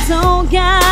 속아.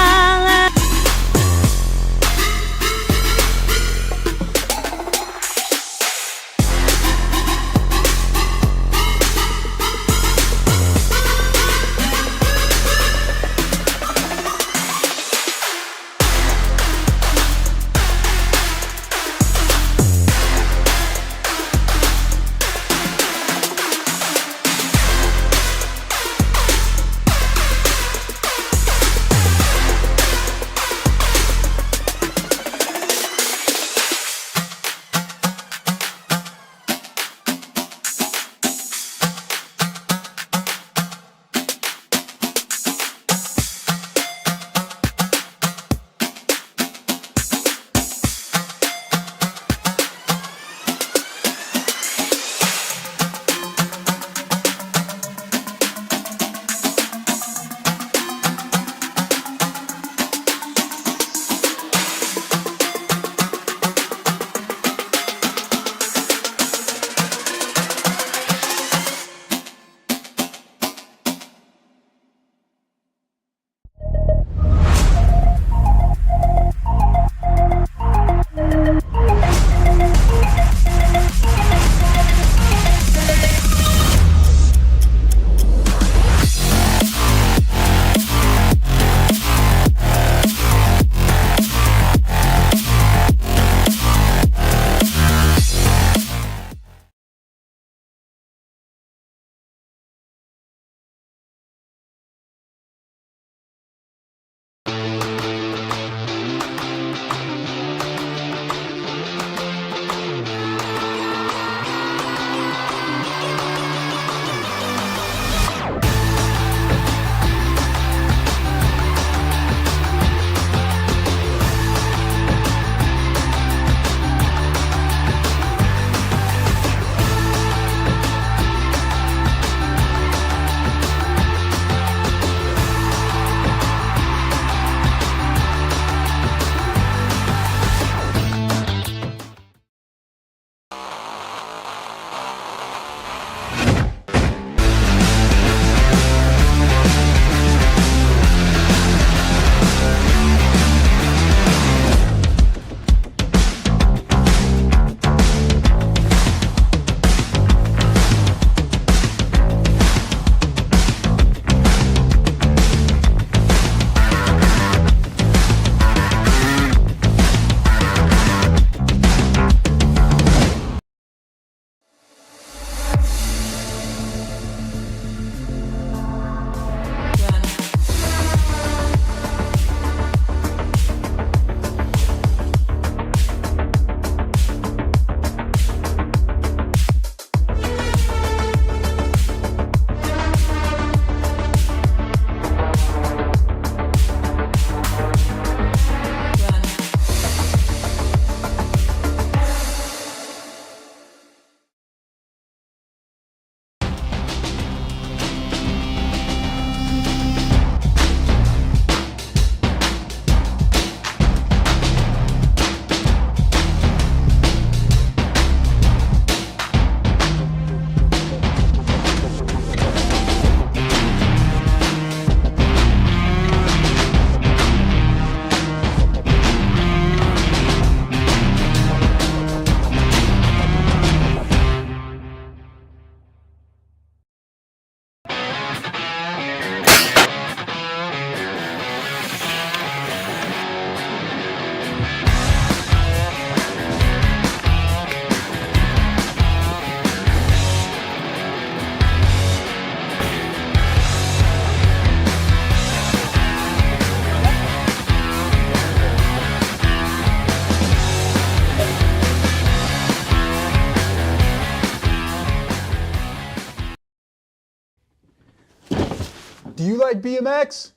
Do you like BMX?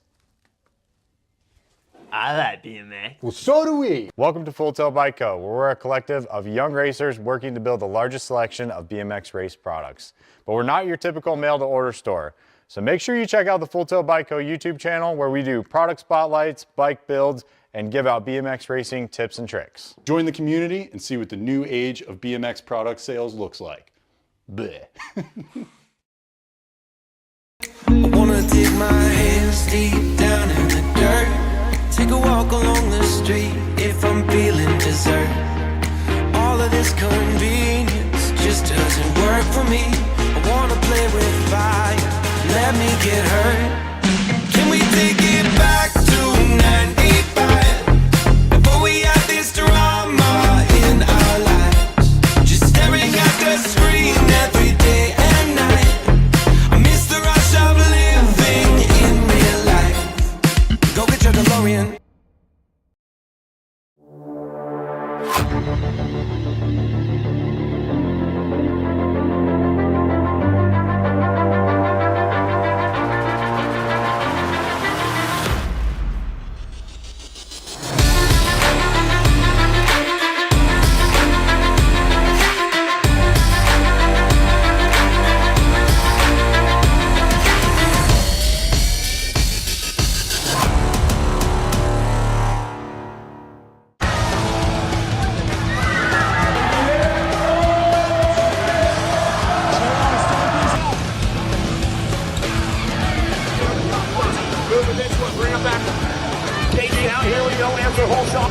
I like BMX. Well, so do we. Welcome to Full Tilt Bike Co., where we're a collective of young racers working to build the largest selection of BMX race products. But we're not your typical mail-to-order store. So make sure you check out the Full Tilt Bike Co. YouTube channel, where we do product spotlights, bike builds, and give out BMX racing tips and tricks. Join the community and see what the new age of BMX product sales looks like. Bleh. I wanna dig my hands deep down in the street if I'm feeling dessert. All of this convenience just doesn't work for me. I wanna play with fire, let me get hurt. Can we take it back to 95? Before we had this drama in our lives, just staring at the screen every day and night. I miss the rush of living in real life. Go get your DeLorean. Bring him back. KG out, here we go, answer whole shot.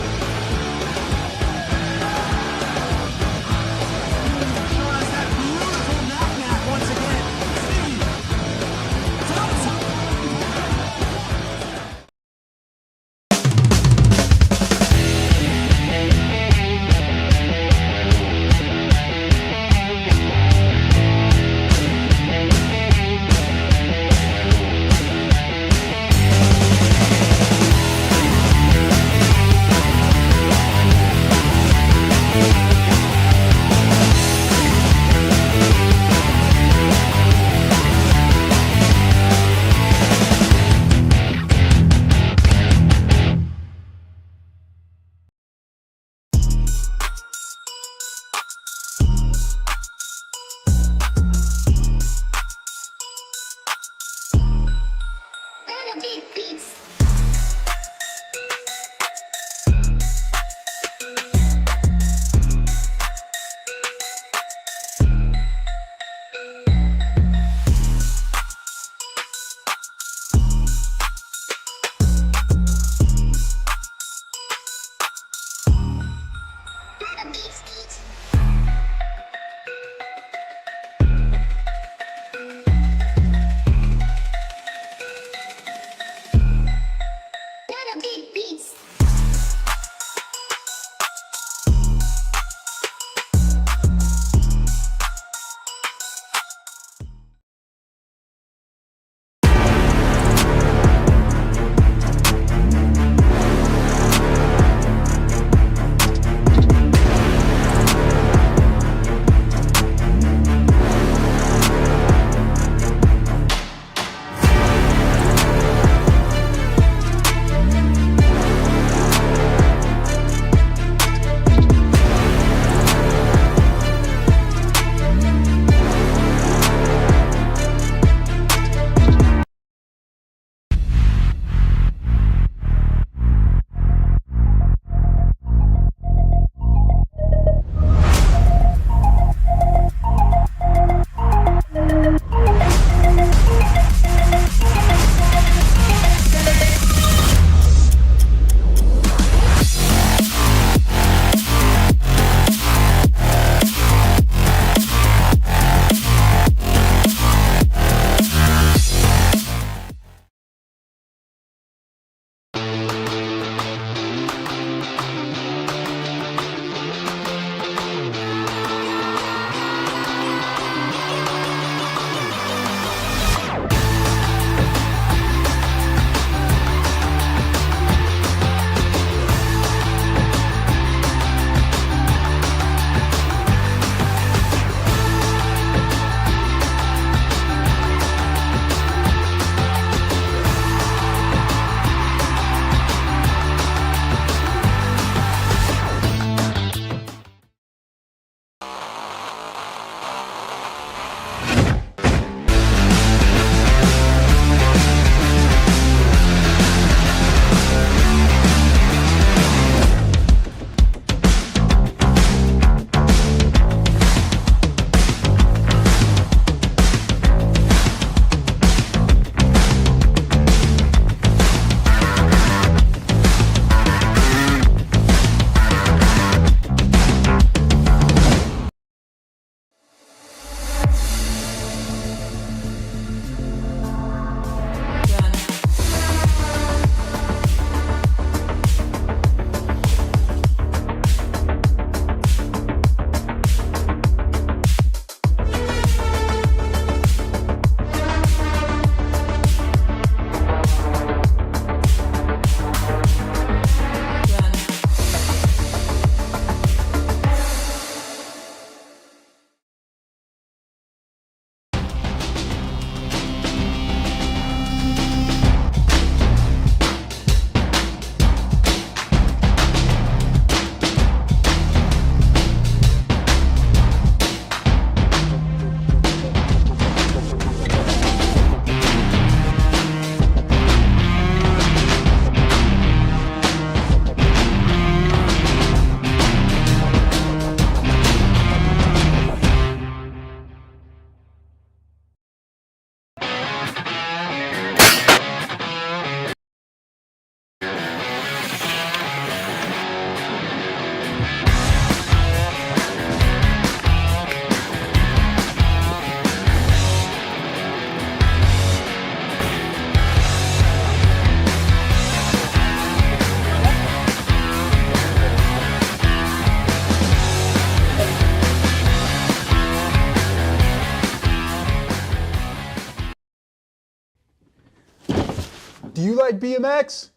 Do you like BMX?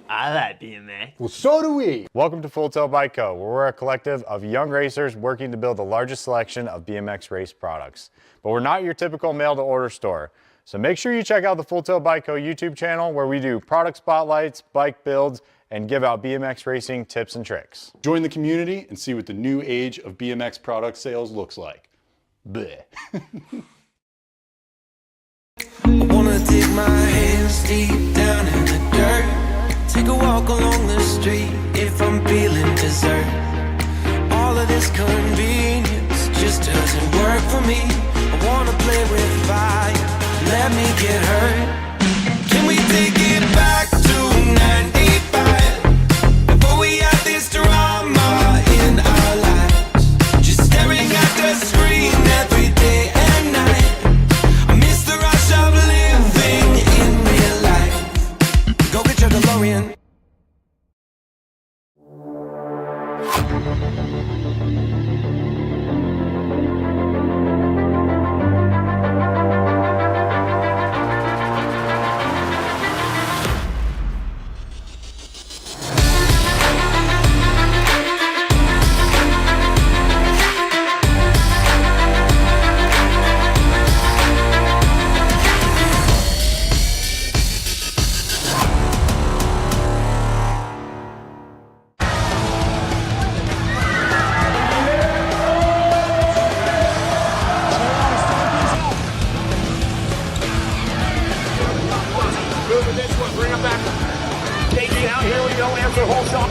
I like BMX. Well, so do we. Welcome to Full Tilt Bike Co., where we're a collective of young racers working to build the largest selection of BMX race products. But we're not your typical mail-to-order store. So make sure you check out the Full Tilt Bike Co. YouTube channel, where we do product spotlights, bike builds, and give out BMX racing tips and tricks. Join the community and see what the new age of BMX product sales looks like. Bleh. I wanna dig my hands deep down in the dirt. Take a walk along the street if I'm feeling dessert. All of this convenience just doesn't work for me. I wanna play with fire, let me get hurt. Can we take it back to 95? Before we had this drama in our lives, just staring at the screen every day and night. I miss the rush of living in real life. Go get your DeLorean. Moving this one, bring him back. KG out, here we go, answer whole shot.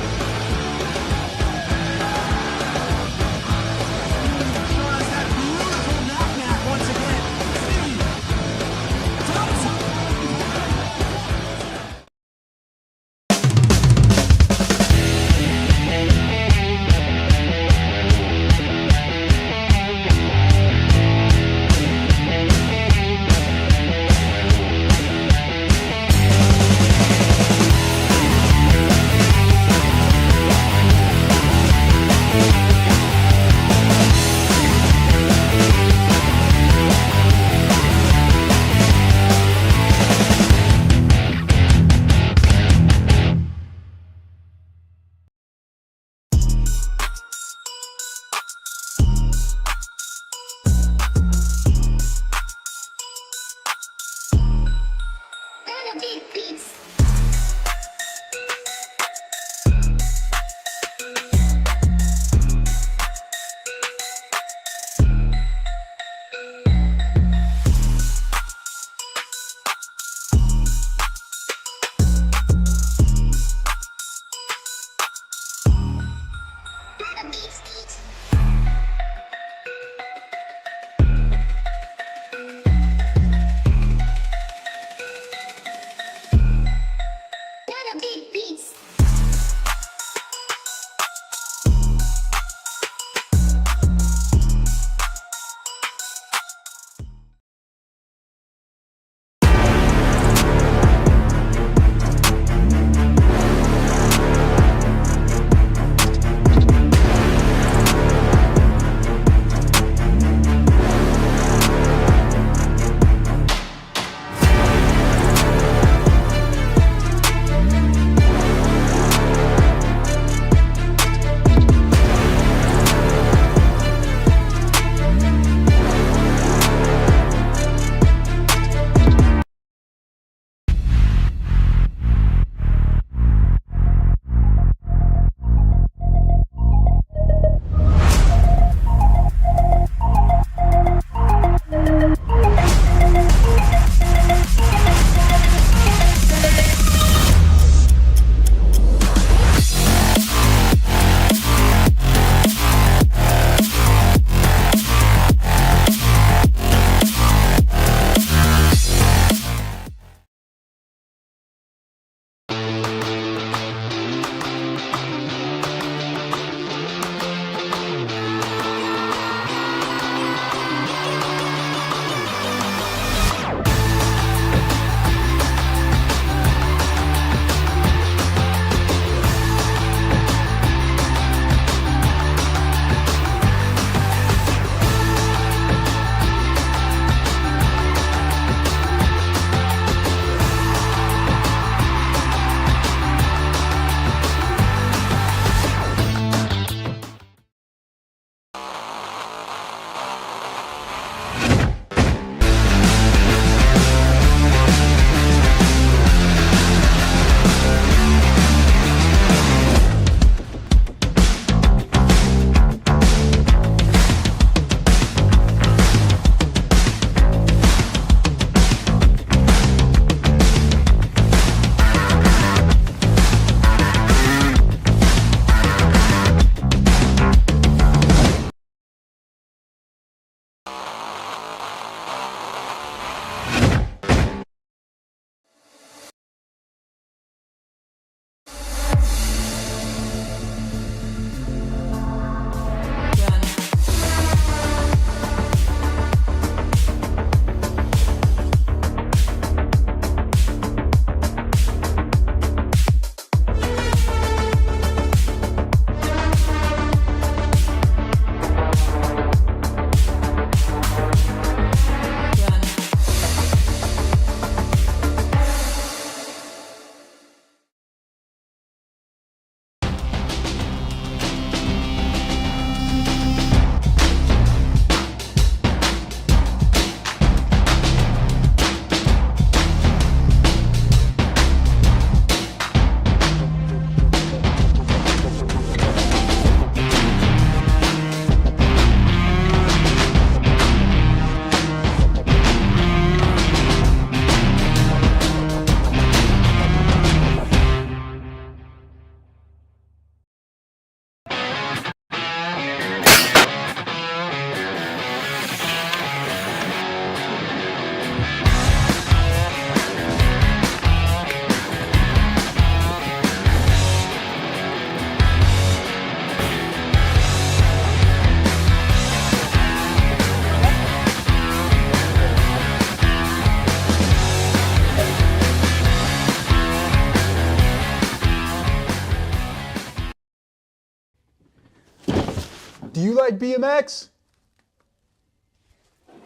you like BMX?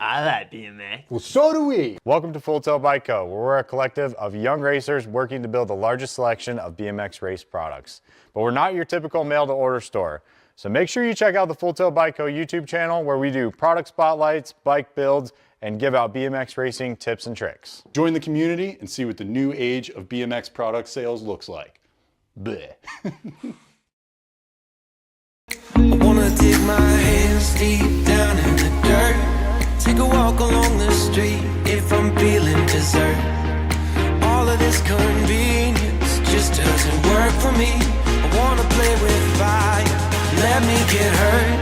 I like BMX. Well, so do we. Welcome to Full Tilt Bike Co., where we're a collective of young racers working to build the largest selection of BMX race products. But we're not your typical mail-to-order store. So make sure you check out the Full Tilt Bike Co. YouTube channel, where we do product spotlights, bike builds, and give out BMX racing tips and tricks. Join the community and see what the new age of BMX product sales looks like. Bleh. I wanna dig my hands deep down in the dirt. Take a walk along the street if I'm feeling dessert. All of this convenience just doesn't work for me. I wanna play with fire, let me get hurt.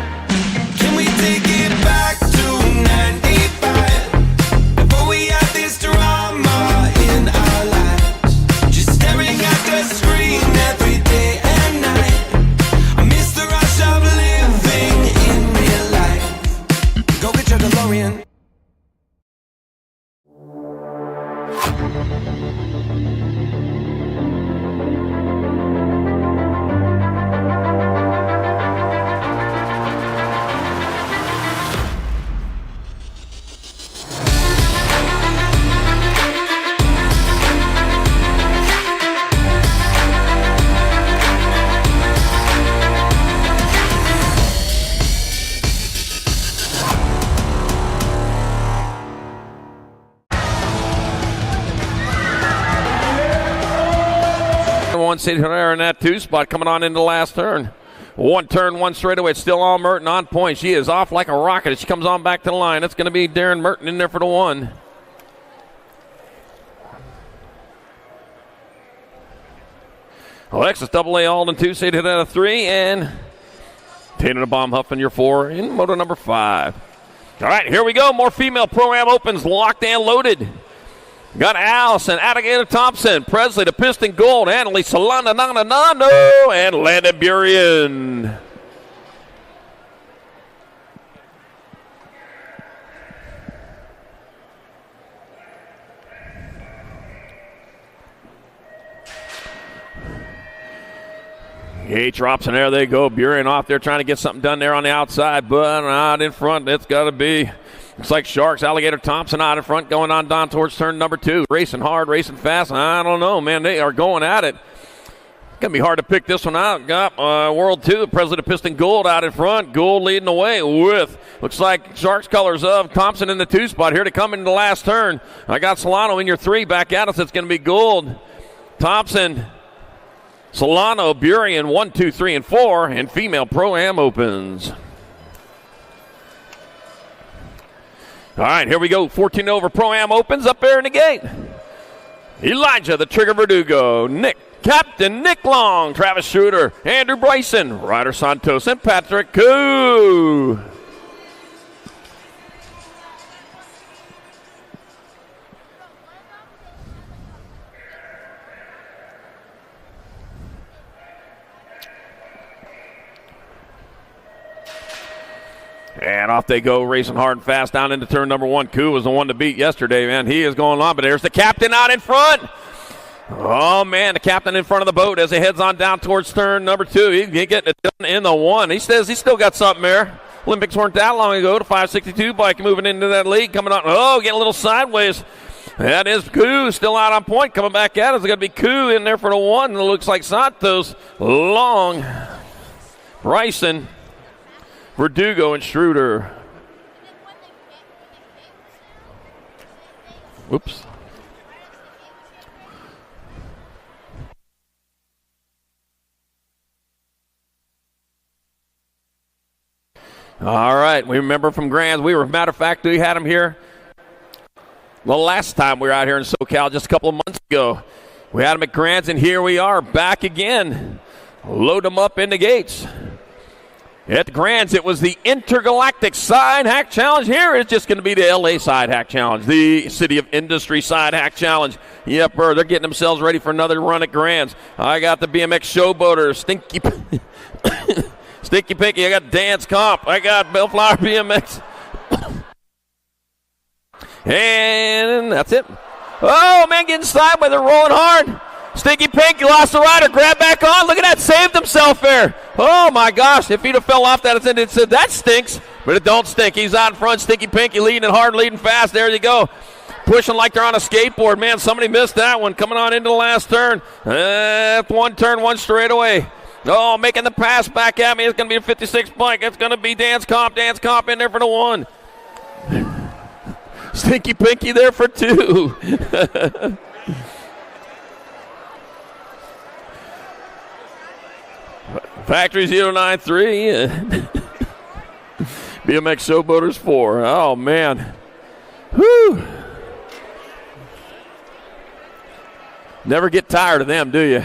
Can we take it back to 95? Before we had this drama in our lives, just staring at the screen every day and night. I miss the rush of living in real life. Go get your DeLorean. One seat there in that two spot coming on into the last turn. One turn, one straightaway. It's still all Merton on point. She is off like a rocket as she comes on back to the line. It's going to be Darren Merton in there for the one. Alexis AA Alden two seated out of three, and Tatum the Bomb Huffing your four in moto number 5. All right, here we go. More female Pro-Am Opens locked and loaded. Got Allison, Alligator Thompson, Presley to Piston Gold, Annalise Solana, Nano, and Landon Burien. He drops, and there they go. Burien off there trying to get something done there on the outside, but out in front, it's got to be. Looks like Sharks, Alligator Thompson out in front, going on down towards turn number 2. Racing hard, racing fast. I don't know, man. They are going at it. Going to be hard to pick this one out. Got World 2, President Piston Gold out in front. Gold leading the way with, looks like Sharks colors of Thompson in the 2 spot. Here to come into the last turn. I got Solano in your 3 back at us. It's going to be Gold, Thompson, Solano, Burien, 1, 2, 3, and 4. And female Pro-Am Opens. All right, here we go. 14 over Pro-Am Opens up there in the gate. Elijah, the Trigger Verdugo, Captain Nick Long, Travis Schroeder, Andrew Bryson, Ryder Santos, and Patrick Koo. And off they go, racing hard and fast down into turn number 1. Koo was the one to beat yesterday, man. He is going on, but there's the captain out in front. Oh, man, the captain in front of the boat as he heads on down towards turn number 2. He's getting it done in the 1. He says he's still got something there. Olympics weren't that long ago. The 562 bike moving into that lead, coming on. Oh, getting a little sideways. That is Koo still out on point, coming back at us. It's going to be Koo in there for the 1. It looks like Santos, Long, Bryson, Verdugo, and Schroeder. Whoops. All right, we remember from Grands. Matter of fact, we had him here the last time we were out here in SoCal just a couple of months ago. We had him at Grands, and here we are back again. Load them up in the gates. At Grands, it was the Intergalactic Side Hack Challenge. Here it's just going to be the LA Side Hack Challenge, the City of Industry Side Hack Challenge. Yep, they're getting themselves ready for another run at Grands. I got the BMX Showboater, Stinky Pinky. I got Dance Comp. I got Bellflower BMX. And that's it. Oh, man, getting sideways. They're rolling hard. Stinky Pink, you lost the rider. Grab back on. Look at that. Saved himself there. Oh, my gosh. If he'd have fell off that, it said, that stinks. But it don't stink. He's out in front. Stinky Pinky leading it hard, leading fast. There you go. Pushing like they're on a skateboard. Man, somebody missed that one. Coming on into the last turn. One turn, one straightaway. Oh, making the pass back at me. It's going to be a 56 bike. It's going to be Dance Comp in there for the one. Stinky Pinky there for two. Factory 093. BMX Showboaters 4. Oh, man. Whew. Never get tired of them, do you?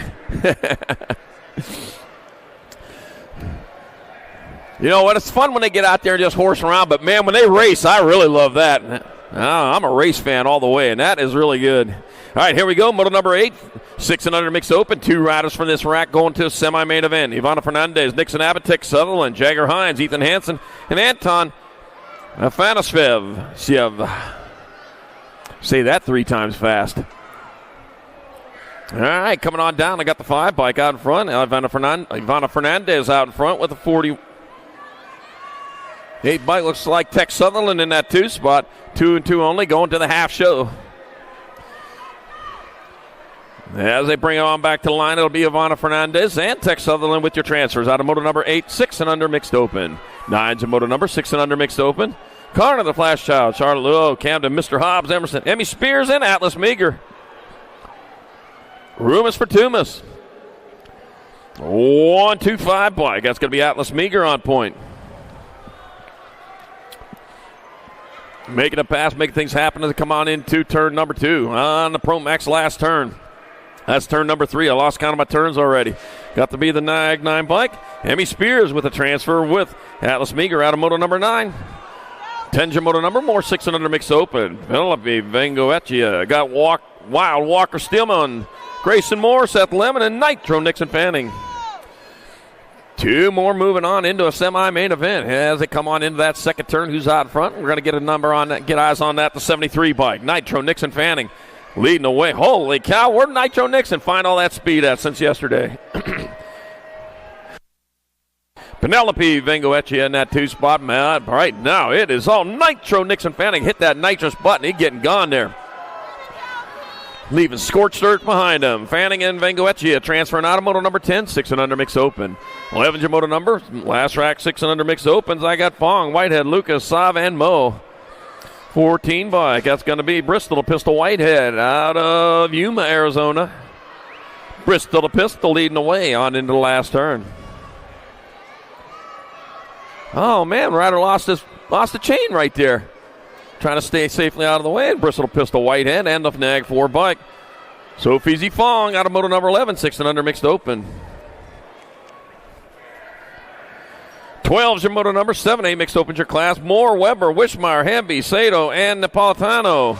You know what? It's fun when they get out there and just horse around, but, man, when they race, I really love that. I'm a race fan all the way, and that is really good. All right, here we go. Moto number 8, 6 and under mixed open. 2 riders from this rack going to a semi-main event. Ivana Fernandez, Nixon Abbott, Tex Sutherland, Jagger Hines, Ethan Hansen, and Anton Afanasyev. Say that 3 times fast. All right, coming on down. I got the 5 bike out in front. Ivana Fernandez out in front with a 48 bike. Looks like Tex Sutherland in that 2 spot. 2 and 2 only, going to the half show. As they bring it on back to the line, it'll be Ivana Fernandez and Tex Sutherland with your transfers out of moto number 8, 6 and under mixed open. 9's in moto number 6 and under mixed open. Connor the Flash Child, Charlotte Luo, Camden, Mr. Hobbs, Emerson, Emmy Spears, and Atlas Meager. Rumus for Tumas. 1-2-5 bike. That's going to be Atlas Meager on point. Making a pass, making things happen as they come on into turn number 2 on the Pro Max last turn. That's turn number 3. I lost count of my turns already. Got to be the Nag 9 bike. Emmy Spears with a transfer with Atlas Meager out of moto number 9. 10's your moto number, more 6 and under mixed open. Penelope Vengoetia got Wild Walker Stillman, Grayson Moore, Seth Lemon, and Nitro Nixon Fanning. 2 more moving on into a semi-main event. As they come on into that second turn, who's out front? We're going to get a number on that, get eyes on that, the 73 bike. Nitro Nixon Fanning leading the way. Holy cow, where did Nitro Nixon find all that speed at since yesterday? Penelope Vengoetia in that 2 spot. Man, right now it is all Nitro Nixon Fanning. Hit that nitrous button. He's getting gone there. Leaving scorched earth behind him. Fanning and Vengoetia transferring out of moto number 10, 6 and under mixed open. 11's your moto number. Last rack, 6 and under mixed opens. I got Fong, Whitehead, Lucas, Sav, and Mo. 14 bike. That's going to be Bristol to Pistol Whitehead out of Yuma, Arizona. Bristol to Pistol leading the way on into the last turn. Oh, man, rider lost the chain right there. Trying to stay safely out of the way. Bristol to Pistol Whitehead and the Nag 4 bike. Sophie Fong out of moto number 11, 6 and under mixed open. 12's your moto number 7, mixed opens your class. Moore, Weber, Wishmeyer, Hamby, Sato, and Napolitano.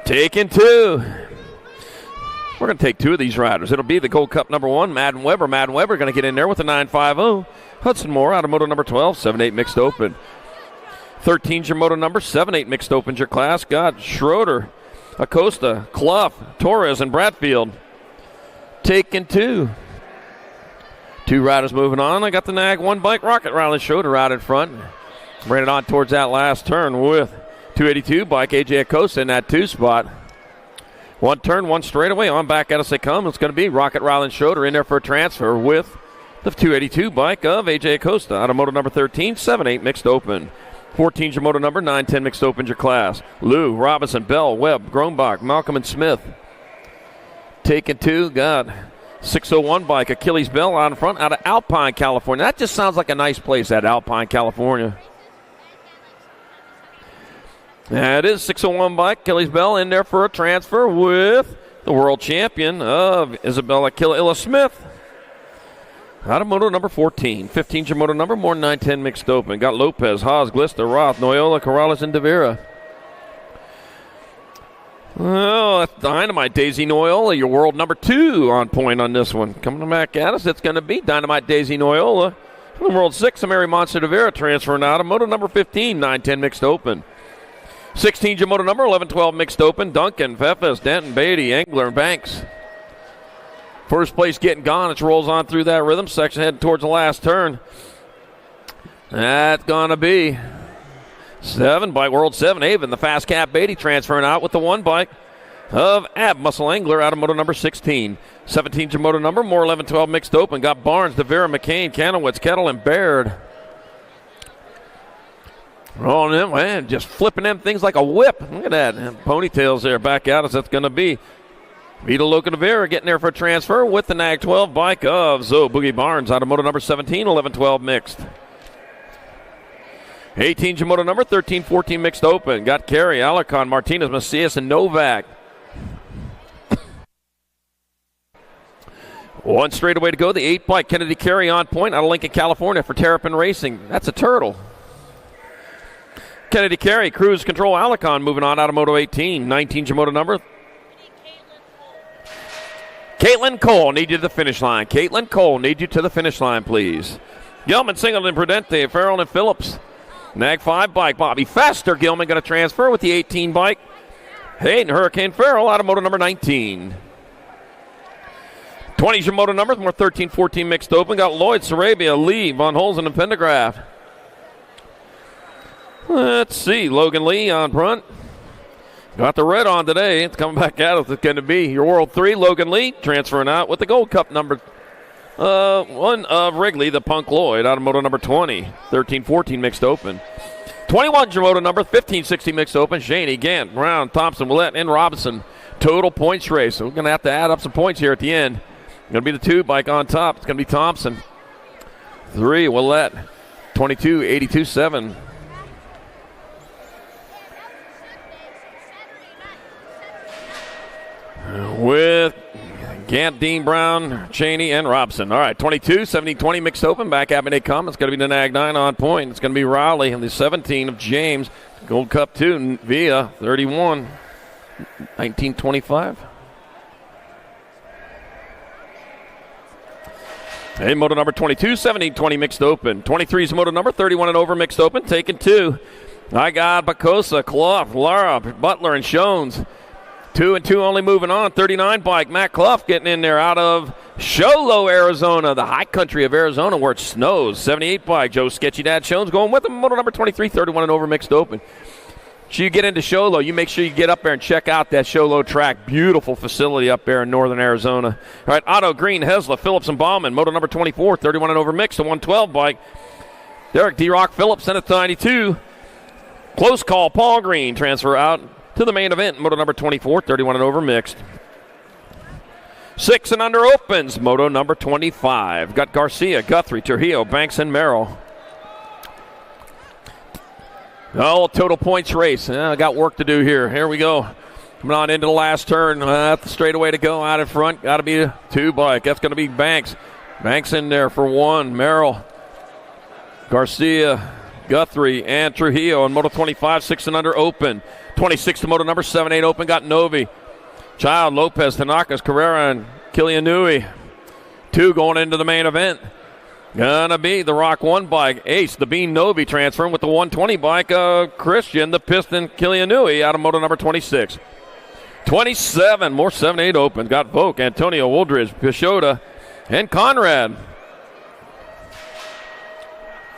Taking 2. We're going to take 2 of these riders. It'll be the Gold Cup number 1, Madden Weber. Madden Weber going to get in there with a 9.50. Hudson Moore out of moto number 12, 7-8 mixed open. 13's your moto number, 7-8 mixed opens your class. Got Schroeder, Acosta, Clough, Torres, and Bradfield. Taking 2. 2 riders moving on. I got the Nag 1 bike, Rocket Riley Schroeder out in front. Ran it on towards that last turn with 282 bike, AJ Acosta in that 2 spot. 1 turn, 1 straightaway. On back at us they come. It's going to be Rocket Riley Schroeder in there for a transfer with the 282 bike of AJ Acosta out of moto number 13, 7-8 mixed open. 14's your moto number, 9-10 mixed opens your class. Lou, Robinson, Bell, Webb, Groenbach, Malcolm, and Smith. Taking 2, got 601 bike, Achilles Bell out in front, out of Alpine, California. That just sounds like a nice place, that Alpine, California. That is 601 bike, Achilles Bell in there for a transfer with the world champion of Isabella Killa Smith. Out of moto number 14. 15's your moto number, more 9-10 mixed open. Got Lopez, Haas, Glister, Roth, Noyola, Corrales, and De Vera. Oh, that's Dynamite Daisy Noyola, your world number 2 on point on this one. Coming back at us, it's going to be Dynamite Daisy Noyola. From world 6, Mary Monster De Vera transferring out of moto number 15, 9-10 mixed open. 16's your moto number, 11-12 mixed open. Duncan, Pfeffes, Denton, Beatty, Engler, and Banks. First place getting gone. It rolls on through that rhythm section, heading towards the last turn. That's going to be 7 bike, World 7 Haven, the Fast Cat Beatty transferring out with the 1 bike of Ab Muscle Angler out of moto number 16. 17's your moto number, more 11-12 mixed open. Got Barnes, DeVera, McCain, Kanowitz, Kettle, and Baird. Rolling in, man, just flipping them things like a whip. Look at that. And ponytails there back out as that's going to be. Vito Loca DeVera getting there for a transfer with the Nag 12 bike of Zoe Boogie Barnes out of moto number 17, 11-12 mixed. 18's your moto number, 13-14 mixed open. Got Carey, Alarcon, Martinez, Macias, and Novak. One straightaway to go. The 8 bike, Kennedy Carey on point out of Lincoln, California for Terrapin Racing. That's a turtle. Kennedy Carey, Cruise Control, Alarcon moving on out of moto 18. 19's your moto number. Caitlin Cole, need you to the finish line. Caitlin Cole, need you to the finish line, please. Gilman, Singleton, Prudente, Farrell, and Phillips. Nag 5 bike, Bobby Fester. Gilman going to transfer with the 18 bike. Hayden Hurricane Farrell out of moto number 19. 20's your moto numbers, more 13-14 mixed open. Got Lloyd, Sarabia, Lee, Von Holzen, and Pendergraft. Let's see, Logan Lee on front. Got the red on today. It's coming back out. It's going to be your World 3, Logan Lee, transferring out with the Gold Cup number 1 of Wrigley, the Punk Lloyd, out of moto number 20. 13-14 mixed open. 21's your moto number, 15-16 mixed open. Shaney, Gant, Brown, Thompson, Willett, and Robinson. Total points race. So we're going to have to add up some points here at the end. Going to be the 2 bike on top. It's going to be Thompson. 3, Willett. 22, 82-7. With Gant, Dean, Brown, Cheney, and Robson. All right, 22, 17-20 mixed open. Back at me they come. It's going to be the Nag 9 on point. It's going to be Rowley and the 17 of James. Gold Cup 2 via 31, 19-25. Hey, moto number 22, 17-20 mixed open. 23 is moto number, 31 and over mixed open. Taking 2. I got Bacosa, Clough, Lara, Butler, and Shones. 2 and 2 only moving on. 39 bike, Matt Clough getting in there out of Sholo, Arizona, the high country of Arizona where it snows. 78 bike, Joe Sketchy Dad Shones going with him. Moto number 23, 31 and over mixed open. So you get into Sholo, you make sure you get up there and check out that Sholo track. Beautiful facility up there in northern Arizona. All right, Otto Green, Hesla, Phillips, and Bauman. Moto number 24, 31 and over mixed. A 112 bike. Derek D-Rock Phillips, sent it to 92. Close call, Paul Green, transfer out to the main event. Moto number 24, 31 and over mixed. 6 and under opens. Moto number 25. Got Garcia, Guthrie, Trujillo, Banks, and Merrill. Oh, total points race. I got work to do here. Here we go. Coming on into the last turn. The straightaway to go out in front. Got to be a 2 bike. That's going to be Banks. Banks in there for 1. Merrill, Garcia, Guthrie, and Trujillo. And Moto 25, 6 and under open. 26 to moto number 7-8 open. Got Novi, Child, Lopez, Tanakas, Carrera, and Kilianui. 2 going into the main event. Gonna be the Rock 1 bike, Ace, the Bean Novi transferring with the 120 bike, Christian, the Piston, Kilianui out of moto number 26. 27, more 7-8 open. Got Volk, Antonio Woldridge, Pishota, and Conrad.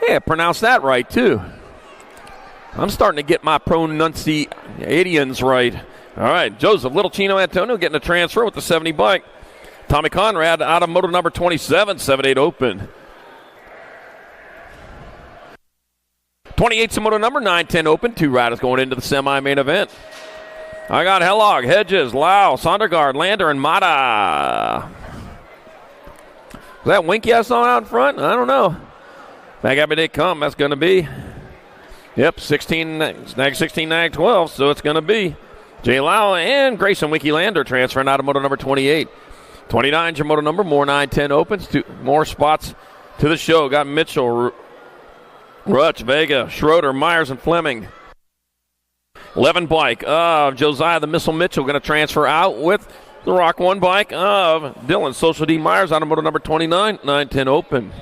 Yeah, pronounced that right, too. I'm starting to get my pronunciations right. All right, Joseph Little Chino Antonio getting a transfer with the 70 bike. Tommy Conrad out of moto number 27, 7-8 open. 28's the moto number, 9-10 open. 2 riders going into the semi-main event. I got Hellog, Hedges, Lau, Sondergaard, Lander, and Mata. Is that Winky I saw out in front? I don't know. Back at me they come. That's going to be, yep, 16, Nag 16, Nag 12. So it's going to be Jay Lau and Grayson Winky Lander transferring out of moto number 28. 29's your moto number, more 9-10 opens. 2 more spots to the show. Got Mitchell, Rutsch, Vega, Schroeder, Myers, and Fleming. 11 bike of Josiah the Missile Mitchell going to transfer out with the Rock 1 bike of Dylan Social D. Myers out of moto number 29, 9-10 open.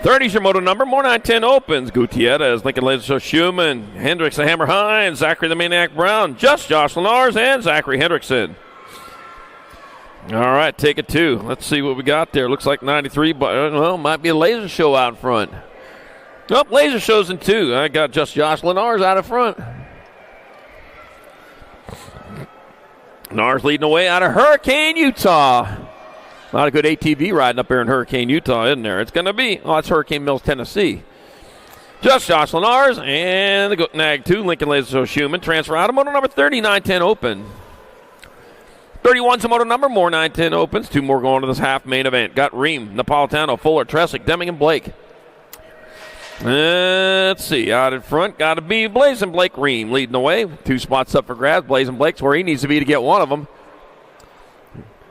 30's your moto number. More 910 opens. Gutierrez, Lincoln Laser Schumann, Hendricks, the Hammer Hines, Zachary the Maniac Brown, just Josh Lenars, and Zachary Hendrickson. All right, take it 2. Let's see what we got there. Looks like 93, but might be a laser show out in front. Nope, laser show's in 2. I got just Josh Lenars out in front. Lenars leading the way out of Hurricane, Utah. Not a good ATV riding up there in Hurricane, Utah, isn't there? It's going to be, it's Hurricane Mills, Tennessee. Just Josh Lenars and the Nag 2, Lincoln Laser Schumann. Transfer out of moto number 30, 910 open. 31's a moto number, more 910 opens. 2 more going to this half main event. Got Ream, Napolitano, Fuller, Tresick, Deming, and Blake. Let's see, out in front, got to be Blazing Blake Ream leading the way. 2 spots up for grabs. Blazing Blake's where he needs to be to get one of them.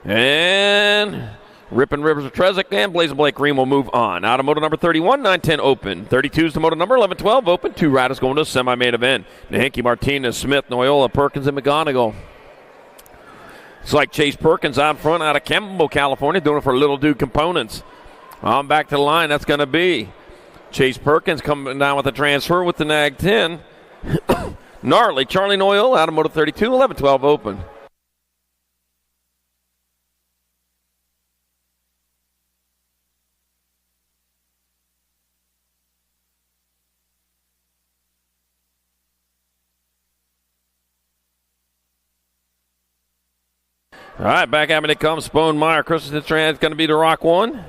And Rippin' Rivers of Tresick and Blazing Blake Ream will move on. Out of moto number 31, 910 open. 32's the moto number, 11-12 open. 2 riders going to the semi-main event. Nahanke, Martinez, Smith, Noyola, Perkins, and McGonigal. It's like Chase Perkins out front out of Campbell, California, doing it for Little Dude Components. On back to the line, that's going to be Chase Perkins coming down with a transfer with the Nag 10. Gnarly, Charlie Noyola out of moto 32, 11-12 open. All right, back at me they come. Sponemeyer, Christensen Trans going to be the Rock 1.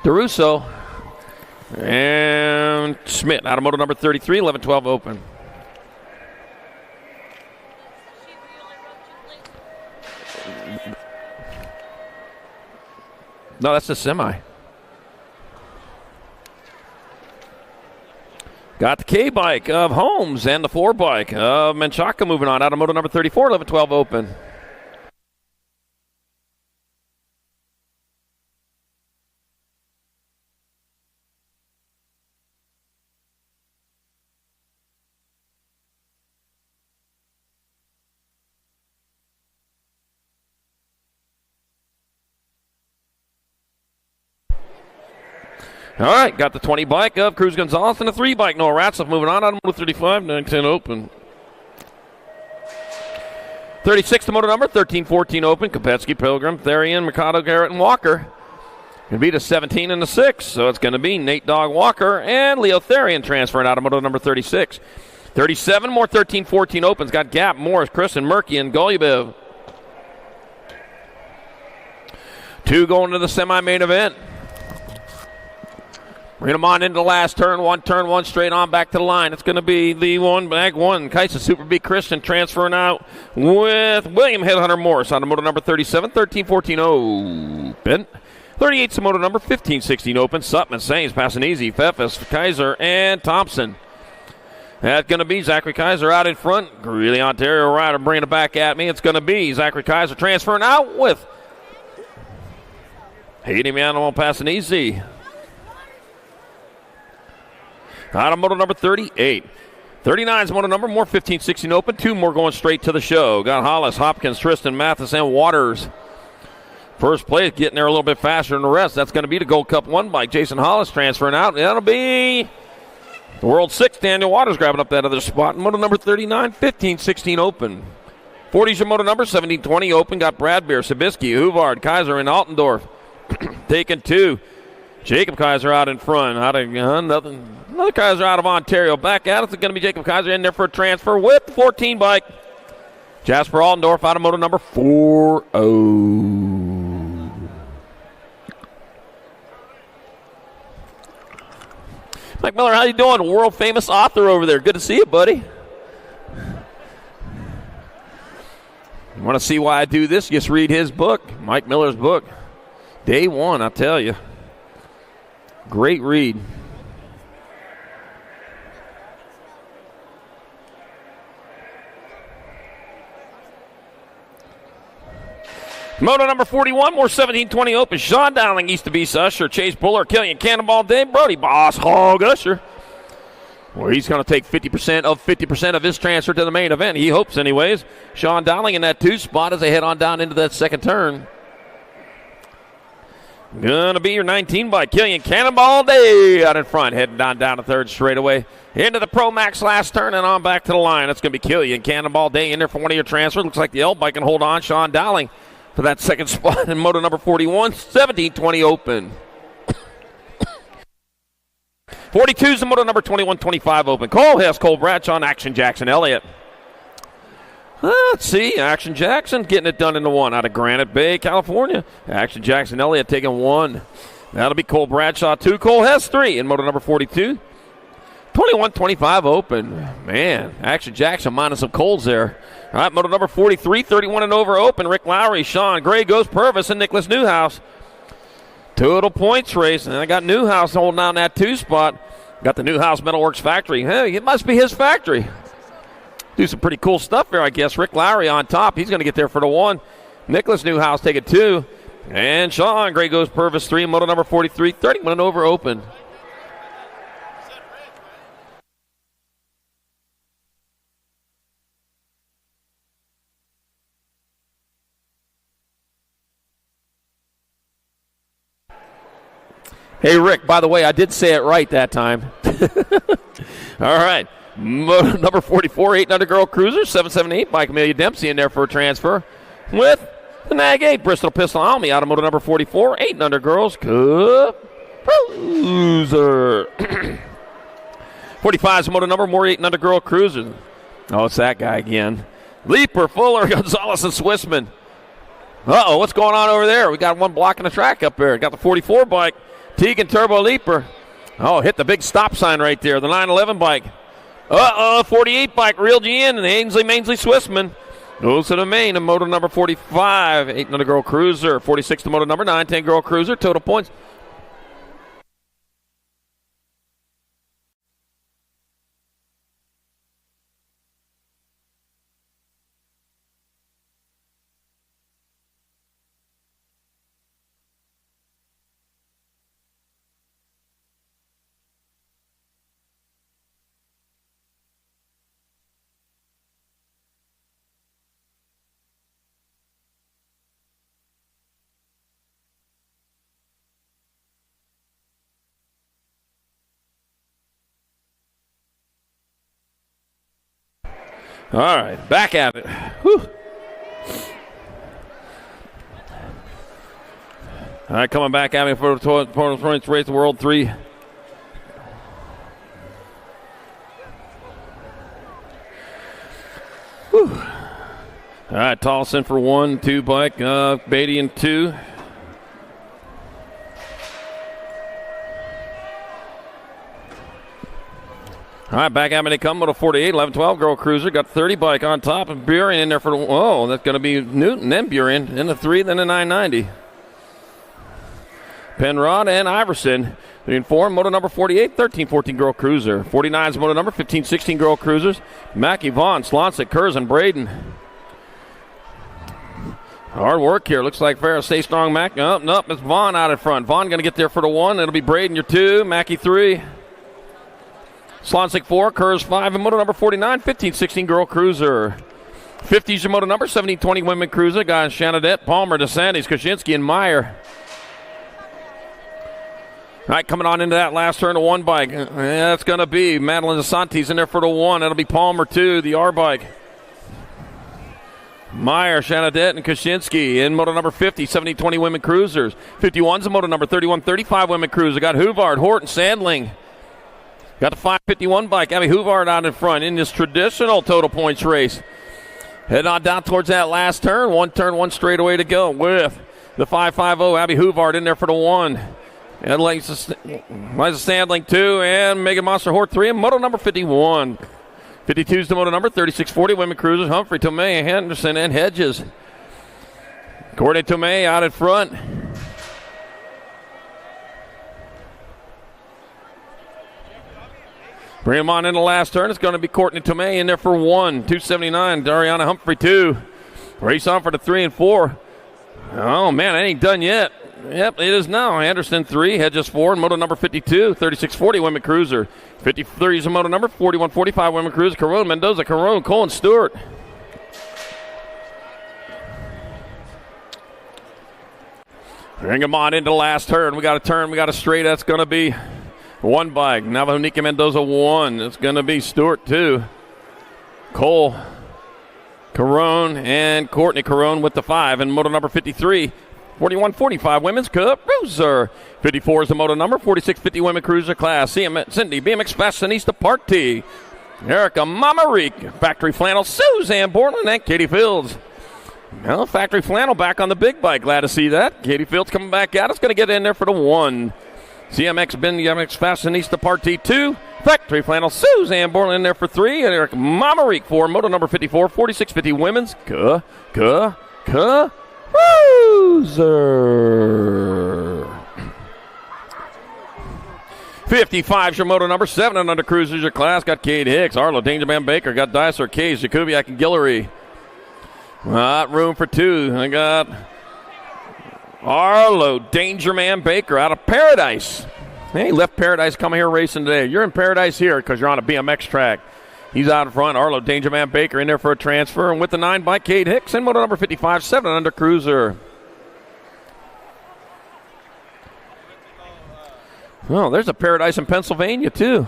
DeRusso. And Schmidt out of moto number 33, 11-12 open. No, that's the semi. Got the K bike of Holmes and the 4 bike of Menchaca moving on out of moto number 34, 11-12 open. All right, got the 20 bike of Cruz Gonzalez and the 3 bike Noah Ratzlaff moving on out of moto 35, 9-10 open. 36 the moto number, 13-14 open. Kopetsky, Pilgrim, Therian, Mercado, Garrett, and Walker. Going to be the 17 and the 6, so it's going to be Nate Dogg Walker and Leo Therian transferring out of moto number 36. 37 more 13-14 opens. Got Gap, Morris, Chris, and Murky, and Golubov. 2 going to the semi-main event. Bring them on into the last turn, one straight on back to the line. It's going to be the Nag 1, Kaisa Super B Christian transferring out with William Headhunter Morris on the moto number 37, 13-14 open. 38's the moto number, 15-16 open. Sutman, Sainz, passing easy. Pfeffes, Kaiser, and Thompson. That's going to be Zachary Kaiser out in front. Greeley, Ontario rider bringing it back at me. It's going to be Zachary Kaiser transferring out with Hayden Manuel passing easy. Out of moto number 38. 39's moto number, more 15-16 open. 2 more going straight to the show. Got Hollis, Hopkins, Tristan, Mathis, and Waters. First place getting there a little bit faster than the rest. That's going to be the Gold Cup 1 bike. Jason Hollis transferring out. That'll be the World 6. Daniel Waters grabbing up that other spot. Moto number 39, 15-16 open. 40's your moto number, 17-20 open. Got Bradbeer, Sabisky, Huvard, Kaiser, and Altendorf. Taking 2. Jacob Kaiser out in front. Another Kaiser out of Ontario. Back at it. It's going to be Jacob Kaiser in there for a transfer with the 14 bike. Jasper Altendorf out of moto number 40. Mike Miller, how you doing? World famous author over there. Good to see you, buddy. You want to see why I do this? Just read his book, Mike Miller's book. Day 1, I tell you. Great read. Moto number 41, more 17-20 open. Sean Dowling, East of East Usher, Chase Buller, Killian Cannonball, Dave Brody, Boss Hog Usher. Well, he's going to take 50% of his transfer to the main event. He hopes anyways. Sean Dowling in that 2 spot as they head on down into that second turn. Gonna be your 19 by Killian Cannonball Day out in front, heading down to third straightaway. Into the Pro Max last turn and on back to the line. That's going to be Killian Cannonball Day in there for one of your transfers. Looks like the L bike can hold on. Sean Dowling for that second spot in moto number 41, 17-20 open. 42 is the moto number 21-25 open. Cole Hess, Cole Bradshaw, and Action Jackson Elliott. Let's see, Action Jackson getting it done in the one out of Granite Bay, California. Action Jackson Elliott taking one. That'll be Cole Bradshaw 2, Cole Hess 3 in moto number 42. 21-25 open. Man, Action Jackson minus some Coles there. All right, moto number 43, 31 and over open. Rick Lowry, Sean Gray, Ghost Purvis, and Nicholas Newhouse. Total points race, and I got Newhouse holding down that 2 spot. Got the Newhouse Metalworks factory. Hey, it must be his factory. Do some pretty cool stuff there, I guess. Rick Lowry on top. He's going to get there for the 1. Nicholas Newhouse taking 2. And Sean Gray Ghost Purvis 3, moto number 43, 31 and over open. Hey, Rick, by the way, I did say it right that time. All right. Number 44, 8 under girl cruiser, 778 by Camelia Dempsey in there for a transfer with the Nag 8 Bristol Pistol Almy out of moto number 44, 8 under girls cruiser. 45 is moto number, more 8 under girl cruiser. Oh, it's that guy again. Leaper, Fuller, Gonzalez, and Swissman. Uh-oh, what's going on over there? We got one blocking the track up there. Got the 44 bike. Teagan Turbo Leaper. Oh, hit the big stop sign right there. The 911 bike. 48 bike reeled you in. And Ainsley Mainsley Swissman goes to the main of moto number 45. 8 under girl cruiser. 46 to moto number 9. 10 girl cruiser. Total points. All right, back at it. Whew. All right, coming back at me for the points race, the World 3. Whew. All right, Tolson for 1, 2 bike, Beatty in 2. All right, back at me they come. Moto 48, 11-12 girl cruiser. Got 30 bike on top and Buren in there for the, oh, that's going to be Newton, then Buren in the 3, then the 990. Penrod and Iverson in 4, moto number 48, 13-14 girl cruiser. 49 is moto number, 15-16 girl cruisers. Mackey, Vaughn, Slonsick, Kurz, and Braden. Hard work here. Looks like Farrah, stay strong, Mack. Nope, it's Vaughn out in front. Vaughn going to get there for the 1. It'll be Braden, your 2. Mackey, 3. Slonsick 4, Kurz 5, and moto number 49, 15-16 girl cruiser. 50 is your moto number, 17-20 women cruiser. Guys, Shanadette, Palmer, DeSantis, Kaczynski, and Meyer. All right, coming on into that last turn of 1 bike. That's going to be Madeline DeSantis in there for the 1. That'll be Palmer 2, the R bike. Meyer, Shanadette, and Kaczynski in moto number 50, 17-20 women cruisers. 51's the moto number, 31-35 women cruiser. Got Huvard, Horton, Sandling. Got the 551 bike, Abby Huvard out in front in this traditional total points race. Heading on down towards that last turn. 1 turn, 1 straightaway to go with the 550. Abby Huvard in there for the 1. And Liza Sandling 2 and Megan Monster Hort 3 and moto number 51. 52 is the moto number, 3640 women cruisers. Humphrey, Tomei, Henderson, and Hedges. Courtney Tomei out in front. Bring him on in the last turn. It's going to be Courtney Tomei in there for 1. 279. Dariana Humphrey 2. Race on for the 3 and 4. Oh, man, it ain't done yet. Yep, it is now. Anderson 3. Hedges 4. And moto number 52. 3640 women cruiser. 53 is a moto number. 4145 women cruiser. Caron, Mendoza, Caron, Cole, and Stewart. Bring him on into the last turn. We got a turn. We got a straight. That's going to be one bike. Navajo Nika Mendoza 1. It's going to be Stewart 2. Cole Carone and Courtney Carone with the 5. And moto number 53, 41-45 Women's Cup Cruiser. 54 is the moto number, 46-50 Women Cruiser Class. Cindy, BMX Fashionista Party. Erica Mamarik, Factory Flannel, Suzanne Borland, and Katie Fields. Well, Factory Flannel back on the big bike. Glad to see that. Katie Fields coming back out. It's going to get in there for the 1. BMX Fashionista Party 2. Factory Flannel, Suzanne Borland in there for 3. And Eric Mamarik for moto number 54, 46-50 Women's Cruiser. 55's your moto number 7 and under cruisers your class. Got Kate Hicks, Arlo, Dangerman Baker, got Dicer, Case, Jakubiak, and Guillory. Not room for 2. I got Arlo, Dangerman Baker out of Paradise. Hey, left Paradise coming here racing today. You're in Paradise here because you're on a BMX track. He's out in front. Arlo, Dangerman Baker in there for a transfer. And with the 9 by Kate Hicks and moto number 55, 7 under cruiser. Oh, there's a Paradise in Pennsylvania, too.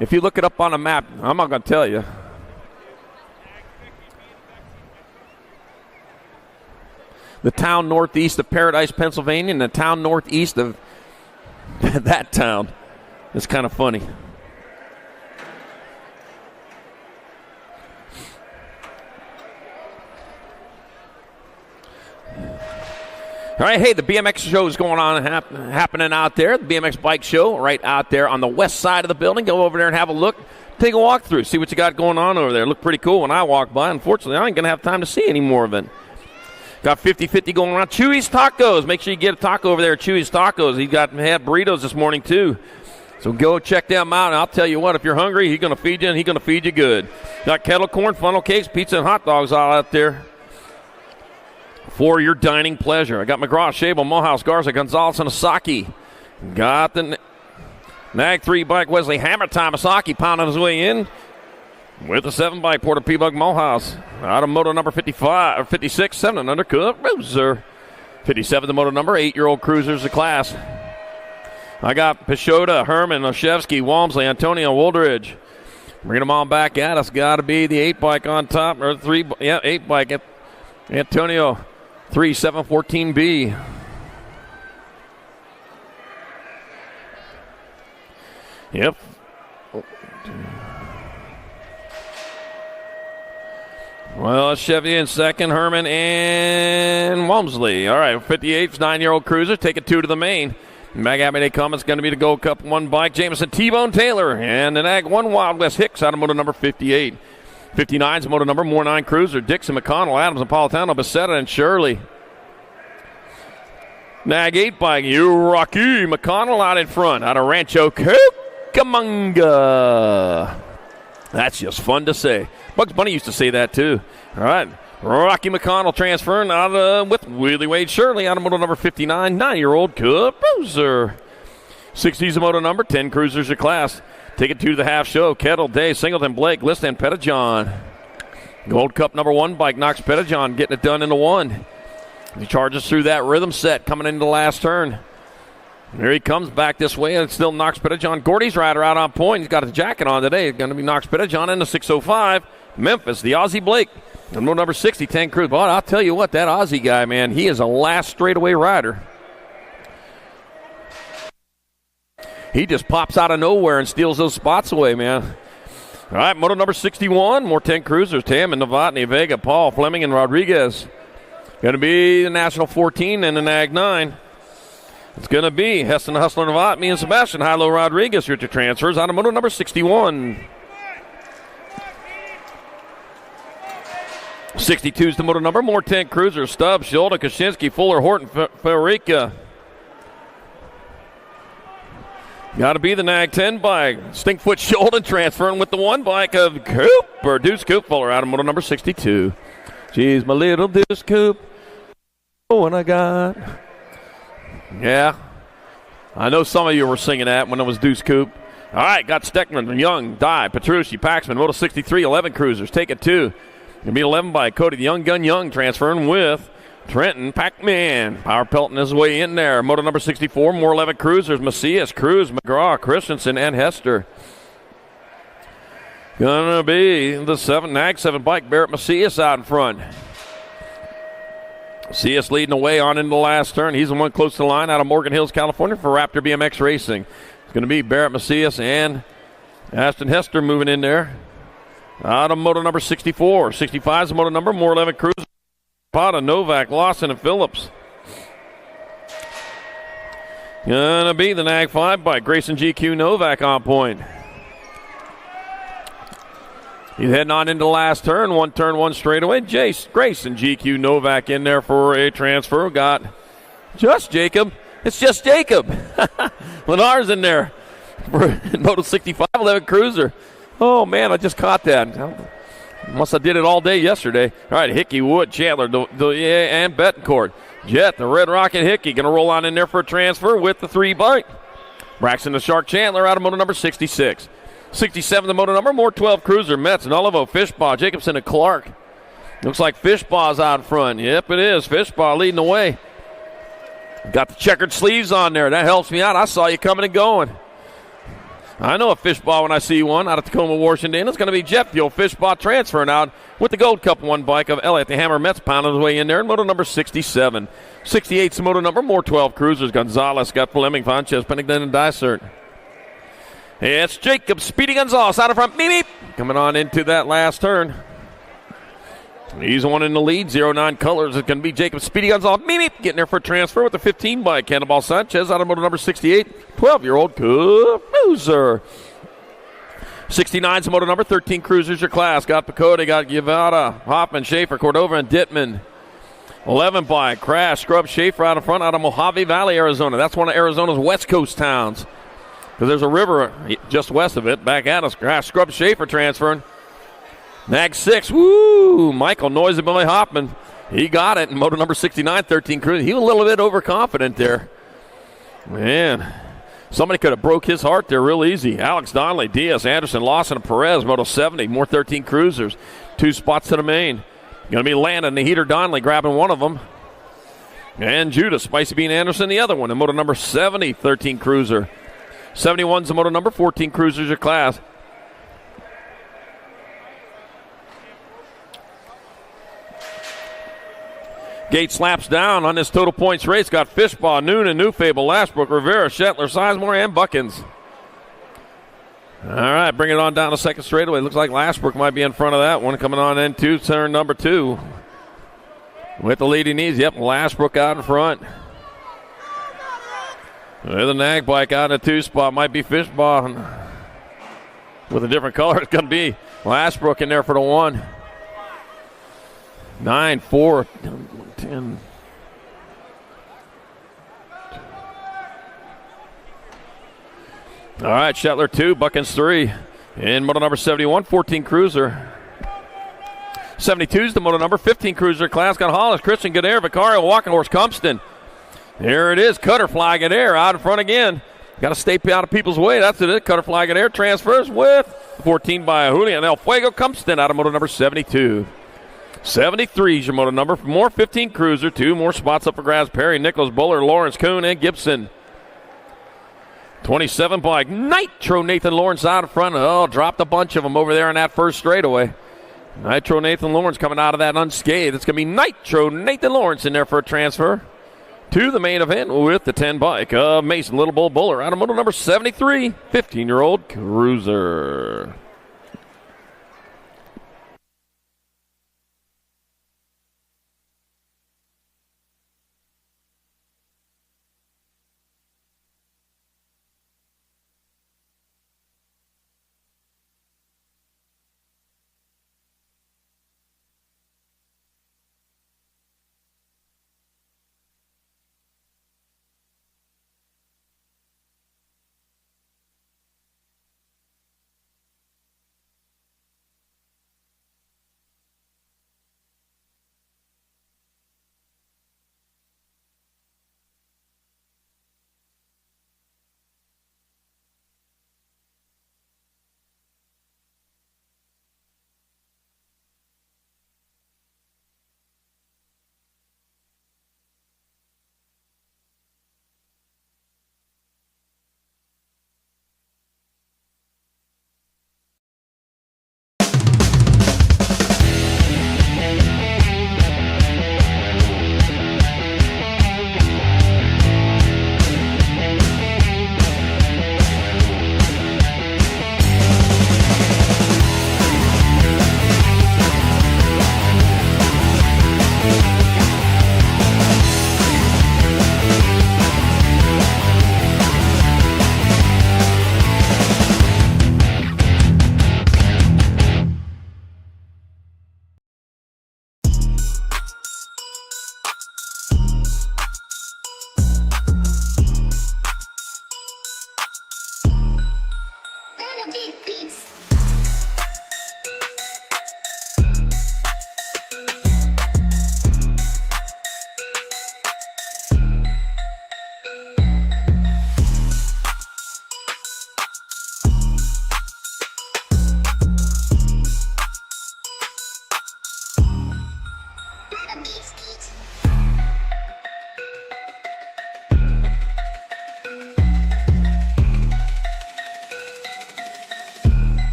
If you look it up on a map, I'm not going to tell you. The town northeast of Paradise, Pennsylvania, and the town northeast of that town. It's kind of funny. All right, hey, the BMX show is going on happening out there. The BMX bike show right out there on the west side of the building. Go over there and have a look. Take a walk through. See what you got going on over there. Look pretty cool when I walk by. Unfortunately, I ain't going to have time to see any more of it. Got 50-50 going around. Chewy's Tacos. Make sure you get a taco over there at Chewy's Tacos. He had burritos this morning, too. So go check them out. And I'll tell you what, if you're hungry, he's going to feed you, and he's going to feed you good. Got kettle corn, funnel cakes, pizza, and hot dogs all out there for your dining pleasure. I got McGraw, Shable, Mohouse, Garza, Gonzalez, and Asaki. Got the Nag 3 bike, Wesley Hammer Time. Asaki pounding his way in with the 7 bike, Porter P-Bug, Mohouse. Out of moto number 55, or 56, 7 and under, Cook Cruiser. 57, the moto number, 8-year-old cruisers, the class. I got Peshota, Herman, Oshevsky, Walmsley, Antonio, Woldridge. Bringing them on back at us. Got to be the 8 bike on top, or 8 bike. Antonio. 3714B. Yep. Well, Chevy in second, Herman and Walmsley. All right, 58's 9-year-old cruiser. Take it 2 to the main. Back at me they come. It's going to be the Gold Cup 1 bike. Jameson T-Bone Taylor and the Nag 1 Wild West Hicks out of moto number 58. 59's moto number, more 9 cruiser. Dixon, McConnell, Adams, Napolitano, Becerra, and Shirley. Nag 8 bike, you Rocky McConnell out in front, out of Rancho Cucamonga. That's just fun to say. Bugs Bunny used to say that too. All right, Rocky McConnell transferring out with Wheelie Wade Shirley out of moto number 59, 9-year-old Cup Cruiser. 60's the moto number, 10 cruisers a class. Take it to the half show. Kettle, Day, Singleton, Blake, List, and Pettijohn. Gold Cup number 1 bike, Knox Pettijohn getting it done in the 1. He charges through that rhythm set coming into the last turn. Here he comes back this way, and it's still Knox Pettijohn. Gordy's rider out on point. He's got his jacket on today. It's going to be Knox Pettijohn in the 605. Memphis, the Aussie Blake. And number 60, 10 Cruz. But I'll tell you what, that Aussie guy, man, he is a last straightaway rider. He just pops out of nowhere and steals those spots away, man. All right, moto number 61, more 10 cruisers. Tam and Novotny, Vega, Paul, Fleming, and Rodriguez. Going to be the National 14 and the Nag 9. It's going to be Heston, Hustler, Novotny, and Sebastian Hilo Rodriguez here to transfers out of moto number 61. 62 is the moto number, more 10 cruisers. Stubbs, Schulda, Kaczynski, Fuller, Horton, Farica. Got to be the Nag 10 bike. Stinkfoot Sheldon transferring with the 1 bike of Cooper. Deuce Coop Fuller out of moto number 62. She's my little Deuce Coop. Oh, and I got. Yeah. I know some of you were singing that when it was Deuce Coop. All right, got Steckman, Young, Dye, Petrucci, Paxman, moto 63, 11 cruisers. Take it 2. Going to be 11 bike. Cody, the Young Gun Young transferring with Trenton, Pac-Man, power pelting his way in there. Moto number 64, more 11 cruisers. Macias, Cruz, McGraw, Christensen, and Hester. Gonna be the Nag 7 bike, Barrett Macias out in front. Macias leading the way on into the last turn. He's the one close to the line out of Morgan Hills, California for Raptor BMX Racing. It's going to be Barrett Macias and Ashton Hester moving in there. Out of moto number 64. 65 is the moto number, more 11 cruisers. Pata, Novak, Lawson, and Phillips. Gonna be the Nag 5 bike, Grayson GQ Novak on point. He's heading on into the last turn, one straightaway. Grayson GQ Novak in there for a transfer. Got just Jacob. It's just Jacob. Lenar's in there for moto 65, 11 cruiser. Oh man, I just caught that. Must have did it all day yesterday. All right, Hickey, Wood, Chandler, and Betancourt. Jet, the Red Rocket Hickey, going to roll on in there for a transfer with the 3 bike. Braxton the Shark Chandler out of moto number 66. 67 the moto number, more 12 cruiser. Metz, Nullivo, Fishbaugh, Jacobson, and Clark. Looks like Fishbaugh's out front. Yep, it is. Fishbaugh leading the way. Got the checkered sleeves on there. That helps me out. I saw you coming and going. I know a Fishbaugh when I see one out of Tacoma, Washington. It's going to be Jet Fuel Fishbaugh transferring out with the Gold Cup 1 bike of Elliott the Hammer Metz pounding his way in there in moto number 67. 68's the moto number, more 12 cruisers. Gonzalez got Fleming, Fonchez, Pennington, and Dysert. It's Jacob Speedy Gonzalez out of front. Beep, beep. Coming on into that last turn. He's the one in the lead. 09 colors. It's going to be Jacob Speedy Gonzalez. Beep, beep. Getting there for a transfer with the 15 bike. Cannonball Sanchez out of moto number 68. 12-year-old cruiser. 69's the moto number. 13 cruisers your class. Got Pacote, got Guevara, Hoffman, Schaefer, Cordova, and Dittman. 11 bike. Crash, Scrub, Schaefer out in front out of Mojave Valley, Arizona. That's one of Arizona's West Coast towns. Because there's a river just west of it. Back at us. Crash, Scrub, Schaefer transferring. Nag 6, woo! Michael Noisy Billy Hoffman. He got it in moto number 69, 13 cruisers. He was a little bit overconfident there. Man, somebody could have broke his heart there real easy. Alex Donnelly, Diaz, Anderson, Lawson, and Perez, moto 70, more 13 cruisers. 2 spots to the main. Going to be Landon, the heater Donnelly grabbing one of them. And Judah, Spicy Bean Anderson, the other one in moto number 70, 13 cruiser. 71's the moto number, 14 cruisers your class. Gate slaps down on this total points race. Got Fishbaugh, Noonan, Newfable, Lashbrook, Rivera, Shetler, Sizemore, and Buckins. All right, bring it on down to second straightaway. Looks like Lashbrook might be in front of that one. Coming on into turn number 2. With the lead he needs. Yep, Lashbrook out in front. With the Nag bike out in the 2 spot. Might be Fishbaugh. With a different color, it's going to be Lashbrook in there for the 1. 9, 4, 10. All right, Shetler 2, Buckins 3. In moto number 71, 14 cruiser. 72's the moto number, 15 cruiser class. Got Hollis, Christian, Godair, Vicario, Walking Horse, Compston. Here it is, Cutterfly Godair out in front again. Got to stay out of people's way. That's it. Cutterfly Godair transfers with 14 by Julian El Fuego Compston out of moto number 72. 73 is your moto number. More 15 cruiser. 2 more spots up for grabs. Perry, Nichols, Buller, Lawrence, Kuhn, and Gibson. 27 bike. Nitro Nathan Lawrence out in front. Oh, dropped a bunch of them over there in that first straightaway. Nitro Nathan Lawrence coming out of that unscathed. It's going to be Nitro Nathan Lawrence in there for a transfer to the main event with the 10 bike of Mason Little Bull Buller out of moto number 73. 15-year-old cruiser.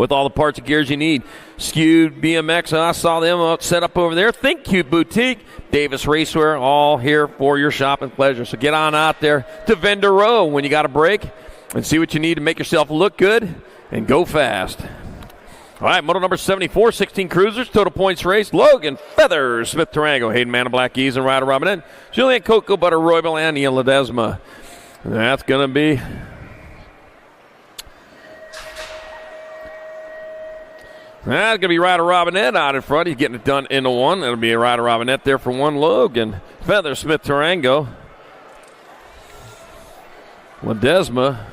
with all the parts and gears you need. Skewed BMX, I saw them set up over there. Think Cute Boutique, Davis Racewear, all here for your shopping pleasure. So get on out there to Vendor Row when you got a break and see what you need to make yourself look good and go fast. All right, moto number 74, 16 cruisers, total points race. Logan Feathers, Smith Tarango, Hayden Man of Black Ease, and Ryder Robinette, Julian Cocoa Butter, Roybal, and Ian Ledesma. That's going to be Ryder Robinette out in front. He's getting it done into one. That'll be a Ryder Robinette there for one. Logan Feathers, Smith Tarango, Ledesma,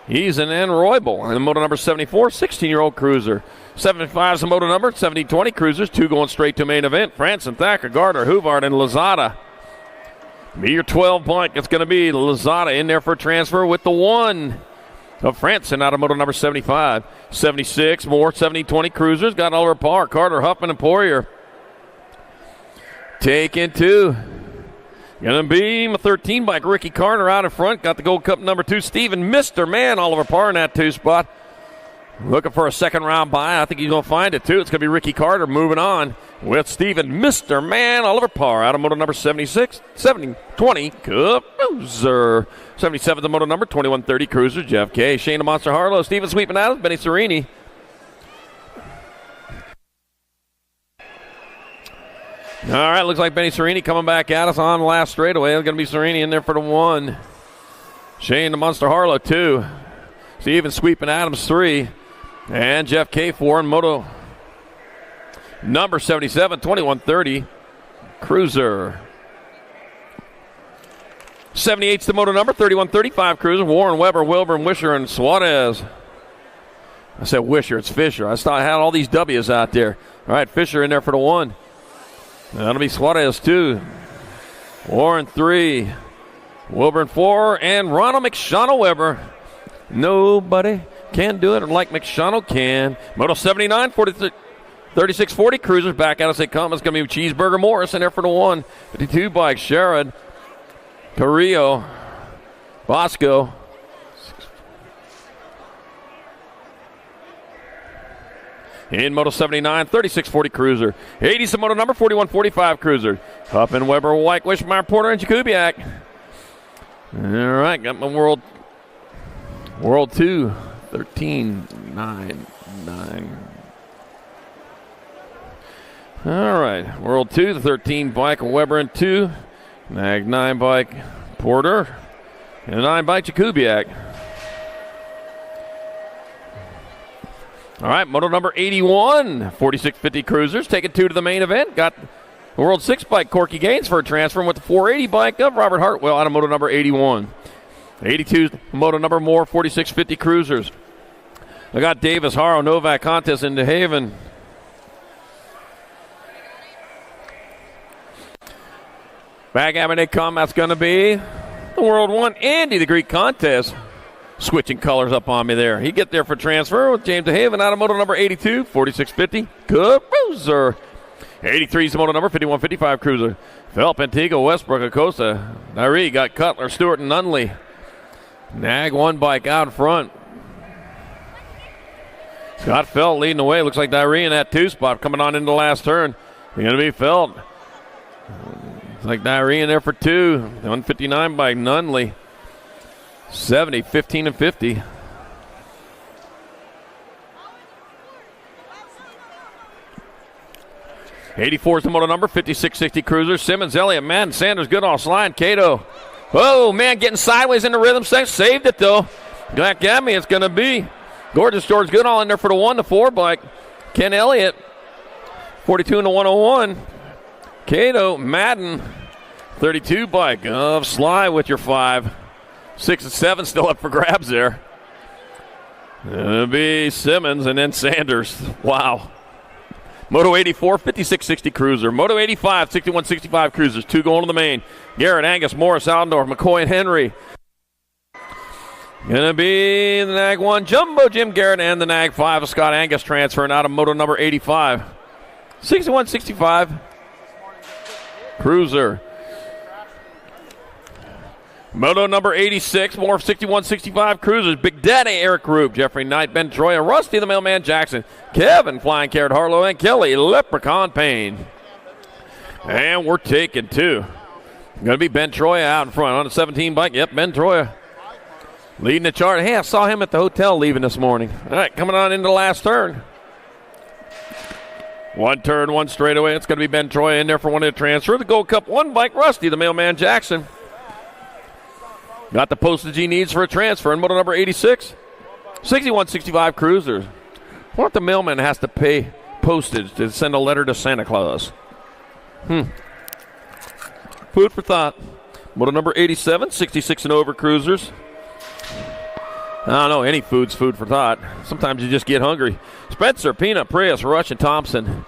He's an Roybal. And the moto number 74, 16-year-old cruiser. 75 is the moto number, 70-20 cruisers, 2 going straight to main event. Franson, Thacker, Gardner, Huvard, and Lozada. Be your 12 blank. It's going to be Lozada in there for transfer with the 1 of Franson out of moto number 75. 76, more 70-20 cruisers. Got Oliver Parr, Carter, Huffman, and Poirier. Taking 2. Going to be my 13 bike, Ricky Carter out in front. Got the Gold Cup number 2, Steven Mr. Man, Oliver Parr in that 2 spot. Looking for a second round buy. I think he's going to find it too. It's going to be Ricky Carter moving on with Steven Mr. Man, Oliver Parr out of moto number 76, 70-20 cruiser. 77 the moto number, 21-30 cruiser, Jeff K. Shane the Monster Harlow, Steven Sweeping Adams, Benny Serini. All right, looks like Benny Serini coming back at us on the last straightaway. It's going to be Serini in there for the 1. Shane the Monster Harlow 2. Steven Sweeping Adams 3. And Jeff K. 4 in moto number 77, 21-30 cruiser. 78's the moto number, 31-35 cruiser. Warren, Weber, Wilburn, Wisher, and Suarez. I said Wisher, it's Fisher. I had all these W's out there. All right, Fisher in there for the 1. That'll be Suarez 2. Warren 3. Wilburn 4. And Ronald McShawnell Weber. Nobody can do it like McShawnell can. Moto 79, 36-40 cruisers. Back out as they come. It's going to be Cheeseburger Morris in there for the 1. 52 bike. Sherrod. Carrillo. Bosco. In moto 79, 36-40 cruiser. 80's the moto number, 41-45 cruiser. Huffman, Weber, White, Wishmeyer, Porter, and Jakubiak. All right, got my World 2, 13-9-9. All right, World 2, the 13 bike, Weber and 2. Mag 9 bike, Porter. And 9 bike, Jakubiak. All right, moto number 81, 46-50 cruisers, taking 2 to the main event. Got the World 6 bike, Corky Gaines for a transfer with the 480 bike of Robert Hartwell out of moto number 81. 82 moto number more, 46-50 cruisers. I got Davis, Haro, Novak contest into Haven. Back at me they come. That's going to be the World 1, Andy, the Greek contest. Switching colors up on me there. He get there for transfer with James DeHaven out of moto number 82, 46-50 cruiser. 83 is the moto number, 51-55 cruiser. Phelps, Antigua, Westbrook, Acosta. Nairi got Cutler, Stewart, and Nunley. Nag 1 bike out in front. Scott Felt leading the way. Looks like Nairi in that 2 spot coming on into the last turn. It's going to be Felt. Looks like Nairi in there for 2. 159 by Nunley. 70, 15, and 50. '84 is the moto number, 56-60 cruiser. Simmons, Elliott, Madden, Sanders, Goodall, Slide, Cato. Oh, man, getting sideways in the rhythm section. Saved it, though. Back at me, it's going to be Gorgeous George Goodall in there for the 1, the 4 bike. Ken Elliott, 42 and the 101. Cato, Madden, 32 bike of Sly with your 5. 6 and 7 still up for grabs there. It'll be Simmons and then Sanders. Wow. Moto 84, 56-60 cruiser. Moto 85, 61-65 cruisers. 2 going to the main. Garrett, Angus, Morris, Allendorf, McCoy, and Henry. Gonna be the Nag 1, Jumbo Jim Garrett, and the Nag 5 of Scott Angus transferring out of moto number 85. 61-65 cruiser. Moto number 86, more 61-65 cruisers. Big Daddy Eric Roop, Jeffrey Knight, Ben Troya, Rusty the Mailman Jackson, Kevin Flying Carrot Harlow, and Kelly Leprechaun Payne. And we're taking two. Going to be Ben Troya out in front on a 17 bike. Yep, Ben Troya leading the chart. Hey, I saw him at the hotel leaving this morning. All right, coming on into the last turn. One turn, one straightaway. It's going to be Ben Troya in there for one of the transfer. The Gold Cup one bike, Rusty the Mailman Jackson. Got the postage he needs for a transfer in moto number 86. 61-65 cruisers. What if the mailman has to pay postage to send a letter to Santa Claus? Food for thought. Moto number 87, 66 and over cruisers. I don't know, any food's food for thought. Sometimes you just get hungry. Spencer, Peanut, Prius, Rush, and Thompson.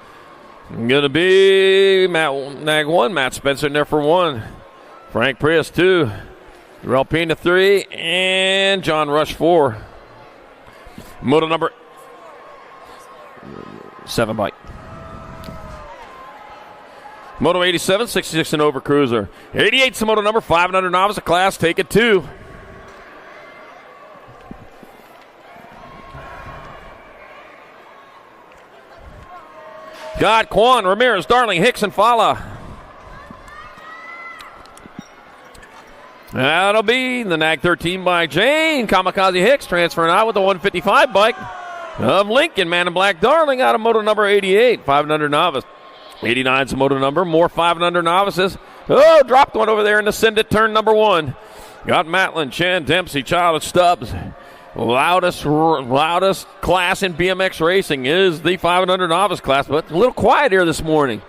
Going to be Matt Nag 1, Matt Spencer in there for 1. Frank Prius 2. Rel Pena 3, and John Rush 4. Moto number 7 bike. Moto 87, 66 and over cruiser. 88's the moto number 500 novice a class, take it 2. Got Quan, Ramirez, Darling, Hicks, and Fala. That'll be the Nag 13 bike. Jane Kamikaze Hicks transferring out with the 155 bike of Lincoln. Man in Black Darling out of moto number 88. 500 novice. 89's the moto number. More 500 novices. Oh, dropped one over there in the Send It turn number 1. Got Matlin, Chan, Dempsey, Child of Stubbs. Loudest class in BMX racing is the 500 novice class, but a little quiet here this morning.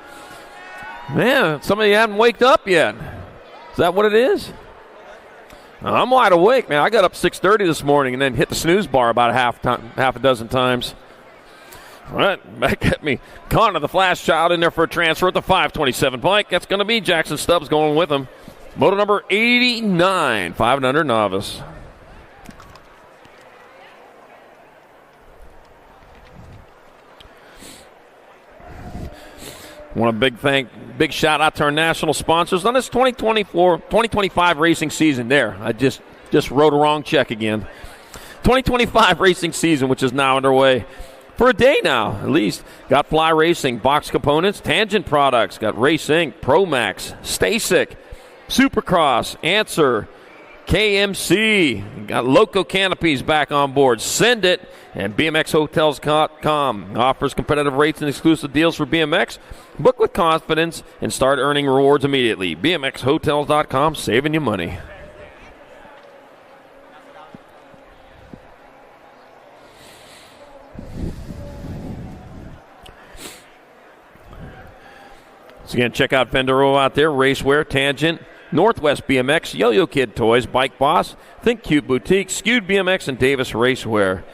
Man, some of you haven't waked up yet. Is that what it is? I'm wide awake, man. I got up 6:30 this morning and then hit the snooze bar about half a dozen times. All right, back at me. Connor, the Flash Child, in there for a transfer at the 527 bike. That's going to be Jackson Stubbs going with him. Moto number 89, 500 novice. Want a big shout out to our national sponsors on this 2025 racing season. There, I just wrote a wrong check again. 2025 racing season, which is now underway for a day now, at least. Got Fly Racing, Box Components, Tangent Products, got Race Inc., Promax, Stasic, Supercross, Answer, KMC, got Loco Canopies back on board. Send It, and BMXHotels.com offers competitive rates and exclusive deals for BMX. Book with confidence and start earning rewards immediately. BMXHotels.com, saving you money. So again, check out Fendero out there, Racewear, Tangent, Northwest BMX, Yo-Yo Kid Toys, Bike Boss, Think Cute Boutique, Skewed BMX, and Davis Racewear.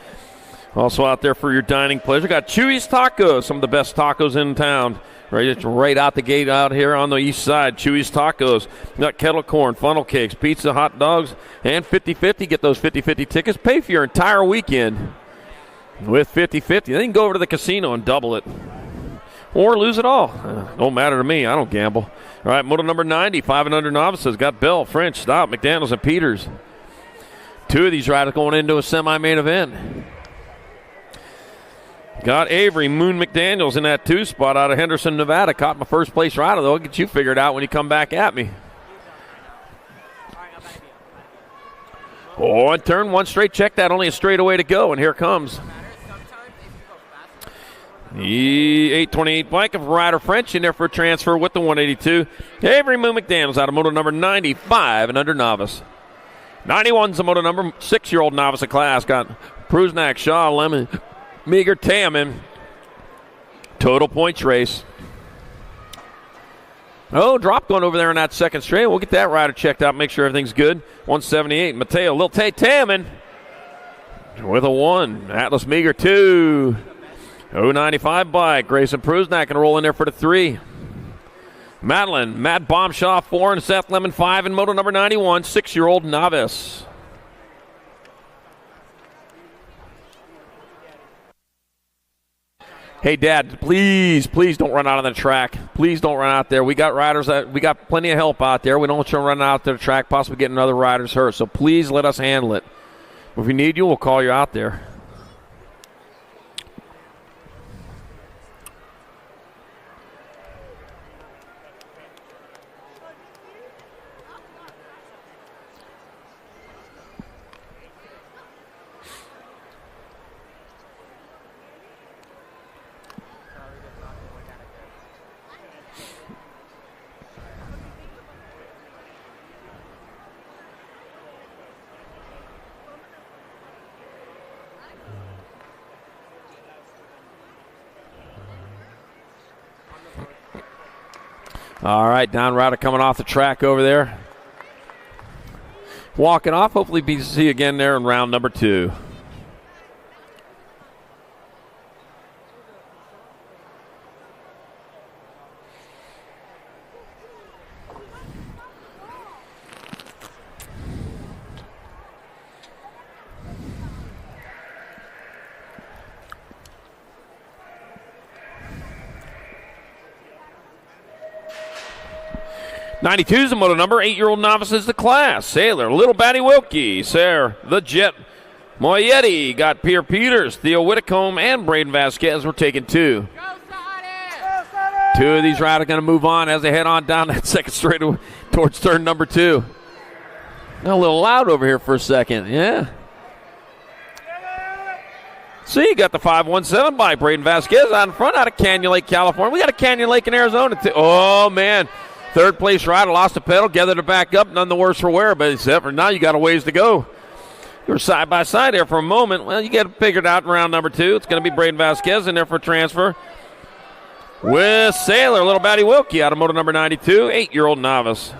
Also out there for your dining pleasure, got Chewy's Tacos, some of the best tacos in town. Right out the gate out here on the east side, Chewy's Tacos. Got kettle corn, funnel cakes, pizza, hot dogs, and 50/50. Get those 50/50 tickets. Pay for your entire weekend with 50/50. Then you can go over to the casino and double it. Or lose it all. Don't matter to me. I don't gamble. All right, moto number 90, 500 novices. Got Bell, French, Stout, McDaniels, and Peters. 2 of these riders going into a semi-main event. Got Avery, Moon McDaniels in that 2 spot out of Henderson, Nevada. Caught my first place rider, though. I'll get you figured out when you come back at me. Oh, and turn 1 straight. Check that. Only a straightaway to go, and here comes the 828 bike of Ryder French in there for a transfer with the 182. Avery Moon McDaniels out of moto number 95 and under novice. 91's the moto number 6-year-old novice of class. Got Pruznak, Shaw, Lemon, Meager, Taman. Total points race. Oh, drop going over there in that second straight. We'll get that rider checked out, make sure everything's good. 178, Mateo, Lil Tay Taman with a 1. Atlas Meager 2. 095 bike. Grayson Pruznak can roll in there for the 3. Madeline, Matt Bombshaw 4, and Seth Lemon 5 in moto number 91, 6-year-old novice. Hey, Dad, please don't run out on the track. Please don't run out there. We got riders we got plenty of help out there. We don't want you to run out to the track, possibly getting other riders hurt. So please let us handle it. If we need you, we'll call you out there. All right, Don Ryder coming off the track over there. Walking off, hopefully BC again there in round number 2. '92 is the moto number. 8-year-old novice is the class. Sailor, Little Batty Wilkie, Sarah, the Jet, Moyetti, got Pierre Peters, Theo Whitcomb, and Braden Vasquez. We're taking 2. Two of these riders are going to move on as they head on down that second straight towards turn number 2. Got a little loud over here for a second, yeah. See, got the 517 by Braden Vasquez out in front out of Canyon Lake, California. We got a Canyon Lake in Arizona, too. Oh, man. Third place rider lost a pedal, gathered it back up, none the worse for wear, but except for now you got a ways to go. You were side by side there for a moment. Well, you get it figured out in round number 2. It's going to be Braden Vasquez in there for transfer. With Sailor, Little Batty Wilkie out of moto number 92, 8-year-old novice.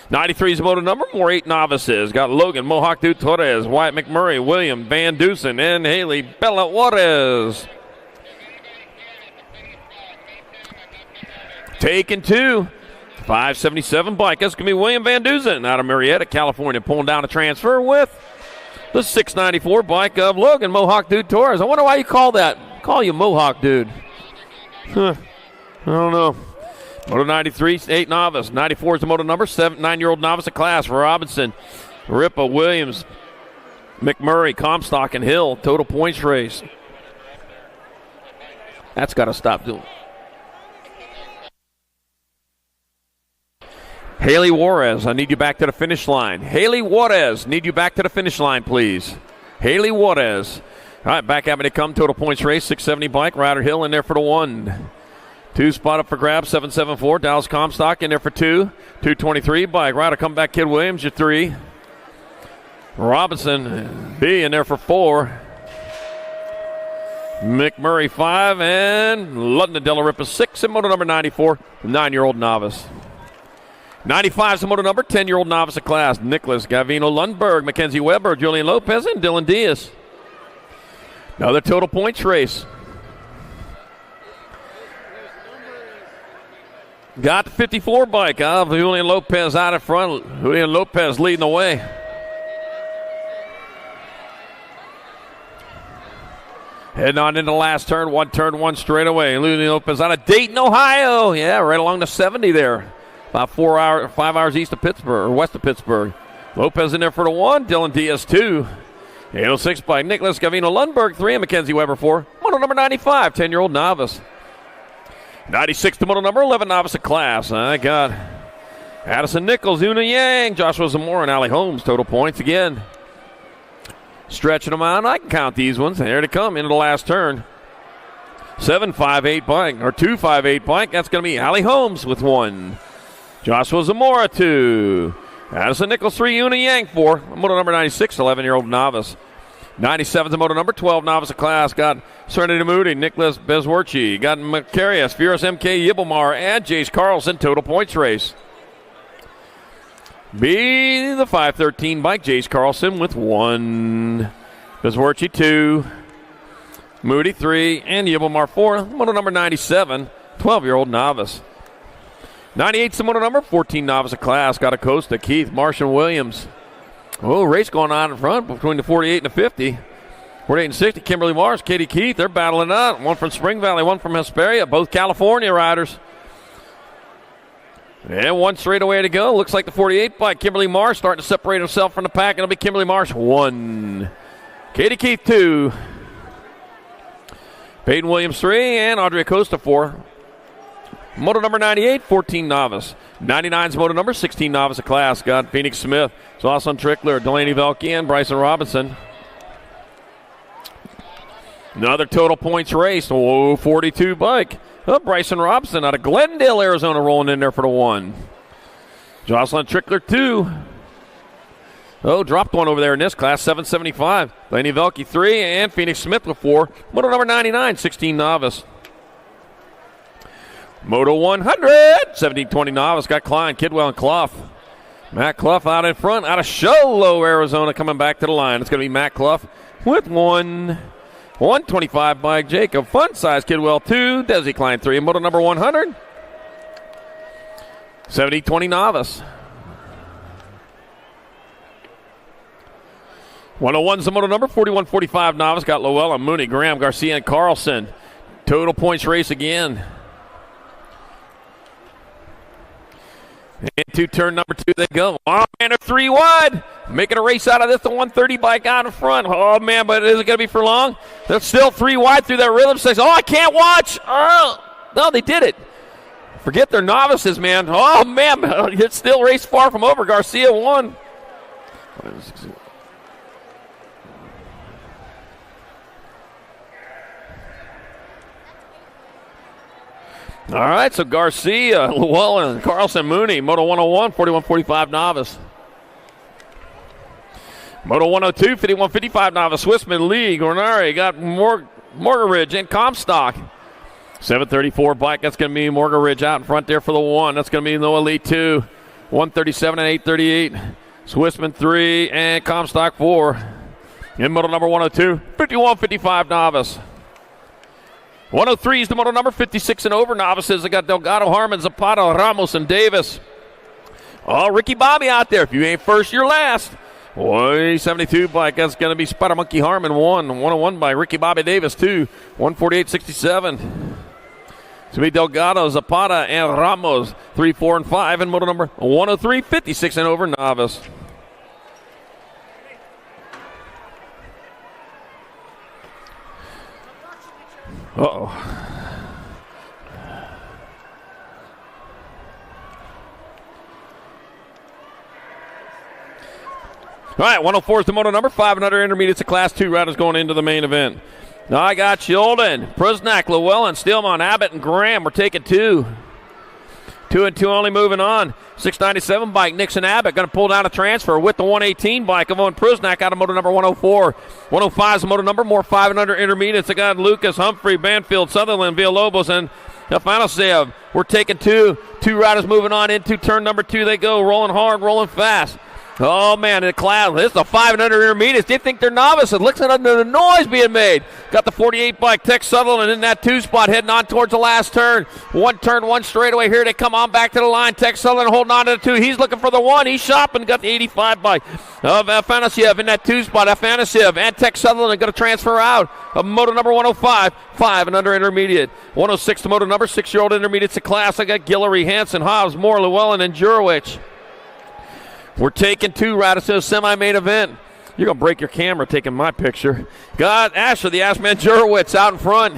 93 is the moto number, more 8 novices. Got Logan, Mohawk Dude Torres, Wyatt McMurray, William Van Dusen, and Haley Bella Juarez. Taking 2. 577 bike. That's going to be William Van Dusen out of Marietta, California, pulling down a transfer with the 694 bike of Logan Mohawk Dude Torres. I wonder why you call you Mohawk Dude. I don't know. Moto 93, 8 novice. 94 is the moto number, 9-year-old novice of class. Robinson, Ripa, Williams, McMurray, Comstock, and Hill. Total points race. That's got to stop doing. Haley Juarez, I need you back to the finish line. Haley Juarez, need you back to the finish line, please. Haley Juarez. All right, back at me to come. Total points race, 670 bike. Ryder Hill in there for the 1. 2 spot up for grabs, 774. Dallas Comstock in there for 2. 223 bike. Ryder Comeback Kid Williams, your 3. Robinson B in there for 4. McMurray 5. And London Della Ripa 6. And moto number 94, 9-year-old novice. 95 is the moto number, 10-year-old novice of class. Nicholas Gavino Lundberg, Mackenzie Weber, Julian Lopez, and Dylan Diaz. Another total points race. Got the 54 bike of Julian Lopez out in front. Julian Lopez leading the way. Heading on into the last turn, one straight away. Julian Lopez out of Dayton, Ohio. Yeah, right along the 70 there. About 5 hours east of Pittsburgh, or west of Pittsburgh. Lopez in there for the 1. Dylan Diaz 2. 806 by Nicholas Gavino Lundberg 3. And Mackenzie Weber 4. Moto number 95, 10-year-old novice. 96 to moto number 11, novice of class. I got Addison Nichols, Una Yang, Joshua Zamora, and Allie Holmes. Total points again. Stretching them out. I can count these ones. There they come into the last turn. 758 bike, or 258 bike. That's going to be Allie Holmes with 1. Joshua Zamora 2. Addison Nichols 3. Una Yang 4. Moto number 96, 11-year-old novice. 97 is the moto number 12, novice of class. Got Serenity Moody, Nicholas Bezwerchi. Got Macarius, Furious MK Yibelmar, and Jace Carlson. Total points race. B, the 513 bike, Jace Carlson with 1. Bezwerchi 2. Moody 3. And Yibelmar 4. Moto number 97, 12-year-old novice. 98 is the moto number, 14 novice of class. Got Acosta, Keith, Marshall Williams. Oh, race going on in front between the 48 and the 50. 48 and 60, Kimberly Mars, Katie Keith, they're battling out. One from Spring Valley, one from Hesperia, both California riders. And one straightaway to go. Looks like the 48 bike. Kimberly Marsh starting to separate herself from the pack. It'll be Kimberly Marsh 1. Katie Keith 2. Peyton Williams 3. And Audrey Acosta 4. Moto number 98, 14 novice. 99's moto number 16 novice of class. Got Phoenix Smith, Jocelyn Trickler, Delaney Velke, and Bryson Robinson. Another total points race. 42 bike. Oh, Bryson Robinson out of Glendale, Arizona, rolling in there for the 1. Jocelyn Trickler 2. Oh, dropped one over there in this class, 775. Laney Velke 3 and Phoenix Smith with 4. Moto number 99, 16 novice. Moto 100, 1720 novice. Got Klein, Kidwell, and Clough. Matt Clough out in front, out of Show Low, Arizona, coming back to the line. It's going to be Matt Clough with 1. 125 bike, Jacob Fun Size, Kidwell 2, Desi Klein 3, and moto number 100. 70-20 novice. 101's the moto number, 41-45 novice. Got Lowell, Mooney, Graham, Garcia, and Carlson. Total points race again. Into turn number 2 they go. Oh, man, they're 3 wide. Making a race out of this, the 130 bike out in front. Oh, man, but is it going to be for long? They're still 3 wide through that rhythm. Says, oh, I can't watch. Oh, no, they did it. Forget their novices, man. Oh, man, it's still race far from over. Garcia won. All right, so Garcia, Llewellyn, Carlson, Mooney, Moto 101, 41-45 novice. Moto 102, 51-55 novice. Swissman, Lee, Gornari, got Morgaridge and Comstock. 734 bike, that's going to be Morgaridge out in front there for the 1. That's going to be Noah Lee 2, 137 and 838. Swissman 3 and Comstock 4. In Moto number 102, 51-55 novice. 103 is the moto number, 56 and over novices. They got Delgado, Harmon, Zapata, Ramos, and Davis. Oh, Ricky Bobby out there. If you ain't first, you're last. Boy, 72 bike. That's going to be Spider Monkey Harmon 1. 101 by Ricky Bobby Davis 2. 148.67. It's going to be Delgado, Zapata, and Ramos 3, 4, and 5. And moto number 103, 56 and over novice. Uh-oh. All right, 104 is the moto number. 500 intermediates of Class 2 riders going into the main event. Now I got Shulden, Prusnak, Llewellyn, Stillman, Abbott, and Graham. We're taking 2. 2 and 2 only moving on. 697 bike, Nixon Abbott going to pull down a transfer with the 118 bike of Owen Prusnak out of moto number 104. 105 is the moto number, more 500 intermediates. I got Lucas, Humphrey, Banfield, Sutherland, Villalobos, and Afanasev. We're taking 2. 2 riders moving on into turn number 2. They go rolling hard, rolling fast. Oh, man, the cloud. This is the 500 intermediates. They think they're novices. Listen to the noise being made. Got the 48 bike, Tex Sutherland in that 2 spot, heading on towards the last turn. 1 turn, 1 straightaway. Here they come on back to the line. Tex Sutherland holding on to the 2. He's looking for the 1. He's shopping. Got the 85 bike of Afanasiev in that 2 spot. Afanasiev and Tex Sutherland going to transfer out of moto number 105. 5 and under intermediate. 106 to moto number 6-year-old intermediates of class. I got Guillory, Hansen, Hobbs, Moore, Llewellyn, and Jurowicz. We're taking 2 riders to the semi-main event. You're going to break your camera taking my picture. Got Asher, the Ashman Jurowicz out in front.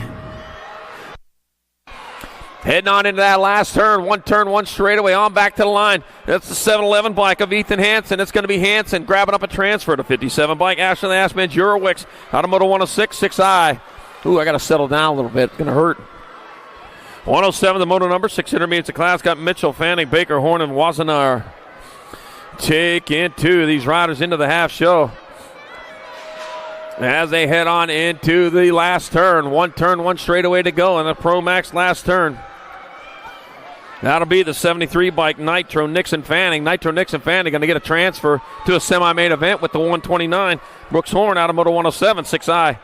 Heading on into that last turn. 1 turn, 1 straightaway on back to the line. That's the 711 bike of Ethan Hansen. It's going to be Hansen grabbing up a transfer to 57 bike. Asher, the Ashman Jurowicz out of moto 106, 6I. Ooh, I got to settle down a little bit. It's going to hurt. 107, the moto number, 6 intermediates of class. Got Mitchell, Fanning, Baker, Horn, and Wazanar. Taking 2 of these riders into the half show as they head on into the last turn. 1 turn, 1 straightaway to go in the Pro Max last turn. That'll be the 73 bike Nitro Nixon Fanning. Nitro Nixon Fanning going to get a transfer to a semi-main event with the 129. Brooks Horn out of moto 107, 6I.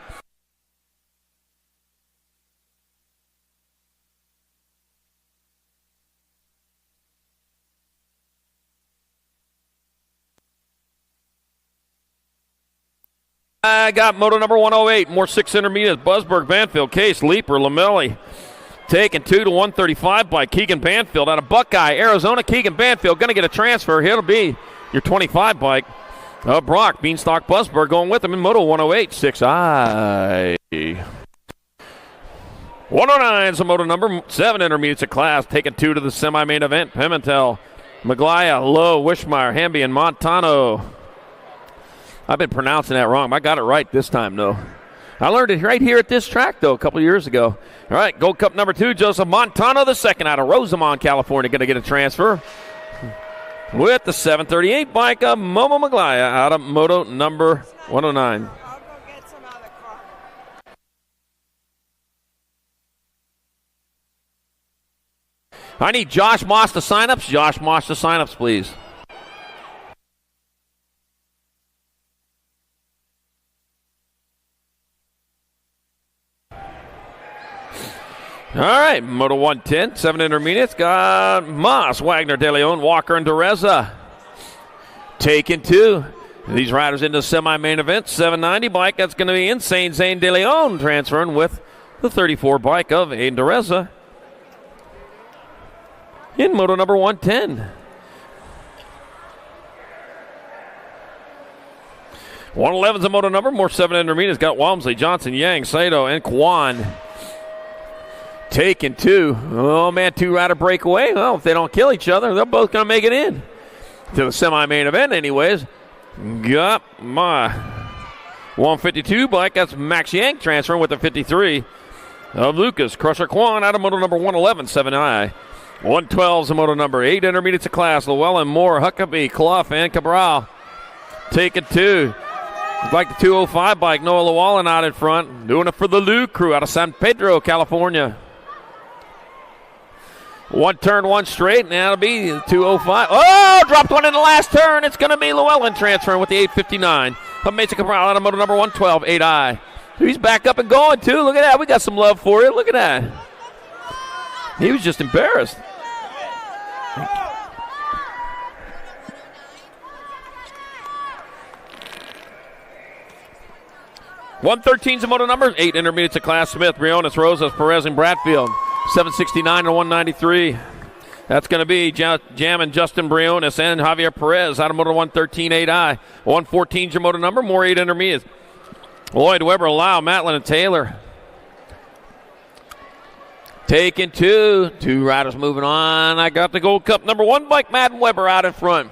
I got moto number 108, more 6 intermediates. Busberg, Banfield, Case, Leaper, Lamelli. Taken 2 to 135 by Keegan Banfield out of Buckeye, Arizona. Keegan Banfield going to get a transfer. He'll be your 25 bike. Brock, Beanstalk, Busberg going with him in moto 108, 6i. 109 is a moto number 7 intermediates of class. Taking 2 to the semi-main event. Pimentel, Maglaya, Lowe, Wishmeyer, Hamby, and Montano. I've been pronouncing that wrong. I got it right this time, though. I learned it right here at this track, though, a couple years ago. All right, Gold Cup number 2, Joseph Montano II out of Rosamond, California, going to get a transfer with the 738 bike of Momo Maglaya out of moto number 109. I'll go get some out of the car. I need Josh Moss to sign-ups. Josh Moss to sign-ups, please. All right, Moto 110, 7 intermediates. Got Moss, Wagner, De Leon, Walker, and Dereza. Taking 2. These riders into the semi-main event. 790 bike, that's going to be Insane Zane De Leon transferring with the 34 bike of Aiden Dereza in Moto number 110. 111 is a moto number, more 7 intermediates. Got Walmsley, Johnson, Yang, Sato, and Kwan. Taking 2. Oh, man, 2-rider breakaway. Well, if they don't kill each other, they're both going to make it in to the semi-main event anyways. Got my 152 bike. That's Max Yank transferring with the 53 of Lucas. Crusher Kwan out of moto number 111, 7i. 112 is a moto number 8 intermediates of class. Llewellyn, Moore, Huckabee, Clough, and Cabral. Taking 2. Like the 205 bike, Noah Llewellyn out in front. Doing it for the Lou crew out of San Pedro, California. 1 turn, 1 straight, and that'll be the 205. Oh, dropped one in the last turn. It's going to be Llewellyn transferring with the 859. Up Mesa Cabral out of moto number 112, 8i. He's back up and going, too. Look at that. We got some love for you. Look at that. He was just embarrassed. $113's a moto number. 8 intermediates of class. Smith, Briones, Rosas, Perez, and Bradfield. 769 to 193. That's going to be Jam and Justin Briones and Javier Perez out of moto 113, 8i. 114's your moto number. More 8 intermediates. Lloyd, Weber, Lau, Matlin, and Taylor. Taking 2. 2 riders moving on. I got the Gold Cup number 1 bike, Madden Weber out in front.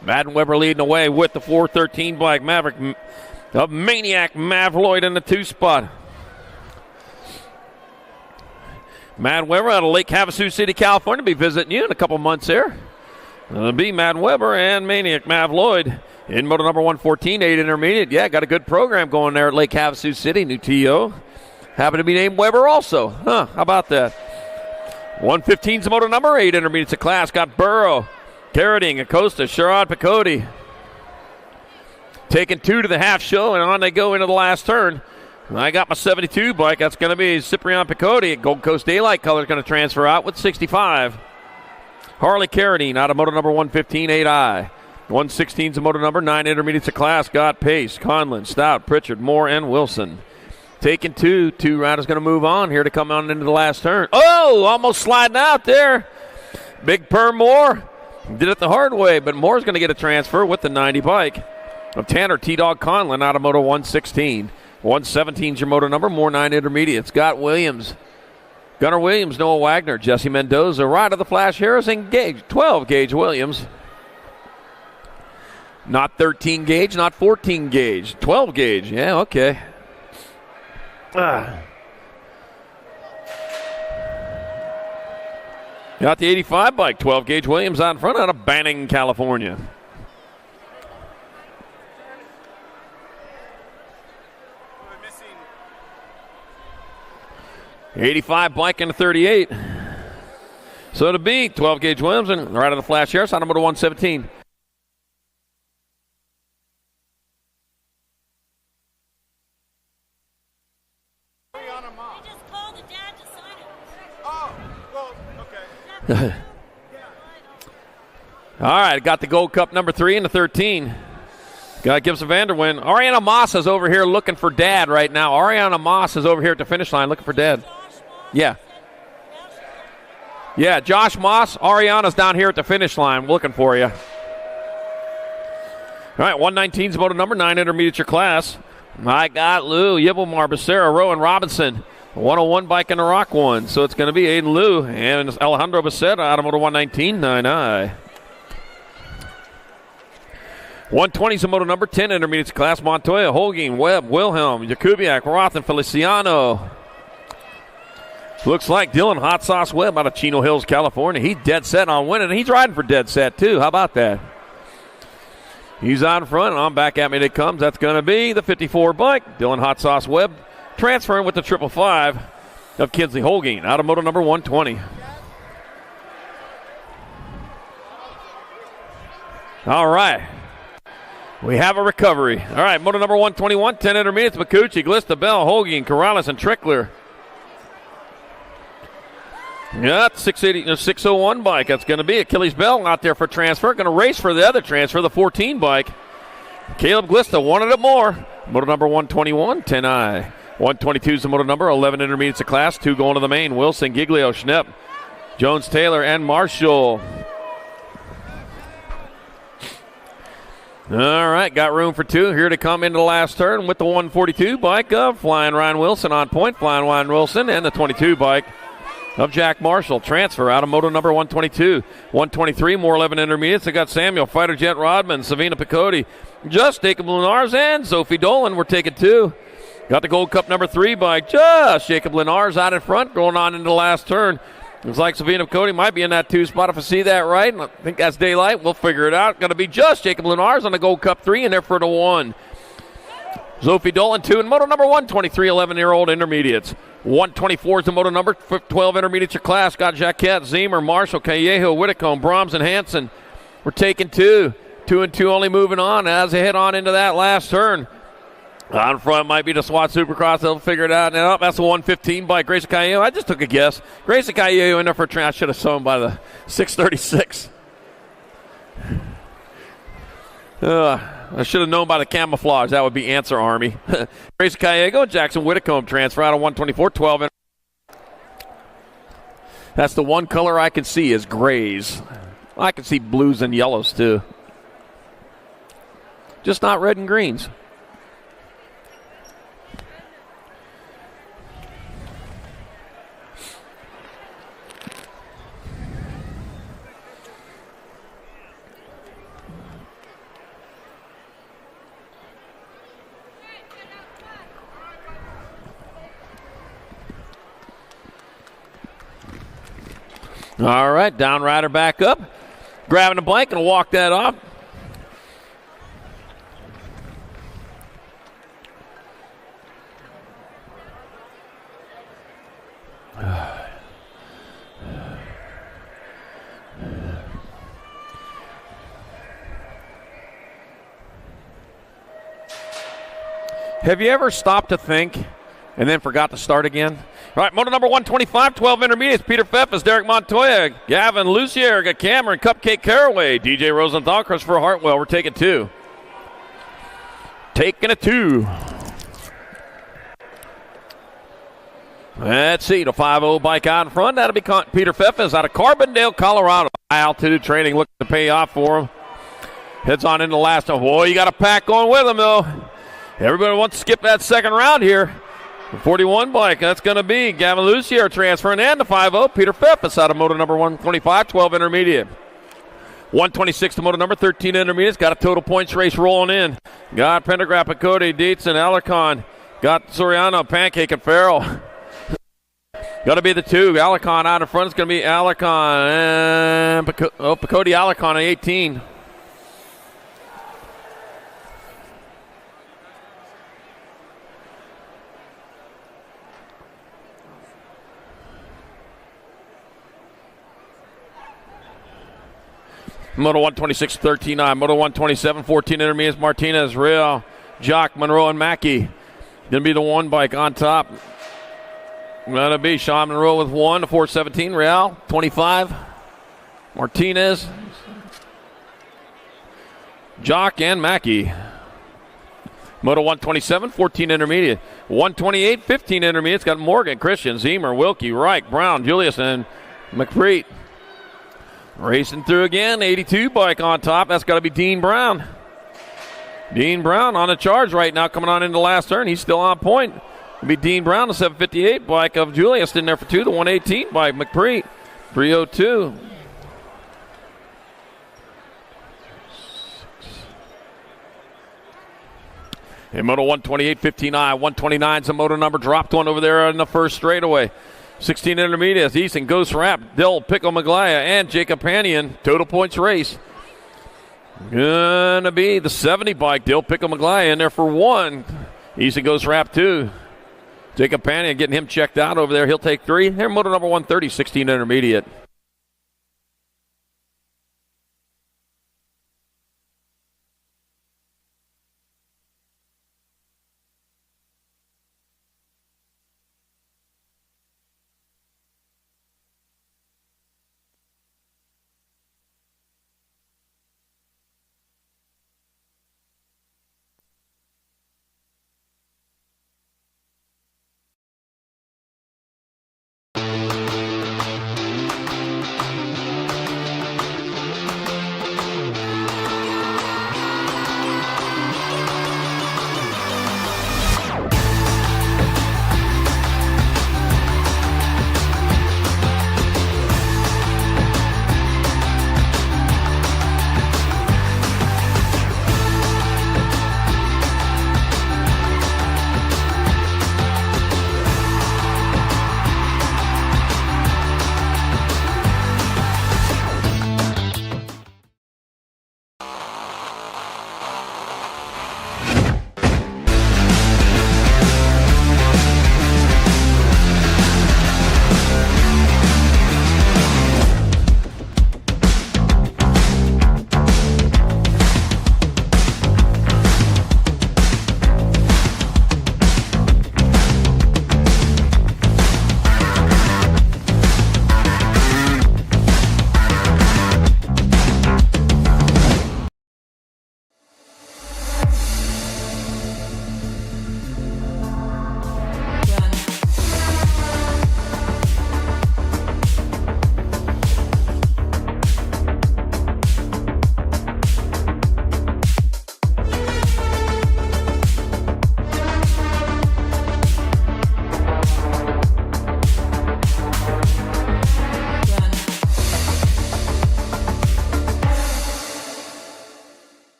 Madden Weber leading the way with the 413 bike. Maverick of Maniac Mav Lloyd in the 2 spot. Matt Weber out of Lake Havasu City, California. Be visiting you in a couple months here. It'll be Matt Weber and Maniac Mav Lloyd in moto number 114, 8 intermediate. Yeah, got a good program going there at Lake Havasu City. New TO. Happen to be named Weber also. Huh, how about that? 115's moto number 8 intermediates of class. Got Burrow, Carradine, Acosta, Sherrod, Picotti. Taking 2 to the half show, and on they go into the last turn. I got my 72 bike. That's going to be Ciprian Picotti. Gold Coast Daylight Color is going to transfer out with 65. Harley Carradine out of moto number 115, 8i. 116's a moto number 9 intermediates of class. Got Pace, Conlon, Stout, Pritchard, Moore, and Wilson. Taking 2. 2 riders going to move on here to come on into the last turn. Oh, almost sliding out there. Big Perm Moore did it the hard way, but Moore's going to get a transfer with the 90 bike of Tanner T-Dog Conlon out of moto 116. 117's your moto number, more 9 intermediates. Got Williams, Gunnar Williams, Noah Wagner, Jesse Mendoza, Ride of the Flash Harris, and Gage, 12 gauge Williams. Not 13 gauge, not 14 gauge, 12 gauge. Yeah, okay. Got the 85 bike, 12 gauge Williams out in front out of Banning, California. 85 bike into 38. So it'll be 12 gauge Williams and Ride of the Flash Harris on number 117. All right, got the Gold Cup number 3 and the 13. Got Gibson Vanderwin. Ariana Moss is over here looking for Dad right now. Ariana Moss is over here at the finish line looking for Dad. Yeah. Yeah, Josh Moss. Ariana's down here at the finish line looking for you. All right, 119's moto number 9 intermediate your class. I got Lou, Yibblemar, Becerra, Rowan, Robinson. 101 bike in the Rock one. So it's going to be Aiden Lou and Alejandro Becerra out of moto 119, 9I. 120's a moto number 10 intermediate class. Montoya, Holguin, Webb, Wilhelm, Jakubiak, Roth, and Feliciano. Looks like Dylan Hot Sauce Webb out of Chino Hills, California. He's dead set on winning. He's riding for dead set, too. How about that? He's out in front, and on back at me it comes. That's going to be the 54 bike. Dylan Hot Sauce Webb transferring with the 555 of Kinsley Holguin out of moto number 120. All right. We have a recovery. All right, moto number 121, 10 intermediates. Macucci, Glista, Bell, Holguin, Corrales, and Trickler. Yeah, 601 bike. That's going to be Achilles Bell out there for transfer. Going to race for the other transfer, the 14 bike. Caleb Glista wanted it more. Moto number 121, 10I. 122 is the moto number, 11 intermediates of class. 2 going to the main. Wilson, Giglio, Schnepp, Jones, Taylor, and Marshall. All right, got room for 2 here to come into the last turn with the 142 bike of Flying Ryan Wilson on point. Flying Ryan Wilson and the 22 bike of Jack Marshall. Transfer out of moto number 122. 123, more 11 intermediates. They got Samuel, Fighter Jet Rodman, Savina Picotti, Just Jacob Lunars, and Sophie Dolan. We're taking 2. Got the Gold Cup number 3 bike. Just Jacob Lunars out in front, going on into the last turn. Looks like Savina Picotti might be in that 2 spot if I see that right. I think that's daylight. We'll figure it out. Going to be Just Jacob Lunars on the Gold Cup 3 and there for the 1. Sophie Dolan 2 and moto number 123, 11-year-old intermediates. 124 is the moto number 12 intermediate class. Got Jacquette, Zemer, Marshall, Callejo, Whitcomb, Brahms, and Hansen. We're taking 2. 2 and 2 only moving on as they head on into that last turn. On front might be the SWAT Supercross. They'll figure it out. Now that's the 115 by Grayson Callejo. I just took a guess. Grayson Callejo in there for a train. I should have shown by the 636. I should have known by the camouflage. That would be Answer Army. Grayson Callejo, Jackson Whitcomb transfer out of 124, 12. That's the one color I can see is grays. I can see blues and yellows too. Just not red and greens. All right, down rider back up. Grabbing the blanket and walk that off. Have you ever stopped to think and then forgot to start again? All right, moto number 125, 12 intermediates. Peter Pfeffes, Derek Montoya, Gavin Lucier, Cameron, Cupcake Caraway, DJ Rosenthal, Christopher Hartwell. We're taking 2. Taking a 2. Let's see, the 5-0 bike out in front. That'll be Peter Pfeffes out of Carbondale, Colorado. High altitude training looking to pay off for him. Heads on into the last one. Boy, you got a pack going with him, though. Everybody wants to skip that second round here. The 41 bike, that's going to be Gavin Lucier transferring, and the 5-0, Peter Pfeffes out of moto number 125, 12 intermediate. 126 to moto number 13 intermediates. Got a total points race rolling in. Got Pendergraft, Cody, Dietz, and Alarcon. Got Soriano, Pancake, and Farrell. Got to be the 2. Alarcon out in front. It's going to be Alarcon and Picotti Alarcon at 18. Moto 126, 13-9. Moto 127, 14 intermediates. Martinez, Real, Jock, Monroe, and Mackey. Going to be the 1 bike on top. Going to be Sean Monroe with 1, the 417. Real, 25. Martinez, Jock, and Mackey. Moto 127, 14 intermediate. 128, 15 intermediate. It's got Morgan, Christian, Zemer, Wilkie, Reich, Brown, Julius, and McPreet. Racing through again, 82 bike on top. That's got to be Dean Brown. Dean Brown on a charge right now, coming on into the last turn. He's still on point. It'll be Dean Brown, the 758 bike of Julius in there for 2. The 118 bike, McPreet, 302. In Moto 128, 15I, 129's the moto number. Dropped one over there in the first straightaway. 16 intermediates, Easton, Ghost Rap, Dill, Pickle Maglaya, and Jacob Panion. Total points race. Gonna be the 70 bike, Dill, Pickle Maglaya in there for 1. Easton, Ghost Rap 2. Jacob Panion getting him checked out over there. He'll take 3. Here, moto number 130, 16 intermediate.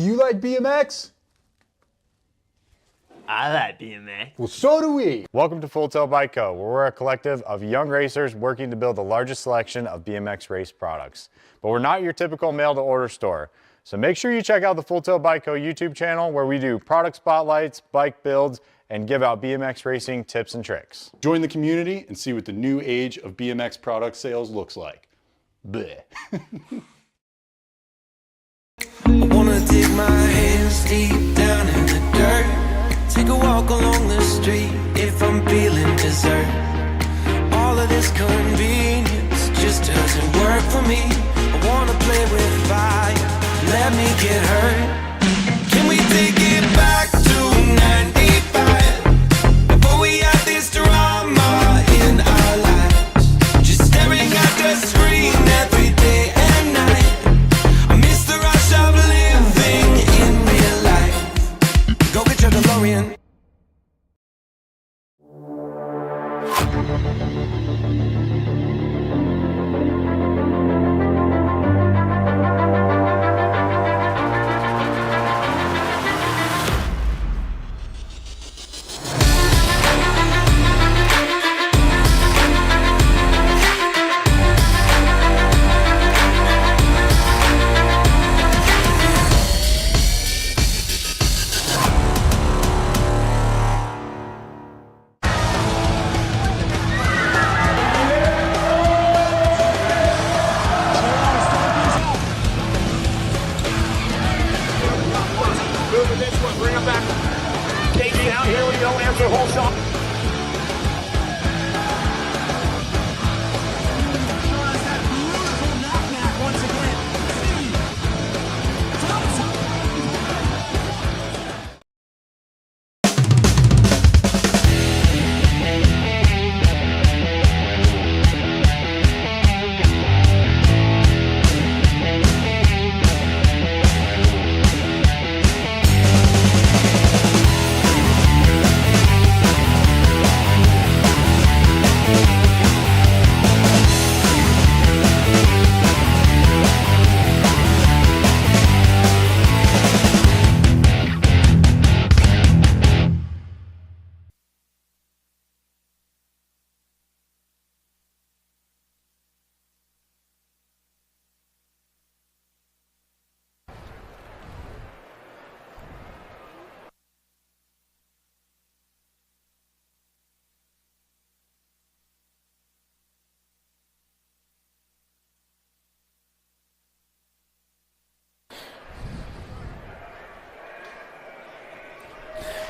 Do you like BMX? I like BMX. Well, so do we. Welcome to Full Tilt Bike Co., where we're a collective of young racers working to build the largest selection of BMX race products. But we're not your typical mail-to-order store. So make sure you check out the Full Tilt Bike Co. YouTube channel, where we do product spotlights, bike builds, and give out BMX racing tips and tricks. Join the community and see what the new age of BMX product sales looks like. Bleh. I wanna dig my hands deep down in the dirt. Take a walk along the street if I'm feeling dessert. All of this convenience just doesn't work for me. I wanna play with fire, let me get hurt. Can we take it back to 95? Before we had this drama in our lives, just staring at the screen every day and Bring him back. KG out. Here we go. Answer whole shot.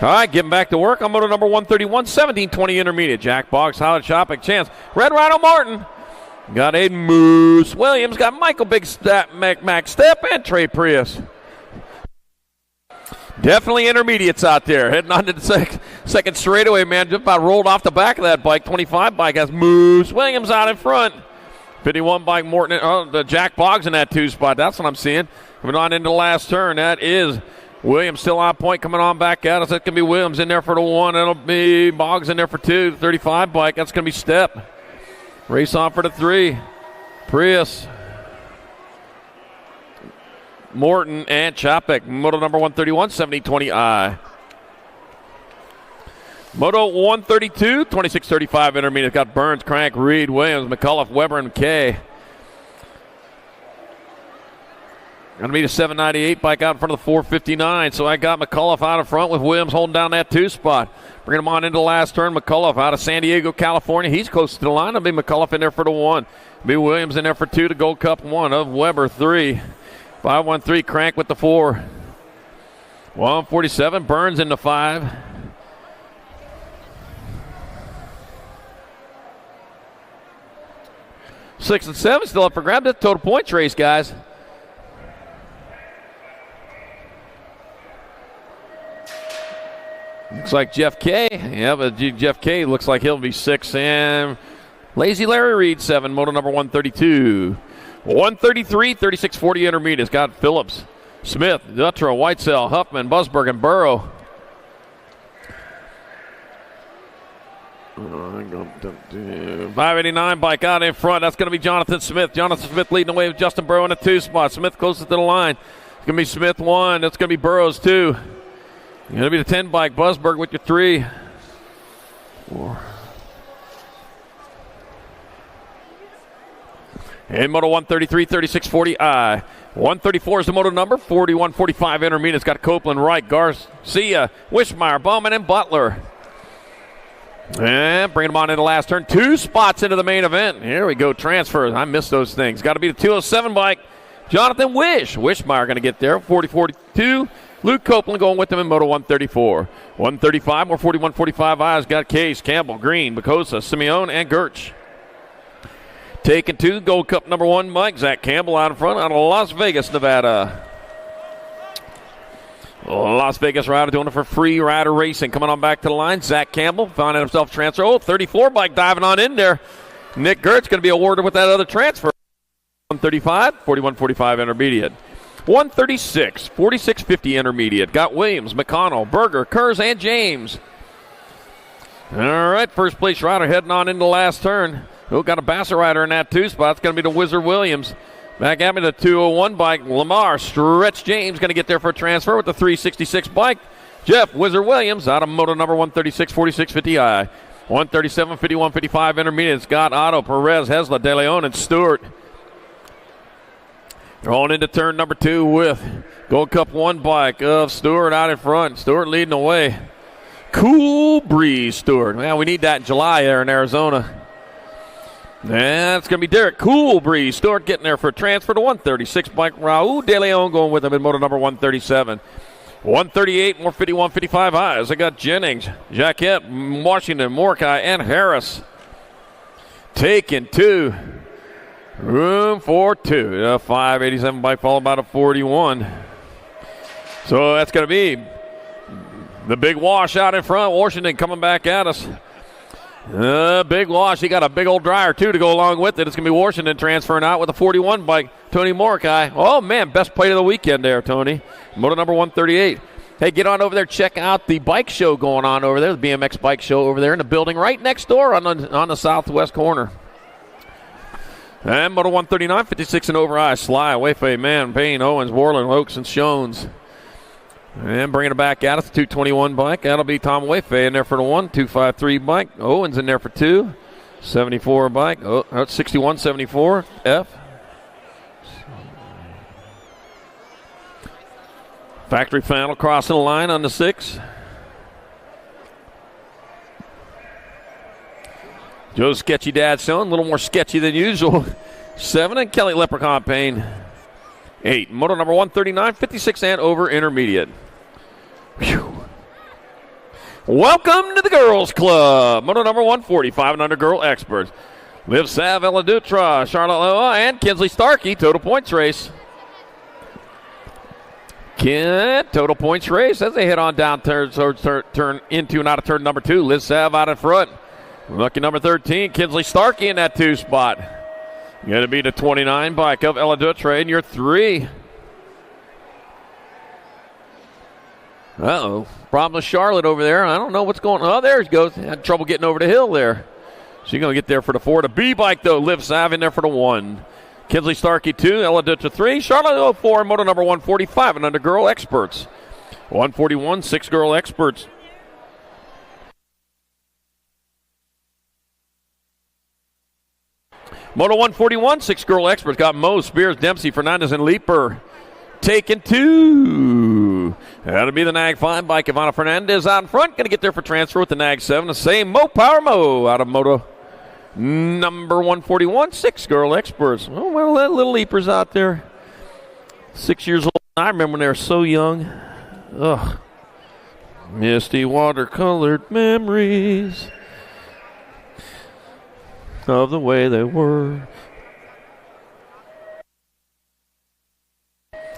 All right, getting back to work on moto number 131, 1720 intermediate. Jack Boggs, Howard Shopping, Chance. Red Rhino Martin. Got Aiden Moose Williams. Got Michael Big Step, Mac Step, and Trey Prius. Definitely intermediates out there. Heading on to the second straightaway, man. Just about rolled off the back of that bike. 25 bike has Moose Williams out in front. 51 bike Morton, the Jack Boggs in that 2 spot. That's what I'm seeing. Coming on into the last turn. That is Williams still on point, coming on back at us. That's going to be Williams in there for the 1. It'll be Boggs in there for 2. 35 bike. That's going to be Step. Race on for the 3. Prius, Morton, and Chapek. Moto number 131, 7020i. Moto 132, 2635 intermediate. Got Burns, Crank, Reed, Williams, McCullough, Weber, and Kay. Going to be the 798 bike out in front of the 459. So I got McCullough out in front with Williams holding down that 2 spot. Bringing him on into the last turn. McCullough out of San Diego, California. He's close to the line. It'll be McCullough in there for the 1. Be Williams in there for 2. The Gold Cup 1 of Weber 3. 513 Crank with the 4. 147 Burns in the 5. Six and 7 still up for grabs. That's total points race, guys. Looks like Jeff K. Yeah, but Jeff K. looks like he'll be 6. And Lazy Larry Reed 7. Moto number 132. 133, 3640 intermediate. It's got Phillips, Smith, Dutra, Whitesell, Huffman, Busberg, and Burrow. 589 bike out in front. That's going to be Jonathan Smith. Jonathan Smith leading the way with Justin Burrow in a 2 spot. Smith closest to the line. It's going to be Smith 1. That's going to be Burrows 2. Going to be the 10 bike. Busberg with your 3. 4. And Moto 133, 3640i. 134 is the moto number. 4145 intermediate. It's got Copeland, Wright, Garcia, Wishmeyer, Bowman, and Butler. And bringing them on into the last turn. 2 spots into the main event. Here we go. Transfers. I missed those things. Got to be the 207 bike. Jonathan Wishmeyer going to get there. 4042. Luke Copeland going with him in Moto 134. 135 more 4145i's got Case, Campbell, Green, Bacosa, Simeone, and Gertz. Taking 2, Gold Cup number 1, Mike. Zach Campbell out in front out of Las Vegas, Nevada. Las Vegas rider doing it for Free Rider Racing. Coming on back to the line, Zach Campbell finding himself transfer. 34 bike diving on in there. Nick Gertz going to be awarded with that other transfer. 135, 4145 intermediate. 136, 4650 intermediate. Got Williams, McConnell, Berger, Kurz, and James. All right, first place rider heading on into the last turn. Oh, got a Bassett rider in that 2 spot. It's going to be the Wizard Williams. Back at me, the 201 bike. Lamar Stretch James going to get there for a transfer with the 366 bike. Jeff Wizard Williams out of moto number 136, 4650i. 137, 51, 55 intermediate. Scott Otto, Perez, Hesla, De Leon, and Stewart. Rolling into turn number 2 with Gold Cup 1 bike of Stewart out in front. Stewart leading the way. Cool breeze, Stewart. Man, we need that in July there in Arizona. And it's going to be Derek Cool Breeze. Stewart getting there for a transfer to 136 bike. Raul De Leon going with him in moto number 137. 138, more 51, 55 highs. I got Jennings, Jacquette, Washington, Morkai, and Harris. Taking 2. Room for 2. 587 bike followed by a 41. So that's going to be the big wash out in front. Washington coming back at us. Big wash. He got a big old dryer, too, to go along with it. It's going to be Washington transferring out with a 41 bike. Tony Morkai. Oh, man, best play of the weekend there, Tony. Moto number 138. Hey, get on over there. Check out the bike show going on over there, the BMX bike show over there in the building right next door on the southwest corner. And Moto 139, 56 and over high. Sly, Wayfair, Man, Payne, Owens, Warland, Oaks, and Shones. And bringing it back out, it's a 221 bike. That'll be Tom Wayfair in there for the 1. 253 bike. Owens in there for 2. 74 bike. Oh, 61, 74. F. Factory final crossing the line on the 6. Joe's sketchy dad son, a little more sketchy than usual. 7, and Kelly Leprechaun Payne. 8. Moto number 139, 56 and over intermediate. Whew. Welcome to the Girls Club. Moto number 145 and under girl experts. Liv Sav, Ella Dutra, Charlotte Loa, and Kinsley Starkey. Total points race. Total points race as they head on down turn into and out of turn number 2. Liv Sav out in front. Lucky number 13, Kinsley Starkey in that 2 spot. Going to be the 29 bike of Ella Dutra in your 3. Uh-oh. Problem with Charlotte over there. I don't know what's going on. Oh, there she goes. Had trouble getting over the hill there. She's going to get there for the 4. The B bike, though. Liv Sav in there for the 1. Kinsley Starkey 2, Ella Dutra 3. Charlotte 04, moto number 145 and under girl experts. 141, 6 girl experts. Moto 141, 6 girl experts. Got Moe, Spears, Dempsey, Fernandez, and Leaper. Taking 2. That'll be the Nag 5 bike. Ivana Fernandez out in front. Going to get there for transfer with the Nag 7. The same Mo Power Mo out of Moto number 141, 6 girl experts. Oh, well, that little Leaper's out there. 6 years old. I remember when they were so young. Ugh. Misty watercolored memories of the way they were.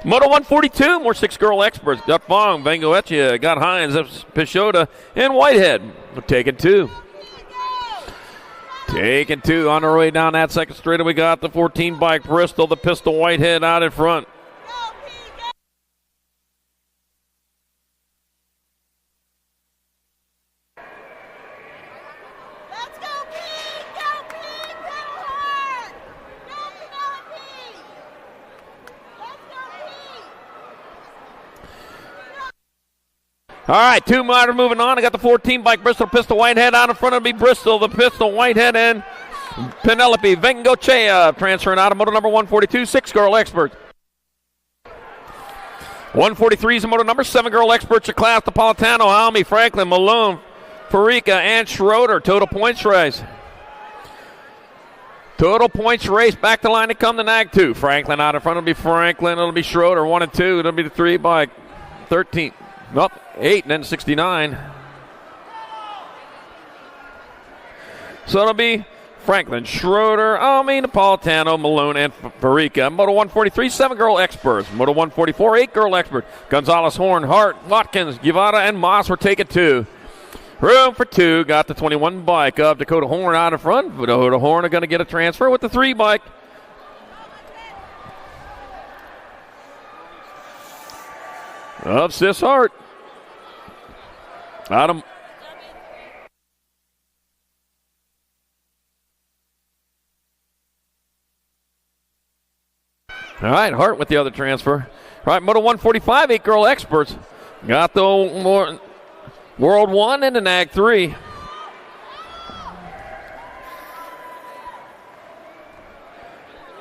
Moto 142, more 6 girl experts. Got Fong, Van Goetia, got Hines, Peixoto, and Whitehead. We're taking 2. Taking 2 on our way down that second straight. We got the 14 bike Bristol, the Pistol Whitehead out in front. All right, 2 more moving on. I got the 14 bike Bristol Pistol Whitehead out in front of me. Bristol, the Pistol Whitehead, and Penelope Vengochea transferring out of moto number 142, 6 girl experts. 143 is the moto number 7 girl experts of class. Napolitano, Almy, Franklin, Malone, Farica, and Schroeder. Total points race. Total points race. Back to line to come the Nag 2. Franklin out in front. It'll be Franklin. It'll be Schroeder. 1 and 2. It'll be the 3 bike. 13. Nope. 8 and then 69. So it'll be Franklin, Schroeder, Napolitano, Malone, and Farica. Moto 143, 7 girl experts. Moto 144, 8 girl experts. Gonzalez, Horn, Hart, Watkins, Guevara, and Moss were taking 2. Room for 2. Got the 21 bike of Dakota Horn out in front. Dakota Horn are going to get a transfer with the 3 bike. Of Sis Hart. Adam. All right, Hart with the other transfer. All right, Moto 145, 8 girl experts. Got the World 1 and the Nag 3.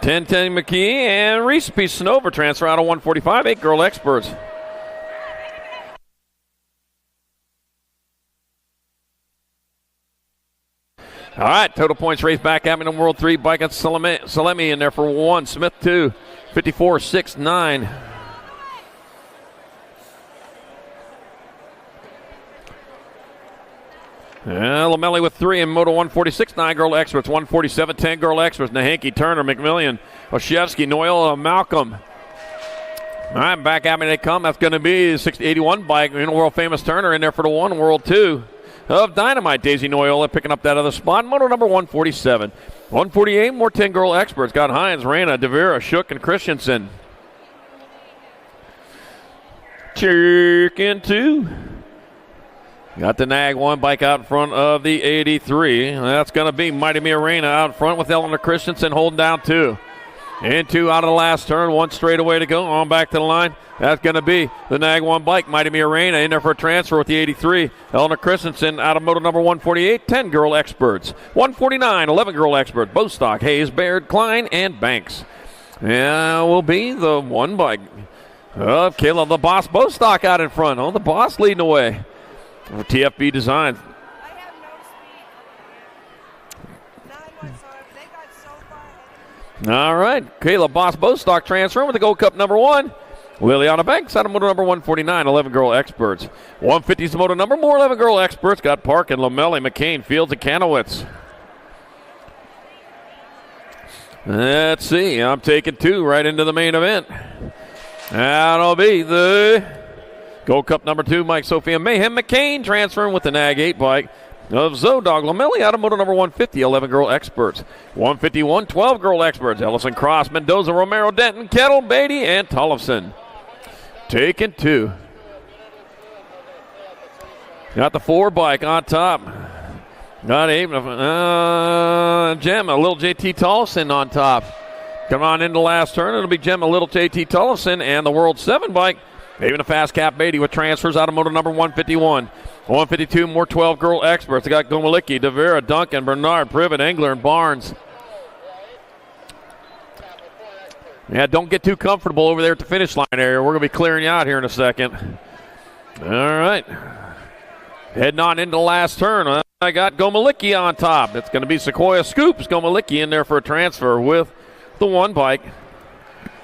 Ten McKee and Reese Piece Snover transfer out of 145, 8 girl experts. All right, total points race back at me in World 3. Bike got Salemi in there for 1. Smith 2. 54-6-9. Lamelli with 3 in Moto 146, 9 girl experts, 147, 10 girl experts, Nahanke, Turner, McMillian, Oshevsky, Noel, Malcolm. All right, back at me they come. That's going to be 6081 bike, world famous Turner in there for the 1, world 2 of Dynamite. Daisy Noyola picking up that other spot. Moto number 147. 148, more 10 girl experts. Got Hines, Reyna, DeVera, Shook, and Christensen. Chicken 2. Got the Nag 1 bike out in front of the 83. That's going to be Mighty Mia Reyna out in front with Eleanor Christensen holding down 2. And 2 out of the last turn, 1 straight away to go. On back to the line. That's going to be the Nag 1 bike. Mighty Mia Reyna in there for a transfer with the 83. Eleanor Christensen out of Moto number 148. 10 girl experts. 149, 11 girl experts. Bostock, Hayes, Baird, Klein, and Banks. Yeah, will be the 1 bike of Kayla the Boss Bostock out in front. Oh, the Boss leading the way for TFB Design. I have no speed. None whatsoever. They got so far ahead of me. All right, Kayla Boss Bostock transferring with the Gold Cup number 1. Liliana Banks out of Moto number 149, 11 girl experts. 150 is the Moto number, more 11 girl experts. Got Park and Lamelli, McCain, Fields, and Kanowitz. Let's see, I'm taking 2 right into the main event. That'll be the Gold Cup number 2, Mike Sophia Mayhem McCain transferring with the Nag 8 bike of Zodog Lamelli out of Moto number 150, 11 girl experts. 151, 12 girl experts. Ellison Cross, Mendoza, Romero, Denton, Kettle, Beatty, and Tollefson. Taking 2. Got the 4 bike on top. Not even Gemma, little JT Tollefson on top. Come on into the last turn. It'll be Gemma, little JT Tollefson, and the World 7 bike. Even a fast cap Beatty with transfers out of Moto number 151. 152, more 12 girl experts. They got Gomalicki, DeVera, Duncan, Bernard, Privet, Engler, and Barnes. Yeah, don't get too comfortable over there at the finish line area. We're going to be clearing you out here in a second. All right. Heading on into the last turn. I got Gomalicki on top. It's going to be Sequoia Scoops. Gomalicki in there for a transfer with the 1 bike.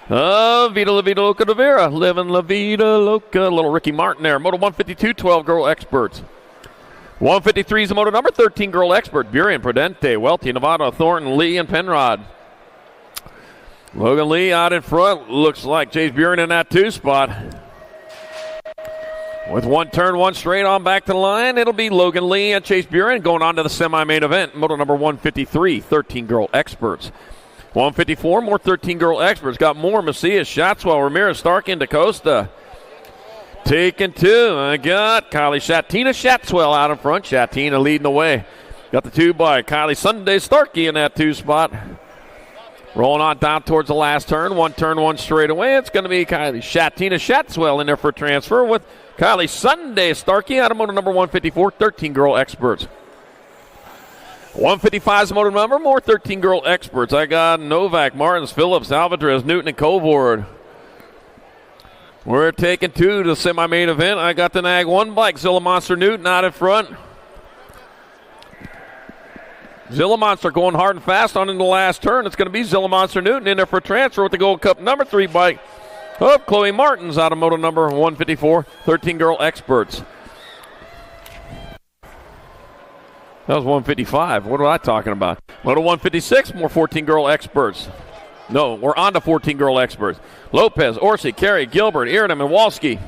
Vida La Vida Loca DeVera. Living La Vida Loca. Little Ricky Martin there. Moto 152, 12 girl experts. 153 is the Moto number, 13 girl expert. Burien, Prudente, Welty, Novato, Thornton, Lee, and Penrod. Logan Lee out in front. Looks like Chase Buren in that 2 spot. With 1 turn, 1 straight on back to the line, it'll be Logan Lee and Chase Buren going on to the semi-main event. Moto number 153, 13 girl experts. 154, more 13 girl experts. Got Moore, Macias, Shatswell, Ramirez, Stark, and DaCosta. Taking 2. I got Kylie Shatina Shatswell out in front. Shatina leading the way. Got the 2 by Kylie Sunday Starkey in that 2 spot. Rolling on down towards the last turn. 1 turn, 1 straight away. It's going to be Kylie Shatina Shatswell in there for a transfer with Kylie Sunday Starkey out of Moto number 154, 13 girl experts. 155 is the Moto number, more 13 girl experts. I got Novak, Martins, Phillips, Alvarez, Newton, and Covord. We're taking 2 to the semi-main event. I got the Nag 1 bike, Zilla Monster Newton out in front. Zilla Monster going hard and fast on in the last turn. It's going to be Zilla Monster Newton in there for a transfer with the Gold Cup number 3 bike of Chloe Martins out of Moto number 154, 13 girl experts. That was 155. What am I talking about? Moto 156, more 14 girl experts. No, we're on to 14 girl experts. Lopez, Orsi, Carey, Gilbert, Iridam, and Walski.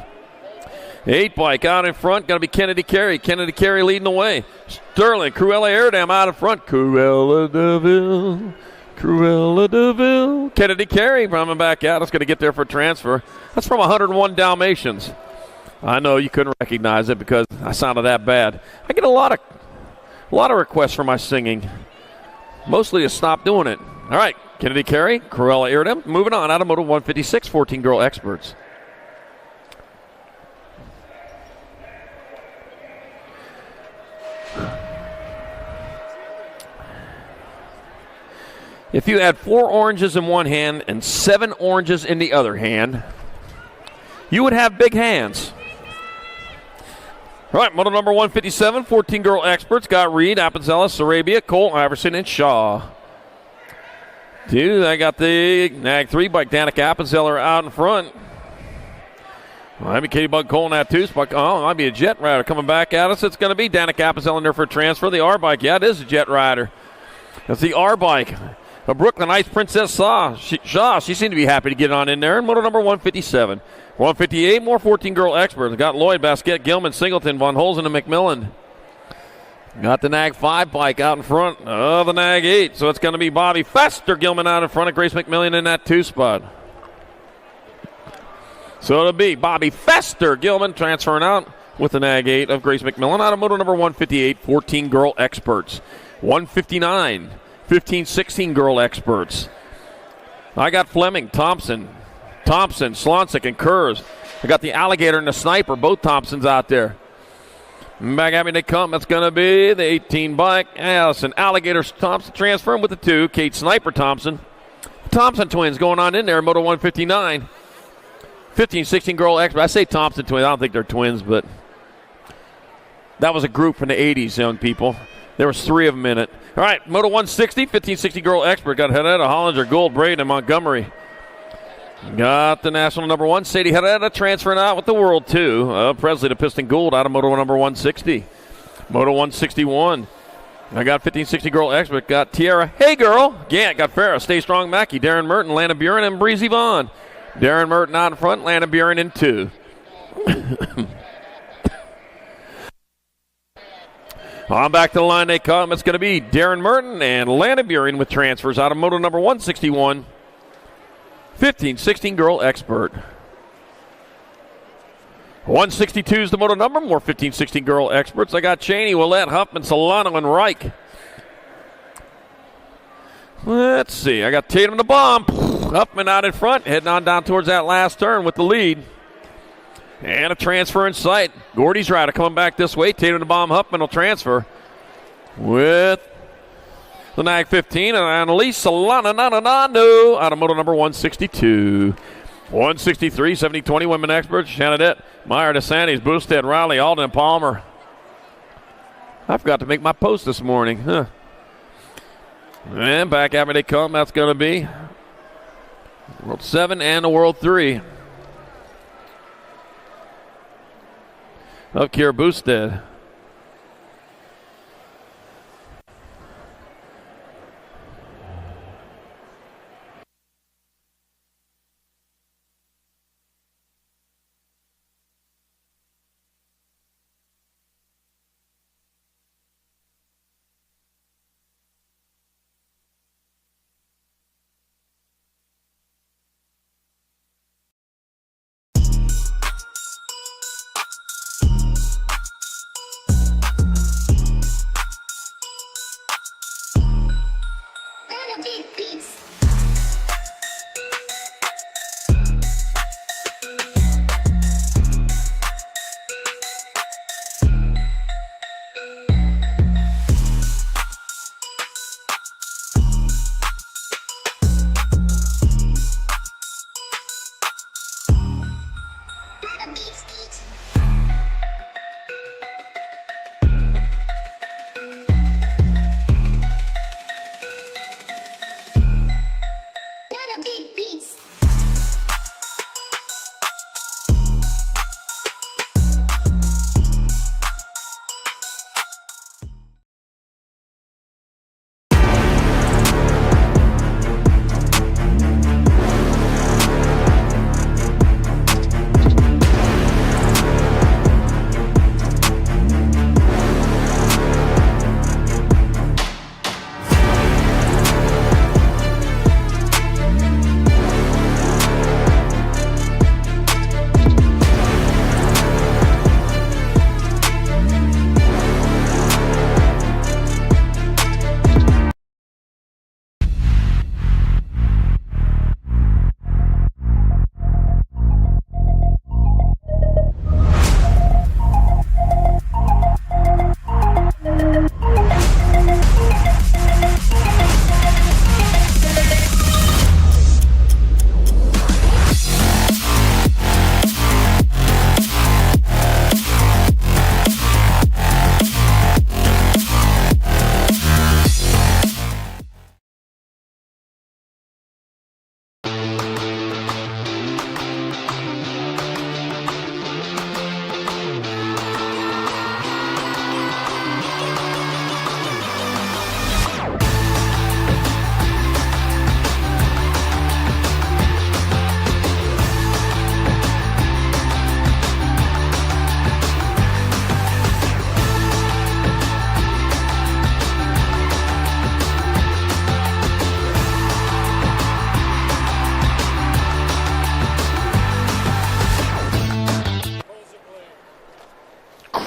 8 bike out in front. Got to be Kennedy Carey. Kennedy Carey leading the way. Sterling, Cruella Iridam out in front. Cruella DeVille. Cruella DeVille. Kennedy Carey coming back out. It's going to get there for transfer. That's from 101 Dalmatians. I know you couldn't recognize it because I sounded that bad. I get a lot of requests for my singing. Mostly to stop doing it. All right, Kennedy Carey, Cruella Iridam. Moving on out of Moto 156, 14 girl experts. If you had 4 oranges in one hand and 7 oranges in the other hand, you would have big hands. All right, Moto number 157, 14 girl experts. Got Reed, Appenzeller, Sarabia, Cole, Iverson, and Shaw. Dude, I got the Nag 3 bike, Danica Appenzeller out in front. Well, that'd be Katie Bug Cole in that 2-spot. Oh, it might be a Jet Rider coming back at us. It's going to be Danica Apicel in there for a transfer. The R-Bike. Yeah, it is a Jet Rider. That's the R-Bike. A Brooklyn Ice Princess Shaw. She seemed to be happy to get on in there. And moto number 157. 158, more 14-girl experts. Got Lloyd, Basquette, Gilman, Singleton, Von Holzen, and McMillan. Got the Nag 5 bike out in front of the Nag 8. So it's going to be Bobby Fester Gilman out in front of Grace McMillan in that 2-spot. So it'll be Bobby Fester Gilman transferring out with the Nag 8 of Grace McMillan out of moto number 158, 14-girl experts. 159, 15, 16-girl experts. I got Fleming, Thompson, Slonsick, and Kurz. I got the Alligator and the Sniper, both Thompsons out there. Back at me they come. That's going to be the 18 bike. Allison Alligator Thompson transferring with the 2. Kate Sniper Thompson. Thompson twins going on in there, moto 159. 15, 16-girl expert. I say Thompson twins. I don't think they're twins, but that was a group from the 80s, young people. There was 3 of them in it. All right, moto 160, 15, 16-girl expert. Got Herrera, Hollinger, Gould, Braden, and Montgomery. Got the national number 1, Sadie Herrera, transferring out with the World 2. Presley to Piston Gould out of moto number 160. Moto 161. I got 15, 16-girl expert. Got Tiara, hey girl. Gant, got Farrah, Stay Strong Mackey, Darren Merton, Lana Buren, and Breezy Vaughn. Darren Merton out in front, Lana Buren in 2. On back to the line they come. It's going to be Darren Merton and Lana Buren with transfers out of moto number 161. 15, 16-girl expert. 162 is the moto number. More 15, 16-girl experts. I got Cheney, Willette, Huffman, Solano, and Reich. Let's see. I got Tatum the Bomb. Huffman out in front, heading on down towards that last turn with the lead. And a transfer in sight. Gordy's Rider coming back this way. Tatum the Bomb Huffman will transfer with the Nag 15. And Annalise Solano out of moto number 162. 163, 70-20 women experts. Shanadette, Meyer, DeSantis, Boosted, Riley, Alden, and Palmer. I forgot to make my post this morning. Huh. And back after they come, that's going to be World 7 and the World 3 of Kira Boosted.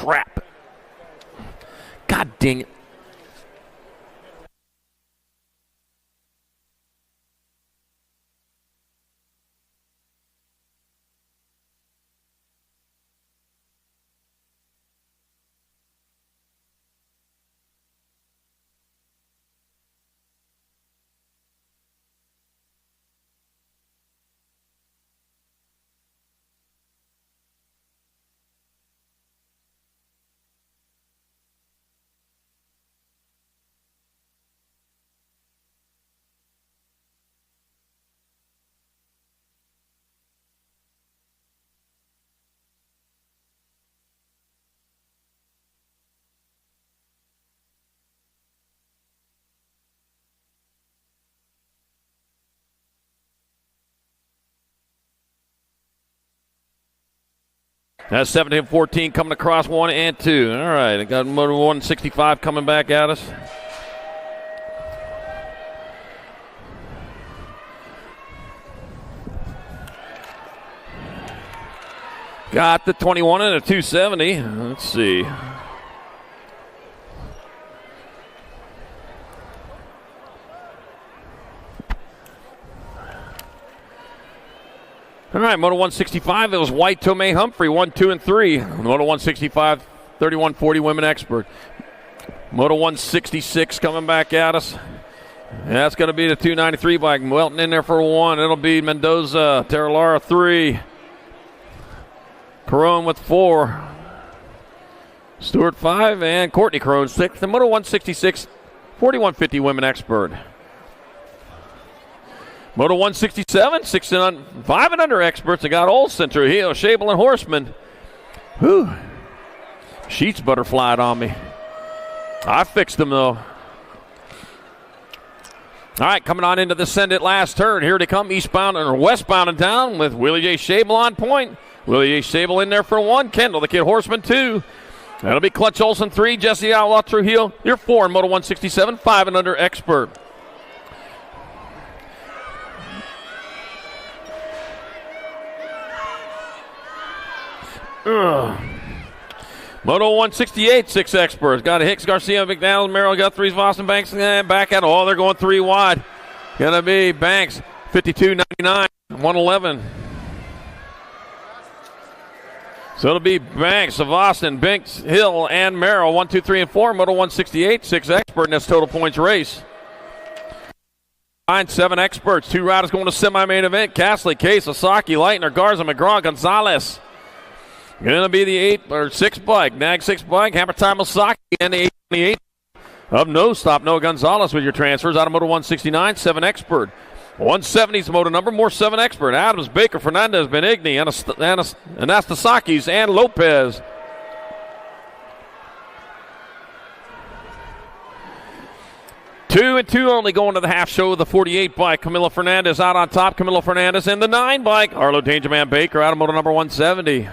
crap. God dang it. That's 17-14 coming across 1 and 2. All right, I got motor 165 coming back at us. Got the 21 and a 270. Let's see. All right, Moto 165, it was White, Tomei, Humphrey, 1, 2, and 3. Moto 165, 31-40 women expert. Moto 166 coming back at us. That's going to be the 293 bike. Welton in there for 1. It'll be Mendoza, Terralara 3. Carone with 4. Stewart 5, and Courtney Carone 6. The Moto 166, 41-50 women expert. Moto 167, 5 and under experts. I got Olsen, Trujillo, Shable, and Horseman. Whew. Sheets butterflied on me. I fixed them, though. All right, coming on into the Send It last turn. Here they come, eastbound or westbound and down with Willie J. Shable on point. Willie J. Shable in there for 1. Kendall, the Kid Horseman, 2. That'll be Clutch Olsen, 3. Jesse Outlaw, Trujillo. You're 4 in Moto 167, 5 and under expert. Moto 168, 6 experts. Got a Hicks, Garcia, McDowell, Merrill, Guthrie's, Boston, Banks, and back at all. They're going 3 wide. Gonna be Banks, 52.99, 111. So it'll be Banks of Austin, Binks, Hill, and Merrill, 1, 2, 3, and 4. Moto 168, 6 expert in this total points race. 7 experts. 2 riders going to semi-main event. Castley, Case, Osaki, Leitner, Garza, McGraw, Gonzalez. Going to be the 8 or 6 bike, Nag 6 bike, Hammer Time Osaki, and the 828 of No Stop, Noah Gonzalez with your transfers. Out of Moto 169, 7 expert. 170's the moto number, more 7 expert. Adams, Baker, Fernandez, Benigni, Anastasakis, and Lopez. Two and 2 only going to the half show of the 48 bike. Camilo Fernandez out on top. Camilo Fernandez in the 9 bike. Arlo Dangerman Baker out of moto number 170.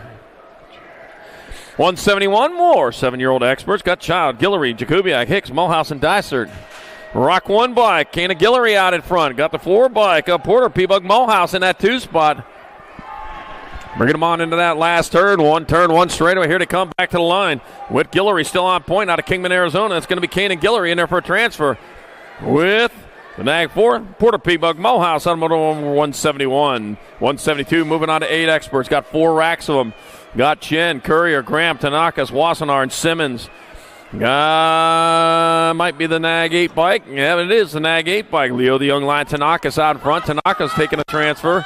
171 more 7-year-old experts. Got Child, Guillory, Jakubiak, Hicks, Mulhouse, and Dysert. Rock 1 bike. Kana Guillory out in front. Got the 4 bike. Porter, P-Bug, Mulhouse in that 2 spot. Bringing them on into that last turn. 1 straightaway. Here to come back to the line. With Guillory still on point out of Kingman, Arizona. It's going to be Kana Guillory in there for a transfer. With the Nag 4, Porter P-Bug, Mulhouse on moto 171. 172 moving on to 8 experts. Got 4 racks of them. Got Chen, Courier, Graham, Tanakas, Wassenaar, and Simmons. Might be the Nag 8 bike. Yeah, it is the Nag 8 bike. Leo, the young lion, Tanakas out in front. Tanakas taking a transfer.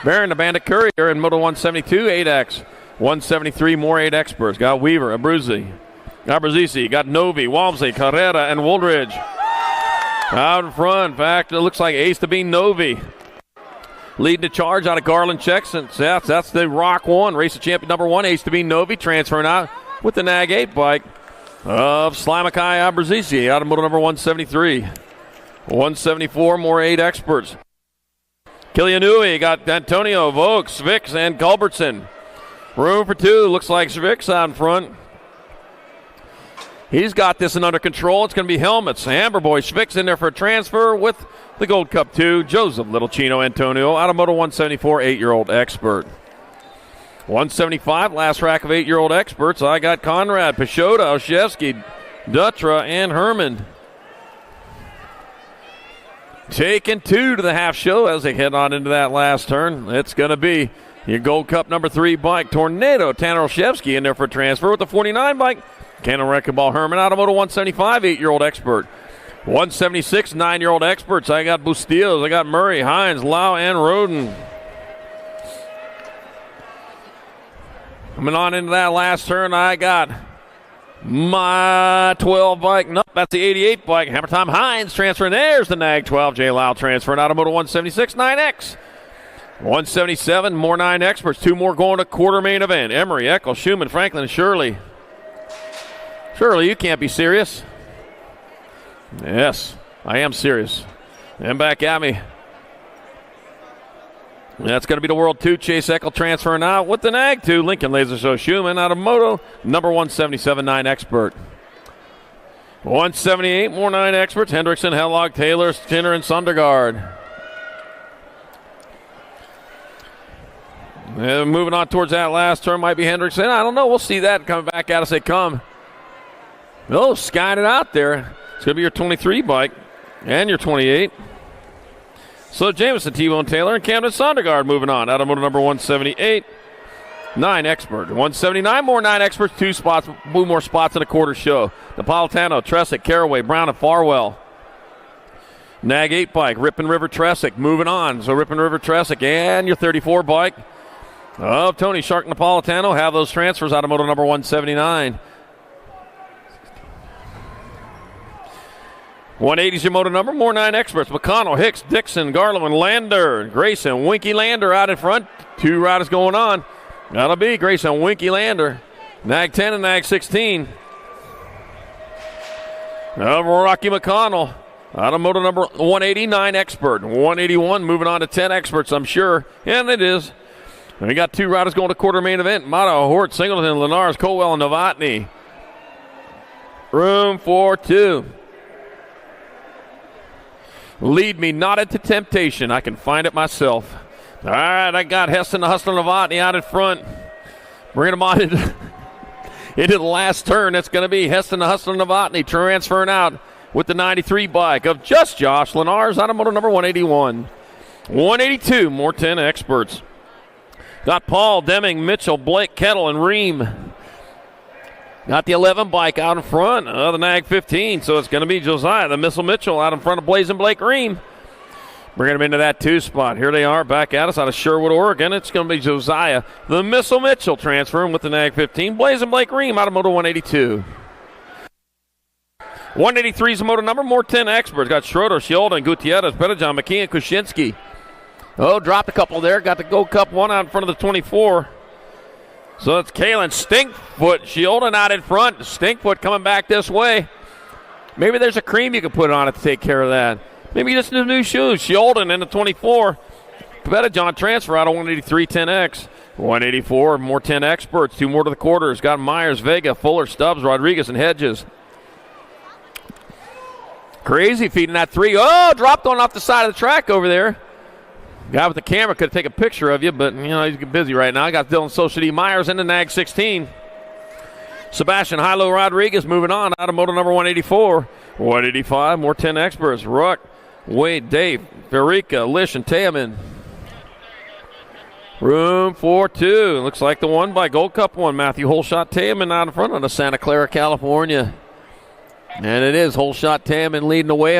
Baron, the Bandit Courier in moto 172, 8X. 173 more 8 experts. Got Weaver, Abruzzi, got Novi, Walmsley, Carrera, and Woolridge. Out in front. In fact, it looks like Ace to be Novi. Leading the charge out of Garland checks. And that's the Rock 1. Race of champion number 1, Ace to be Novi, transferring out with the Nag 8 bike of Slamakai Abrazici out of moto number 173. 174 more 8 experts. Kilianui got Antonio, Vokes, Vicks, and Culbertson. Room for 2. Looks like Vicks out in front. He's got this under control. It's going to be helmets. Amber Boy Schvicks in there for a transfer with the Gold Cup 2. Joseph Little Chino Antonio out of moto 174, 8-year-old expert. 175, last rack of 8-year-old experts. I got Conrad, Pashota, Olszewski, Dutra, and Herman. Taking 2 to the half show as they head on into that last turn. It's going to be your Gold Cup number 3 bike, Tornado, Tanner Olszewski in there for transfer with the 49 bike. Cannon Wrecking Ball, Herman, Automoto 175, 8-year-old expert. 176, 9-year-old experts. I got Bustillos, I got Murray, Hines, Lau, and Roden. Coming on into that last turn, I got my 12 bike. Nope, that's the 88 bike. Hammer Time Hines transferring. There's the NAG 12. J. Lau transferring. Automoto 176, 9X. 177, more 9 experts. 2 more going to quarter main event. Emery, Eckel, Schumann, Franklin, and Shirley. Shirley, you can't be serious. Yes, I am serious. And back at me. That's going to be the World 2. Chase Eckel transferring out with the NAG 2. Lincoln Laser Show Schumann out of Moto, number 177, 9 expert. 178, more 9 experts. Hendrickson, Hellog, Taylor, Skinner, and Sundergaard. And moving on towards that last turn might be Hendrickson. I don't know. We'll see that coming back at us. They come. Oh, skying it out there. It's going to be your 23 bike and your 28. So Jameson, T-Bone Taylor, and Camden Sondergaard moving on. Automotive number 178, 9 expert. 179, more 9 experts, 2 more spots in a quarter show. Napolitano, Tressick, Caraway, Brown, and Farwell. NAG 8 bike, Ripon River Tressick moving on. So Ripon River Tressick and your 34 bike of Tony Shark Napolitano have those transfers. Automotive number 179. 180 is your motor number. More 9 experts. McConnell, Hicks, Dixon, Garland, Lander, Grayson, Winky Lander out in front. 2 riders going on. That'll be Grayson, Winky Lander. NAG 10 and NAG 16. Rocky McConnell. Automotive number 189 expert. 181 moving on to 10 experts, I'm sure. And it is. And we got 2 riders going to quarter main event. Motto, Hort, Singleton, Lenars, Colwell, and Novotny. Room for 2. Lead me not into temptation. I can find it myself. All right, I got Heston, the Hustler, Novotny out in front. Bringing them on into the last turn. It's going to be Heston, the Hustler, Novotny transferring out with the 93 bike of just Josh Lenars, Automotive number 181. 182, more 10 experts. Got Paul, Deming, Mitchell, Blake, Kettle, and Ream. Got the 11 bike out in front of the NAG 15, so it's going to be Josiah, the Missile Mitchell, out in front of Blazing Blake Ream. Bringing him into that 2 spot. Here they are back at us out of Sherwood, Oregon. It's going to be Josiah, the Missile Mitchell, transferring with the NAG 15. Blazing Blake Ream out of Moto 182. 183 is the motor number. More 10 experts. Got Schroeder, Shieldon, Gutierrez, Pettijohn, McKee, and Kuczynski. Oh, dropped a couple there. Got the Gold Cup 1 out in front of the 24. So it's Kalen Stinkfoot, Shieldon out in front. Stinkfoot coming back this way. Maybe there's a cream you can put on it to take care of that. Maybe just the new shoes. Shieldon in the 24. Pettijohn transfer out of 183 10X. 184, more 10 experts. 2 more to the quarters. Got Myers, Vega, Fuller, Stubbs, Rodriguez, and Hedges. Crazy feeding that 3. Oh, dropped one off the side of the track over there. Guy with the camera could take a picture of you, but, you know, he's busy right now. I got Dylan Society Myers in the NAG 16. Sebastian Hilo Rodriguez moving on out of moto number 184. 185, more 10 experts. Ruck, Wade, Dave, Verica, Lish, and Taman. Room for 2. Looks like the one by Gold Cup 1. Matthew Holshot Taman out in front of the Santa Clara, California. And it is Holshot Taman leading the way.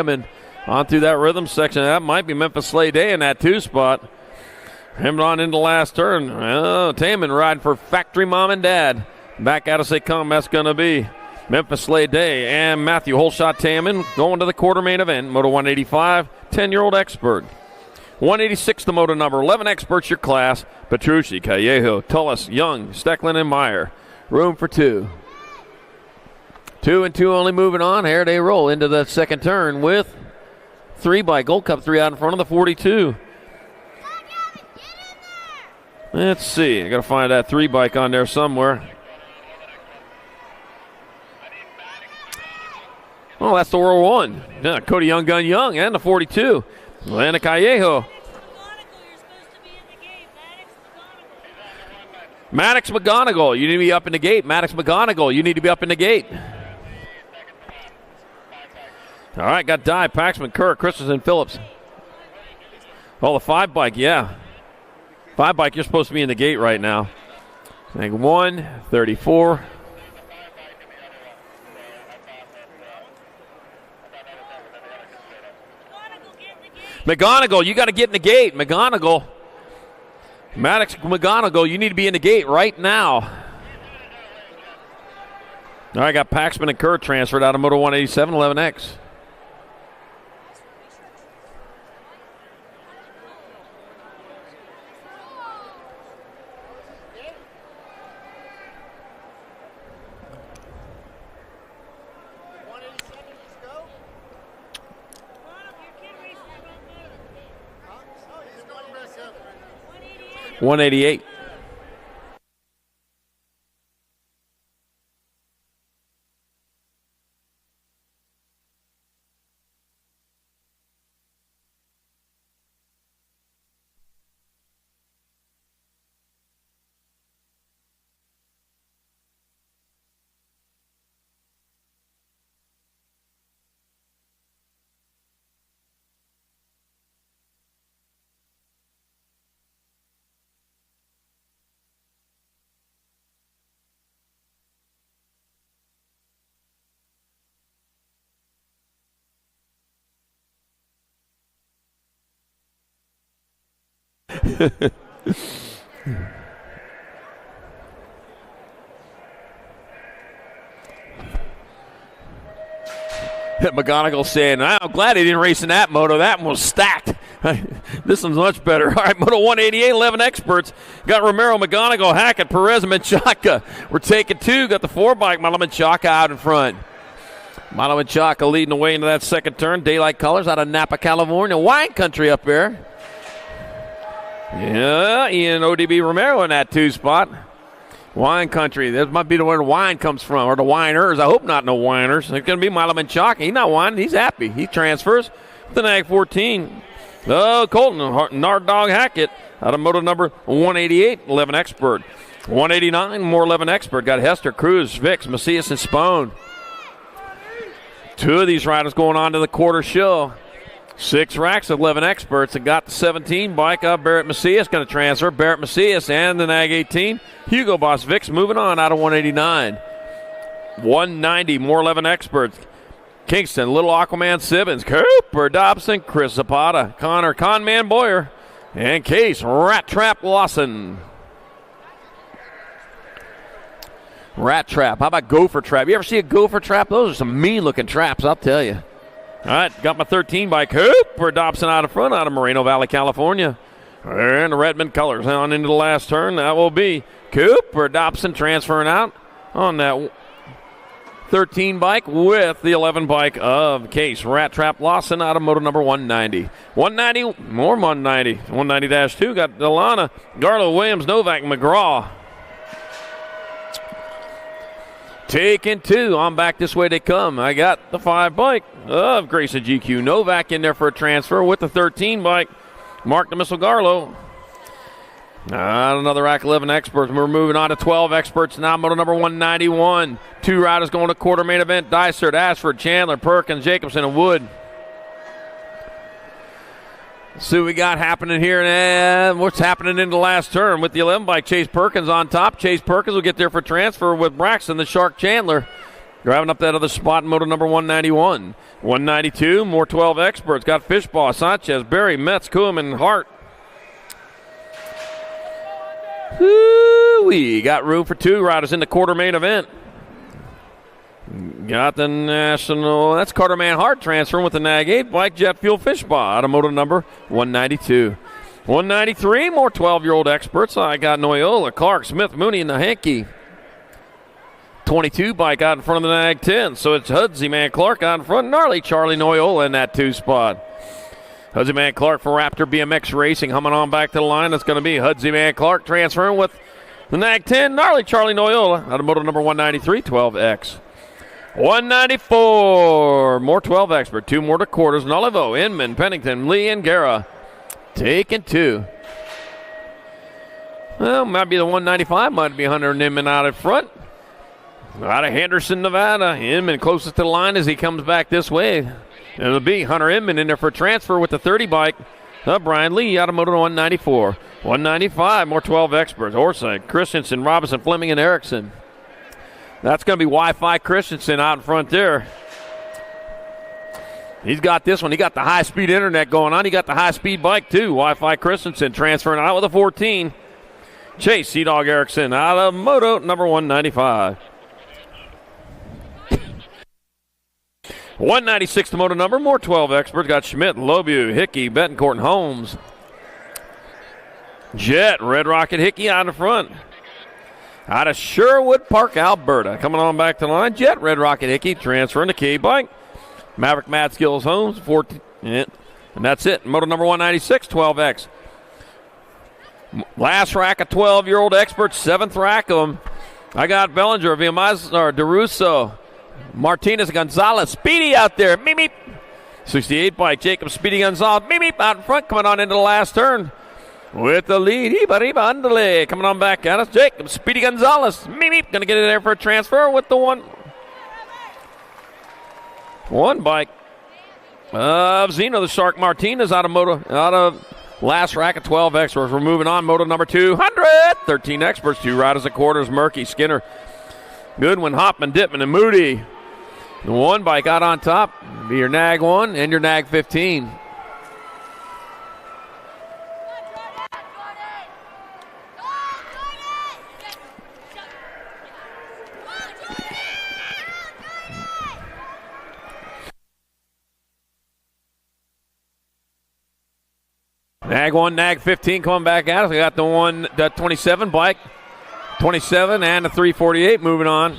On through that rhythm section. That might be Memphis Slay Day in that 2 spot. Him on into the last turn. Oh, Taman riding for Factory Mom and Dad. Back at us they come. That's going to be Memphis Slay Day and Matthew Holshot Taman going to the quarter main event. Moto 185, 10-year-old expert. 186 the moto number. 11 experts your class. Petrucci, Callejo, Tullis, Young, Stecklin, and Meyer. Room for 2. 2 and 2 only moving on. Here they roll into the second turn with 3 by Gold Cup 3 out in front of the 42. Let's see. I got to find that 3 bike on there somewhere. Oh, that's the World 1. Yeah, Cody Young Gun Young and the 42. Atlanta Callejo. Maddox McGonigal, you need to be up in the gate. Maddox McGonigal, you need to be up in the gate. All right, got Dye, Paxman, Kerr, Christensen, Phillips. Oh, the 5 bike, yeah. 5 bike, you're supposed to be in the gate right now. I think 1:34. McGonigal, you got to get in the gate. McGonigal. Maddox McGonigal, you need to be in the gate right now. All right, got Paxman and Kerr transferred out of Moto 187, 11X. Oh, 188. McGonigal saying, I'm glad he didn't race in that moto. That one was stacked. This one's much better. All right, Moto 188, 11 experts. Got Romero, McGonigal, Hackett, Perez, and Menchaca. We're taking 2. Got the 4 bike, Malo Menchaca out in front. Malo Menchaca leading the way into that second turn. Daylight Colors out of Napa, California. Wine country up there. Yeah, Ian ODB Romero in that 2 spot. Wine country. That might be where the wine comes from, or the winers. I hope not no whiners. It's going to be Milo Menchaca. He's not whining. He's happy. He transfers with the Nag 14. Colton Nard Dog Hackett out of moto number 188, 11 expert. 189, more 11 expert. Got Hester, Cruz, Vix, Macias, and Spone. 2 of these riders going on to the quarter show. 6 racks of 11 experts and got the 17 bike of Barrett Macias going to transfer. Barrett Macias and the Nag 18. Hugo Boss Vix moving on out of 189. 190, more 11 experts. Kingston, Little Aquaman Sibbins, Cooper Dobson, Chris Zapata, Connor Conman Boyer, and Case Rat Trap Lawson. Rat Trap. How about Gopher Trap? You ever see a Gopher Trap? Those are some mean-looking traps, I'll tell you. All right, got my 13 by Cooper Dobson out of front out of Moreno Valley, California. And the Redmond Colors on into the last turn. That will be Cooper Dobson transferring out on that 13 bike with the 11 bike of Case Rat Trap Lawson out of moto number 190. 190, more 190. 190-2 got Delana, Garlow, Williams, Novak, McGraw. Taking 2 on back this way they come. I got the 5 bike of Grayson GQ. Novak in there for a transfer with the 13 bike. Mark the Missile Garlow. Another rack 11 experts. We're moving on to 12 experts now. Moto number 191. 2 riders going to quarter main event. Dysert, Ashford, Chandler, Perkins, Jacobson, and Wood. Let's see what we got happening here. And what's happening in the last turn with the 11 bike. Chase Perkins on top. Chase Perkins will get there for transfer with Braxton, the Shark Chandler. Driving up that other spot in moto number 191. 192, more 12 experts. Got Fishbaugh, Sanchez, Berry, Metz, Koeman, Hart. We got room for 2 riders in the quarter main event. Got the national, that's Carter Man Hart transferring with the Nag 8 bike, Jet Fuel Fishbaugh out of moto number 192. 193, more 12-year-old experts. I got Noyola, Clark, Smith, Mooney, and the Hankey. 22 bike out in front of the Nag 10. So it's Hudsy Man Clark out in front. Gnarly Charlie Noyola in that 2 spot. Hudsy Man Clark for Raptor BMX Racing coming on back to the line. That's going to be Hudsy Man Clark transferring with the Nag 10. Gnarly Charlie Noyola out of moto number 193, 12X. 194, more 12 expert. 2 more to quarters. Nolivo, Inman, Pennington, Lee, and Guerra. Taking 2. Well, might be the 195, might be Hunter Inman out in front. Out of Henderson, Nevada. Inman closest to the line as he comes back this way. It'll be Hunter Inman in there for transfer with the 30 bike. Brian Lee out of Moto 194. 195, more 12 experts. Orsay, Christensen, Robinson, Fleming, and Erickson. That's going to be Wi-Fi Christensen out in front there. He's got this one. He got the high-speed internet going on. He got the high-speed bike, too. Wi-Fi Christensen transferring out with a 14. Chase Sea-Dog Erickson out of Moto number 195. 196 the Moto number. More 12 experts. Got Schmidt, Lobu, Hickey, Betancourt, and Holmes. Jet, Red Rocket, Hickey out in front. Out of Sherwood Park, Alberta. Coming on back to the line. Jet, Red Rocket, Hickey transferring to K bike. Maverick, Matt Skills, Holmes, 14. Yeah. And that's it. Moto number 196, 12X. Last rack of 12-year-old experts, 7th rack of them. I got Bellinger, Villamazar, DeRusso, Martinez, Gonzalez, Speedy out there. Meep, meep. 68 bike, Jacob, Speedy Gonzalez, meep, meep, out in front, coming on into the last turn. With the lead, Andale, coming on back at us. Jacob, Speedy Gonzalez, meep, meep, going to get it there for a transfer with the one bike of Zeno, the Shark Martinez out of last rack of 12 experts. We're moving on. Moto number 200. 13 experts. 2 riders at quarters. Murky, Skinner, Goodwin, Hopman, Dittman, and Moody. The one bike out on top. Be your Nag 1 and your Nag 15. Nag 1, Nag 15 coming back at us. We got the 27 bike. 27 and the 348 moving on.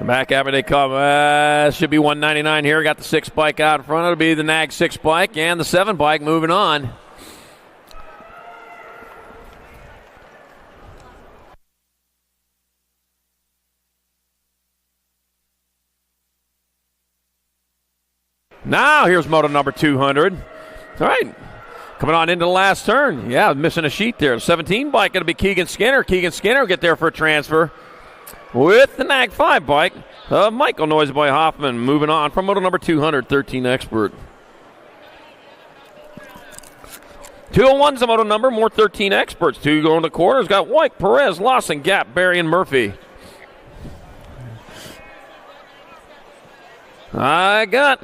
Back after they come. Should be 199 here. Got the 6 bike out in front. It'll be the Nag 6 bike and the 7 bike moving on. Now here's Moto number 200. All right. Coming on into the last turn. Yeah, missing a sheet there. 17 bike going to be Keegan Skinner. Keegan Skinner will get there for a transfer with the Nag 5 bike. Michael Noiseboy Hoffman moving on from Moto number 200, 13 expert. 201's the Moto number, more 13 experts. 2 going to quarters. Got White, Perez, Lawson, Gap, Barry, and Murphy. I got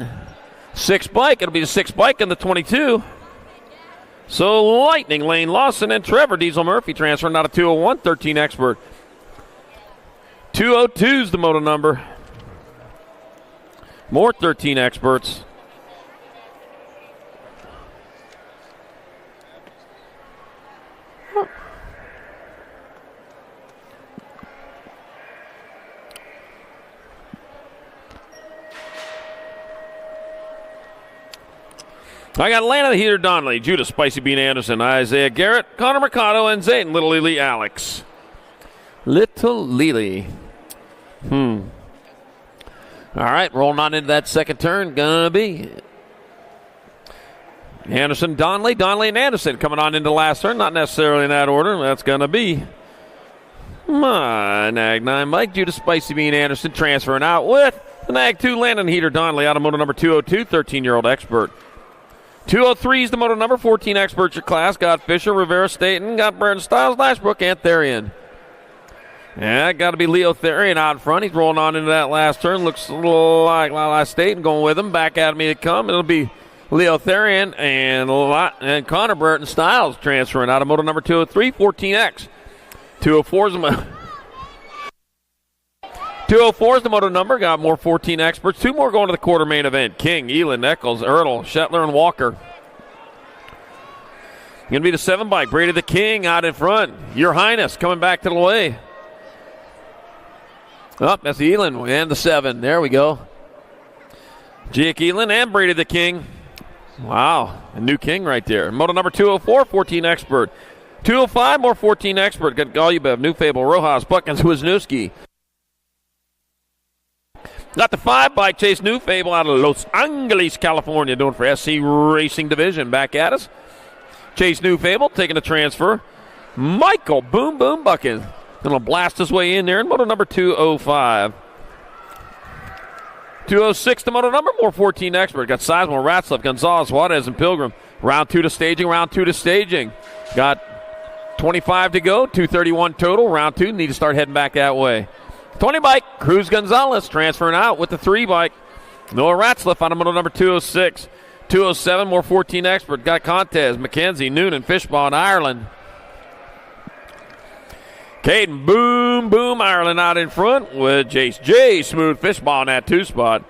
6 bike. It'll be the 6 bike in the 22. So Lightning Lane Lawson and Trevor Diesel Murphy transferring out of 201, 13 expert. 202's the Moto number. More 13 experts. I got Atlanta Heater Donnelly, Judah Spicy Bean Anderson, Isaiah Garrett, Connor Mercado, and Zayton Little Lily Alex. Little Lily. All right, rolling on into that second turn. Gonna be Anderson, Donnelly, and Anderson coming on into the last turn. Not necessarily in that order. That's gonna be my Nag 9 bike. Judah Spicy Bean Anderson transferring out with the Nag 2 Landon Heater Donnelly out of Moto number 202, 13-year-old expert. 203 is the Moto number, 14 experts your class. Got Fisher, Rivera, Staten, got Burton, Styles, Lashbrook, and Therian. Yeah, got to be Leo Therian out in front. He's rolling on into that last turn. Looks a little like Lala Staten going with him. Back at me to come. It'll be Leo Therian and Connor Burton Styles transferring out of Moto number 203, 14X. 204 is the 204 is the Moto number. Got more 14 experts. 2 more going to the quarter main event. King, Elin, Eccles, Ertl, Shetler, and Walker. Going to be the 7 bike. Brady the King out in front. Your Highness coming back to the way. Oh, that's Elin and the 7. There we go. Jake Elin and Brady the King. Wow, a new king right there. Moto number 204, 14 expert. 205, more 14 expert. Got Golubev, New Fable, Rojas, Buckins, Wisniewski. Got the 5 bike, Chase New Fable out of Los Angeles, California, doing for SC Racing Division. Back at us. Chase New Fable taking a transfer. Michael Boom Boom Buckins going to blast his way in there in moto number 205. 206 the moto number, more 14 expert. Got Sizemore, Ratzlaff, Gonzalez, Juarez, and Pilgrim. Round 2 to staging, Got 25 to go, 231 total. Round 2, need to start heading back that way. 20 bike, Cruz Gonzalez transferring out with the 3 bike. Noah Ratzlaff on moto number 206. 207, more 14 expert. Got Contes, McKenzie, Noonan, Fishball, and Ireland. Caden Boom Boom Ireland out in front with Jace J. Smooth Fishball in that 2 spot.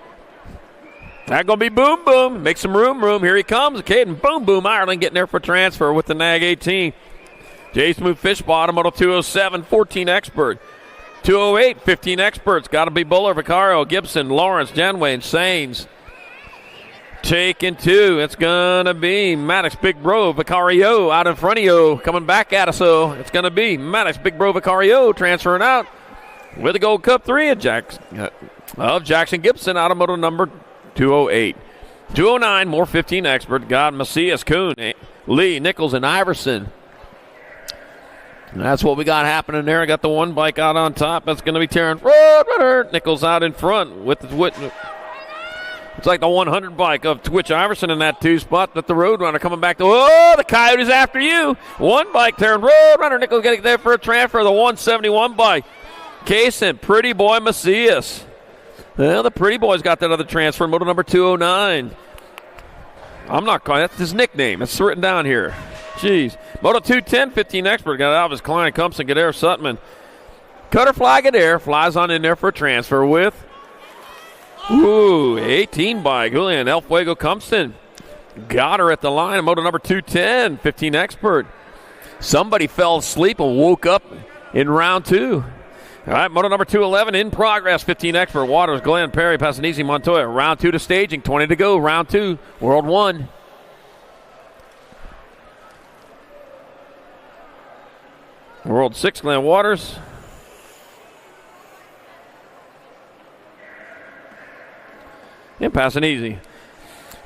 That's going to be Boom Boom. Make some room. Here he comes. Caden Boom Boom Ireland getting there for transfer with the NAG 18. J. Smooth Fishball, moto 207, 14 expert. 208, 15 experts. Got to be Buller, Vicario, Gibson, Lawrence, Janway, and Sains. Taking 2. It's going to be Maddox, Big Bro, Vicario out in front of you. Coming back at us, so it's going to be Maddox, Big Bro, Vicario transferring out with the Gold Cup 3 of Jackson Gibson out of moto number 208. 209, more 15 expert. Got Macias, Kuhn, Lee, Nichols, and Iverson. And that's what we got happening there. I got the 1 bike out on top. That's going to be Terran Roadrunner. Nichols out in front with the it's like the 100 bike of Twitch Iverson in that 2 spot. That the Roadrunner coming back to, the Coyote's after you. 1 bike, Terran Roadrunner. Nichols getting there for a transfer. The 171 bike. Kaysen, Pretty Boy Macias. Well, the Pretty Boy's got that other transfer, moto number 209. I'm not calling that's his nickname. It's written down here. Jeez. Moto 210, 15 expert. Got Alvis Klein, Cumpson, Gadare, Sutman. Cutterfly Gadare flies on in there for a transfer with 18 bike. Julian El Fuego Cumpson. Got her at the line. Moto number 210, 15 expert. Somebody fell asleep and woke up in round 2. All right, moto number 211 in progress. 15 expert. Waters, Glenn, Perry, Passanisi, Montoya. Round 2 to staging. 20 to go. Round 2. World 1. World 6, Glenn Waters. And passing easy.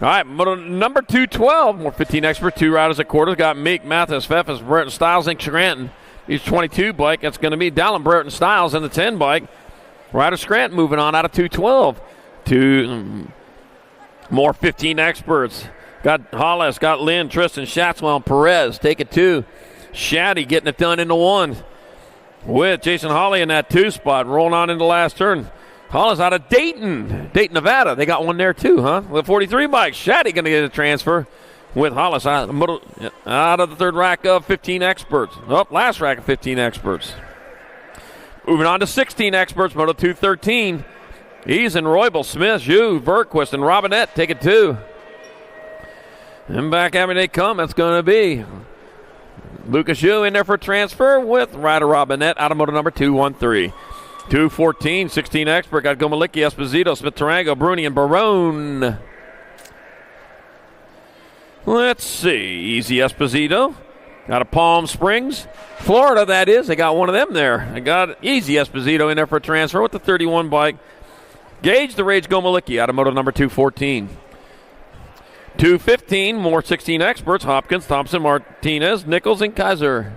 All right, moto number 212. More 15 expert. 2 riders at quarters. Got Meek, Mathis, Pfeffes, Burton, Styles, and Scranton. He's 22 bike. That's going to be Dallin, Burton, Styles in the 10 bike. Ryder Scranton moving on out of 212. 2 more 15 experts. Got Hollis, got Lynn, Tristan, Shatswell, and Perez. Take it 2. Shaddy getting it done into 1 with Jason Hawley in that 2 spot. Rolling on into the last turn. Hollis out of Dayton, Nevada. They got one there too, huh? With 43 bikes. Shaddy going to get a transfer with Hollis out of the 3rd rack of 15 experts. Last rack of 15 experts. Moving on to 16 experts, moto 213. He's in Roybal, Smith, Zhu, Verquist, and Robinette. Take it 2. And back at me they come. That's going to be Lucas Zhu in there for a transfer with Ryder Robinette out of moto number 213. 214, 16 expert. Got Gomalicki, Esposito, Smith, Tarango, Bruni, and Barone. Let's see. Easy Esposito. Got a Palm Springs, Florida, that is. They got one of them there. They got Easy Esposito in there for a transfer with the 31 bike. Gage the Rage Gomalicki out of moto number 214. 215, more 16 experts. Hopkins, Thompson, Martinez, Nichols, and Kaiser.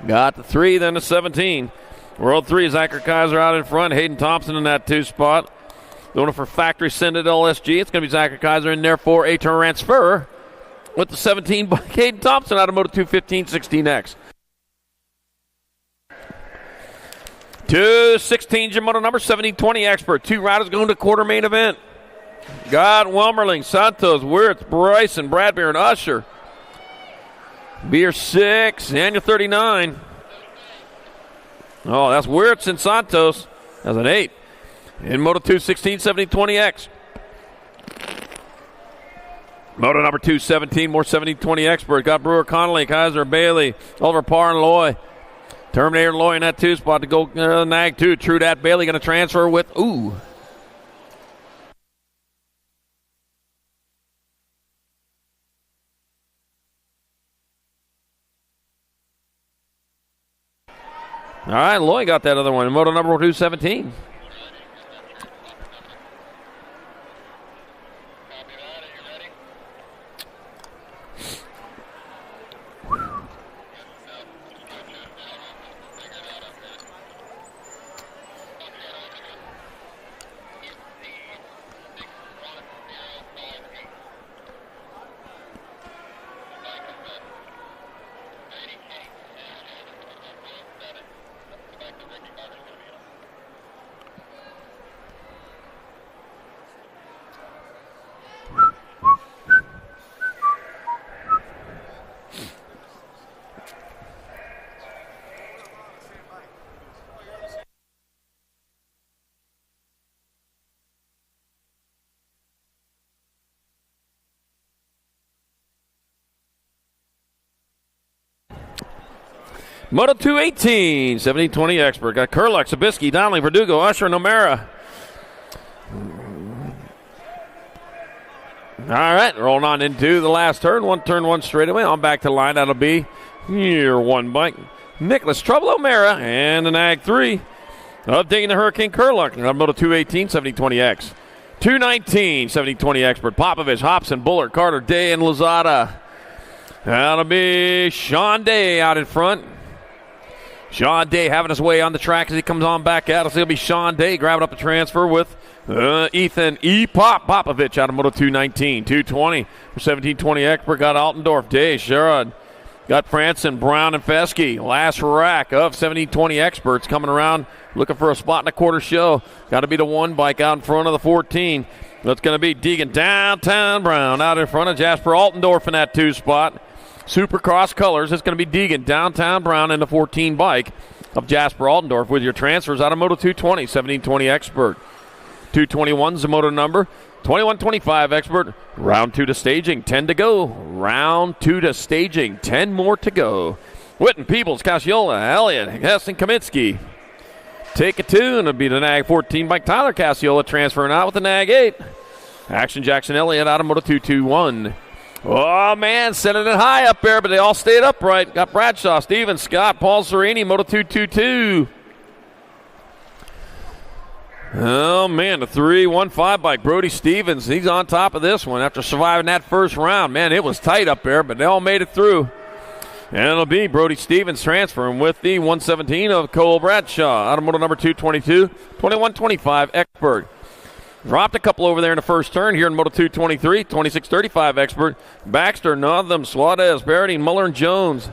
Got the 3, then the 17. World 3, Zachary Kaiser out in front. Hayden Thompson in that 2 spot. Doing it for Factory Syndicate LSG. It's going to be Zachary Kaiser in there for a transfer with the 17 by Hayden Thompson out of moto 215 16X. 216 moto number 7020 expert. 2 riders going to quarter main event. Got Welmerling, Santos, Wirtz, Bryson, Bradbury, and Usher. Beer 6, Daniel 39. Oh, that's Wirtz and Santos. That's an 8. In Moto 2, 16, 70, 20X. Moto number 2, 17, more 70, 20 expert. Got Brewer, Connolly, Kaiser, Bailey, Oliver Parr, and Loy. Terminator Loy in that 2 spot to go nag 2. True that. Bailey going to transfer with, All right, Lloyd got that other one. Moto number 217. Moto 218, 1720 expert. Got Kurluk, Sabisky, Donnelly, Verdugo, Usher, and O'Mara. All right, rolling on into the last turn. One straightaway. On back to the line. That'll be year one bike. Nicholas Trouble O'Mara and the Nag 3. Updating the Hurricane Kurluk. Moto 218, 1720X. 219, 1720 expert. Popovich, Hobson, Bullard, Carter, Day, and Lozada. That'll be Sean Day out in front. Sean Day having his way on the track as he comes on back out. It'll be Sean Day grabbing up the transfer with Ethan Popovich out of Moto 219. 220 for 1720 expert. Got Altendorf, Day, Sherrod. Got Franson, Brown, and Fesky. Last rack of 1720 experts coming around looking for a spot in the quarter show. Got to be the one bike out in front of the 14. That's going to be Deegan Downtown Brown out in front of Jasper Altendorf in that 2 spot. Supercross colors. It's going to be Deegan Downtown Brown in the 14 bike of Jasper Altendorf with your transfers out of Moto 220, 1720 expert. 221's the moto number. 2125 expert. Round 2 to staging. 10 to go. Round 2 to staging. 10 more to go. Witten, Peebles, Casciola, Elliott, Hess, and Kaminsky. Take a 2, and it'll be the Nag 14 bike. Tyler Casciola transferring out with the Nag 8. Action Jackson Elliott out of Moto 221. Oh, man, sending it high up there, but they all stayed upright. Got Bradshaw, Steven, Scott, Paul Serini, Moto 222. Oh, man, the 315 bike, Brody Stevens. He's on top of this one after surviving that first round. Man, it was tight up there, but they all made it through. And it'll be Brody Stevens transferring with the 117 of Cole Bradshaw. Out of Moto number 222, 2125 expert. Dropped a couple over there in the first turn here in Moto 223, 2635 expert. Baxter, Northam, Suarez, Barrett, Muller, and Jones.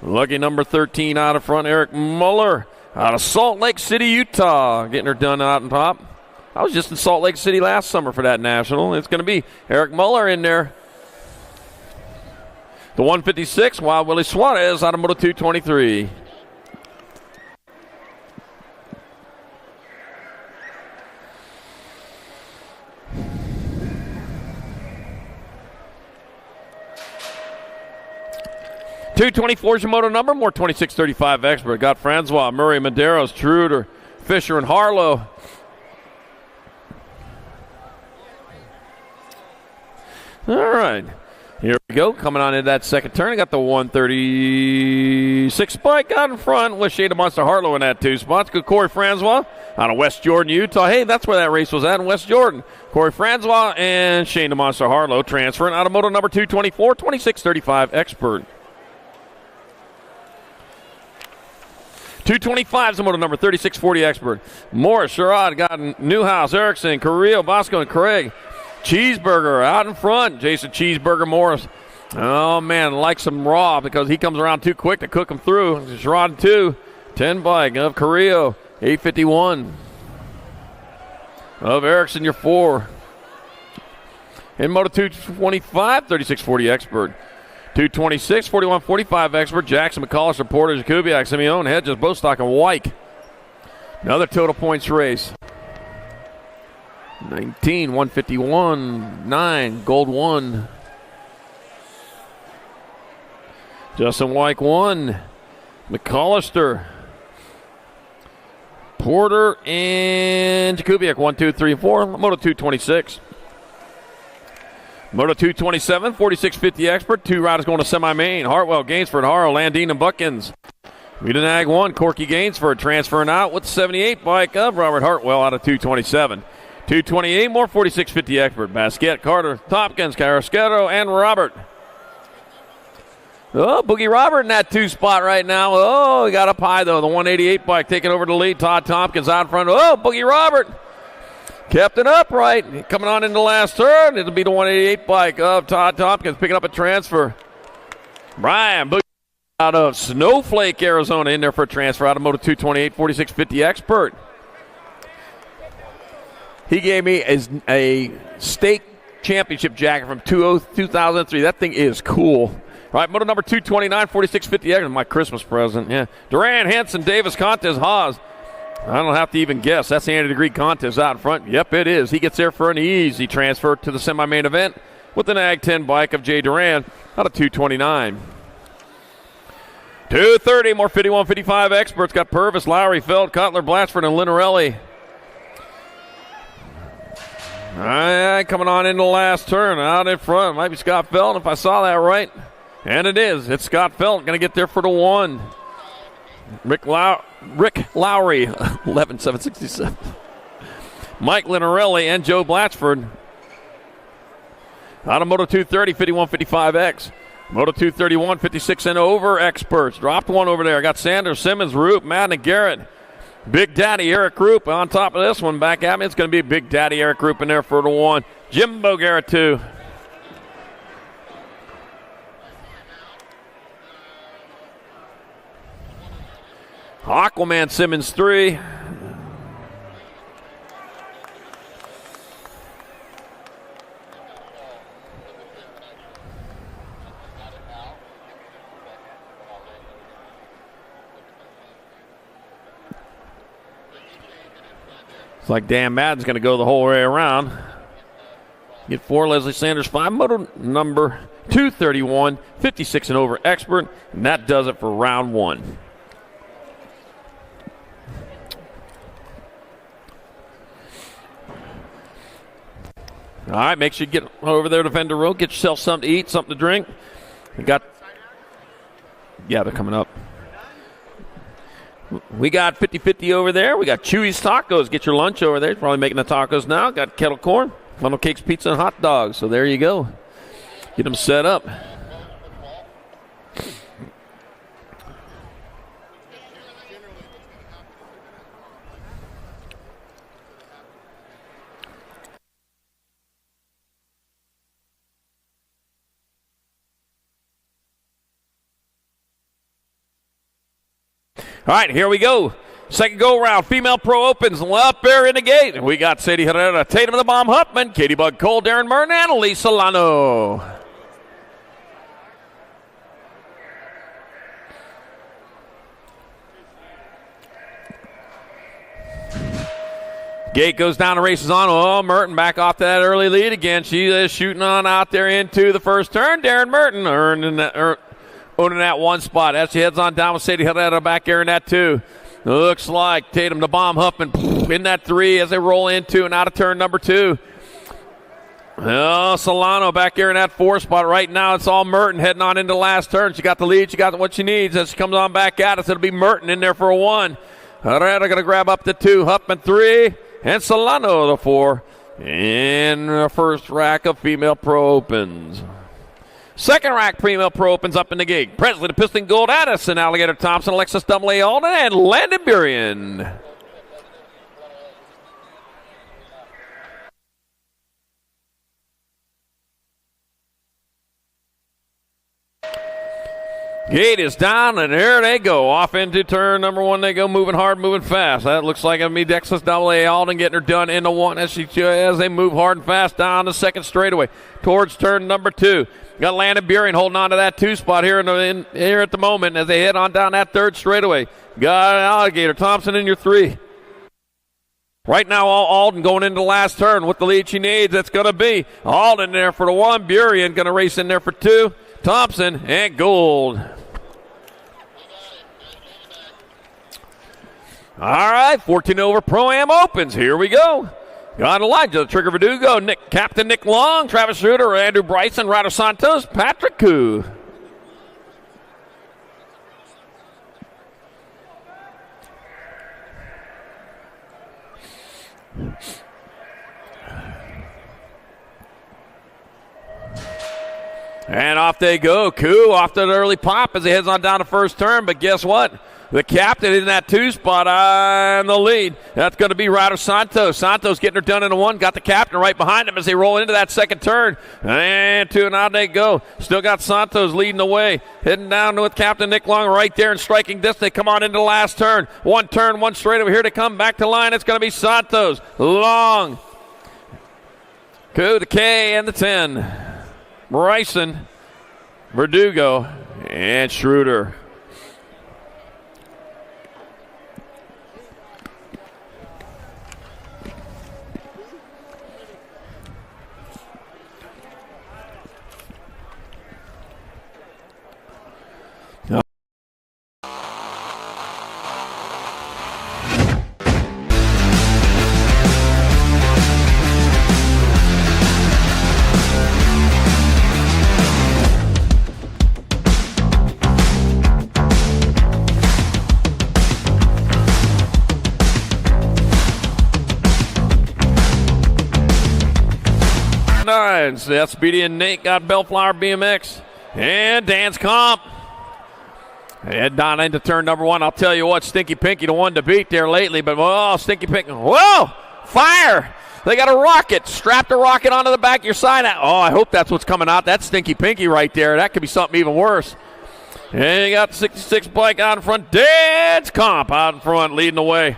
Lucky number 13 out of front, Eric Muller out of Salt Lake City, Utah. Getting her done out on top. I was just in Salt Lake City last summer for that national. It's going to be Eric Muller in there. The 156, Wild Willie Suarez out of Moto 223. .224 is your moto number. More 2635 expert. Got Francois, Murray, Medeiros, Truder, Fisher, and Harlow. All right. Here we go. Coming on into that second turn. I got the 136 bike out in front with Shade of Monster Harlow in that 2 spots. Good Corey Francois out of West Jordan, Utah. Hey, that's where that race was at in West Jordan. Corey Francois and Shane of Monster Harlow transferring out of moto number 224, 2635 expert. 225 is the moto number 3640 expert. Morris, Sherrod, got Newhouse, Erickson, Carrillo, Bosco, and Craig. Cheeseburger out in front. Jason Cheeseburger Morris. Oh, man, like some raw because he comes around too quick to cook him through. Sherrod 2, 10 bike of Carrillo, 851. Of Erickson, your 4. In moto 225, 3640 expert. 226, 4145 expert. Jackson, McCullough, Porter, Jakubiak, Simeone, Hedges, Bostock, and White. Another total points race. 19, 151, 9, gold 1. Justin White 1. McCollister, Porter, and Jakubiak 1, 2, 3, 4. Moto 226. Moto 227, 4650 expert. 2 riders going to semi-main. Hartwell, Gainsford, Harrow, Landine, and Buckins. We did ag 1, Corky Gainsford transferring out with the 78 bike of Robert Hartwell out of 227. 228 more 4650 expert. Basquette, Carter, Tompkins, Carrasquero, and Robert. Oh, Boogie Robert in that 2 spot right now. Oh, he got up high, though. The 188 bike taking over the lead. Todd Tompkins out in front. Oh, Boogie Robert kept it upright. Coming on in the last turn. It'll be the 188 bike of Todd Tompkins picking up a transfer. Brian Boogie out of Snowflake, Arizona, in there for a transfer out of Moto 228, 4650 expert. He gave me a state championship jacket from 2003. That thing is cool. All right, Moto number 229, 4650 expert. My Christmas present, yeah. Duran, Henson, Davis, Contes, Haas. I don't have to even guess. That's the anti-degree Contes out in front. Yep, it is. He gets there for an easy transfer to the semi-main event with an Ag 10 bike of Jay Duran out of 229. 230, more 51-55 experts. Got Purvis, Lowry, Feld, Cutler, Blatchford, and Linarelli. All right, coming on in the last turn. Out in front, might be Scott Feld, if I saw that right. And it is. It's Scott Feld going to get there for the 1. Rick Lowry, 11-767. Mike Linarelli and Joe Blatchford. Out of Moto 230, 51-55X. Moto 231, 56 and over experts. Dropped 1 over there. Got Sanders, Simmons, Roop, Madden, and Garrett. Big Daddy Eric Roop on top of this one. Back at me. It's going to be Big Daddy Eric Roop in there for the 1. Jimbo Garrett 2. Aquaman Simmons 3. It's like Dan Madden's going to go the whole way around. Get 4, Leslie Sanders 5. Moto number 231, 56 and over expert. And that does it for round 1. All right, make sure you get over there to Vendor Road. Get yourself something to eat, something to drink. Yeah, they're coming up. We got 50-50 over there. We got Chewy's Tacos. Get your lunch over there. Probably making the tacos now. Got kettle corn, funnel cakes, pizza, and hot dogs. So there you go. Get them set up. All right, here we go. Second go-round, female pro opens up there in the gate. We got Sadie Herrera, Tatum the Bomb Huffman, Katie Bug Cole, Darren Murn, and Lisa Lano. Gate goes down, the race is on. Oh, Merton back off that early lead again. She is shooting on out there into the first turn. Darren Merton owning that 1 spot as she heads on down with Sadie Herrera back there in that 2. Looks like Tatum the Bomb Huffman in that 3 as they roll into and out of turn number 2. Oh, Solano back here in that 4 spot. Right now it's all Merton heading on into the last turn. She got the lead. She got what she needs as she comes on back at us. It'll be Merton in there for a 1. Herrera going to grab up the 2. Huffman 3. And Solano the 4. In the first rack of female pro opens. Second rack female pro opens up in the gate. Presley the Piston Gold, Addison, Alligator Thompson, Alexis W. Alden, and Landon Burien. Gate is down, and there they go. Off into turn number 1. They go moving hard, moving fast. That looks like it'll be Dexus W. Alden getting her done in the 1 as they move hard and fast down the second straightaway towards turn number 2. Got Landon Burien holding on to that 2 spot here here at the moment as they head on down that 3rd straightaway. Got Alligator Thompson in your 3. Right now, Alden going into the last turn with the lead she needs. That's going to be Alden there for the 1. Burien going to race in there for 2. Thompson and Gold. All right, 14 over Pro-Am opens. Here we go. Got Elijah, Trigger Verdugo, Captain Nick Long, Travis Schroeder, Andrew Bryson, Ryder Santos, Patrick Koo. And off they go. Koo off to an early pop as he heads on down to first turn. But guess what? The captain in that 2 spot on the lead. That's going to be Ryder Santos. Santos getting her done in a 1. Got the captain right behind him as they roll into that second turn. And 2, and out they go. Still got Santos leading the way. Heading down with Captain Nick Long right there in striking distance. They come on into the last turn. 1 turn, 1 straight over here to come back to line. It's going to be Santos. Long. Koo, the K, and the 10. Bryson, Verdugo, and Schroeder. That's Speedy and Nate got Bellflower BMX and Dan's Comp. Head down into turn number 1. I'll tell you what, Stinky Pinky, the one to beat there lately, but oh, Stinky Pinky, whoa, fire! They got a rocket, strapped a rocket onto the back of your side. Oh, I hope that's what's coming out. That's Stinky Pinky right there. That could be something even worse. And you got the 66 bike out in front. Dan's Comp out in front, leading the way.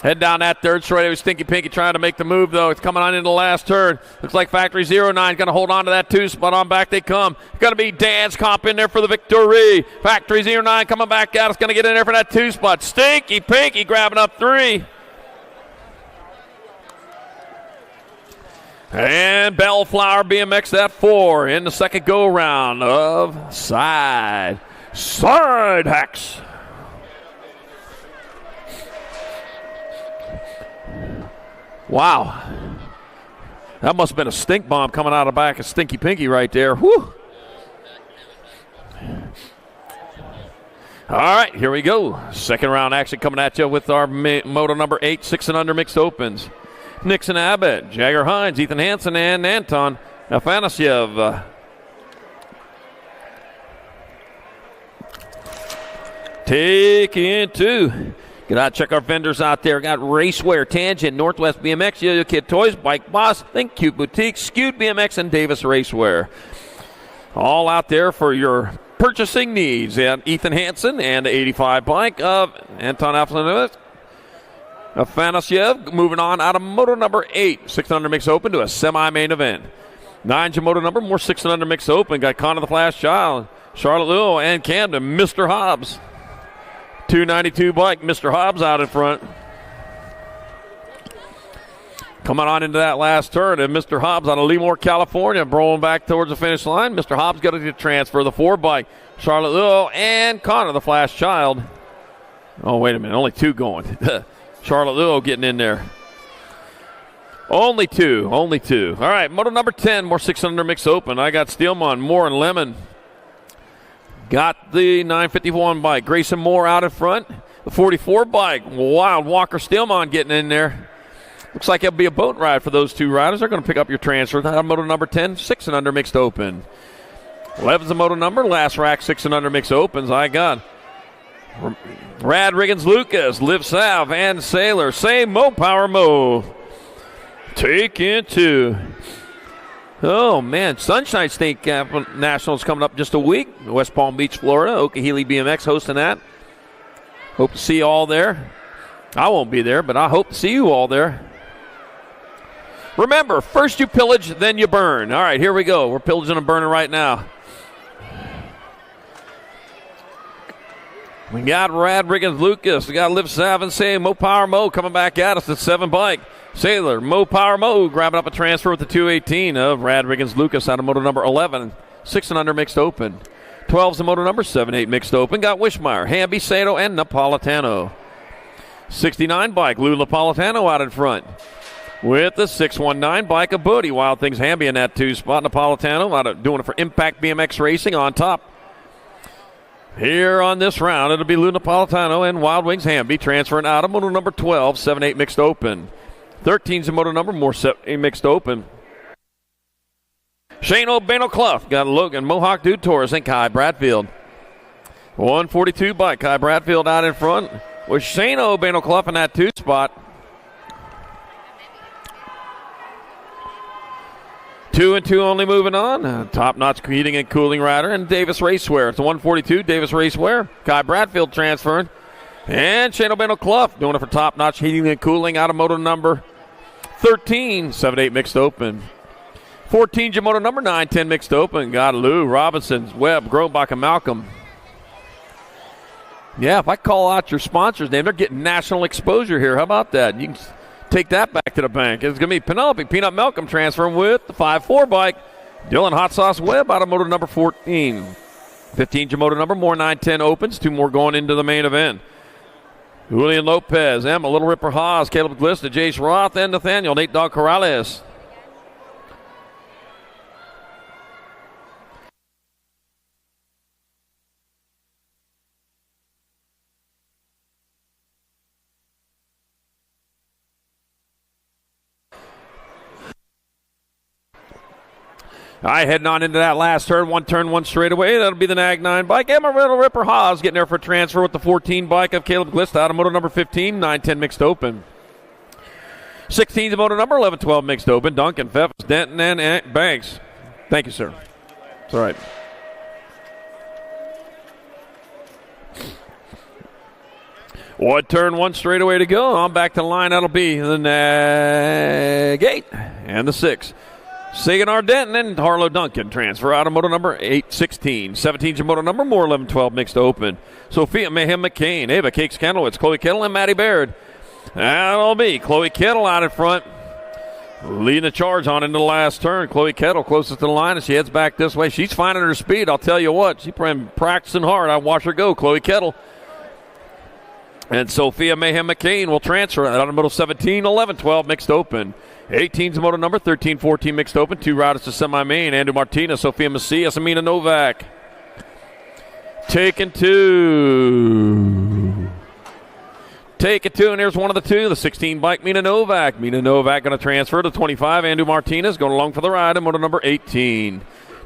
Head down that third straight. It was Stinky Pinky trying to make the move, though. It's coming on into the last turn. Looks like Factory 09 going to hold on to that 2 spot. On back they come. Going to be Dan's Comp in there for the victory. Factory 09 coming back out. It's going to get in there for that 2 spot. Stinky Pinky grabbing up 3. And Bellflower BMX that 4 in the second go-round of side hacks. Wow. That must have been a stink bomb coming out of the back of Stinky Pinky right there. Whew. All right, here we go. Second round action coming at you with our moto number 8, 6 and under mixed opens. Nixon Abbott, Jagger Hines, Ethan Hansen, and Anton Afanasyev. Taking 2. Get out, check our vendors out there. Got Racewear, Tangent, Northwest BMX, Yo-Yo Kid Toys, Bike Boss, Think Cute Boutique, Skewed BMX, and Davis Racewear. All out there for your purchasing needs. And Ethan Hansen and the 85 bike of Anton Afanasyev moving on out of moto number 8. 6 under mix open to a semi-main event. 9's your moto number, more 6 and under mix open. Got Connor the Flash Child, Charlotte Lewis, and Camden, Mr. Hobbs. 292 bike, Mr. Hobbs out in front. Coming on into that last turn, and Mr. Hobbs out of Lemoore, California, rolling back towards the finish line. Mr. Hobbs got to transfer the 4 bike. Charlotte Lewis and Connor the Flash Child. Oh, wait a minute, only 2 going. Charlotte Lewis getting in there. Only two. All right, moto number 10, more 6 under mix open. I got Steelman, Moore, and Lemon. Got the 951 bike. Grayson Moore out in front. The 44 bike. Wild Walker Steelman getting in there. Looks like it'll be a boat ride for those 2 riders. They're going to pick up your transfer. Moto number 10, 6 and under mixed open. 11's the moto number. Last rack, 6 and under mixed opens. I got Rad Riggins Lucas, Liv Sav, and Sailor. Same Mo Power Mo. Taking 2. Oh, man. Sunshine State Nationals coming up just a week. West Palm Beach, Florida. Okehee BMX hosting that. Hope to see you all there. I won't be there, but I hope to see you all there. Remember, first you pillage, then you burn. All right, here we go. We're pillaging and burning right now. We got Rad Riggins Lucas. We got Liv Savin saying Mo Power Mo coming back at us at 7 bike. Sailor, Mo Power Mo grabbing up a transfer with the 218 of Rad Riggins Lucas out of moto number 11. 6 and under mixed open. 12's the moto number 7-8 mixed open. Got Wishmeyer, Hamby, Sato, and Napolitano. 69 bike, Lou Napolitano out in front. With the 619 bike of Bodie. Wild Things Hamby in that 2 spot. Napolitano out of doing it for Impact BMX Racing on top. Here on this round, it'll be Lou Napolitano and Wild Wings Hamby transferring out of moto number 12, 7-8 mixed open. 13's the moto number, more mixed open. Shane O'Bano Clough got Logan Mohawk Dude Taurus and Kai Bradfield. 142 by Kai Bradfield out in front with Shane O'Bano Clough in that 2 spot. 2 and 2 only moving on. Top-notch heating and cooling rider and Davis Racewear. It's a 142, Davis Racewear. Kai Bradfield transferring. And Shane O'Bano Clough doing it for top-notch heating and cooling out of moto number 13. 7-8 mixed open. 14 moto number 9-10 mixed open. Got Lou, Robinson, Webb, Grobach, and Malcolm. Yeah, if I call out your sponsor's name, they're getting national exposure here. How about that? You can take that back to the bank. It's going to be Penelope Peanut Malcolm transferring with the 5-4 bike. Dylan Hot Sauce Webb out of moto number 14. 15 moto number, more 9-10 opens. 2 more going into the main event. Julian Lopez, Emma Little Ripper Haas, Caleb Glista, Jace Roth, and Nathaniel Nate Dog Corrales. All right, heading on into that last turn, one straightaway. That'll be the Nag 9 bike. Emma Little Ripper Haas getting there for transfer with the 14 bike of Caleb Glista out of moto number 15, 9-10 mixed open. 16's the moto number, 11-12 mixed open. Duncan, Pfeffers, Denton, and Banks. Thank you, sir. It's all right. One straightaway to go. On back to the line. That'll be the Nag 8 and the 6. Saganar Denton and Harlow Duncan transfer out of moto number 8-16. 17's your moto number, more 11-12 mixed open. Sophia Mayhem McCain, Ava Cakes Kendallwitz, Chloe Kittle, and Maddie Baird. That'll be Chloe Kittle out in front, leading the charge on into the last turn. Chloe Kittle closest to the line as she heads back this way. She's finding her speed, I'll tell you what. She's been practicing hard. I watch her go, Chloe Kittle. And Sophia Mayhem McCain will transfer out of moto 17, 11-12 mixed open. 18's moto number, 13-14 mixed open. 2 riders to semi-main. Andrew Martinez, Sophia Macias, Amina Novak. Taking 2. Taking 2, and here's one of the 2. The 16 bike, Mina Novak. Mina Novak going to transfer to 25. Andrew Martinez going along for the ride in moto number 18.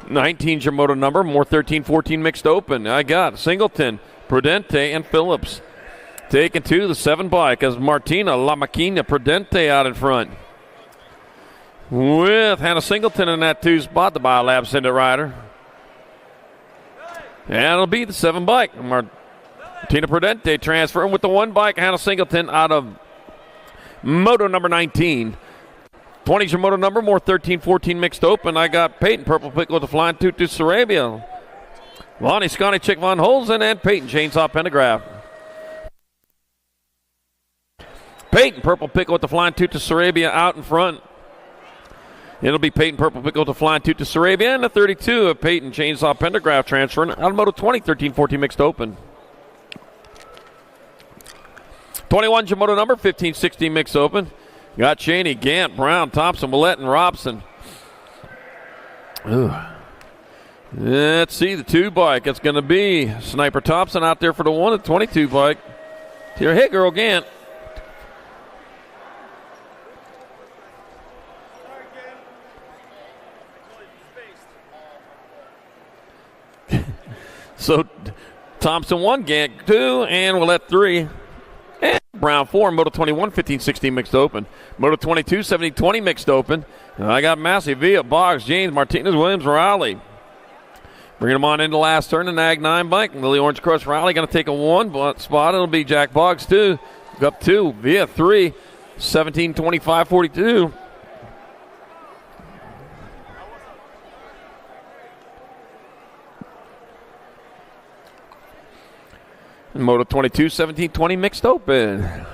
19's your moto number, more 13-14 mixed open. I got Singleton, Prudente, and Phillips. Taking 2, the 7 bike as Martina La Maquina Prudente out in front. With Hannah Singleton in that 2 spot, the Biolab Send-It rider. And it'll be the 7 bike. Martina Prudente transferring with the 1 bike, Hannah Singleton out of moto number 19. 20's your moto number, more 13-14 mixed open. I got Peyton Purple Pickle with the Flying Tutu Sarabia. Lonnie Scotty Chick Von Holzen and Peyton Chainsaw Pentagraph. Peyton Purple Pickle with the Flying Tutu Sarabia out in front. It'll be Peyton Purple Pickle to Flying Tutu Sarabia and the 32 of Peyton Chainsaw Pentagraph transferring out of moto 20, 13-14 mixed open. 21's your moto number, 15-16 mixed open. Got Cheney, Gant, Brown, Thompson, Willett, and Robson. Ooh. Let's see the 2 bike. It's going to be Sniper Thompson out there for the 1 at 22 bike. Here, hit girl, Gant. So Thompson 1, Gant 2, and Willett 3. And Brown 4, Moto 21, 15-16 mixed open. Moto 22, 70-20 mixed open. And I got Massey, Villa, Boggs, James, Martinez, Williams, Rowley. Bringing them on into the last turn, the Nag 9 bike. Lily Orange Crush Rowley going to take a 1 spot. It'll be Jack Boggs 2. Up 2, Villa 3, 17-25, 42. Moto 22, 17-20 mixed open.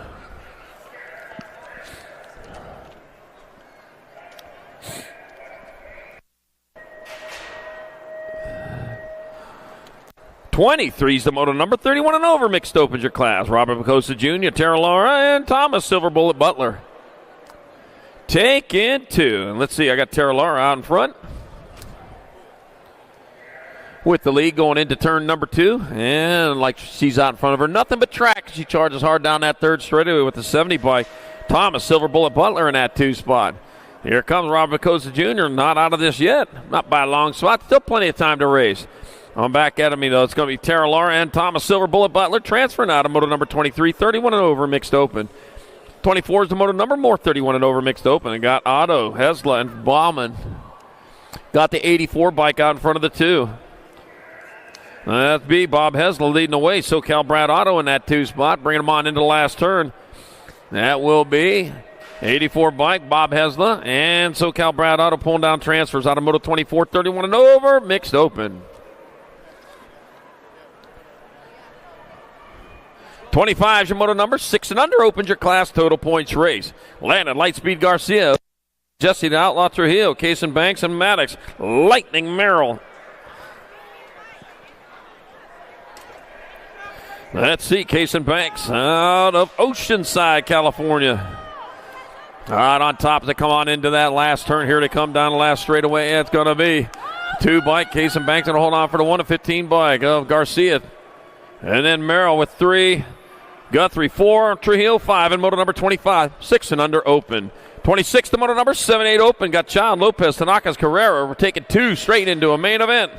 '23's the moto number, 31 and over mixed opens your class. Robert Macosta Jr., Tara Laura, and Thomas Silver Bullet Butler. Taking 2. And let's see, I got Tara Laura out in front. With the lead going into turn number 2. And like she's out in front of her, nothing but track. She charges hard down that 3rd straightaway with the 70 bike. Thomas, Silver Bullet Butler in that 2 spot. Here comes Robert Cosa Jr., not out of this yet. Not by a long spot. Still plenty of time to race. On back at me, though, it's going to be Tara Laura and Thomas, Silver Bullet Butler, transferring out of moto number 23, 31 and over, mixed open. 24 is the moto number, more 31 and over, mixed open. And got Otto, Hesla, and Bauman. Got the 84 bike out in front of the 2. That's B. Bob Hesla leading the way. SoCal Brad Otto in that 2 spot, bringing him on into the last turn. That will be 84 bike, Bob Hesla, and SoCal Brad Otto pulling down transfers out of moto 24, 31 and over, mixed open. 25 is your moto number, 6 and under opens your class total points race. Landon, Lightspeed Garcia, Jesse the Outlaw Trujillo, Cason Banks, and Maddox. Lightning Merrill. Let's see, Cason Banks out of Oceanside, California. All right, on top as they come on into that last turn. Here they come down the last straightaway. It's going to be 2 bike. Cason Banks going to hold on for the 1 to 15 bike of Garcia. And then Merrill with 3. Guthrie 4. Trujillo 5 in moto number 25. 6 and under open. 26 to moto number 7-8 open. Got Child Lopez, Tanaka's Carrera. We're taking 2 straight into a main event.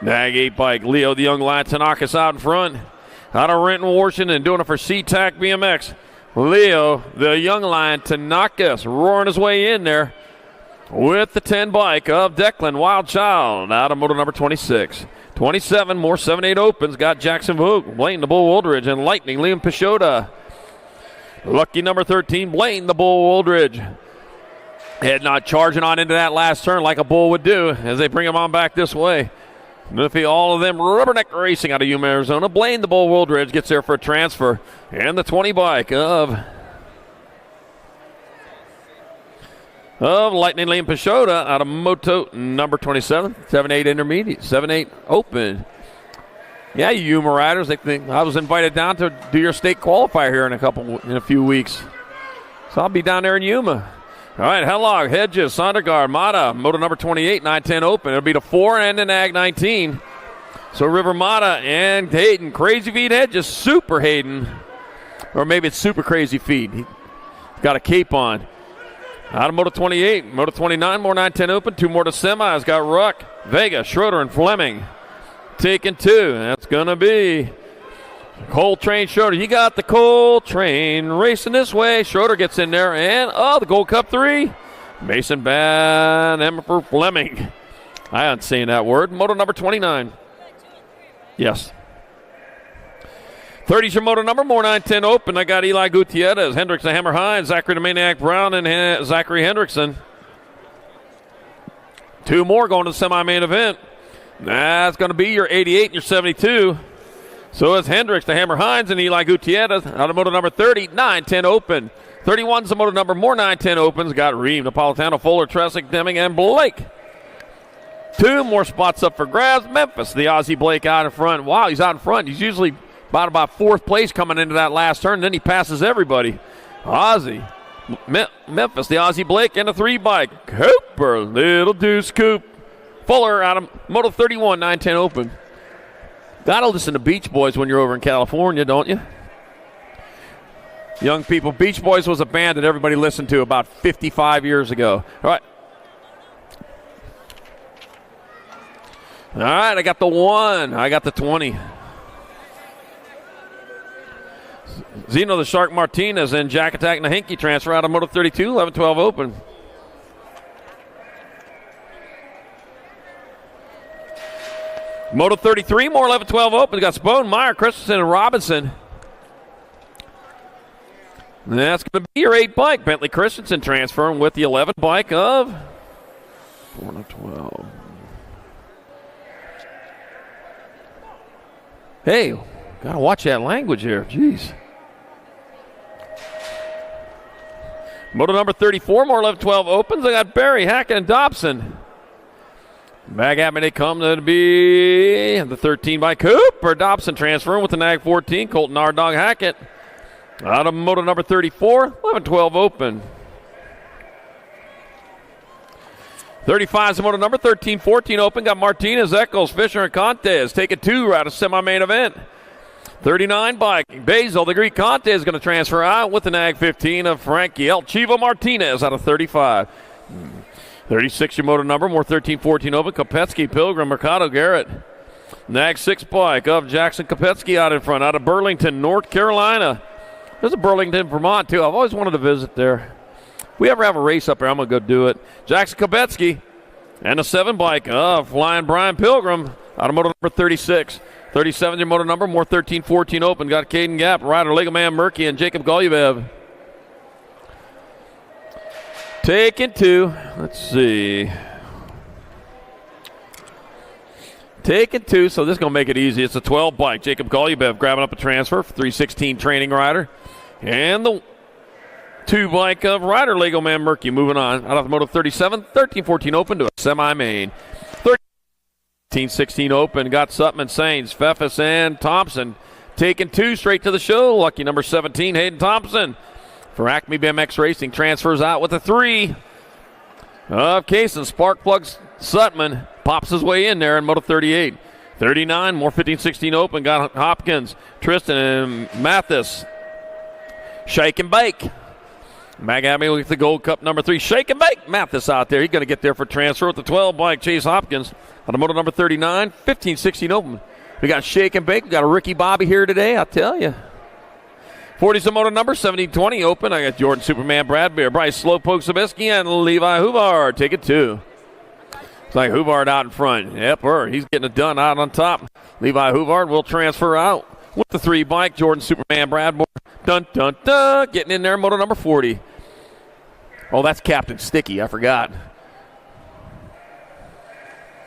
Nag 8 bike. Leo the Young Lion. Tanaka's out in front. Out of Renton, Washington, doing it for SeaTac BMX. Leo, the Young Lion, Tanaka's roaring his way in there with the 10 bike of Declan Wild Child out of moto number 26. 27, more 7-8 opens. Got Jackson Vogt, Blaine the Bull Woldridge, and Lightning Liam Peixoto. Lucky number 13, Blaine the Bull Woldridge. Head not charging on into that last turn like a bull would do as they bring him on back this way. Miffy, all of them rubberneck racing out of Yuma, Arizona. Blaine the Bull Woldridge gets there for a transfer. And the 20 bike of Lightning Liam Peixoto out of moto number 27. 7-8 intermediate, 7-8 open. Yeah, you Yuma riders, they think I was invited down to do your state qualifier here in a few weeks. So I'll be down there in Yuma. All right, Hellog, Hedges, Sondergaard, Mata, moto number 28, 9-10 open. It'll be the 4 and an Ag 19. So River Mata and Hayden, Crazy Feet Hedges, Super Hayden. Or maybe it's Super Crazy Feet. He's got a cape on. Out of moto 28, moto 29, more 9-10 open. 2 more to semis. Got Ruck, Vega, Schroeder, and Fleming. Taking 2. That's going to be Coltrane Schroeder. You got the Coltrane racing this way. Schroeder gets in there, and the Gold Cup 3. Mason Van Emperor Fleming. I am saying that word. Moto number 29. Yes. 30's your moto number, more 9-10 open. I got Eli Gutierrez, Hendricks the Hammer Hines, Zachary the Maniac Brown, and Zachary Hendrickson. 2 more going to the semi-main event. That's going to be your 88 and your 72. So it's Hendricks, the Hammer Hines, and Eli Gutierrez out of moto number 30, 9-10 open. 31's the moto number, more 9-10 opens. Got Reem, Napolitano, Fuller, Tressick, Deming, and Blake. 2 more spots up for grabs. Memphis, the Aussie Blake out in front. Wow, he's out in front. He's usually about 4th place coming into that last turn. Then he passes everybody. Aussie. Memphis, the Aussie Blake, and a 3 bike. Cooper, Little Deuce Coop. Fuller out of moto 31, 9-10 open. Gotta listen to Beach Boys when you're over in California, don't you? Young people, Beach Boys was a band that everybody listened to about 55 years ago. All right. All right, I got the 1. I got the 20. Zeno the Shark Martinez and Jack Attack Nahinky transfer out of moto 32, 11-12 open. Moto 33, more 11-12 open. Got Spone, Meyer, Christensen, and Robinson. And that's going to be your 8 bike. Bentley Christensen transferring with the 11 bike of 4-12. Hey, got to watch that language here. Jeez. Moto number 34, more 11-12 opens. I got Barry, Hackett, and Dobson. Back at me they come to be the 13 by Cooper. Dobson transferring with the Nag 14. Colton Ardog Hackett. Out of moto number 34, 11-12 open. 35 is the moto number, 13-14 open. Got Martinez, Eccles, Fisher, and Contes. Taking 2 out of semi-main event. 39 bike. Basil, the Greek Conte, is going to transfer out with the NAG 15 of Frankie El Chivo Martinez out of 35. 36 your motor number, more 13-14 open. Kopetsky, Pilgrim, Mercado, Garrett. NAG 6 bike of Jackson Kopetsky out in front, out of Burlington, North Carolina. There's a Burlington, Vermont, too. I've always wanted to visit there. If we ever have a race up there, I'm going to go do it. Jackson Kopetsky and a 7 bike of Flying Brian Pilgrim out of motor number 36. 37 your motor number, more 13-14 open. Got Caden Gap, Ryder, Lego Man Murky, and Jacob Golubev. Taking 2. Let's see. Taking 2, so this is going to make it easy. It's a 12 bike. Jacob Golubev grabbing up a transfer for 316 training rider. And the 2 bike of Ryder, Lego Man Murky, moving on. Out of the moto 37, 13-14 open to a semi-main. 13-16 open. Got Sutton and Sainz, Pfeffes and Thompson. Taking 2 straight to the show. Lucky number 17, Hayden Thompson. For Acme BMX Racing, transfers out with a 3 of Kaysen. Sparkplugs Sutman pops his way in there in moto 38. 39, more 15-16 open. Got Hopkins, Tristan, and Mathis. Shake and bake. Magami with the Gold Cup number 3. Shake and bake. Mathis out there. He's going to get there for transfer with the 12 bike. Chase Hopkins on the moto number 39. 15-16 open. We got Shake and bake. We got a Ricky Bobby here today, I'll tell you. 40's the moto number, 17-20 open. I got Jordan Superman Bradbeer, Bryce Slowpoke Sabisky, and Levi Huvard. Take it 2. It's like Huvard out in front. Yep, he's getting it done out on top. Levi Huvard will transfer out with the 3 bike. Jordan Superman Bradmore. Dun, dun, dun. Getting in there, moto number 40. Oh, that's Captain Sticky. I forgot.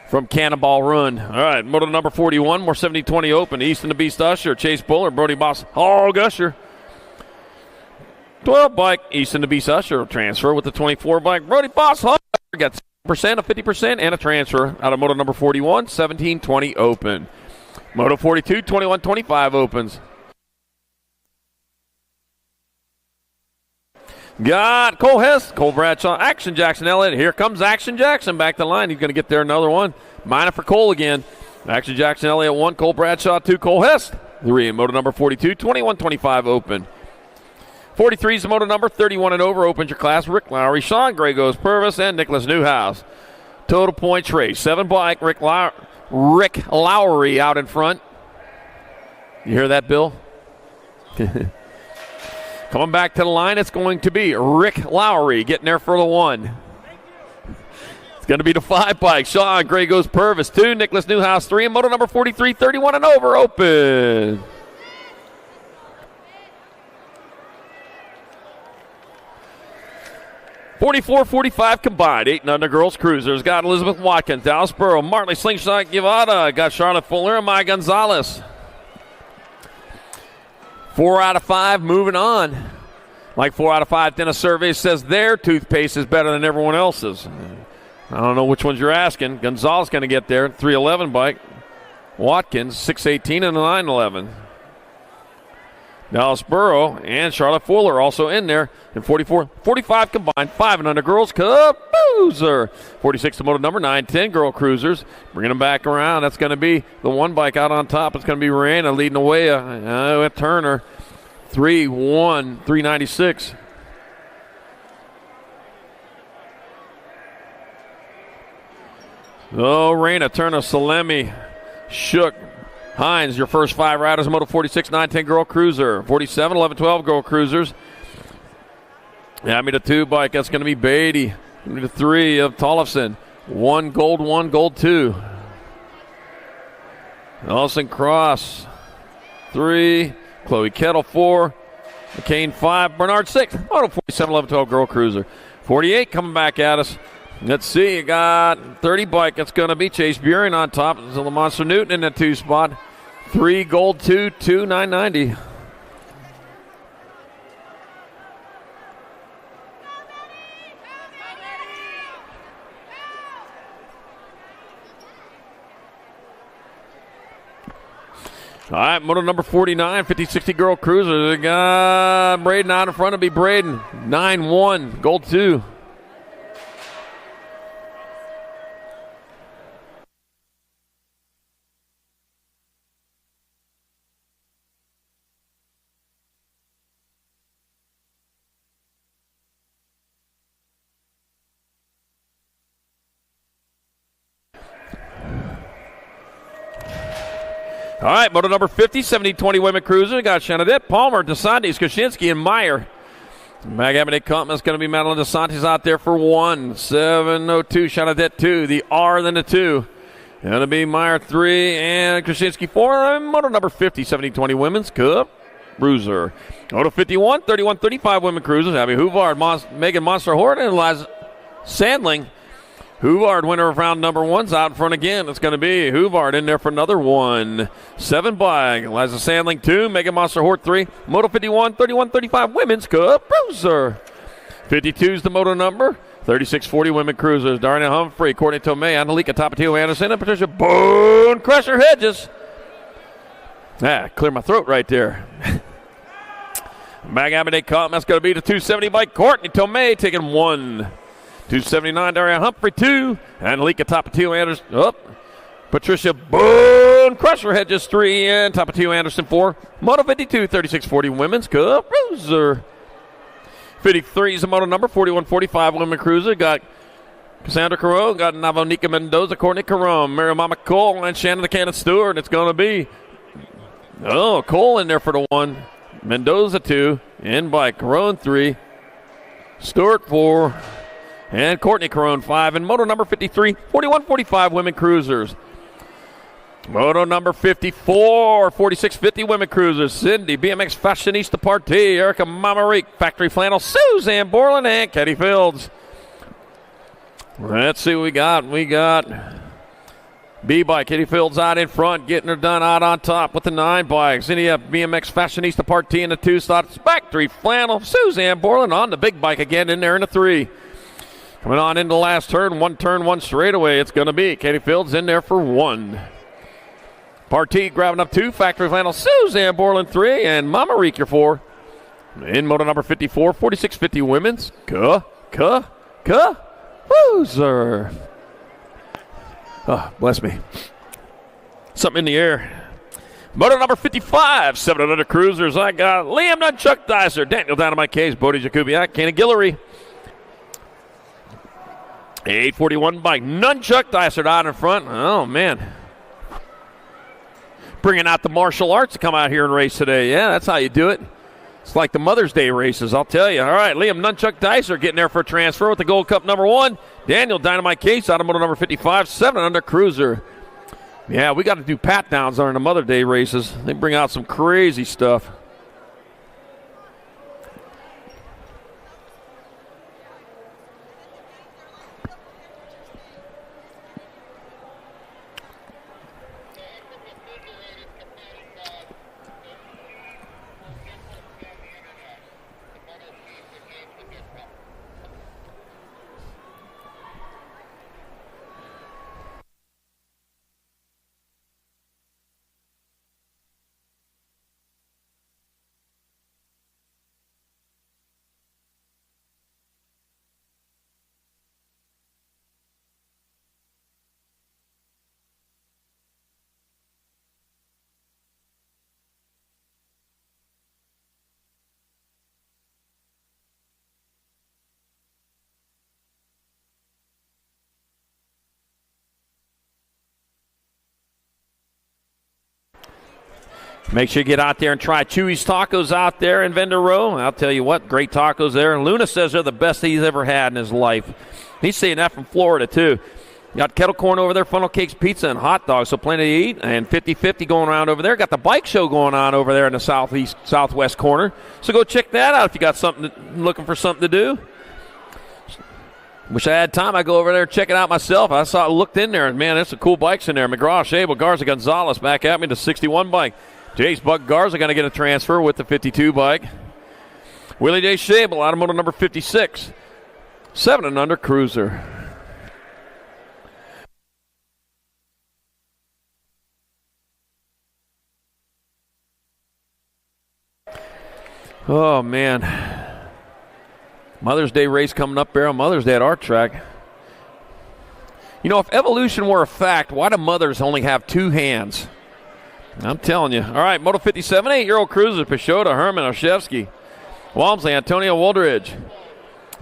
From Cannonball Run. All right, moto number 41, more 70-20 open. Easton the Beast Usher, Chase Buller, Brody Boss, Hog Usher. 12 bike, Easton the Beast Usher transfer with the 24 bike. Brody Boss, Hog Usher got 7%, a 50%, and a transfer out of moto number 41, 17-20 open. Moto 42, 21-25 opens. Got Cole Hess, Cole Bradshaw, Action Jackson Elliott. Here comes Action Jackson back to line. He's going to get there another one. Minor for Cole again. Action Jackson Elliott 1, Cole Bradshaw 2, Cole Hess 3. Moto number 42, 21-25 open. 43 is the moto number, 31 and over opens your class. Rick Lowry, Sean Gregos, Purvis, and Nicholas Newhouse. Total points race. 7 bike, Rick Lowry out in front. You hear that, Bill? Coming back to the line, it's going to be Rick Lowry getting there for the 1. It's going to be the 5 bike. Sean Gray goes Purvis 2, Nicholas Newhouse 3, and moto number 43, 31 and over, open. .44-45 combined. 8 and under girls cruisers. Got Elizabeth Watkins, Dallas Burrow, Martley Slingshot Guevara. Got Charlotte Fuller and Maya Gonzalez. 4 out of 5 moving on. Like 4 out of 5, then a survey says their toothpaste is better than everyone else's. I don't know which ones you're asking. Gonzalez going to get there. 311 bike. Watkins, 618 and a 911. Dallas Burrow and Charlotte Fuller also in there. And 44-45 combined. 5 and under girls. Caboozer. 46 to moto number 9-10 girl cruisers. Bringing them back around. That's going to be the 1 bike out on top. It's going to be Rihanna leading the way at Turner. 3-1, 396. Oh, Reyna, Turner, Salemi, Shook, Hines, your first 5 riders, Moto 46, 9-10 girl cruiser. 47, 11, 12 girl cruisers. Yeah, me the 2 bike, that's going to be Beatty. Me the 3 of Tollefson. 1 gold 2. Nelson Cross, 3. Chloe Kettle 4. McCain 5. Bernard 6. Moto 47, 11, 12 girl cruiser. 48 coming back at us. Let's see, you got 30 bike. That's going to be Chase Buren on top. There's a Monster Newton in the 2 spot. 3 gold 2, 2 990. All right, moto number 49, 50-60 girl cruiser. They got Braden out in front. It'll be Braden. 9-1, gold 2. All right, moto number 50, 70-20 women cruiser. We got Shanadette, Palmer, DeSantis, Kaczynski, and Meyer. Magamity Compton's going to be Madeline DeSantis out there for 1. 7:02, Shanadette 2. The R, then the 2. Going to be Meyer 3 and Kaczynski 4. And moto number 50, 70-20 women's cup cruiser. Moto 51, 31-35 women cruisers. Abby Huvard, Megan Monster Hort, and Eliza Sandling. Huvard, winner of round number 1's out in front again. It's going to be Huvard in there for another 1. 7 bike. Eliza Sandling 2. Megan Monster Hort 3. Moto 51, 31-35 women's cup cruiser. 52 is the moto number. 36-40 women cruisers. Darnell Humphrey, Courtney Tomei, Annalika Tapatio Anderson, and Patricia Bone Crusher Hedges. Clear my throat right there. Magamity Compton, that's going to be the 270 bike. Courtney Tomei taking 1. 279, Daria Humphrey 2, and Annalika Tapatio Anderson Patricia Bone Crusher Hedges 3, and Tapatio Anderson 4. Moto 52, 36-40 women's cup cruiser. 53 is the moto number, 41-45 women cruiser. Got Cassandra Caron, got Navonika Mendoza, Courtney Caron, Mary Mama Cole, and Shannon the Cannon Stewart. It's going to be, Cole in there for the 1. Mendoza 2, in by Caron 3, Stewart 4, and Courtney Caron 5. And moto number 53, 41-45 women cruisers. Moto number 54, 46-50 women cruisers. Cindy, BMX Fashionista Party, Erica Mamarik, Factory Flannel, Suzanne Borland, and Katie Fields. Let's see what we got. We got B-Bike, Katie Fields out in front, getting her done out on top with the 9 bikes. Then you have BMX Fashionista Party in the 2 slots. Factory Flannel, Suzanne Borland on the big bike again in there in the 3. Coming on into the last turn, 1 straightaway. It's going to be Katie Fields in there for 1. Partee grabbing up 2. Factory Flannel, Suzanne Borland 3, and Mama Reek your 4. In moto number 54, 46-50 women's. Cruiser. Oh, bless me. Something in the air. Moto number 55, 700 cruisers. I got Liam Nunchuck Dicer, Daniel Dynamite Case, Bodie Jakubiak, Kenny Guillory. 841 bike. Nunchuck Dicer out in front. Oh, man. Bringing out the martial arts to come out here and race today. Yeah, that's how you do it. It's like the Mother's Day races, I'll tell you. All right, Liam Nunchuck Dicer getting there for a transfer with the Gold Cup number 1. Daniel Dynamite Case, automoto number 55, 700 cruiser. Yeah, we got to do pat downs during the Mother's Day races. They bring out some crazy stuff. Make sure you get out there and try Chewy's Tacos out there in Vendor Row. I'll tell you what, great tacos there. Luna says they're the best he's ever had in his life. He's saying that from Florida, too. Got kettle corn over there, funnel cakes, pizza, and hot dogs, so plenty to eat. And 50-50 going around over there. Got the bike show going on over there in the southwest corner. So go check that out if you got looking for something to do. Wish I had time. I go over there and check it out myself. I looked in there, and man, there's some cool bikes in there. McGraw, Shable, Garza, Gonzalez back at me, the 61 bike. Jace Buck Garza going to get a transfer with the 52 bike. Willie J. Shable, automotive number 56. 7 and under cruiser. Oh, man. Mother's Day race coming up there on Mother's Day at our track. You know, if evolution were a fact, why do mothers only have 2 hands? I'm telling you. All right, Moto 57, 8-year-old cruiser, Peixoto, Herman, Oshevsky, Walmsley, Antonio Woldridge.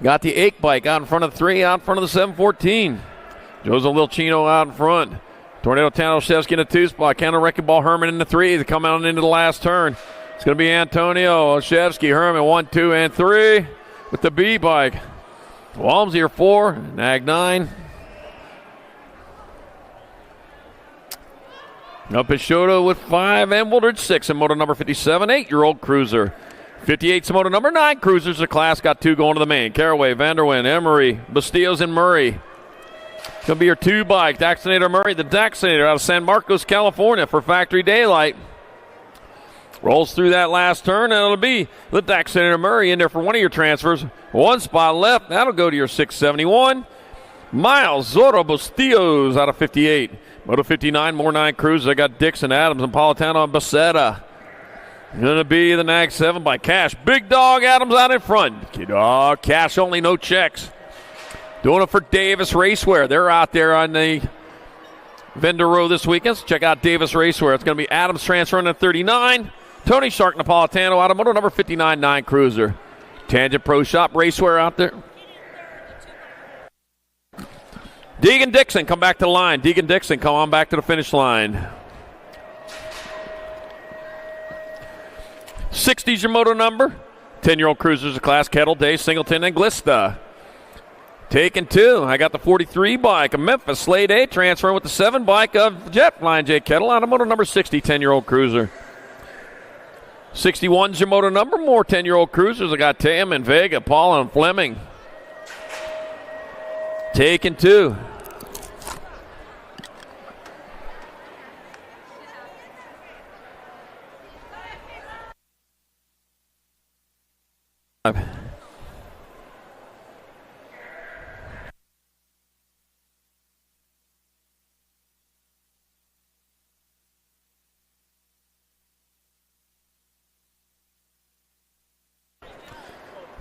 Got the 8 bike out in front of the 3, out in front of the 714. Jose Lilchino out in front. Tornado Tanashevsky in the 2 spot. Counter Wrecking Ball Herman in the 3. They come out into the last turn. It's going to be Antonio Olszewski, Herman 1, 2, and 3 with the B bike. Walmsley 4, Nag 9. Up Peixoto with 5, and Woodard 6 in moto number 57, 8-year-old cruiser. 58's moto number 9 cruisers. The class got 2 going to the main. Caraway, Vanderwyn, Emery, Bastillos, and Murray. Going to be your 2 bike. Daxinator Murray, the Daxinator out of San Marcos, California for Factory Daylight. Rolls through that last turn, and it'll be the Daxinator Murray in there for one of your transfers. 1 spot left. That'll go to your 671. Miles Zorro Bastillos out of 58. Moto 59, more 9 cruisers. I got Dixon, Adams, and Politano and Becerra. Going to be the Nag 7 by Cash. Big Dog Adams out in front. Cash only, no checks. Doing it for Davis Racewear. They're out there on the vendor row this weekend. So check out Davis Racewear. It's going to be Adams transferring to 39. Tony Shark Napolitano out of moto number 59, 9 cruiser. Tangent Pro Shop Racewear out there. Deegan Dixon, come back to the line. Deegan Dixon, come on back to the finish line. 60's your moto number. 10-year-old cruisers of class, Kettle, Day, Singleton, and Glista. Taking 2. I got the 43 bike of Memphis, Slade A, transferring with the 7 bike of Jet, Flying J Kettle, out of moto number 60, 10-year-old cruiser. 61's your moto number. More 10-year-old cruisers. I got Tam and Vega, Paul and Fleming. Taking 2.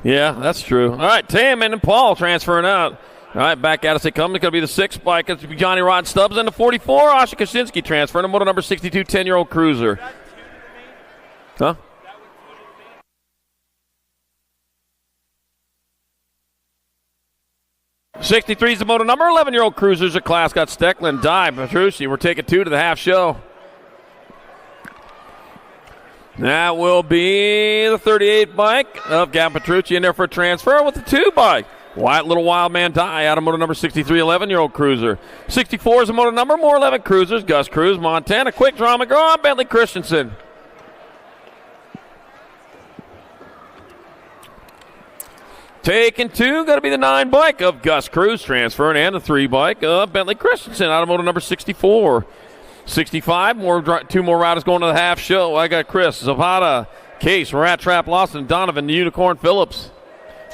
Yeah, that's true. All right, Tam and Paul transferring out. All right, back at us they come. It's going to be the 6 bike. It's Johnny Rod Stubbs and the 44. Asha Kaczynski transferring to moto number 62, 10-year-old cruiser. Huh? 63 is the moto number. 11-year-old cruisers at class got Steckland, Dye, Petrucci. We're taking 2 to the half show. That will be the 38 bike of Gavin Petrucci in there for a transfer with the 2 bike. White Little Wild Man Die out of moto number 63, 11-year-old cruiser. 64 is the moto number. More 11 cruisers. Gus Cruz, Montana, Quick Draw McGraw, Bentley Christensen. Taking 2, going to be the 9 bike of Gus Cruz transferring, and the 3 bike of Bentley Christensen out of moto number 64. 65, 2 more riders going to the half show. I got Chris, Zapata, Case, Rat Trap Lawson, Donovan, the Unicorn Phillips.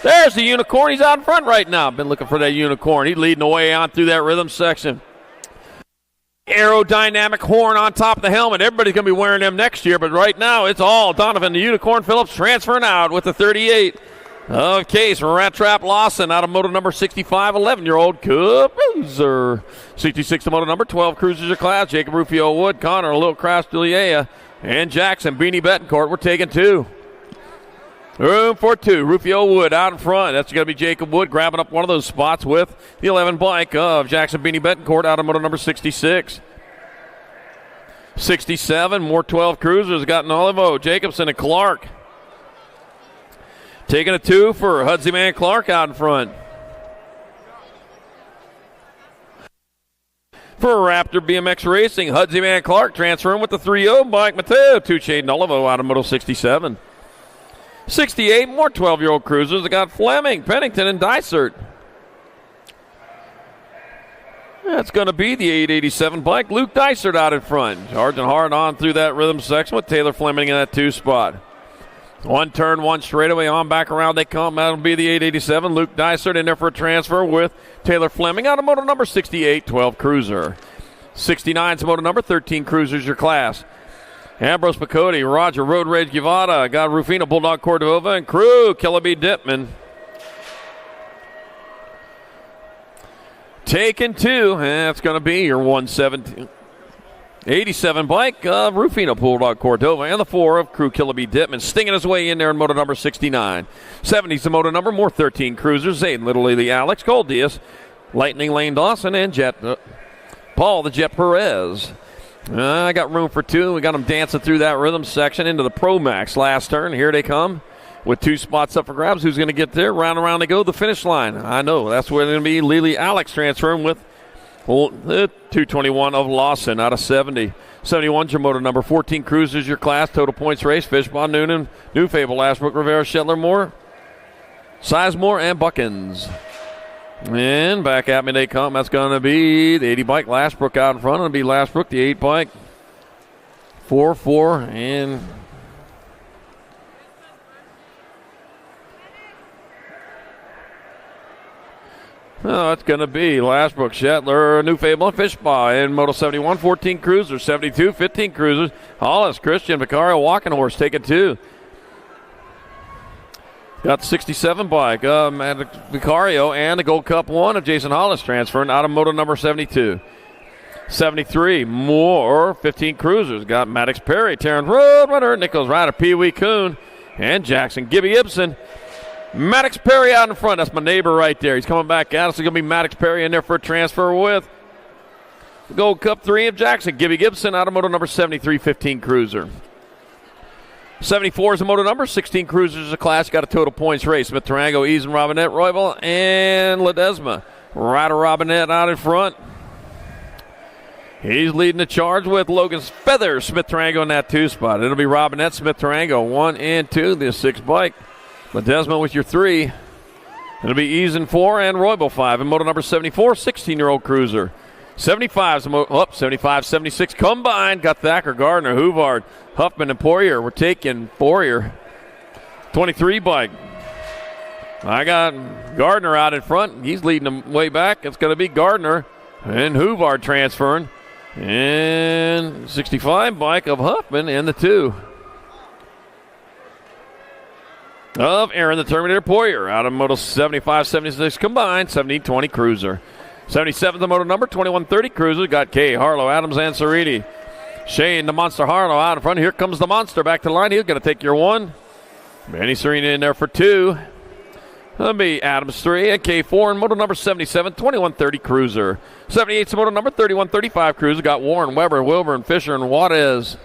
There's the Unicorn. He's out in front right now. Been looking for that Unicorn. He's leading the way on through that rhythm section. Aerodynamic horn on top of the helmet. Everybody's going to be wearing them next year, but right now it's all Donovan, the Unicorn Phillips, transferring out with the 38 of Case, Rat Trap Lawson out of moto number 65, 11-year-old cruiser. 66 to moto number 12 cruisers of class. Jacob Rufio Wood, Connor, Little Crash Delia, and Jackson Beanie Betancourt. We're taking 2. Room for 2. Rufio Wood out in front. That's going to be Jacob Wood grabbing up one of those spots with the 11 bike of Jackson Beanie Betancourt out of moto number 66. 67, more 12 cruisers. Got Olivo, Jacobson, and Clark. Taking a 2 for Hudsy Man Clark out in front. For Raptor BMX Racing, Hudsy Man Clark transferring with the 3-0 bike. Mateo Tucci Nolivo out of moto 67. 68, more 12-year-old cruisers. I got Fleming, Pennington, and Dysert. That's going to be the 887 bike. Luke Dysert out in front. Charging hard on through that rhythm section with Taylor Fleming in that 2 spot. 1 turn, 1 straightaway, on back around they come. That'll be the 887. Luke Dysert in there for a transfer with Taylor Fleming out of moto number 68, 12 cruiser. 69's moto number 13 cruisers your class. Ambrose Picotti, Roger, Road Rage Guevara, got Rufino, Bulldog Cordova, and crew, Killaby Dittman. Taking 2, and that's going to be your 117. 87 bike of Rufino, Bulldog Cordova, and the 4 of crew Killaby Dittman, stinging his way in there in moto number 69. 70's the moto number, more 13 cruisers. Zayden, Little Lily, Alex, Cole Diaz, Lightning Lane Dawson, and Jet Paul the Jet Perez. I got room for two. We got them dancing through that rhythm section into the Pro Max last turn. Here they come with 2 spots up for grabs. Who's going to get there? Round and round they go. The finish line. I know. That's where they're going to be. Lily Alex transferring with 221 of Lawson out of 70. 71's your motor number. 14 Cruisers your class. Total points race. Fishbaugh, Noonan, New Fable, Ashbrook, Rivera, Shetler, Moore, Sizemore, and Buckins. And back at me they come. That's going to be the 80 bike. Lashbrook out in front. It'll be Lashbrook, the 8 bike. 4-4. And it's going to be Lashbrook, Shetler, New Fable, and Fishbaugh in Moto 71. 14 Cruisers, 72, 15 Cruisers. Hollis, Christian, Vicario, Walking Horse taking 2. Got the 67 bike, Vicario, and the Gold Cup 1 of Jason Hollis transferring out of moto number 72. 73, more 15 Cruisers. Got Maddox Perry, Terrence Roadrunner, Nichols Ryder, Pee Wee Coon, and Jackson Gibby Ibsen. Maddox Perry out in front. That's my neighbor right there. He's coming back out. It's going to be Maddox Perry in there for a transfer with the Gold Cup 3 of Jackson. Gibby Gibson out of moto number 73, 15 Cruiser. 74 is the moto number. 16 Cruisers is a class. Got a total points race. Smith Tarango, Eason, Robinette, Roybal, and Ledesma. Ryder Robinette out in front. He's leading the charge with Logan Feather, Smith Tarango in that 2 spot. It'll be Robinette, Smith Tarango, 1 and 2, the 6 bike. Ledesma with your 3. It'll be Eason 4 and Roybal 5 in moto number 74, 16-year-old Cruiser. 75's 75, 76 combined. Got Thacker, Gardner, Huvard, Huffman, and Poirier. We're taking Poirier. 23 bike. I got Gardner out in front. He's leading them way back. It's going to be Gardner and Huvard transferring. And 65 bike of Huffman and the 2 of Aaron the Terminator Poirier out of moto 75, 76 combined. 70-20 Cruiser. 77 the moto number, 2130 Cruiser. Got Kay, Harlow, Adams, and Ceriti. Shane, the Monster Harlow out in front. Here comes the Monster back to the line. He's going to take your 1. Manny Serena in there for 2. That'll be Adams 3 and K4 in moto number 77, 2130 Cruiser. 78's the moto number, 3135 Cruiser. Got Warren, Weber, Wilburn, Fisher, and Juarez.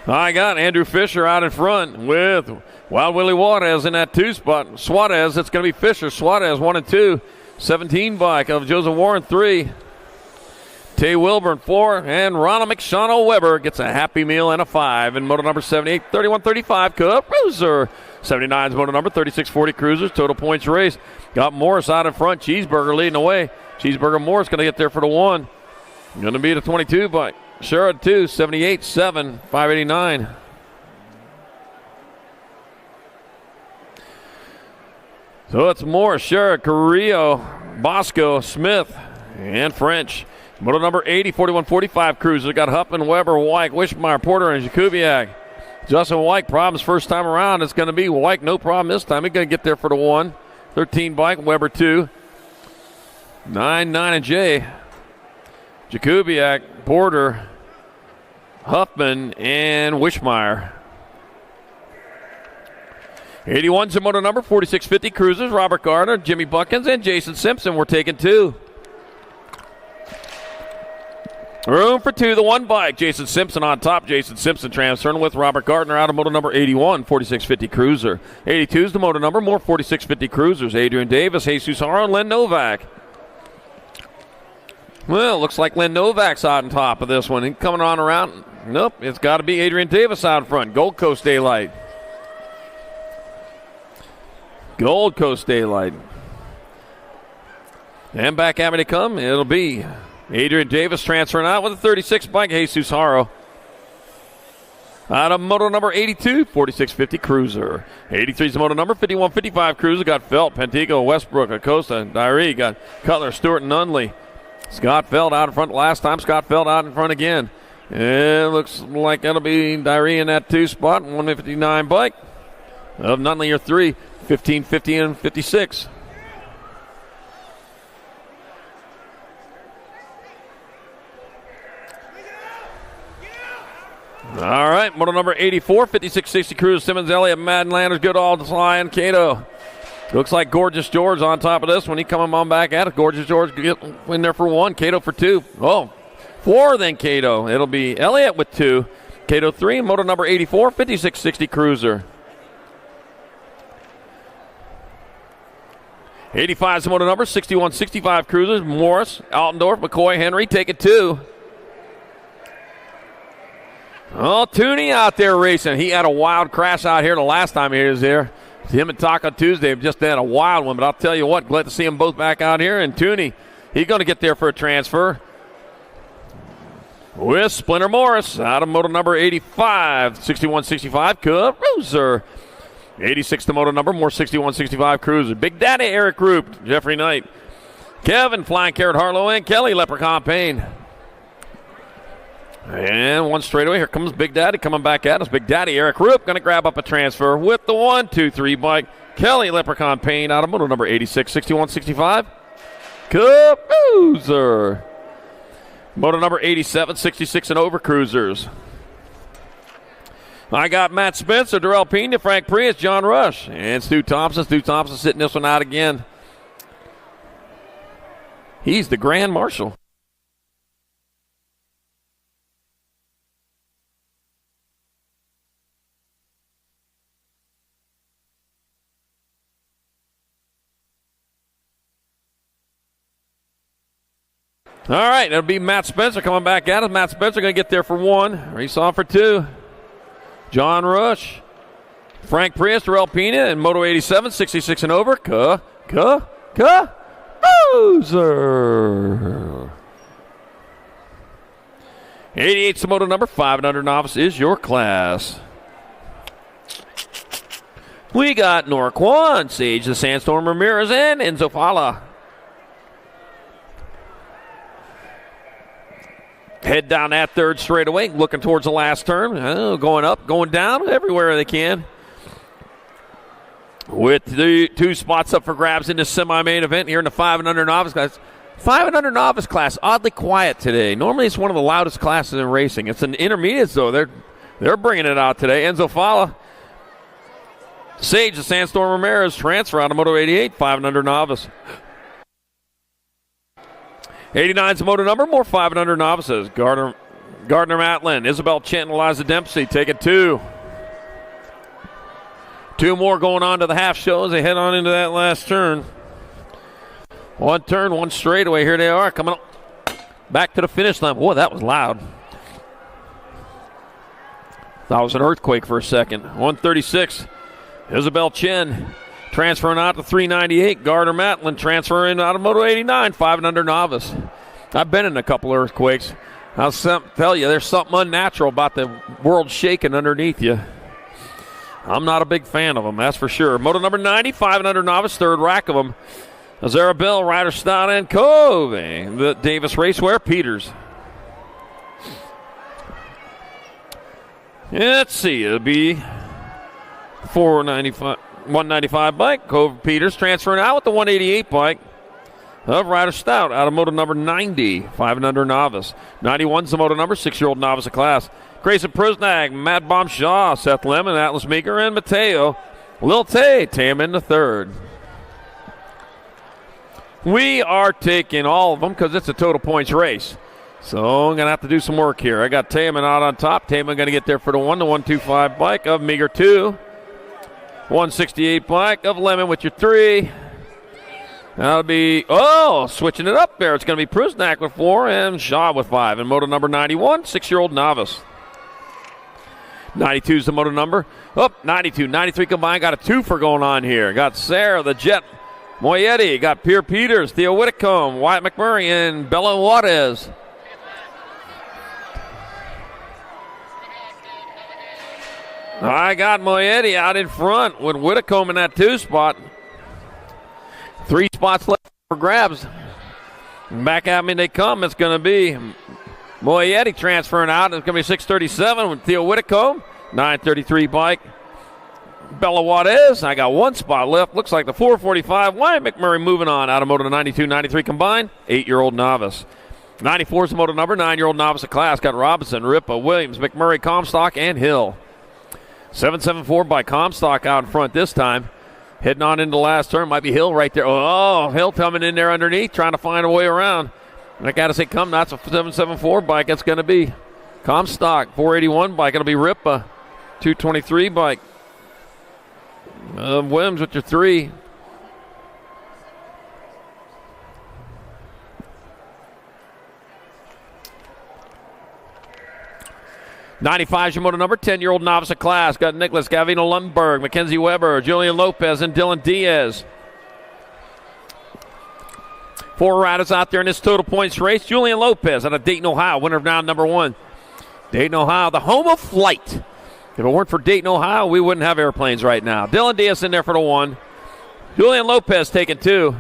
I got Andrew Fisher out in front with Wild Willie Juarez in that 2 spot. Suarez, it's going to be Fisher. Suarez 1 and 2. 17 bike of Joseph Warren 3. Tay Wilburn 4. And Ronald McShawn Weber gets a Happy Meal and a 5 in moto number 78, 3135 Cruiser. 79's moto number, 3640 Cruisers. Total points race. Got Morris out in front. Cheeseburger leading the way. Cheeseburger Morris going to get there for the 1. Going to be the 22 bike. Sherrod 2, 78, 7, 589. So it's Morris, Sherrod, Carrillo, Bosco, Smith, and French. Moto number 80, 4145 Cruiser. Got Huffman, Weber, White, Wishmeyer, Porter, and Jakubiak. Justin White, problems first time around. It's going to be White, no problem this time. He's going to get there for the 1. 13 bike, Weber 2. 9, and J. Jakubiak, Porter, Huffman, and Wishmeyer. 81's the moto number, 4650 Cruisers. Robert Gardner, Jimmy Buckins, and Jason Simpson. We're taking 2. Room for 2, the 1 bike. Jason Simpson on top. Jason Simpson transferring with Robert Gardner out of moto number 81, 4650 Cruiser. 82's the moto number, more 4650 Cruisers. Adrian Davis, Jesus Haro, and Len Novak. Well, looks like Len Novak's out on top of this one. He's coming on around. Nope, it's got to be Adrian Davis out in front. Gold Coast Daylight. Gold Coast Daylight. And back at me to come. It'll be Adrian Davis transferring out with a 36 bike. Jesus Haro. Out of moto number 82, 4650 Cruiser. 83's the moto number, 5155 Cruiser. Got Felt, Pentico, Westbrook, Acosta, Diary. Got Cutler, Stewart, and Nunley. Scott Feld out in front last time. Scott Feld out in front again. It looks like that'll be Diary in that 2 spot. 159 bike of Nunley, your 3. 15, 50, and 56. All right, moto number 84, 5660 Cruise, Simmons, Elliott, Madden, Landers, Goodall, Sly, and Cato. Looks like Gorgeous George on top of this one. He coming on back at it. Gorgeous George get in there for 1. Cato for 2. Oh, 4 then Cato. It'll be Elliott with 2. Cato 3. Moto number 84, 5660 Cruiser. 85 is the moto number, 6165 Cruisers. Morris, Altendorf, McCoy, Henry taking 2. Oh, Tooney out there racing. He had a wild crash out here the last time he was here. Him and Taco Tuesday have just had a wild one, but I'll tell you what, glad to see them both back out here. And Tooney, he's going to get there for a transfer with Splinter Morris out of moto number 85, 6165 Cruiser. 86 the moto number, more 6165 Cruiser. Big Daddy Eric Roop, Jeffrey Knight, Kevin Flying Carrot Harlow, and Kelly Leprechaun Payne. And 1 straightaway. Here comes Big Daddy coming back at us. Big Daddy Eric Roop going to grab up a transfer with the 1-2-3 bike. Kelly Leprechaun Payne out of moto number 86, 6165 Cruiser. Moto number 87, 66 and over Cruisers. I got Matt Spencer, Darrell Pena, Frank Prius, John Rush, and Stu Thompson. Stu Thompson sitting this one out again. He's the Grand Marshal. All right, it'll be Matt Spencer coming back at us. Matt Spencer going to get there for 1. Race on for 2. John Rush, Frank Prius, Darrell Pena, and Moto 87, 66 and over. Cruiser. 88's the moto number, 5 and under novice is your class. We got Norquan, Sage the Sandstorm Ramirez, and Enzo Fala. Head down that 3rd straightaway, looking towards the last turn. Going up, going down, everywhere they can. With the 2 spots up for grabs in the semi-main event here in the 5 and under novice class. 5 and under novice class, oddly quiet today. Normally it's one of the loudest classes in racing. It's an intermediate, though. They're bringing it out today. Enzo Fala. Sage, the Sandstorm Ramirez, transfer out of Moto 88, 5 and under novice. 89's the moto number, more 5 and under novices. Gardner Matlin, Isabel Chenton, Eliza Dempsey taking 2. 2 more going on to the half show as they head on into that last turn. 1 turn, 1 straightaway. Here they are coming back to the finish line. Boy, that was loud. Thought it was an earthquake for a second. 136, Isabel Chen. Transferring out to 398, Gardner Matlin transferring out of Moto 89, 5 and under novice. I've been in a couple of earthquakes. I'll tell you, there's something unnatural about the world shaking underneath you. I'm not a big fan of them, that's for sure. Moto number 90, 5 and under novice, 3rd rack of them. Azara Bell, Ryder Stout, and Covey. The Davis Racewear, Peters. Let's see, it'll be 195 bike. Cove Peters transferring out with the 188 bike of Ryder Stout out of moto number 90, 5 and under novice. 91's the moto number, 6-year-old novice of class. Grayson Prusnag, Matt Baumshaw, Seth Lemon, Atlas Meeker, and Mateo Lil Tay him in the 3rd. We are taking all of them because it's a total points race. So I'm going to have to do some work here. I got Taman out on top. Taman going to get there for the 125 bike of Meager 2. 168 bike of Lemon with your 3. That'll be, switching it up there. It's going to be Prusnak with 4 and Shaw with 5. And moto number 91, 6-year-old novice. 92 is the moto number. 92, 93 combined. Got a 2 for going on here. Got Sarah, the Jet, Moyetti. Got Pierre Peters, Theo Whitcomb, Wyatt McMurray, and Bella Juarez. I got Moyetti out in front with Whitcomb in that 2 spot. 3 spots left for grabs. Back at me they come. It's going to be Moyetti transferring out. It's going to be 637 with Theo Whitcomb. 933 bike. Bella Juarez. I got 1 spot left. Looks like the 445. Wyatt McMurray moving on out of moto 92, 93 combined. 8-year-old novice. 94 is the moto number. 9-year-old novice of class. Got Robinson, Ripa, Williams, McMurray, Comstock, and Hill. 774 by Comstock out in front this time. Heading on into the last turn. Might be Hill right there. Oh, Hill coming in there underneath, trying to find a way around. I got to say, that's a 774 bike. That's going to be Comstock. 481 bike. It'll be Ripa. 223 bike. Williams with your 3. '95's your moto number, 10-year-old novice of class. Got Nicholas Gavino Lundberg, Mackenzie Weber, Julian Lopez, and Dylan Diaz. 4 riders out there in this total points race. Julian Lopez out of Dayton, Ohio, winner of round number 1. Dayton, Ohio, the home of flight. If it weren't for Dayton, Ohio, we wouldn't have airplanes right now. Dylan Diaz in there for the 1. Julian Lopez taking 2.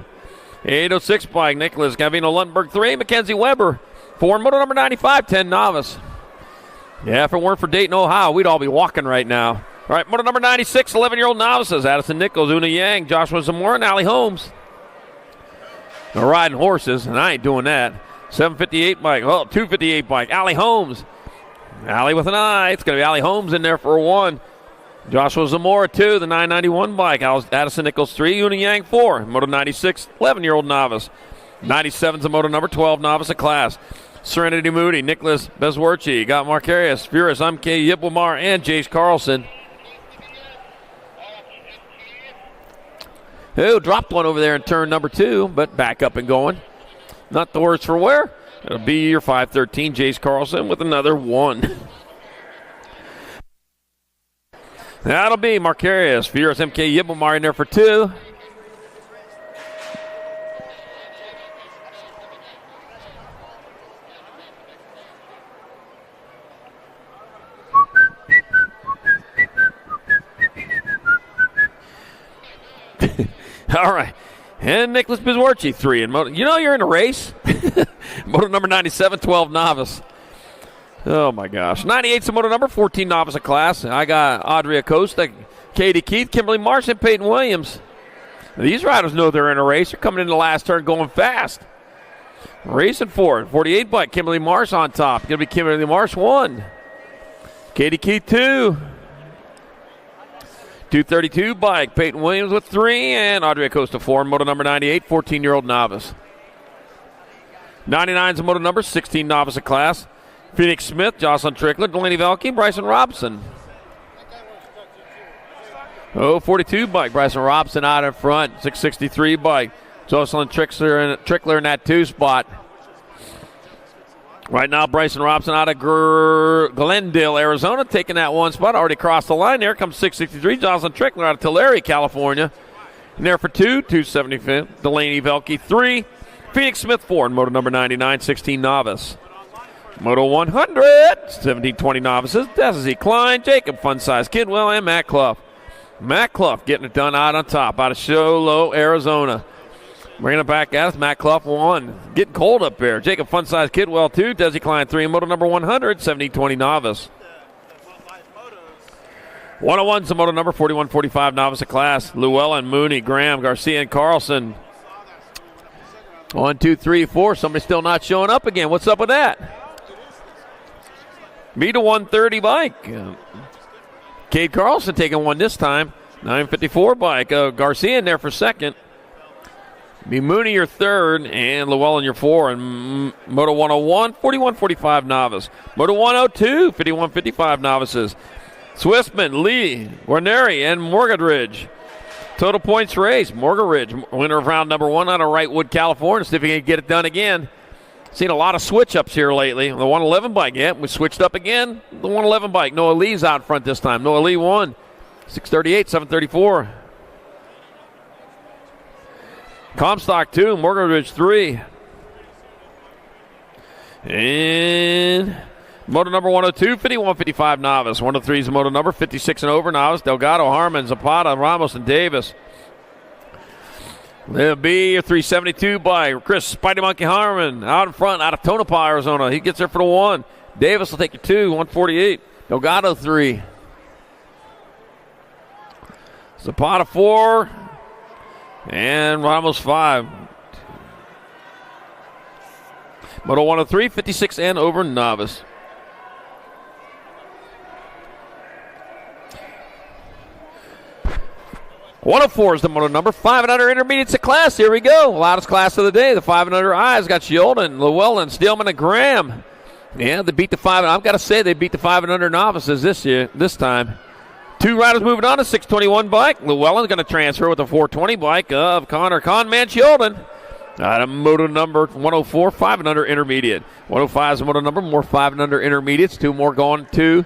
806 bike, Nicholas Gavino Lundberg 3. Mackenzie Weber 4. Moto number 95, 10 novice. Yeah, if it weren't for Dayton, Ohio, we'd all be walking right now. All right, moto number 96, 11-year-old novices. Addison Nichols, Una Yang, Joshua Zamora, and Allie Holmes. They're riding horses, and I ain't doing that. 758 bike, 258 bike. Allie Holmes. Allie with an eye. It's going to be Allie Holmes in there for a 1. Joshua Zamora 2, the 991 bike. Addison Nichols 3, Una Yang 4. Moto 96, 11-year-old novice. 97's a moto number 12 novice of class. Serenity Moody, Nicholas Bezwerchi, got Marcarius, Furious, MK Yipwamar, and Jace Carlson. Who dropped one over there in turn number 2, but back up and going. Not the worse for wear. It'll be your 513, Jace Carlson, with another 1. That'll be Marcarius, Furious, MK Yipwamar in there for 2. All right. And Nicholas Bizwarchi, 3. And moto, you know you're in a race. Moto number 97, 12 novice. Oh, my gosh. 98's the moto number, 14 novice of class. I got Audrey Acosta, Katie Keith, Kimberly Marsh, and Peyton Williams. These riders know they're in a race. They're coming in the last turn going fast. Racing for it. 48 bike, Kimberly Marsh on top. Going to be Kimberly Marsh 1. Katie Keith 2. 232 bike, Peyton Williams with 3, and Audrey Acosta 4. Moto number 98, 14-year-old novice. 99's a moto number, 16 novice of class. Phoenix Smith, Jocelyn Trickler, Delaney Velke, Bryson Robson. 42 bike, Bryson Robson out in front. 663 bike, Jocelyn Trickler in that 2 spot. Right now, Bryson Robson out of Glendale, Arizona, taking that 1 spot. Already crossed the line. There comes 663. Jocelyn Trickler out of Tulare, California. And there for 2, 275. Delaney Velke 3. Phoenix Smith 4. And moto number 99, 16 novice. Moto 100, 1720 novices. Desi Klein, Jacob Funsize Kidwell, and Matt Clough. Matt Clough getting it done out on top, out of Show Low, Arizona. Bringing it back at us, Matt Clough 1. Getting cold up there. Jacob Funsize Kidwell 2. Desi Klein 3. Moto number 100, 1720 novice. 101's the moto number 4145 novice of class. Llewellyn, Mooney, Graham, Garcia, and Carlson. 1, 2, 3, 4. Somebody still not showing up again. What's up with that? Beat a 130 bike. Cade Carlson taking 1 this time. 954 bike. Garcia in there for 2nd. Be Mooney your 3rd, and Llewellyn your 4. And Moto 101, 4145 novice. Moto 102, 5155 novices. Swissman, Lee, Guarneri, and Morgadridge. Total points race. Morgadridge, winner of round number 1 out of Wrightwood, California. See if he can get it done again. Seen a lot of switch-ups here lately. The 111 bike, we switched up again. The 111 bike, Noah Lee's out front this time. Noah Lee won. 638, 734. Comstock 2, Morganridge 3. And moto number 102, 5155 novice. 103 is the moto number, 56 and over novice. Delgado, Harmon, Zapata, Ramos, and Davis. There'll be your 372 by Chris Spidey Monkey Harmon out in front, out of Tonopah, Arizona. He gets there for the 1. Davis will take the 2, 148. Delgado 3. Zapata 4. And Ramos 5. Moto 103, 56 and over novice. 104 is the moto number. 5 and under intermediates of class. Here we go. Loudest class of the day. The 5 and under eyes got Sheldon, Llewellyn, Steelman, and Graham. Yeah, they beat the 5. I've got to say they beat the 5 and under novices this time. 2 riders moving on to 621 bike. Llewellyn's going to transfer with the 420 bike of Connor Conman Sheldon. Out of moto number 104, 5 and under intermediate. 105 is the moto number, more 5 and under intermediates. 2 more going to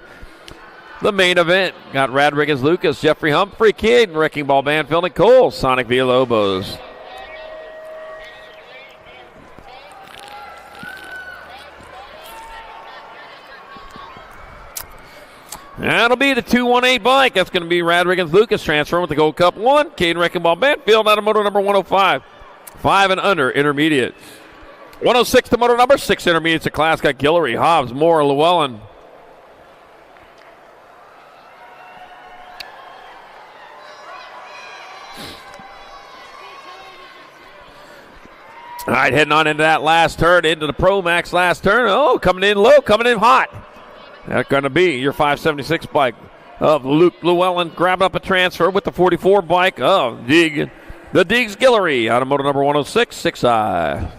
the main event. Got Radriggins Lucas, Jeffrey Humphrey, Kidd, Wrecking Ball Banfield, and Cole, Sonic Villalobos. That'll be the 218 bike. That's going to be Radriggins Lucas transferring with the Gold Cup 1. Caden Wrecking Ball Banfield out of moto number 105. 5 and under intermediate. 106 to moto number 6 intermediates of class. Got Guillory, Hobbs, Moore, Llewellyn. All right, heading on into that last turn, into the Pro Max last turn. Oh, coming in low, coming in hot. That's going to be your 576 bike of Luke Llewellyn. Grabbing up a transfer with the 44 bike of the Deegs Guillory out of moto number 106, 6i.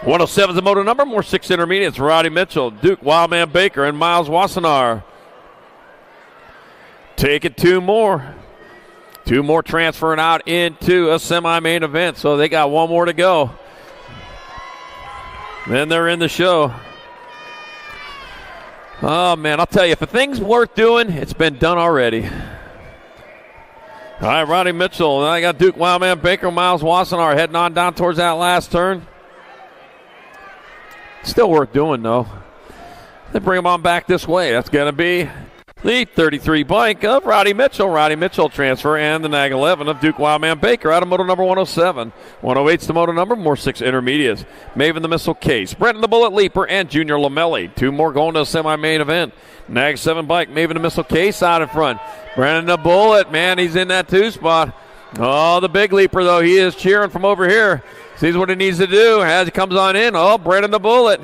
107 is the moto number, more 6 intermediates. Roddy Mitchell, Duke Wildman Baker, and Miles Wassenaar. Taking 2 more. 2 more transferring out into a semi-main event, so they got 1 more to go. Then they're in the show. Oh, man, I'll tell you, if a thing's worth doing, it's been done already. All right, Roddy Mitchell. And I got Duke Wildman Baker, Miles Wassenaar heading on down towards that last turn. Still worth doing, though. They bring them on back this way. That's going to be the 33 bike of Roddy Mitchell. Roddy Mitchell transfer and the Nag 11 of Duke Wildman Baker out of moto number 107. 108's the moto number, more 6 intermediates. Maven the Missile Case, Brenton the Bullet Leaper, and Junior Lamelli. 2 more going to a semi-main event. Nag 7 bike, Maven the Missile Case out in front. Brenton the Bullet, man, he's in that 2 spot. Oh, the big leaper, though, he is cheering from over here. Sees what he needs to do as he comes on in. Oh, Brenton the Bullet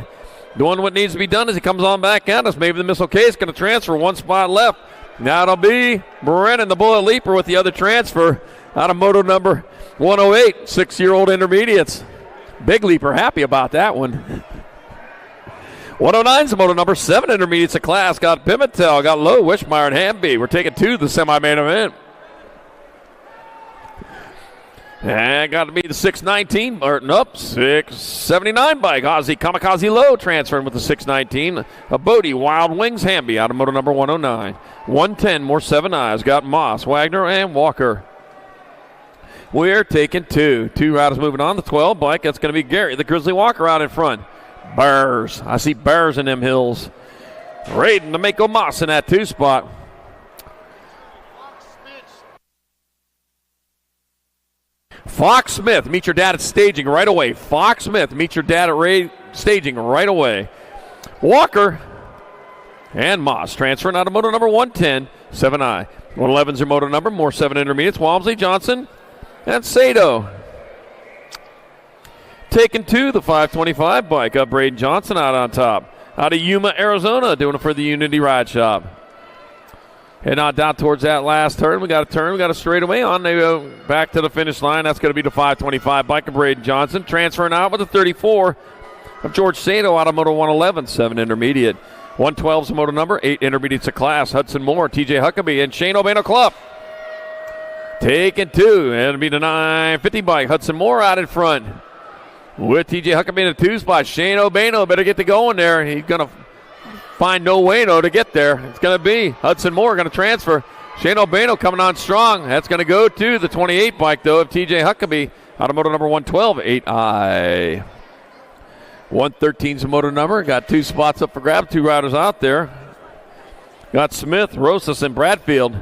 doing what needs to be done as he comes on back at us. Maybe the Missile Case going to transfer, 1 spot left. Now it'll be Brennan, the Bullet Leaper, with the other transfer out of moto number 108, 6-year-old intermediates. Big Leaper happy about that one. 109's the moto number 7 intermediates of class. Got Pimentel, got Lowe, Wishmeyer, and Hamby. We're taking 2 to the semi-main event. And got to be the 619, or nope, 679 bike. Ozzy Kamikaze Low transferring with the 619. A Bodie Wild Wings Hamby out of moto number 109. 110, more 7 eyes. Got Moss, Wagner, and Walker. We're taking 2. 2 riders moving on. The 12 bike, that's going to be Gary, the Grizzly Walker out in front. Bears. I see bears in them hills. Raiden to Mako Moss in that 2 spot. Fox Smith, meet your dad at staging right away. Fox Smith, meet your dad at staging right away. Walker and Moss transferring out of moto number 110, 7i. 111's your moto number, more 7 intermediates. Walmsley, Johnson, and Sato. Taking 2, the 525 bike of Braden Johnson out on top. Out of Yuma, Arizona, doing it for the Unity Ride Shop. Heading on down towards that last turn. We got a turn. We got a straightaway on. They go back to the finish line. That's going to be the 525 bike of Braden Johnson. Transferring out with the 34 of George Sato out of moto 111, 7 intermediate. 112's the moto number, 8 intermediates of class. Hudson Moore, TJ Huckabee, and Shane O'Bano Club. Taking 2. And it'll be the 950 bike. Hudson Moore out in front with TJ Huckabee in the 2 spot. Shane O'Bano better get to going there. He's going to find no way, though, to get there. It's going to be Hudson Moore going to transfer. Shane O'Bano coming on strong. That's going to go to the 28 bike, though, of TJ Huckabee out of moto number 112, 8i. 113's the moto number. Got 2 spots up for grab. 2 riders out there. Got Smith, Rosas, and Bradfield.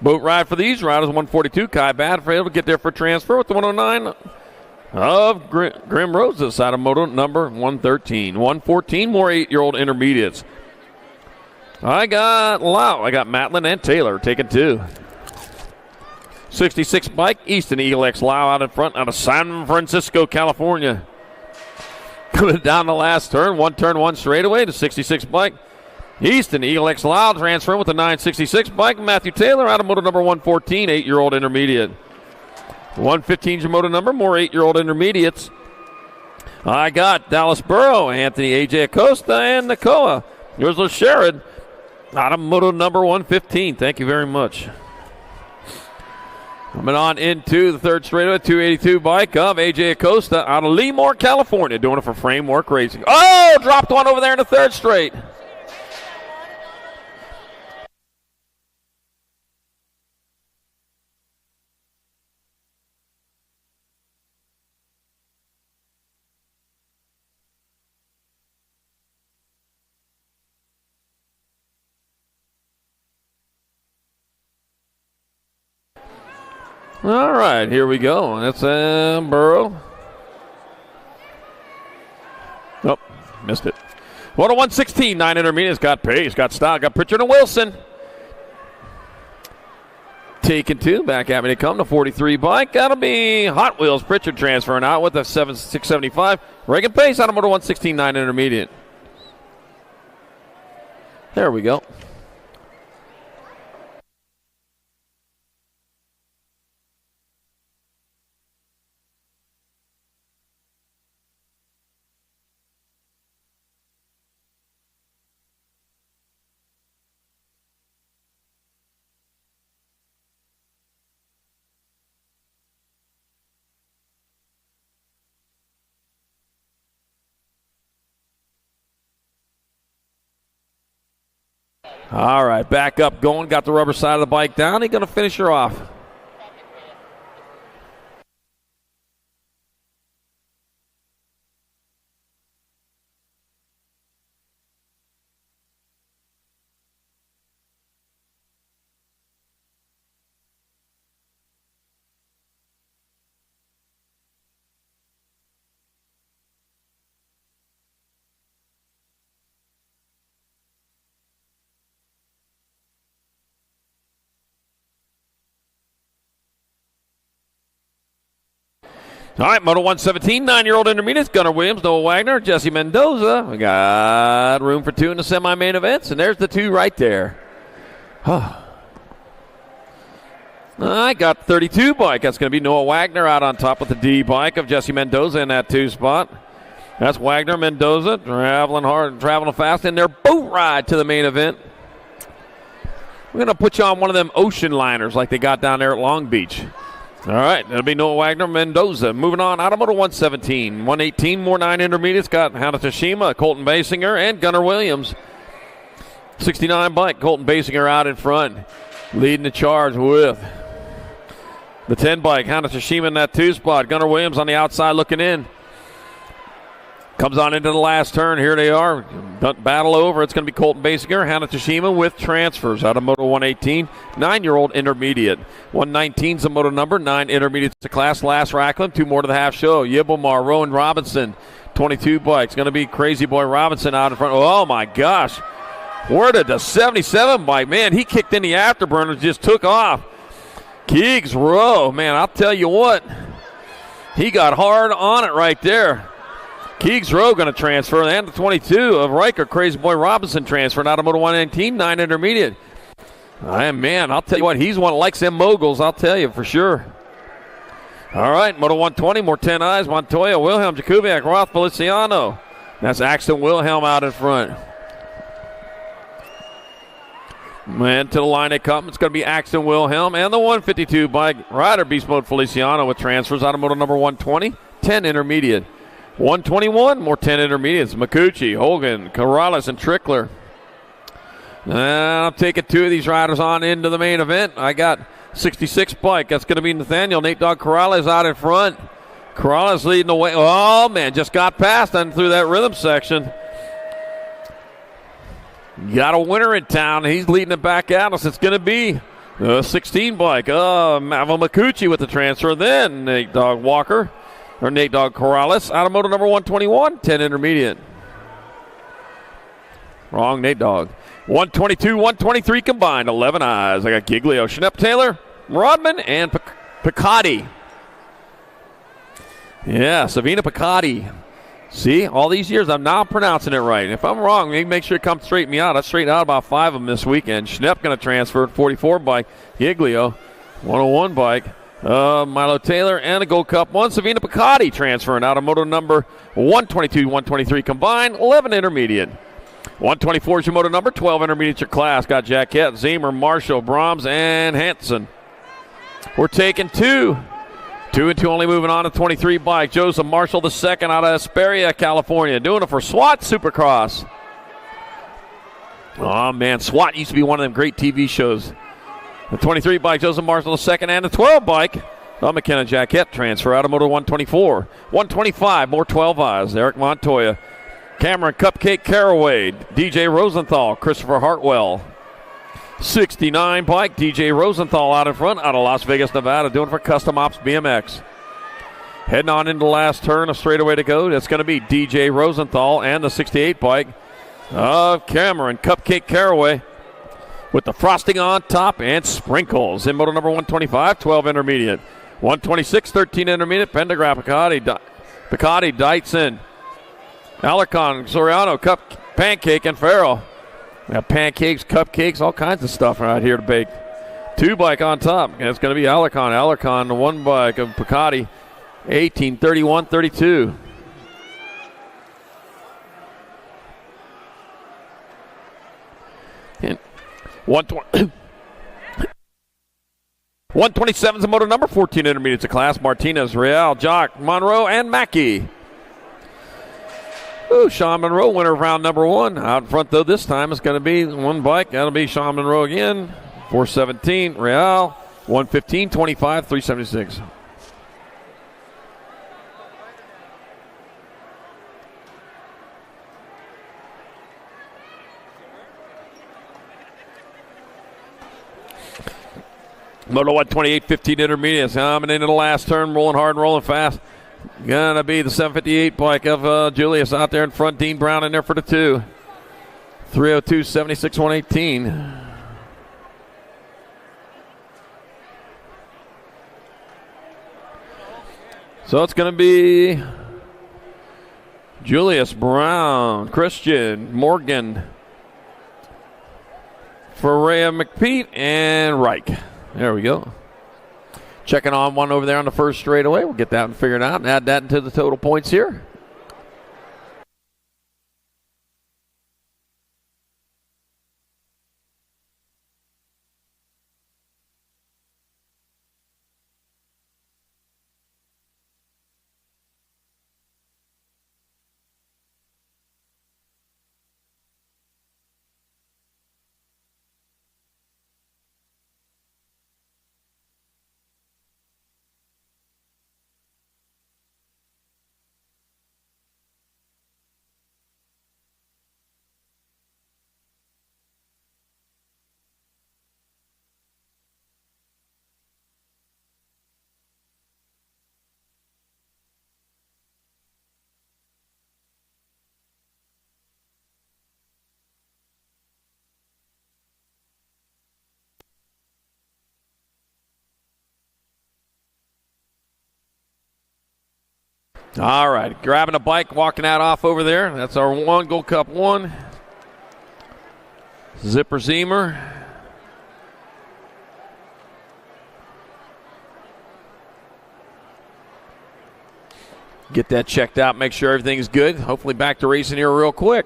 Boat ride for these riders, 142. Kai Badfield to get there for transfer with the 109 of Grim Rosas out of moto number 113. 114 more 8-year-old intermediates. I got Lau. I got Matlin and Taylor taking 2. 66 bike, Easton Eagle X Lau out in front out of San Francisco, California. Down the last turn, one straightaway to 66 bike. Easton, Eagle X Loud transferring with the 966 bike. Matthew Taylor out of moto number 114, 8-year-old intermediate. 115 is your moto number, more 8-year-old intermediates. I got Dallas Burrow, Anthony A.J. Acosta, and Nakoa. Here's LeSherrod out of moto number 115. Thank you very much. Coming on into the third straightaway, 282 bike of A.J. Acosta out of Lemoore, California, doing it for Framework Racing. Oh, dropped one over there in the third straight. All right, here we go. That's Burrow. Nope, missed it. 116, 9 intermediates. Got pace, got style, got Pritchard and Wilson. Taking two, back at me to come, the 43 bike. That'll be Hot Wheels. Pritchard transferring out with a 675. Reagan Pace out of motor 116, 9 intermediate. There we go. All right, back up going. Got the rubber side of the bike down. He's going to finish her off. All right, Moto 117, 9-year-old intermediates. Gunnar Williams, Noah Wagner, Jesse Mendoza. We got room for two in the semi-main events, and there's the two right there. I got 32 bike. That's going to be Noah Wagner out on top with the D bike of Jesse Mendoza in that 2 spot. That's Wagner, Mendoza, traveling hard, traveling fast in their boat ride to the main event. We're going to put you on one of them ocean liners like they got down there at Long Beach. All right, that'll be Noah Wagner, Mendoza. Moving on, out of moto 117. 118, more 9 intermediates. Got Hannah Tashima, Colton Basinger, and Gunnar Williams. 69 bike, Colton Basinger out in front. Leading the charge with the 10 bike. Hannah Tashima in that 2 spot. Gunnar Williams on the outside looking in. Comes on into the last turn. Here they are. Battle over. It's going to be Colton Basinger, Hannah Tashima with transfers out of moto 118. 9-year-old intermediate. 119's the moto number. 9 intermediates to class. Last Racklin. 2 more to the half show. Yibomar, Rowan Robinson. 22 bikes. Going to be Crazy Boy Robinson out in front. Oh, my gosh. Where did the 77 bike? Man, he kicked in the afterburners, just took off. Keegs Rowe. Man, I'll tell you what. He got hard on it right there. Keegs Rowe going to transfer, and the 22 of Riker, Crazy Boy Robinson transferring out of moto 119, 9 intermediate. Man, I'll tell you what, he's one that likes them moguls, I'll tell you for sure. All right, moto 120, more 10 eyes, Montoya, Wilhelm, Jakubiak, Roth, Feliciano. That's Axton Wilhelm out in front. Man, to the line they come. It's going to be Axton Wilhelm and the 152 bike rider, Beast Mode Feliciano with transfers out of moto number 120, 10 intermediate. 121, more 10 intermediates. Makuchi, Hogan, Corrales, and Trickler. And I'm taking 2 of these riders on into the main event. I got 66 bike. That's going to be Nathaniel. Nate Dogg Corrales out in front. Corrales leading the way. Oh, man, just got past and through that rhythm section. Got a winner in town. He's leading it back out. It's going to be a 16 bike. Mavo Makuchi with the transfer. Then Nate Dogg Walker. Or Nate Dogg Corrales out of moto number 121, 10 intermediate. Wrong, Nate Dogg. 122, 123 combined, 11 eyes. I got Giglio, Schnepp Taylor, Rodman, and Picotti. Yeah, Savina Picotti See, all these years I'm now pronouncing it right. If I'm wrong, make sure you come straighten me out. I straightened out about 5 of them this weekend. Schnepp going to transfer, 44 bike. Giglio, 101 bike. Milo Taylor and a Gold Cup 1. Savina Picotti transferring out of moto number 122, 123 combined, 11 intermediate. 124 is your moto number, 12 intermediate your class. Got Jaquette, Zemer, Marshall, Brahms, and Hanson. We're taking 2. 2 and 2 only moving on to 23 bike. Joseph Marshall the second out of Hesperia, California. Doing it for SWAT Supercross. Oh, man, SWAT used to be one of them great TV shows. The 23 bike, Joseph Marshall the second, and the 12 bike. McKenna Jaquette transfer out of moto 124. 125, more 12 eyes. Eric Montoya. Cameron Cupcake Caraway. DJ Rosenthal. Christopher Hartwell. 69 bike, DJ Rosenthal out in front, out of Las Vegas, Nevada, doing for Custom Ops BMX. Heading on into the last turn, a straightaway to go. That's going to be DJ Rosenthal and the 68 bike of Cameron Cupcake Caraway with the frosting on top and sprinkles. In moto number 125, 12 intermediate. 126, 13 intermediate, Pendergraft, Picotti, Dyson, Alarcon, Soriano, Pancake, and Farrell. We have pancakes, cupcakes, all kinds of stuff right here to bake. 2 bike on top. And it's going to be Alarcon. Alarcon, the 1 bike of Picotti. 18, 31, 32. And 127 is the moto number, 14 intermediate to class. Martinez, Real, Jock, Monroe, and Mackey. Ooh, Sean Monroe, winner of round number 1. Out in front, though, this time it's going to be 1 bike. That'll be Sean Monroe again. 417, Real. 115, 25, 376. Moto 128, 15 intermediates. Coming into the last turn, rolling hard and rolling fast. Gonna be the 758 bike of Julius out there in front. Dean Brown in there for the 2. 302, 76, 118. So it's going to be Julius, Brown, Christian, Morgan, Ferreira, McPeet, and Reich. There we go. Checking on one over there on the first straightaway. We'll get that one figured out and add that into the total points here. All right, grabbing a bike, walking that off over there. That's our 1, Gold Cup 1. Zipper Zemer. Get that checked out, make sure everything's good. Hopefully back to racing here real quick.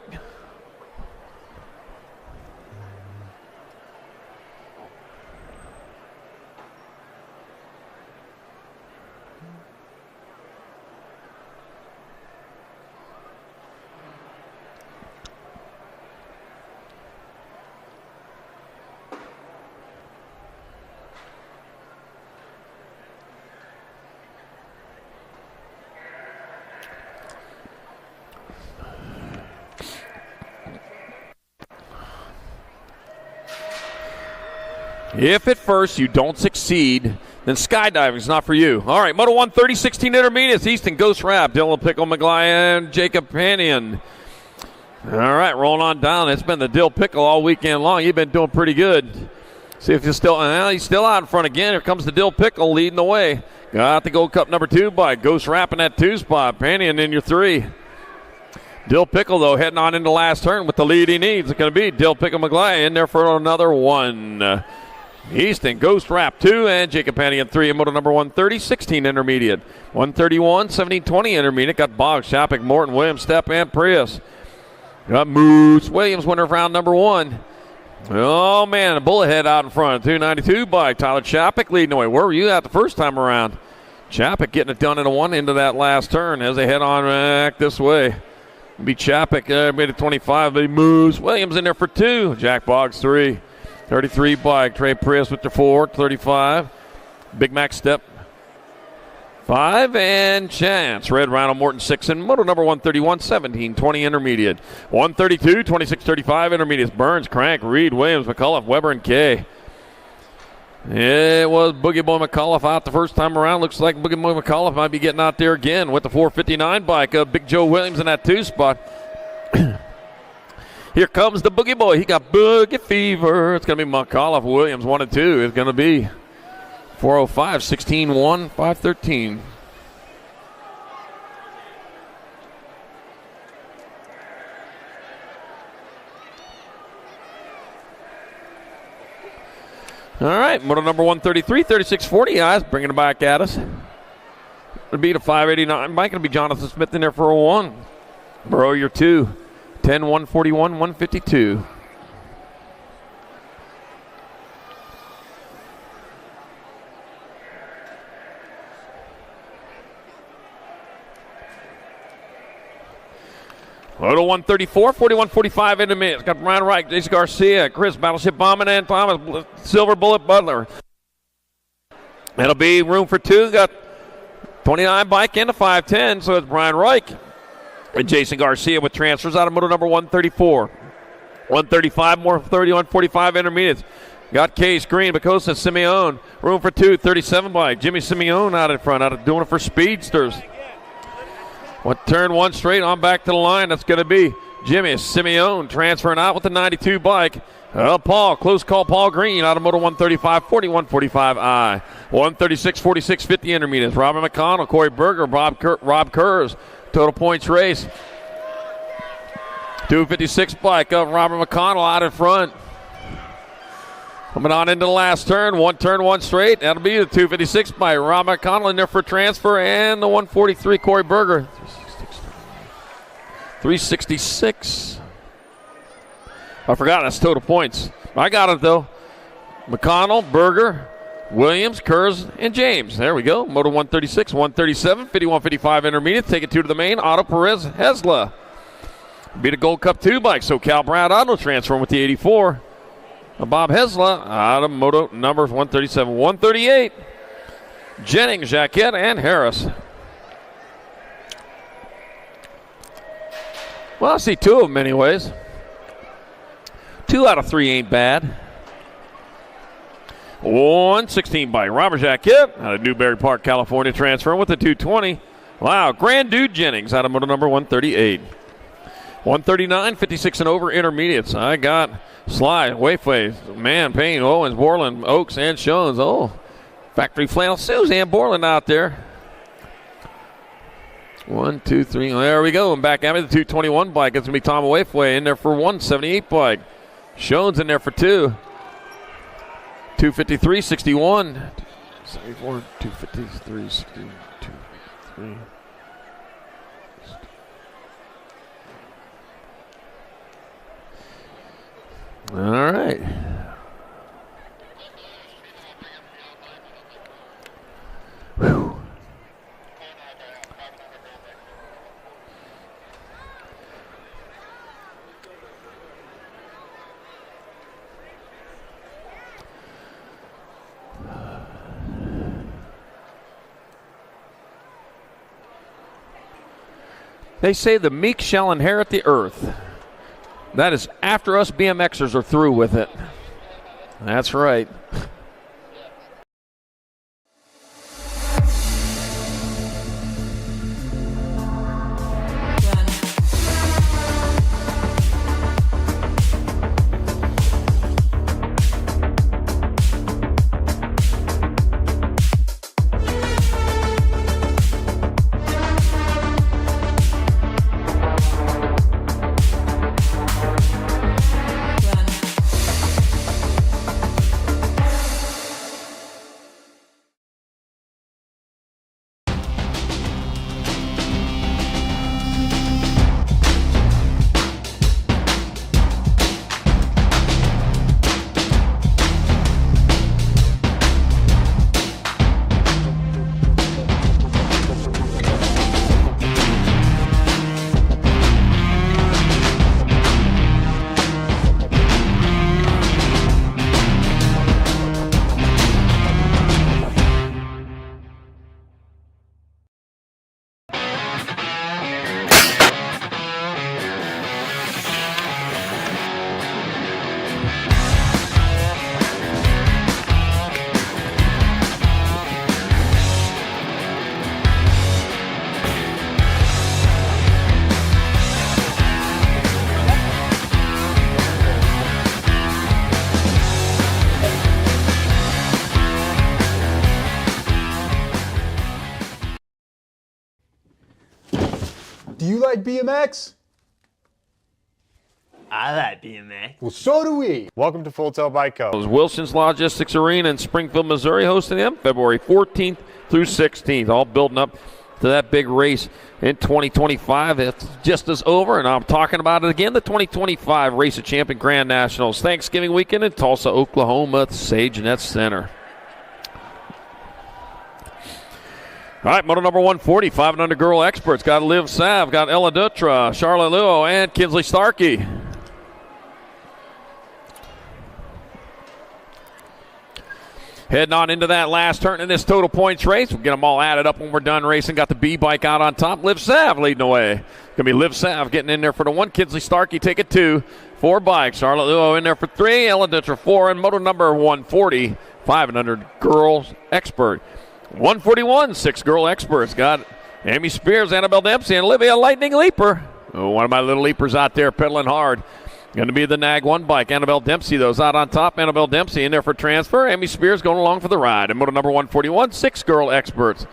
If at first you don't succeed, then skydiving is not for you. All right, Moto 130, 16 intermediates. Easton, Ghost Rap, Dylan Pickle, McGly, and Jacob Panion. All right, rolling on down. It's been the Dill Pickle all weekend long. You've been doing pretty good. See if he's still out in front again. Here comes the Dill Pickle leading the way. Got the Gold Cup number 2 by Ghost Rap in that 2 spot. Panion in your 3. Dill Pickle, though, heading on into last turn with the lead he needs. It's going to be Dill Pickle McGlay in there for another one. Easton, Ghost Wrap 2, and Jacob Pannion 3 in moto number 130, 16 intermediate. 131, 17, 20 intermediate. Got Boggs, Chapek, Morton, Williams, Stepp, and Prius. Got Moose Williams, winner of round number 1. Oh, man, a bullet head out in front. 292 bike. Tyler Chapek leading the way. Where were you at the first time around? Chapek getting it done in a 1 into that last turn as they head on back this way. Be Chapek made it 25. But he moves. Williams in there for 2. Jack Boggs 3. 33 bike. Trey Prius with the 4. 35. Big Mac Stepp 5. And Chance. Red Rhino Morton 6 in moto number 131. 17. 20 intermediate. 132. 26. 35 intermediates. Burns, Crank, Reed, Williams, McCullough, Weber, and Kay. It was Boogie Boy McCullough out the first time around. Looks like Boogie Boy McCullough might be getting out there again with the 459 bike. Big Joe Williams in that 2 spot. Here comes the Boogie Boy. He got Boogie Fever. It's going to be McCullough. Williams 1 and 2. It's going to be 405, 16, 1, 513. All right, moto number 133, 3640 eyes, bringing it back at us. It'll be the 589 bike. It'll be Jonathan Smith in there for a 1. Burrow, your 2. 10, 141, 152. Moto 134, 41, 45 in a minute. It's got Brian Wright, Jason Garcia, Chris, Battleship Bombing, and Thomas, Silver Bullet Butler. It'll be room for 2. Got 29 bike into 510, so it's Brian Reich and Jason Garcia with transfers out of moto number 134. 135, more 31, 45 intermediates. Got Case, Green, Bacosa, Simeone. Room for 2, 37 bike. Jimmy Simeone out in front, doing it for speedsters. Turn 1 straight on back to the line. That's going to be Jimmy Simeone transferring out with the 92 bike. Paul, close call, Paul Green out of moto 135, 41, 45I. 136, 46, 50 intermediates. Robert McConnell, Corey Berger, Rob Kurz. Total points race. 256 bike of Robert McConnell out in front. Coming on into the last turn. Turn 1 straight. That'll be the 256 by Rob McConnell in there for transfer. And the 143, Corey Berger. 366. I forgot that's total points. I got it, though. McConnell, Berger, Williams, Kurz, and James. There we go. Moto 136, 137, 51, 55 intermediate. Take it 2 to the main. Otto Perez, Hesla. Beat a Gold Cup 2 bike. So Cal Brad Auto transferring with the 84. Bob Hesla out of moto number 137, 138. Jennings, Jacquette, and Harris. Well, I see 2 of them anyways. 2 out of 3 ain't bad. 116 by Robert Jacquette out of Newberry Park, California, transferring with the 220. Wow, Grand Dude Jennings out of moto number 138. 139, 56 and over intermediates. I got Sly, Wayface, Man, Payne, Owens, Borland, Oaks, and Shones. Oh, Factory Flannel, Suzanne Borland out there. 1, 2, 3. There we go. And back at me, the 221 bike. It's going to be Tom Wayfay in there for 178 bike. Shones in there for 2. 253, 61. 74, 253, 61, 253. All right. Whew. They say the meek shall inherit the earth. That is after us BMXers are through with it. That's right. Do you like BMX? I like BMX. Well, so do we. Welcome to Full Tilt Bike Co. Wilson's Logistics Arena in Springfield, Missouri, hosting them February 14th through 16th, all building up to that big race in 2025. It's just as over, and I'm talking about it again, the 2025 Race of Champion Grand Nationals, Thanksgiving weekend in Tulsa, Oklahoma at the Sage Net Center. All right, moto number 140, 500 girl experts. Got Liv Sav, got Ella Dutra, Charlotte Luo, and Kinsley Starkey. Heading on into that last turn in this total points race. We'll get them all added up when we're done racing. Got the B bike out on top. Liv Sav leading the way. Going to be Liv Sav getting in there for the 1. Kinsley Starkey take it 2. 4 bikes. Charlotte Luo in there for 3. Ella Dutra 4. And moto number 140, 500 girls expert. 141, 6 girl experts. Got Amy Spears, Annabelle Dempsey, and Olivia Lightning Leaper. Oh, one of my little leapers out there pedaling hard. Going to be the Nag 1 bike. Annabelle Dempsey, those out on top. Annabelle Dempsey in there for transfer. Amy Spears going along for the ride. And moto number 141, 6 girl experts.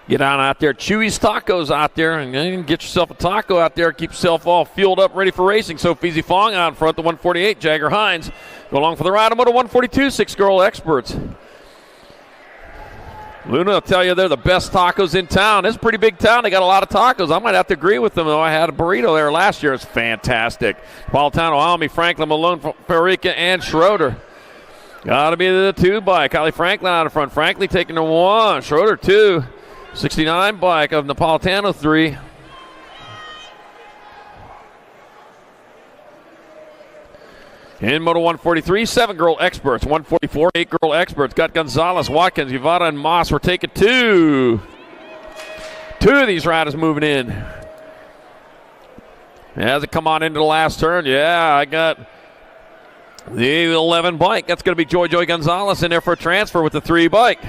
Get on out there. Chewy's Tacos out there. And get yourself a taco out there. Keep yourself all fueled up, ready for racing. So Feezy Fong out in front, the 148. Jagger Hines go along for the ride. Moto 142, 6 girl experts. Luna will tell you they're the best tacos in town. It's a pretty big town. They got a lot of tacos. I might have to agree with them, though. I had a burrito there last year. It's fantastic. Napolitano, Almy, Franklin, Malone, Farica, and Schroeder. Got to be the 2 bike. Kylie Franklin out in front. Franklin taking the 1. Schroeder 2. 69 bike of Napolitano 3. In moto 143, 7 girl experts. 144, 8 girl experts. Got Gonzalez, Watkins, Yvonne, and Moss. We're taking 2. 2 of these riders moving in. As it come on into the last turn, yeah, I got the 11 bike. That's going to be Joy Gonzalez in there for a transfer with the 3 bike.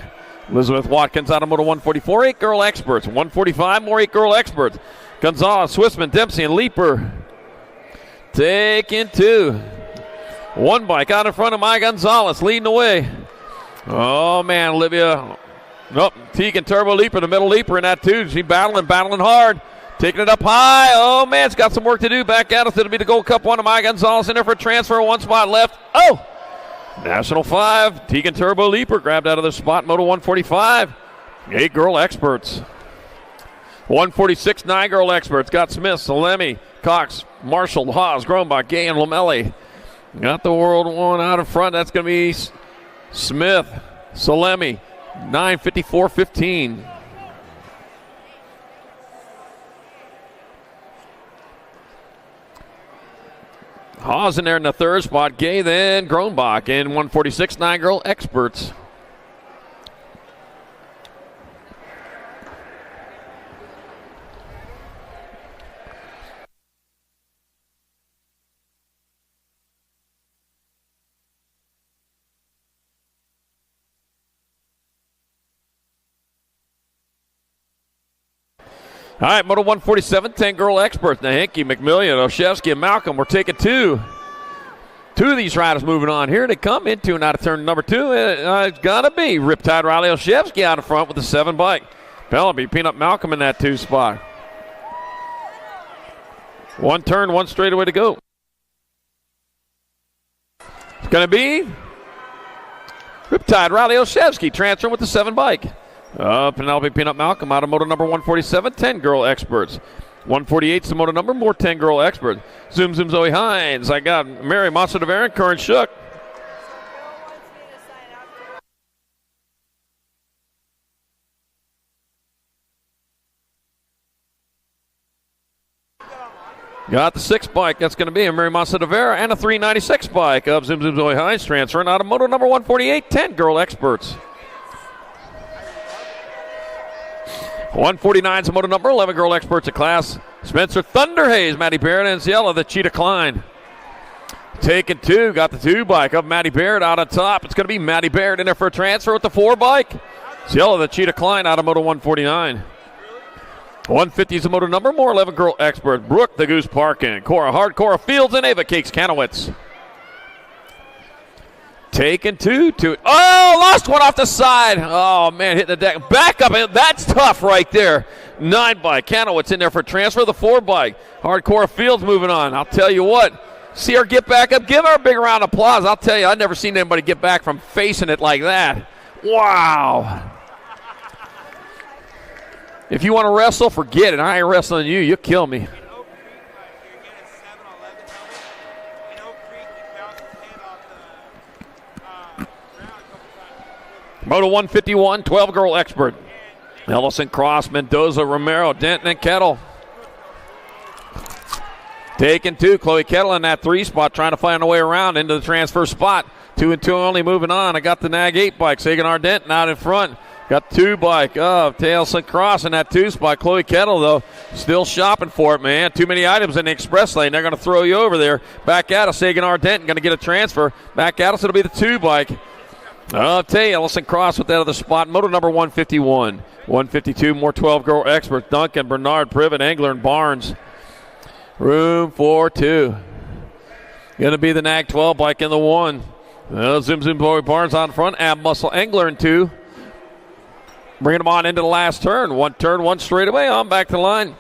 Elizabeth Watkins out of moto 144, 8 girl experts. 145, more 8 girl experts. Gonzalez, Swissman, Dempsey, and Leaper taking 2. 1 bike out in front of my Gonzalez, leading the way. Oh, man, Olivia. Nope, Tegan Turbo Leaper, the middle leaper in that 2. She's battling hard. Taking it up high. Oh, man, it's got some work to do. Back out. It'll be the Gold Cup 1 of my Gonzalez in there for a transfer. 1 spot left. Oh! National 5, Tegan Turbo Leaper grabbed out of the spot, moto 145. 8 girl experts. 146, 9 girl experts. Got Smith, Salemi, Cox, Marshall, Haas, Grombach, Gay, and Lamelli. Got the World 1 out in front. That's going to be Smith, Salemi, 9:54.15. Haas in there in the 3rd spot. Gay, then Grombach in 146, 9 girl experts. All right, moto 147, 10 girl experts. Nahenke, McMillian, Oshevsky, and Malcolm. We're taking 2. 2 of these riders moving on. Here they come into and out of turn number 2. It's got to be Riptide Riley Oshevsky out in front with the 7 bike. Penelope, Peanut Malcolm in that 2 spot. 1 turn, 1 straightaway to go. It's going to be Riptide Riley Oshevsky transferring with the 7 bike. Penelope Peanut Malcolm out of moto number 147, 10 girl experts. 148's the moto number, more 10 girl experts. Zoom Zoe Hines. I got Mary Monster DeVaron, Curran Shook. Got the 6 bike. That's going to be a Mary Monster DeVera and a 396 bike of Zoom Zoe Hines transferring out of moto number 148, 10 girl experts. 149's the moto number, 11 girl experts of class. Spencer Thunderhaze, Maddie Barrett, and Ciela, the Cheetah Klein. Taking 2, got the 2 bike of Maddie Baird out on top. It's going to be Maddie Baird in there for a transfer with the 4 bike. Cielo, the Cheetah Klein out of Moto 149. 150 is the moto number. More 11 girl expert. Brooke, the Goose Parkin. Cora Hart, Cora Fields, and Ava Cakes Kanowitz. Taking 2. Oh, lost one off the side. Oh, man, hitting the deck. Back up. That's tough right there. 9 bike. Kanowitz in there for transfer. The 4 bike. Hardcore Fields moving on. I'll tell you what. See her get back up. Give her a big round of applause. I'll tell you, I've never seen anybody get back from facing it like that. Wow. If you want to wrestle, forget it. I ain't wrestling you. You'll kill me. Moto 151, 12-girl expert. Ellison, Cross, Mendoza, Romero, Denton, and Kettle. Taking 2. Chloe Kettle in that 3 spot, trying to find a way around into the transfer spot. 2 and 2 only moving on. I got the Nag 8 bike. Sagan Denton out in front. Got 2 bike of Ellison Cross in that 2 spot. Chloe Kettle, though, still shopping for it, man. Too many items in the express lane. They're going to throw you over there. Back at us, Sagan Denton going to get a transfer. Back at us, it'll be the 2 bike. I'll tell you, Ellison Cross with that other spot. Moto number 151. 152, more 12-girl experts. Duncan, Bernard, Privet, Engler, and Barnes. Room for 2. Going to be the Nag 12 bike in the 1. Zoom, Boy Barnes on front. Ab Muscle, Engler in 2. Bringing them on into the last turn. 1 turn, 1 straightaway. On back to the line.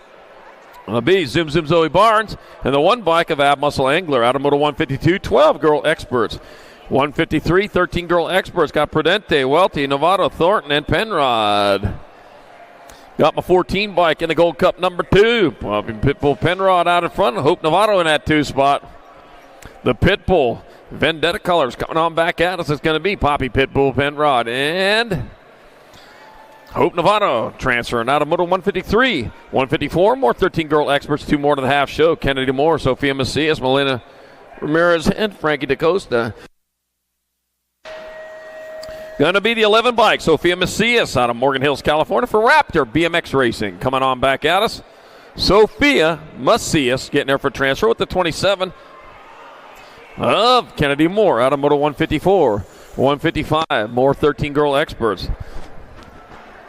It'll be Zoom, Zoe Barnes. And the 1 bike of Ab Muscle, Engler out of Moto 152. 12-girl experts. 153, 13-girl experts. Got Prudente, Welty, Novato, Thornton, and Penrod. Got my 14 bike in the Gold Cup number 2. Pitbull Penrod out in front. Hope Novato in that 2 spot. The Pitbull Vendetta colors coming on back at us. It's going to be Poppy Pitbull Penrod and Hope Novato transferring out of Moto 153. 154, more 13-girl experts. 2 more to the half show. Kennedy Moore, Sophia Macias, Melina Ramirez, and Frankie DaCosta. Going to be the 11 bike, Sophia Macias out of Morgan Hills, California for Raptor BMX Racing. Coming on back at us, Sophia Macias getting there for transfer with the 27 of Kennedy Moore out of Moto 154. 155, more 13-girl experts.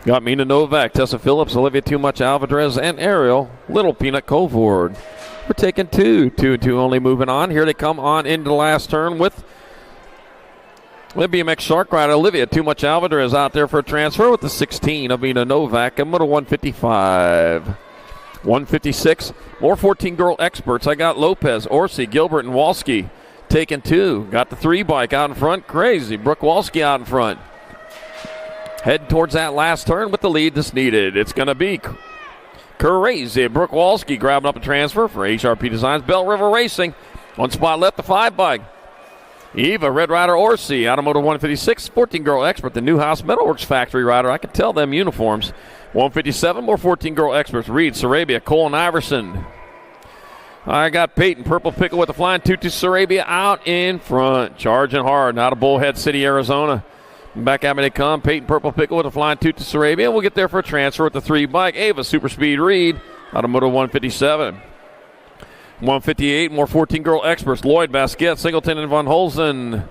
Got Mina Novak, Tessa Phillips, Olivia Too Much Alvarez, and Ariel Little Peanut Colford. We're taking 2. 2 and 2 only moving on. Here they come on into the last turn with BMX Shark Rider Olivia Too Much Alvarez out there for a transfer with the 16 of Mina Novak and Moto 155. 156, more 14-girl experts. I got Lopez, Orsi, Gilbert, and Walski taking 2. Got the 3 bike out in front. Crazy. Brooke Walski out in front. Heading towards that last turn with the lead that's needed. It's going to be crazy. Brooke Walski grabbing up a transfer for HRP Designs. Bell River Racing. 1 spot left, the 5 bike. Eva, Red Rider Orsi, out of Moto 156, 14-girl expert, the Newhouse Metalworks Factory rider. I can tell them uniforms. 157, more 14-girl experts. Reed, Sarabia, Cole, and Iverson. I got Peyton, Purple Pickle with the flying Tutu Sarabia out in front. Charging hard, out of Bullhead City, Arizona. Back at me they come. Peyton, Purple Pickle with the flying Tutu Sarabia. We'll get there for a transfer with the 3 bike. Ava, Super Speed Reed, out of Moto 157. 158, more 14-girl experts. Lloyd, Basquette, Singleton, and Von Holzen.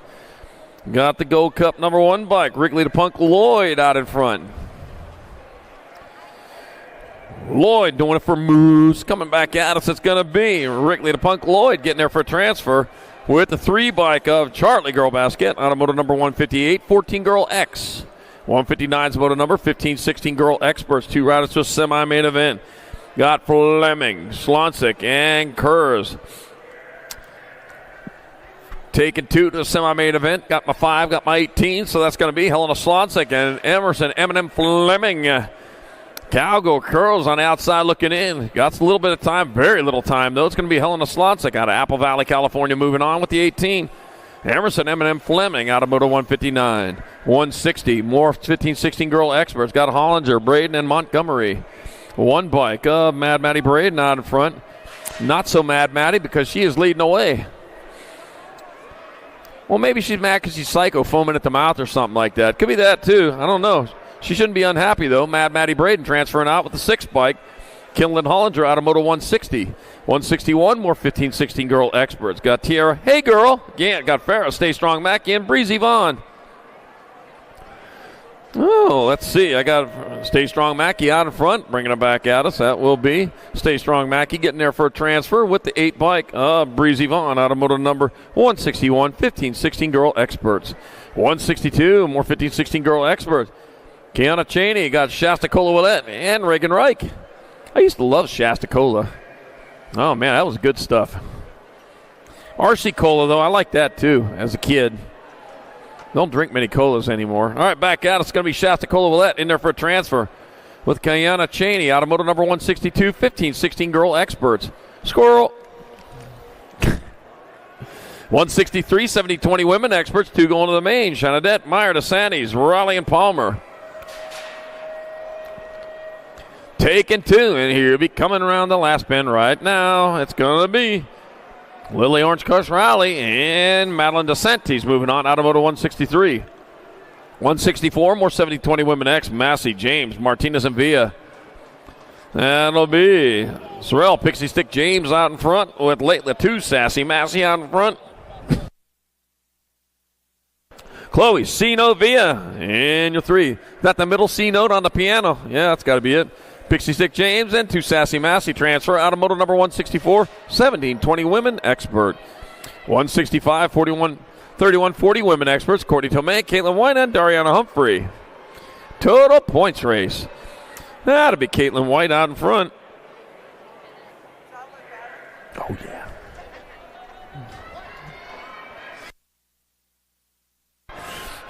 Got the Gold Cup number 1 bike. Wrigley to Punk Lloyd out in front. Lloyd doing it for Moose. Coming back at us, it's going to be Wrigley to Punk Lloyd getting there for a transfer with the 3 bike of Charlie Girl Basket out of Moto number 158. 14-girl X. 159's Moto number 15, 16-girl experts. 2 riders to a semi-main event. Got Fleming, Slonsick, and Kurz. Taking 2 to the semi-main event. Got my 5, got my 18, so that's going to be Helena Slonsick and Emerson Eminem Fleming. Cowgirl Curls on the outside looking in. Got a little bit of time, very little time, though. It's going to be Helena Slonsick out of Apple Valley, California, moving on with the 18. Emerson Eminem Fleming out of Moto 159. 160, more 15, 16-girl experts. Got Hollinger, Braden, and Montgomery. 1 bike of Mad Maddie Braden out in front. Not so Mad Maddie because she is leading away. Well, maybe she's mad because she's psycho, foaming at the mouth or something like that. Could be that, too. I don't know. She shouldn't be unhappy, though. Mad Maddie Braden transferring out with the 6 bike Kinlan Hollinger out of Moto 160. 161, more 15-16 girl experts. Got Tierra, hey girl. Gant got Farrah, Stay Strong Mackie, and Breezy Vaughn. Oh, let's see. I got Stay Strong Mackie out in front, bringing it back at us. That will be Stay Strong Mackie getting there for a transfer with the 8 bike. Breezy Vaughn out of Moto number 161, 15-16 girl experts. 162, more 15-16 girl experts. Kiana Cheney got Shasta Cola-Willette and Reagan Reich. I used to love Shasta Cola. Oh, man, that was good stuff. RC Cola, though, I like that, too, as a kid. Don't drink many colas anymore. All right, back out. It's going to be Shasta Cola-Willette in there for a transfer with Kiana Cheney out of Moto number 162, 15-16 girl experts. Squirrel. 163, 70-20 women experts, 2 going to the main. Shanadette, Meyer, DeSantis, Raleigh, and Palmer. Taking 2, and here be coming around the last bend right now. It's going to be Lily Orange Cush Raleigh and Madeline DeSantis moving on out of Moto 163. 164, more 70-20 women X, Massey, James, Martinez, and Villa. That'll be Sorrell, Pixie Stick, James out in front with Lately 2, Sassy Massey out in front. Chloe, C note Villa, and your 3. Got the middle C note on the piano. Yeah, that's got to be it. Pixie Stick James and 2 Sassy Massey transfer out of Moto number 164, 17-20 women expert. 165, 41, 31-40 women experts, Courtney Tomei, Caitlin White, and Dariana Humphrey. Total points race. That'll be Caitlin White out in front. Oh, yeah.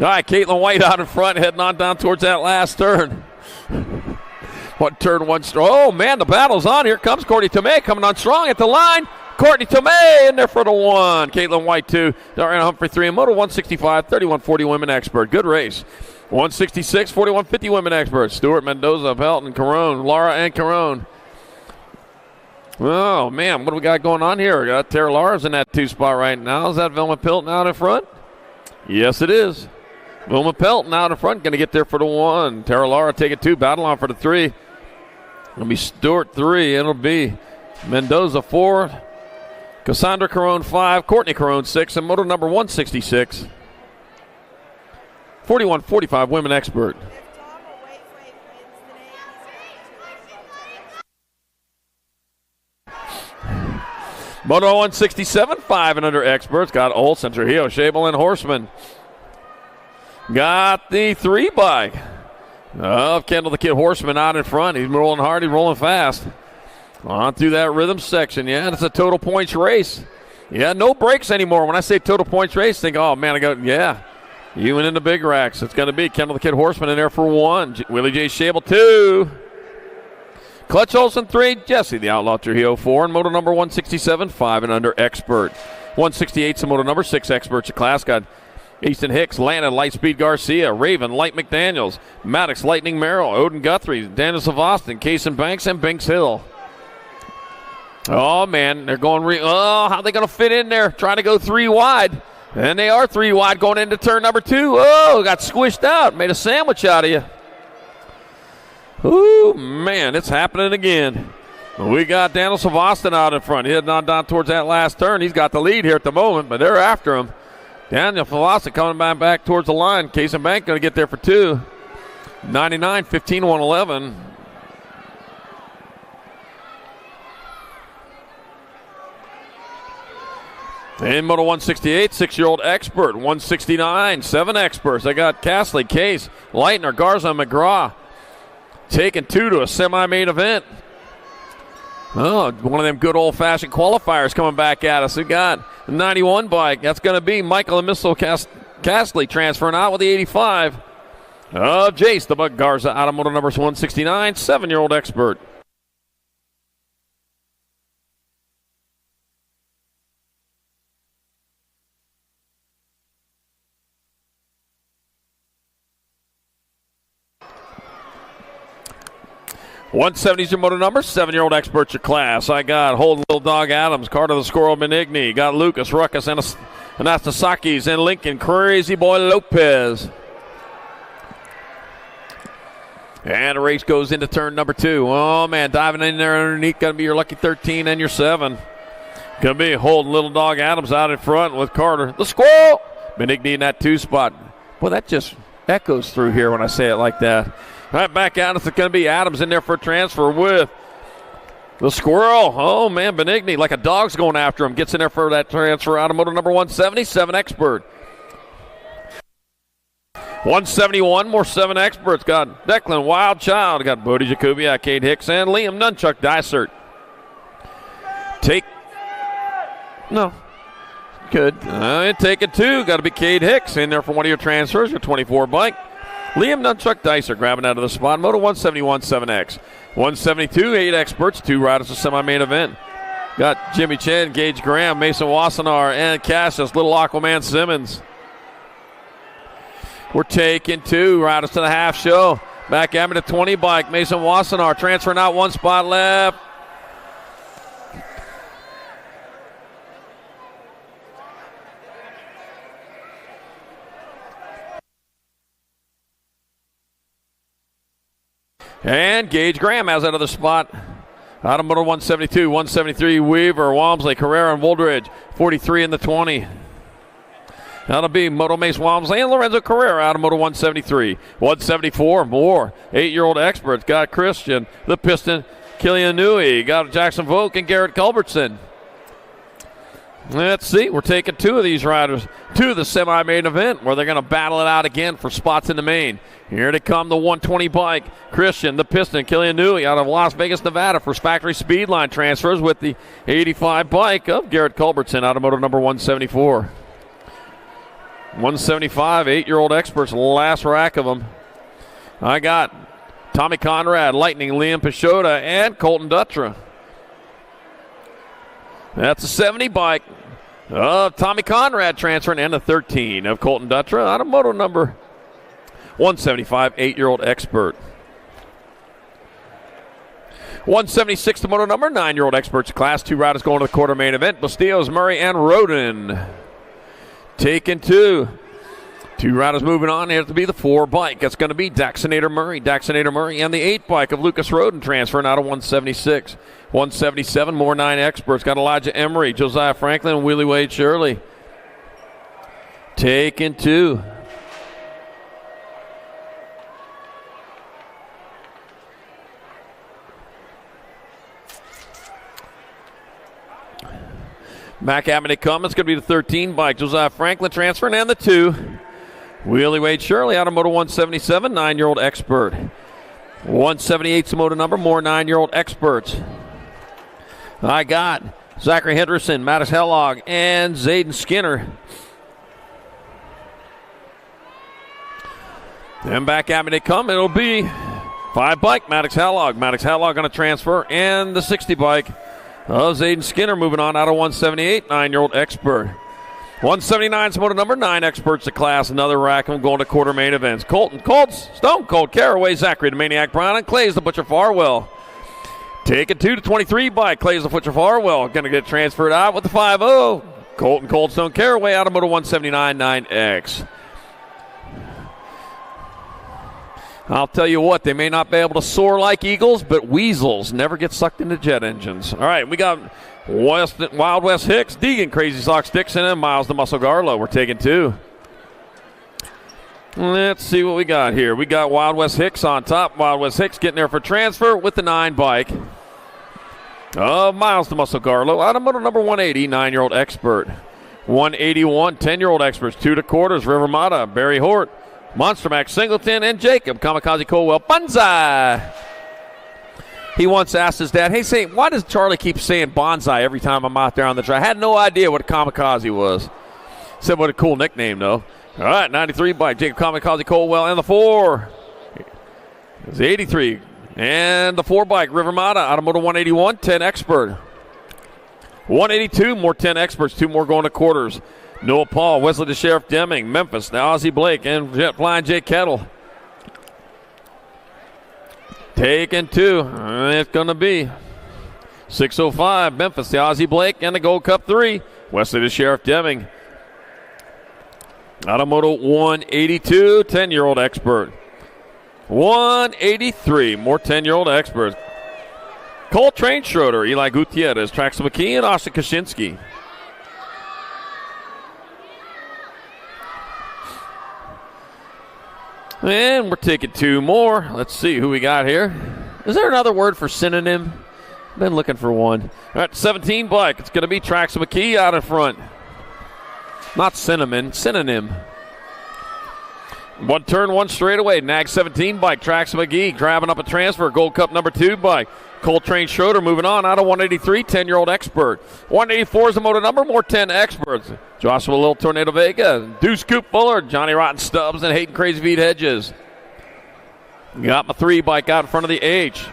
All right, Caitlin White out in front, heading on down towards that last turn. What turn one strong? Oh, man, the battle's on. Here comes Courtney Tomei coming on strong at the line. Courtney Tomei in there for the 1. Caitlin White 2. Dariana Humphrey 3. And Moto 165, 31-40 women expert. Good race. 166, 41-50 women expert. Stewart, Mendoza, Pelton, Carone. Laura and Carone. Oh, man, what do we got going on here? We got Tara Lars in that 2 spot right now. Is that Velma Pelton out in front? Yes, it is. Velma Pelton out in front, going to get there for the 1. Tara Lara taking 2, battle on for the 3. It'll be Stewart 3. It'll be Mendoza 4. Cassandra Carone 5. Courtney Carone 6. And Moto number 166. 41-45 women expert. If Tom or Wade wins today, he's going to Moto 167, 5 and under experts. Got Olsen, Trujillo, Shable, and Horseman. Got the 3 bike of Kendall the Kid Horseman out in front. He's rolling hard, he's rolling fast. On through that rhythm section. Yeah, it's a total points race. Yeah, no breaks anymore. When I say total points race, think, oh, man, yeah. You went in the big racks. It's going to be Kendall the Kid Horseman in there for 1. Willie J. Shable 2. Clutch Olsen 3. Jesse the Outlaw Trujillo 4. And Moto number 167, 5 and under expert. 168 is Moto number 6 experts. The class got Easton Hicks, Landon, Lightspeed Garcia, Raven, Light McDaniels, Maddox, Lightning Merrill, Odin Guthrie, Dennis of Austin, Kaysen Banks, and Binks Hill. Oh, man, they're going how are they going to fit in there? Trying to go 3 wide. And they are 3 wide going into turn number 2. Oh, got squished out, made a sandwich out of you. Ooh, man, it's happening again. We got Dennis of Austin out in front, heading on down towards that last turn. He's got the lead here at the moment, but they're after him. Daniel Falasa coming back towards the line. Kaysen Bank going to get there for 2. 99, 15, 111. In Moto 168, 6-year-old expert. 169, 7 experts. They got Castley, Case, Leitner, Garza, and McGraw. Taking 2 to a semi-main event. Oh, one of them good old-fashioned qualifiers coming back at us. We got the 91 bike. That's going to be Michael and Missile Castley transferring out with the 85. Jace, the Bug Garza, out of Moto number 169, 7-year-old expert. .170's your moto number, 7-year-old experts your class. I got Holden Little Dog Adams, Carter the Squirrel Benigni, got Lucas Ruckus, Anastasakis, and Lincoln Crazy Boy Lopez. And the race goes into turn number 2. Oh, man, diving in there underneath. Going to be your lucky 13 and your 7. Going to be holding Little Dog Adams out in front with Carter. The squirrel! Benigni in that 2 spot. Boy, that just echoes through here when I say it like that. All right, back out. It's going to be Adams in there for a transfer with the squirrel. Oh, man, Benigni, like a dog's going after him. Gets in there for that transfer. Automotive number 177, Expert. 171, more 7 experts. Got Declan Wildchild. Got Bodie Jacobiak, Cade Hicks, and Liam Nunchuck Dysert. Good. Take it 2. Got to be Cade Hicks in there for one of your transfers, your 24 bike. Liam Nunchuck Dysert grabbing out of the spot. Moto 171, 7X. 172, 8 experts, 2 riders of semi-main event. Got Jimmy Chen, Gage Graham, Mason Wassenaar, and Cassius, Little Aquaman Simmons. We're taking 2 riders to the half show. Back at me to 20 bike. Mason Wassenaar transferring out 1 spot left. And Gage Graham has another spot. Out of motor 172, 173, Weaver, Walmsley, Carrera, and Woldridge. 43 in the 20. That'll be Moto Mace Walmsley and Lorenzo Carrera out of Moto 173. 174, more 8-year-old experts. Got Christian, the Piston, Killian Newey. Got Jackson Volk and Garrett Culbertson. Let's see, we're taking 2 of these riders to the semi-main event where they're going to battle it out again for spots in the main. Here to come the 120 bike. Christian, the Piston, Killian Newey out of Las Vegas, Nevada for factory Speedline transfers with the 85 bike of Garrett Culbertson out of motor number 174. 175, 8-year-old experts, last rack of them. I got Tommy Conrad, Lightning, Liam Peixoto, and Colton Dutra. That's a 70 bike of Tommy Conrad transferring and a 13 of Colton Dutra out of moto number 175, 8-year-old expert. 176 to moto number 9-year-old experts. Class 2 riders going to the quarter main event. Bastillos, Murray, and Roden. Taking 2. 2 riders moving on. It has to be the 4 bike. That's going to be Daxonator Murray, and the 8 bike of Lucas Roden transferring out of 176. 177, more 9 experts. Got Elijah Emery, Josiah Franklin, and Willie Wade Shirley. Taking 2. Back at me to come. It's going to be the 13 bike. Josiah Franklin transferring and the 2. Willie Wade Shirley out of moto 177, 9-year-old expert. 178's the moto number, more 9-year-old experts. I got Zachary Henderson, Mattis Hellog, and Zayden Skinner. And back at me they come. It'll be 5 bike, Maddox Hellog. Maddox Hellog going to transfer, and the 60 bike of Zayden Skinner moving on out of 178, 9-year-old expert. 179's motor number 9 experts to class. Another rack of them going to quarter main events. Colton Colts, Stone Cold Caraway, Zachary the Maniac Brown, and Clay's the Butcher Farwell. Taking 2 to 23 by Clay's the Butcher Farwell. Going to get transferred out with the 5-0. Colton Coldstone Caraway out of motor 179 9X. I'll tell you what, they may not be able to soar like eagles, but weasels never get sucked into jet engines. All right, we got Wild West Hicks, Deegan, Crazy Sox Dixon, and Miles the Muscle Garlow. We're taking 2. Let's see what we got here. We got Wild West Hicks on top. Wild West Hicks getting there for transfer with the 9 bike. Miles the Muscle Garlow out of motor number 180, 9-year-old expert. 181, 10-year-old experts. 2 to quarters, River Mata, Barry Hort, Monster Max Singleton, and Jacob Kamikaze Colwell. Bonsai! He once asked his dad, hey, say, why does Charlie keep saying bonsai every time I'm out there on the track? I had no idea what a kamikaze was. Said what a cool nickname, though. All right, 93 by Jacob Kamikaze Colwell, and the 4 is 83. And the 4 bike, River Mata, out of motor 181, 10 expert. 182, more 10 experts, 2 more going to quarters. Noah Paul, Wesley the Sheriff Deming, Memphis, now Ozzie Blake, and Jet Flying Jay Kettle. Taking 2. It's going to be 605, Memphis, the Ozzie Blake, and the Gold Cup 3, Wesley the Sheriff Deming. Out of moto 182, 10-year-old expert. 183. More 10-year-old experts. Coltrane Schroeder, Eli Gutierrez, Trax McKee, and Austin Kaczynski. And we're taking 2 more. Let's see who we got here. Is there another word for synonym? Been looking for one. All right, 17 bike. It's going to be Trax McKee out in front. Not cinnamon, synonym. 1 turn, 1 straightaway. Nag 17 bike. Trax McGee grabbing up a transfer. Gold Cup number 2 bike. Coltrane Schroeder moving on out of 183. 10-year-old expert. 184 is the motor number. More 10 experts. Joshua Little Tornado Vega. Deuce Coop Fuller. Johnny Rotten Stubbs and Hayden Crazy Feet Hedges. Got my 3 bike out in front of the H.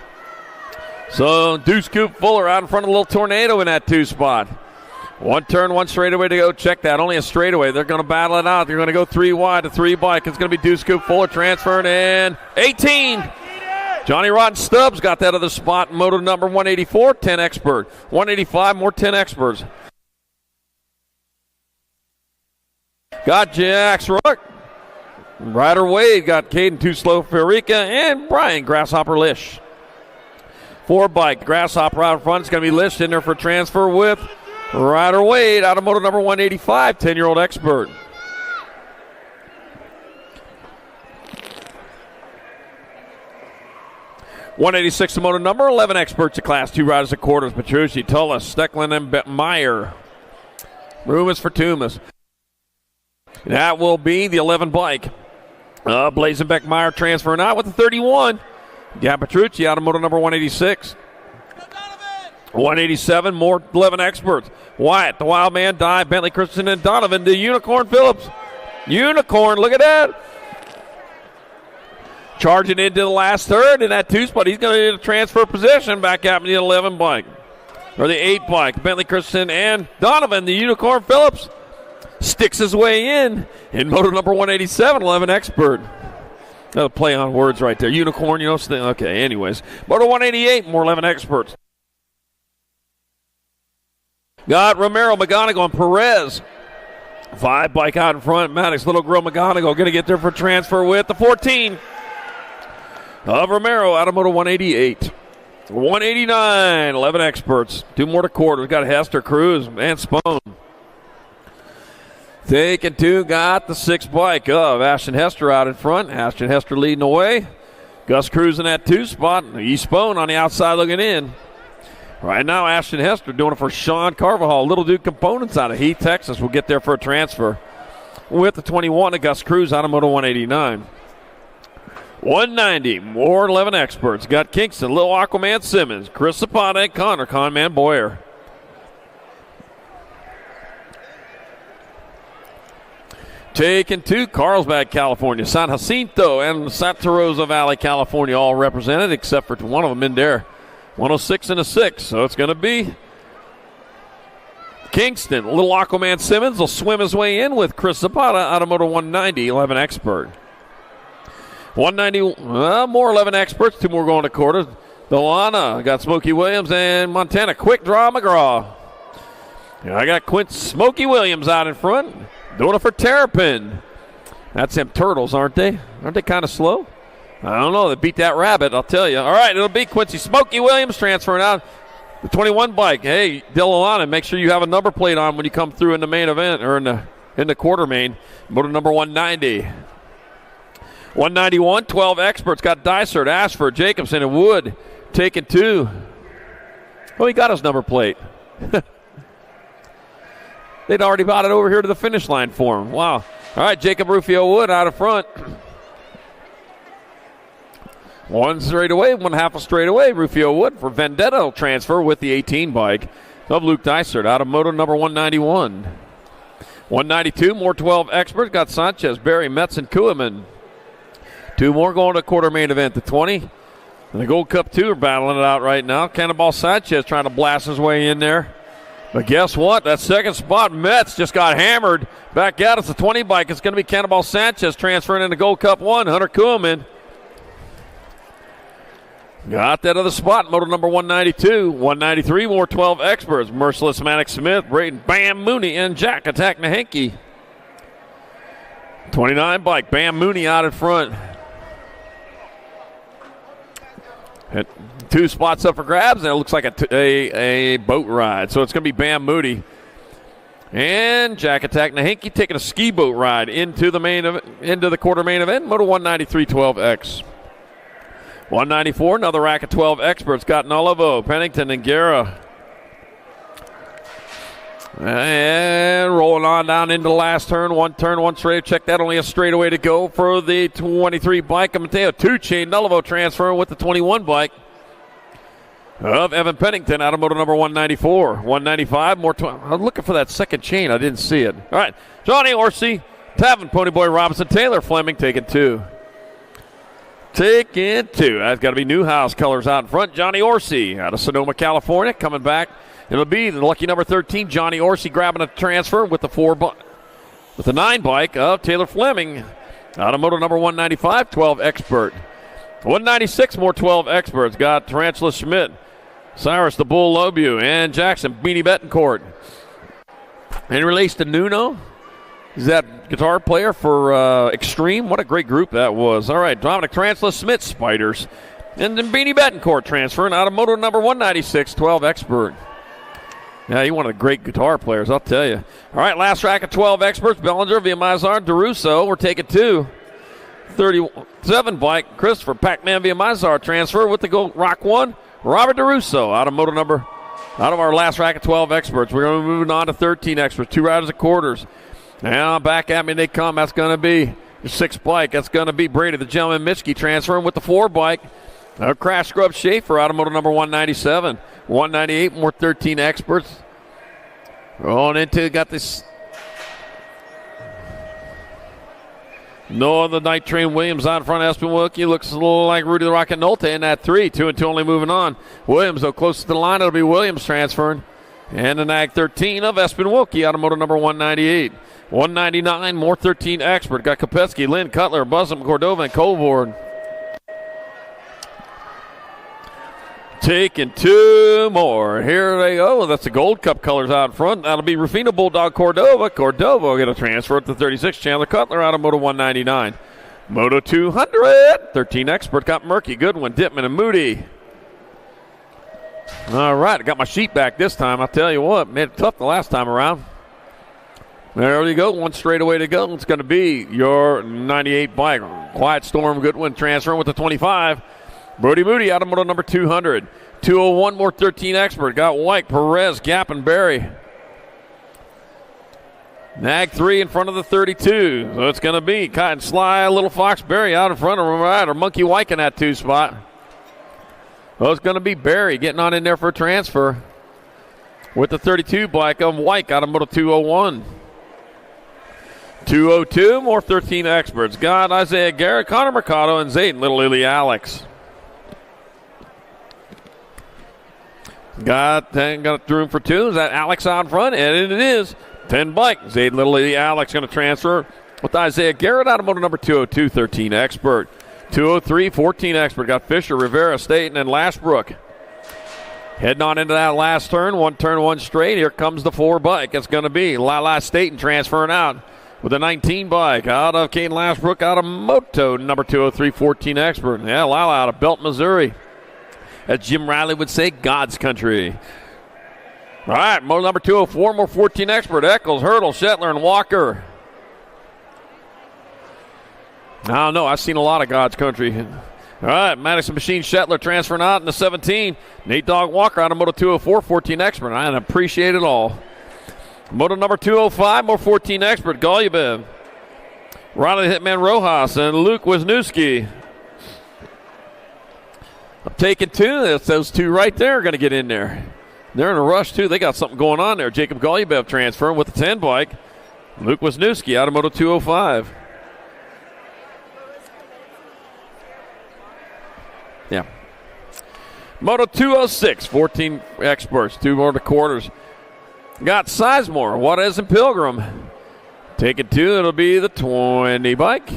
So Deuce Coop Fuller out in front of the Little Tornado in that 2 spot. 1 turn, 1 straightaway to go. Check that. Only a straightaway. They're going to battle it out. They're going to go 3 wide to 3 bike. It's going to be Deuce Coop Fuller transferring in. 18. Johnny Rotten Stubbs got that other spot. Moto number 184, 10 expert. 185, more 10 experts. Got Jax Rourke. Ryder Wade got Caden Too Slow Farica and Brian Grasshopper Lish. 4 bike. Grasshopper out in front. It's going to be Lish in there for transfer with Ryder Wade out of moto number 185, 10-year-old expert. .186 to moto number 11 experts of Class 2 riders at quarters. Petrucci, Tullis, Steckland, and Meyer. Rumas for Tumas. That will be the 11 bike. Blazenbeck Meyer transferring out with the 31. Gab Petrucci out of moto number 186. 187, more 11 experts. Wyatt, the Wild Man, Dye, Bentley Christensen, and Donovan, the Unicorn Phillips. Unicorn, look at that. Charging into the last third in that 2 spot. He's going to get a transfer position back out in the 11 bike. Or the 8 bike. Bentley Christensen and Donovan, the Unicorn Phillips, sticks his way in moto number 187, 11 expert. Another play on words right there. Unicorn, you know. Okay, anyways. Moto 188, more 11 experts. Got Romero, McGonigal, and Perez. 5 bike out in front. Maddox, Little Girl, McGonigal going to get there for transfer with the 14 of Romero out of moto 188. 189, 11 experts. 2 more to quarter. We've got Hester, Cruz, and Spone. Taking 2, got the 6 bike of Ashton Hester out in front. Ashton Hester leading the way. Gus Cruz in that 2 spot. E. Spone on the outside looking in. Right now, Ashton Hester doing it for Sean Carvajal. Little Duke Components out of Heath, Texas will get there for a transfer with the 21 of Gus Cruz out of moto 189. 190, more 11 experts. Got Kingston, Little Aquaman Simmons, Chris Zapata, and Connor Conman Boyer. Taking 2, Carlsbad, California. San Jacinto and Santa Rosa Valley, California, all represented except for one of them in there. 106 and a 6. So it's going to be Kingston. Little Aquaman Simmons will swim his way in with Chris Zapata out of moto 190, 11 expert. 190, more 11 experts. 2 more going to quarters. Delana got Smokey Williams and Montana Quick Draw McGraw. I got Quint Smokey Williams out in front. Doing it for Terrapin. That's them turtles, aren't they? Aren't they kind of slow? I don't know. They beat that rabbit, I'll tell you. All right, it'll be Quincy Smokey Williams transferring out the 21 bike. Hey, Delana, make sure you have a number plate on when you come through in the main event or in the quarter main. Motor number 190. 191, 12 experts. Got Dysert, Ashford, Jacobson, and Wood taking 2. Oh, he got his number plate. They'd already brought it over here to the finish line for him. Wow. All right, Jacob Rufio Wood out of front. 1 straightaway, 1 half a straightaway. Rufio Wood for Vendetta will transfer with the 18 bike of Luke Dysert out of moto number 191. 192, more 12 experts. Got Sanchez, Barry, Metz, and Kuhlman. 2 more going to quarter main event. The 20 and the Gold Cup 2 are battling it out right now. Cannonball Sanchez trying to blast his way in there. But guess what? That second spot, Metz just got hammered. Back out, it's the 20 bike. It's going to be Cannonball Sanchez transferring into Gold Cup 1. Hunter Kuhlman got that other spot, motor number 192. 193, more 12 experts. Merciless Maddox Smith, Braden Bam Mooney, and Jack Attack Nahenke. 29 bike, Bam Mooney out in front. And 2 spots up for grabs, and it looks like a boat ride. So it's going to be Bam Moody and Jack Attack Nahinky taking a ski boat ride into the quarter main event. Moto 193 12X. 194, another rack of 12 experts. Got Nolivo, Pennington, and Guerra. And rolling on down into the last turn, one straight. Check that, only a straightaway to go for the 23 bike of Mateo Tucci. Nolivo transferring with the 21 bike of Evan Pennington out of moto number 194. 195, more. I'm looking for that second chain. I didn't see it. All right, Johnny Orsi, Tavin, Ponyboy Robinson, Taylor Fleming taking 2. Taking 2. That's got to be Newhouse colors out in front. Johnny Orsi out of Sonoma, California, coming back. It'll be the lucky number 13, Johnny Orsi, grabbing a transfer with the 9 bike of Taylor Fleming out of moto number 195, 12 expert. 196, more 12 experts. Got Tarantula Schmidt, Cyrus the Bull Lobu, and Jackson Beanie Betancourt. And released to Nuno. He's that guitar player for Extreme. What a great group that was. All right, Dominic Tarantula Schmidt, Spiders. And then Beanie Betancourt transferring out of moto number 196, 12 expert. Yeah, he's one of the great guitar players, I'll tell you. All right, last rack of 12 experts. Bellinger, Villamizar, DeRusso. We're taking 2. 37 bike, Christopher Pac-Man Villamizar transfer with the gold rock 1. Robert DeRusso out of our last rack of 12 experts. We're going to be moving on to 13 experts. 2 riders at quarters. Now back at me they come. That's going to be the 6 bike. That's going to be Brady, the gentleman Mitchke, transferring with the 4 bike. Crash Scrub Schaefer out of moto number 197. 198, more 13 experts. Rolling into, got this. No other Night Train Williams out in front of Espen Wilkie. Looks a little like Rudy the Rocket Nolte in that 3. 2 and 2 only moving on. Williams, though, closest to the line, it'll be Williams transferring. And the Nag 13 of Espen Wilkie out of moto number 198. 199, more 13 expert. Got Kopetsky, Lynn, Cutler, Bussum, Cordova, and Colborn. Taking 2 more. Here they go. That's the Gold Cup colors out in front. That'll be Rufino Bulldog Cordova. Cordova will get a transfer at the 36. Chandler Cutler out of moto 199. Moto 200. 13 expert. Got Murky, Goodwin, Dittman, and Moody. All right. I got my sheet back this time. I'll tell you what. Made it tough the last time around. There you go. 1 straightaway to go. It's going to be your 98 bike. Quiet Storm, Goodwin transferring with the 25. Brody Moody out of moto number 200. 201, more 13 expert. Got White, Perez, Gap, and Barry. Nag 3 in front of the 32. So it's going to be Cotton Sly, Little Fox, Barry out in front of Rider. Monkey White in that 2 spot. So it's going to be Barry getting on in there for a transfer with the 32 bike of White out of moto 201. 202, more 13 experts. Got Isaiah Garrett, Connor Mercado, and Zayden Little Lily Alex. Got room for 2. Is that Alex out in front? And it is. 10 bike. Zayden Little Lily Alex going to transfer with Isaiah Garrett out of moto number 202, 13 expert. 203, 14 expert. Got Fisher, Rivera, Staten, and Lashbrook. Heading on into that last turn. 1 turn, 1 straight. Here comes the 4 bike. It's going to be Lala Staten transferring out with a 19 bike out of Caden Lashbrook out of moto number 203, 14 expert. Yeah, Lala out of Belt, Missouri. As Jim Riley would say, God's country. All right, moto number 204, more 14 expert. Eccles, Hurdle, Shetler, and Walker. I don't know. I've seen a lot of God's country. All right, Madison Machine Shetler transferring out in the 17. Nate Dogg Walker out of moto 204, 14 expert. I appreciate it all. Moto number 205, more 14 expert. Golubov, Riley Hitman Rojas, and Luke Wisniewski. I'm taking 2. That's those 2 right there are going to get in there. They're in a rush, too. They got something going on there. Jacob Golubov transferring with the 10 bike. Luke Wisniewski out of moto 205. Yeah. Moto 206, 14 experts, 2 more to quarters. Got Sizemore, Juarez, and Pilgrim. Taking 2, it'll be the 20 bike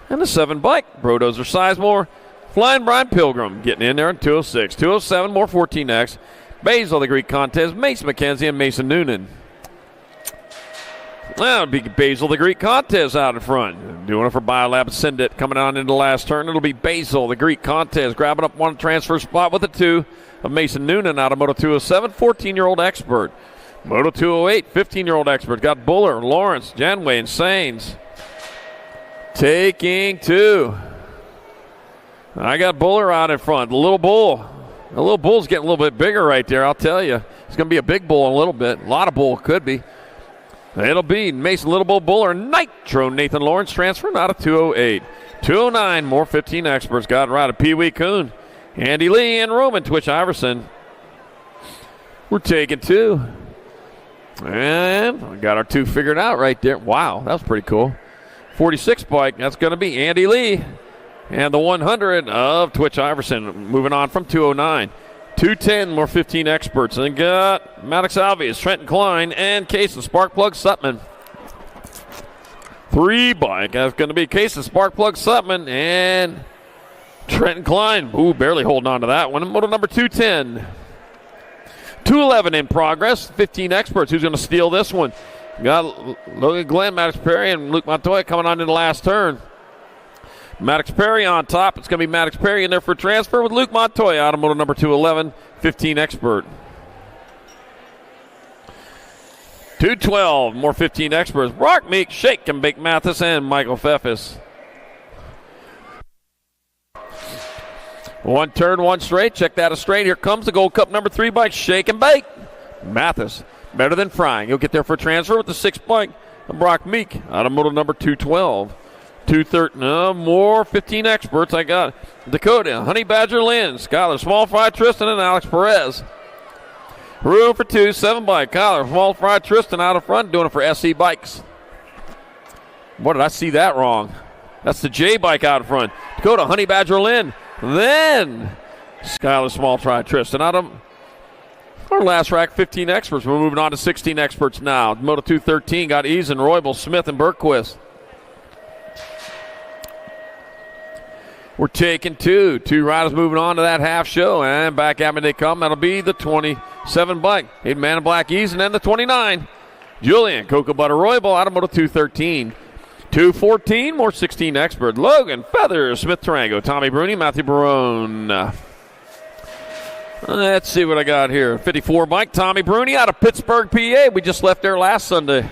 and the 7 bike. Brodozer Sizemore, Flying Brian Pilgrim getting in there in 206. 207, more 14X. Basil, the Greek contest, Mason McKenzie, and Mason Noonan. Well, it'll be Basil the Greek Contest out in front. Doing it for Biolab Sendit. Coming on into the last turn, it'll be Basil the Greek Contest. Grabbing up one transfer spot with the 2 of Mason Noonan out of Moto 207, 14-year-old expert. Moto 208, 15-year-old expert. Got Buller, Lawrence, Janway, and Sains. Taking 2. I got Buller out in front. The little bull. The little bull's getting a little bit bigger right there, I'll tell you. It's going to be a big bull in a little bit. A lot of bull could be. It'll be Mason Little Bull Buller, Nitro Nathan Lawrence transferring out of 208. 209, more 15 experts. Got right of Pee Wee Coon, Andy Lee, and Roman Twitch Iverson. We're taking 2. And we got our 2 figured out right there. Wow, that was pretty cool. 46 bike, that's going to be Andy Lee. And the 100 of Twitch Iverson, moving on from 209. 210, more 15 experts. And got Maddox Alves, Trenton Klein, and Case and Sparkplug Sutman. 3 bike, that's going to be Case and Sparkplug Sutman and Trenton Klein. Ooh, barely holding on to that one. Moto number 210. 211 in progress, 15 experts. Who's going to steal this one? Got Logan Glenn, Maddox Perry, and Luke Montoya coming on in the last turn. Maddox Perry on top. It's going to be Maddox Perry in there for transfer with Luke Montoya, automotive number 211, 15 expert. 212, more 15 experts. Brock Meek, Shake and Bake Mathis, and Michael Pfeffis. 1 turn, 1 straight. Check that a straight. Here comes the Gold Cup number 3 bike, Shake and Bake. Mathis, better than frying. He'll get there for transfer with the 6 bike. And Brock Meek, automotive number 212. 213, more 15 experts. I got Dakota, Honey Badger Lynn, Skylar, Small Fry Tristan, and Alex Perez. Room for 2, 7 bike. Kyler, Small Fry Tristan out of front, doing it for SC Bikes. What did I see that wrong? That's the J bike out in front. Dakota, Honey Badger Lynn. Then Skylar, Small Fry Tristan out of our last rack, 15 experts. We're moving on to 16 experts now. Moto 213 got Eason, Roybal, Smith, and Bergquist. We're taking 2. 2 riders moving on to that half show. And back at me they come. That'll be the 27 bike. 8 Man in Black Ease. And then the 29. Julian Cocoa Butter Roybal out of Moto 213. 214. More 16 expert. Logan Feather, Smith Tarango, Tommy Bruni, Matthew Barone. Let's see what I got here. 54 bike. Tommy Bruni out of Pittsburgh, PA. We just left there last Sunday.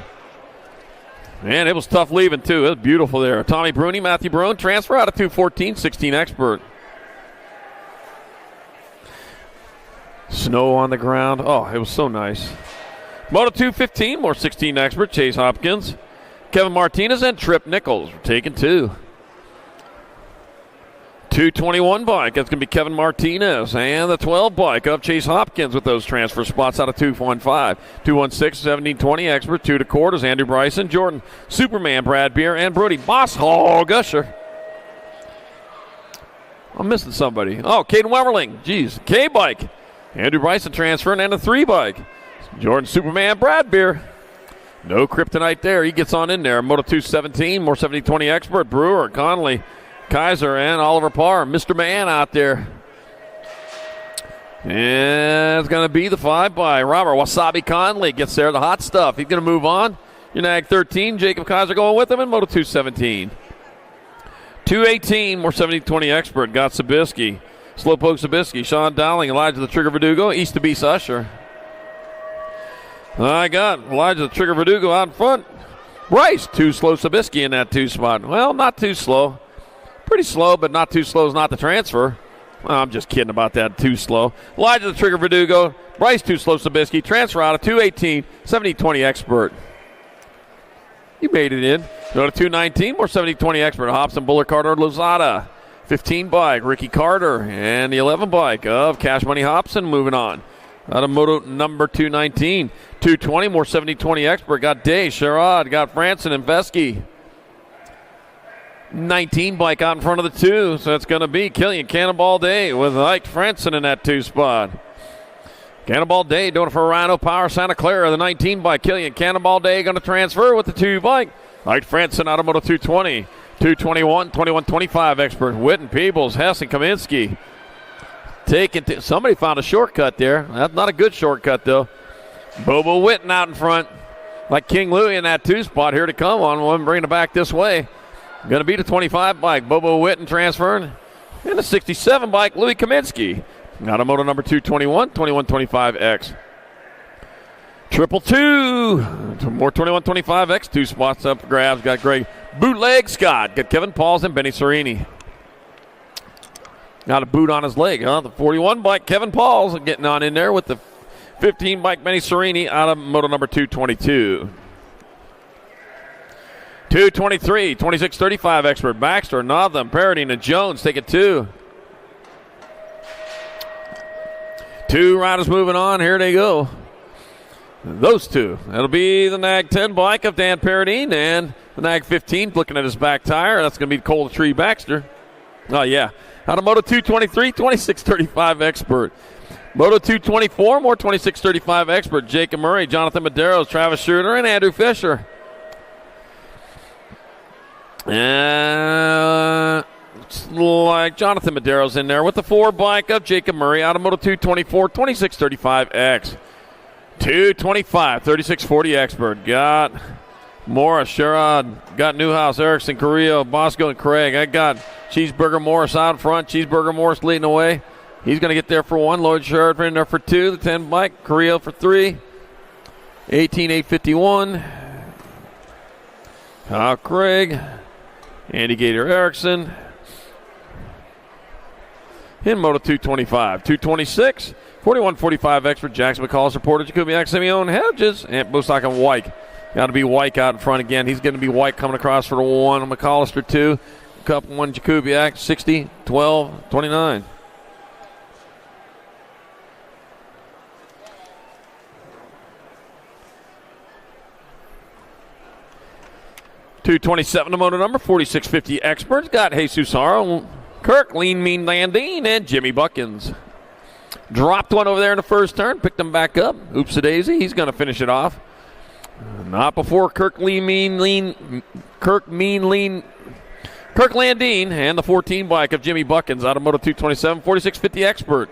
Man, it was tough leaving, too. It was beautiful there. Tommy Bruni, Matthew Barone, transfer out of 214, 16 expert. Snow on the ground. Oh, it was so nice. Moto 215, more 16 expert. Chase Hopkins, Kevin Martinez, and Trip Nichols. We're taking 2. 221 bike. That's going to be Kevin Martinez. And the 12 bike of Chase Hopkins with those transfer spots out of 215. 216, 1720 expert. 2 to quarters. Andrew Bryson, Jordan, Superman, Brad Beer, and Brody Boss Hog Usher. I'm missing somebody. Oh, Caden Weberling. Jeez. K bike. Andrew Bryson transferring, and a 3 bike. Jordan, Superman, Brad Beer. No kryptonite there. He gets on in there. Moto 217, more 7020 expert. Brewer, Conley, Kaiser, and Oliver Parr. Mr. Man out there. And it's going to be the 5 by Robert Wasabi Conley. Gets there, the hot stuff. He's going to move on. Unag 13, Jacob Kaiser going with him in Moto 217. 218, more 7020 expert. Got Sabisky, Slowpoke Sabisky, Sean Dowling, Elijah the Trigger Verdugo, East to Beast Usher. I got Elijah the Trigger Verdugo out in front. Bryce, too slow Sabisky in that 2 spot. Well, not too slow. Pretty slow, but not too slow is not the transfer. Well, I'm just kidding about that, too slow. Elijah the Trigger Verdugo, Bryce too slow Sabisky, transfer out of 218, 7020 expert. You made it in. Go to 219, more 7020 expert. Hobson, Buller, Carter, Lozada. 15 bike, Ricky Carter, and the 11 bike of Cash Money Hobson moving on. Out of Moto number 219. 220, more 7020 expert. Got Day, Sherrod, got Franson and Vesky. 19 bike out in front of the 2, so it's going to be Killian Cannonball Day with Ike Franson in that 2 spot. Cannonball Day doing it for Rhino Power Santa Clara. The 19 bike, Killian Cannonball Day going to transfer with the 2 bike. Ike Franson out of Moto 220. 221, 2125 expert. Witten, Peebles, Hess, and Kaminsky. Somebody found a shortcut there. That's not a good shortcut, though. Bobo Witten out in front. like King Louie in that 2 spot. Here to come on one, bringing it back this way. Going to be the 25 bike, Bobo Witten transferring. And the 67 bike, Louis Kaminsky. Out of moto number 221, 2125X. Triple 2. More 2125X. 2 spots up for grabs. Got Greg Bootleg Scott. Got Kevin Pauls and Benny Serini. Got a boot on his leg, huh? The 41 bike, Kevin Pauls, getting on in there with the 15 bike, Benny Serini, out of moto number 222. 223, 2635 expert. Baxter, Notham, Paradine, and Jones take it 2. 2 riders moving on. Here they go. Those 2. That'll be the Nag 10 bike of Dan Paradine and the Nag 15 looking at his back tire. That's going to be Cole Tree Baxter. Oh, yeah. Out of Moto 223, 2635 expert. Moto 224, more 2635 expert. Jacob Murray, Jonathan Medeiros, Travis Schroeder, and Andrew Fisher. It's like Jonathan Medeiros in there with the 4 bike of Jacob Murray out of Moto 224, 2635X. 225, 3640 expert. Got Morris, Sherrod, got Newhouse, Erickson, Carrillo, Bosco, and Craig. I got Cheeseburger Morris out front. Cheeseburger Morris leading the way. He's going to get there for 1. Lloyd Sherrod in there for 2. The 10 bike. Carrillo for 3. 18,851. Kyle Craig. Andy Gator Erickson. In Moto 225. 226. 4145 expert. Jackson McCall supported Jacoby Simeon Hedges. And Bostock and White. Got to be White out in front again. He's going to be White coming across for the 1. McAllister 2. Cup 1 Jakubiak 60, 12, 29. .227 to moto number 4650 experts. Got Jesus Haro, Kirk Lean Mean Landine, and Jimmy Buckins. Dropped one over there in the first turn, picked him back up. Oops a daisy. He's going to finish it off. Not before Kirk Landine and the 14 bike of Jimmy Buckins out of Moto 227, 4650 expert.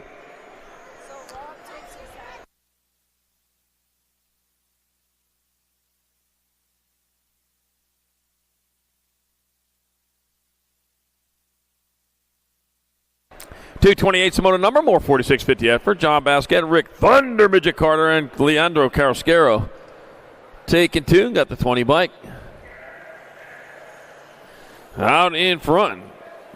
.228's the moto number, more 4650 effort. John Basket, Rick Thunder Midget Carter, and Leandro Carrasquero. Taking 2, got the 20 bike. Out in front.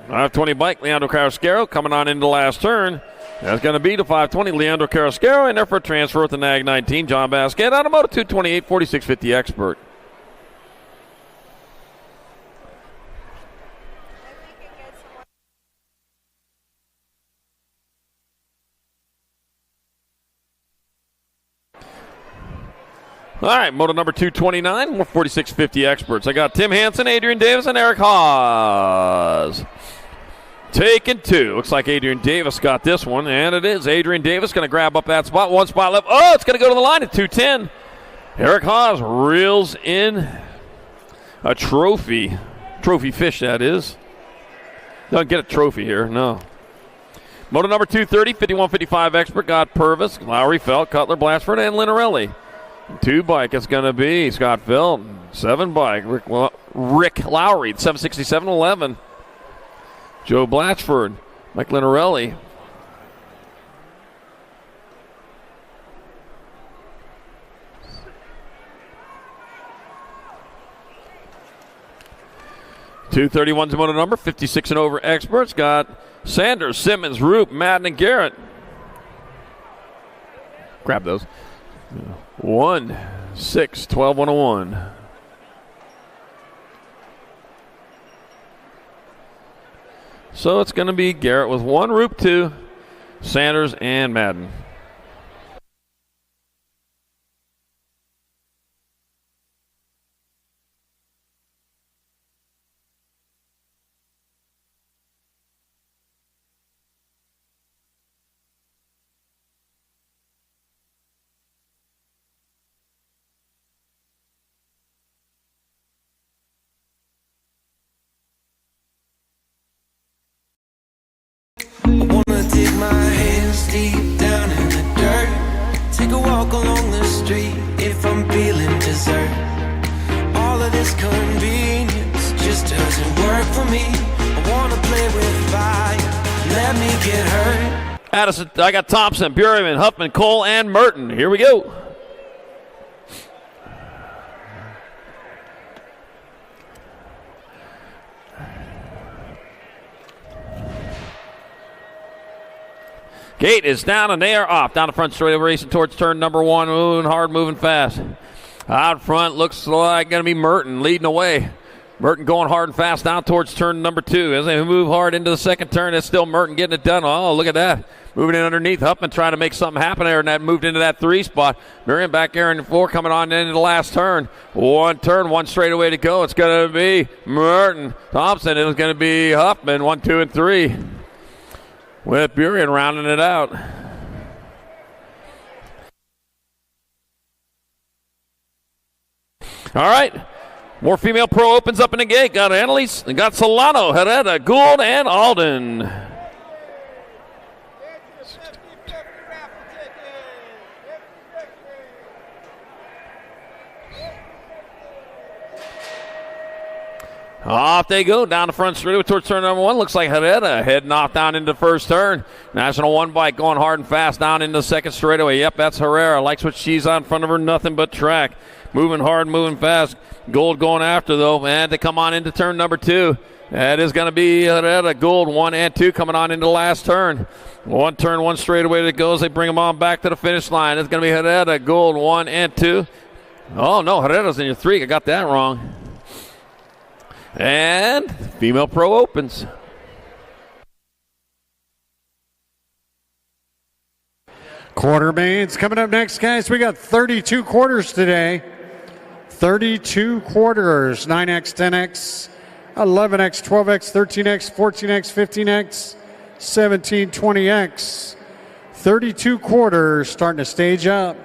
520 bike, Leandro Carrasquero coming on into the last turn. That's going to be the 520, Leandro Carrasquero, and there for a transfer with the Nag 19, John Basket, out of Moto 228, 4650 expert. All right, moto number 229, more 4650 experts. I got Tim Hansen, Adrian Davis, and Eric Haas. Taking 2. Looks like Adrian Davis got this one, and it is. Adrian Davis going to grab up that spot. 1 spot left. Oh, it's going to go to the line at 210. Eric Haas reels in a trophy. Trophy fish, that is. Don't get a trophy here, no. Moto number 230, 5155 expert. Got Purvis, Lowry, Felt, Cutler, Blatchford, and Linarelli. 2 bike, it's going to be Scott Felt. 7 bike, Rick Lowry, 767.11. Joe Blatchford, Mike Linarelli. .231's the moto number, 56 and over experts. Got Sanders, Simmons, Roop, Madden, and Garrett. Grab those. 1, 6, 12, 101. So it's going to be Garrett with 1, Roop 2, Sanders, and Madden. I wanna dig my hands deep down dessert. All of this convenience just doesn't work for me. I wanna play with fire, let me get hurt. Addison, I got Thompson, Bureman, Huffman, Cole, and Merton. Here we go. Gate is down and they are off. Down the front straight, racing towards turn number 1. Moving hard, moving fast. Out front looks like going to be Merton leading away. Merton going hard and fast down towards turn number 2. As they move hard into the second turn, it's still Merton getting it done. Oh, look at that. Moving in underneath. Huffman trying to make something happen there, and that moved into that 3 spot. Miriam back there in the 4 coming on into the last turn. One turn, one straightaway to go. It's going to be Merton. Thompson, it's going to be Huffman, 1, 2, and 3. With Burien rounding it out. All right. More female pro opens up in the gate. Got Annalise, and got Solano, Herrera, Gould, and Alden. Off they go down the front straightaway towards turn number 1. Looks like Herrera heading off down into the first turn. National 1 bike going hard and fast down into the second straightaway. Yep, that's Herrera. Likes what she's on in front of her. Nothing but track. Moving hard, moving fast. Gould going after, though. And they come on into turn number 2. That is going to be Herrera. Gould 1 and 2 coming on into the last turn. One turn, one straightaway that goes. They bring them on back to the finish line. It's going to be Herrera. Gould 1 and 2. Oh, no, Herrera's in your 3. I got that wrong. And female pro opens. Quarter mains coming up next, guys. We got 32 quarters today. 32 quarters. 9X, 10X, 11X, 12X, 13X, 14X, 15X, 17, 20X. 32 quarters starting to stage up.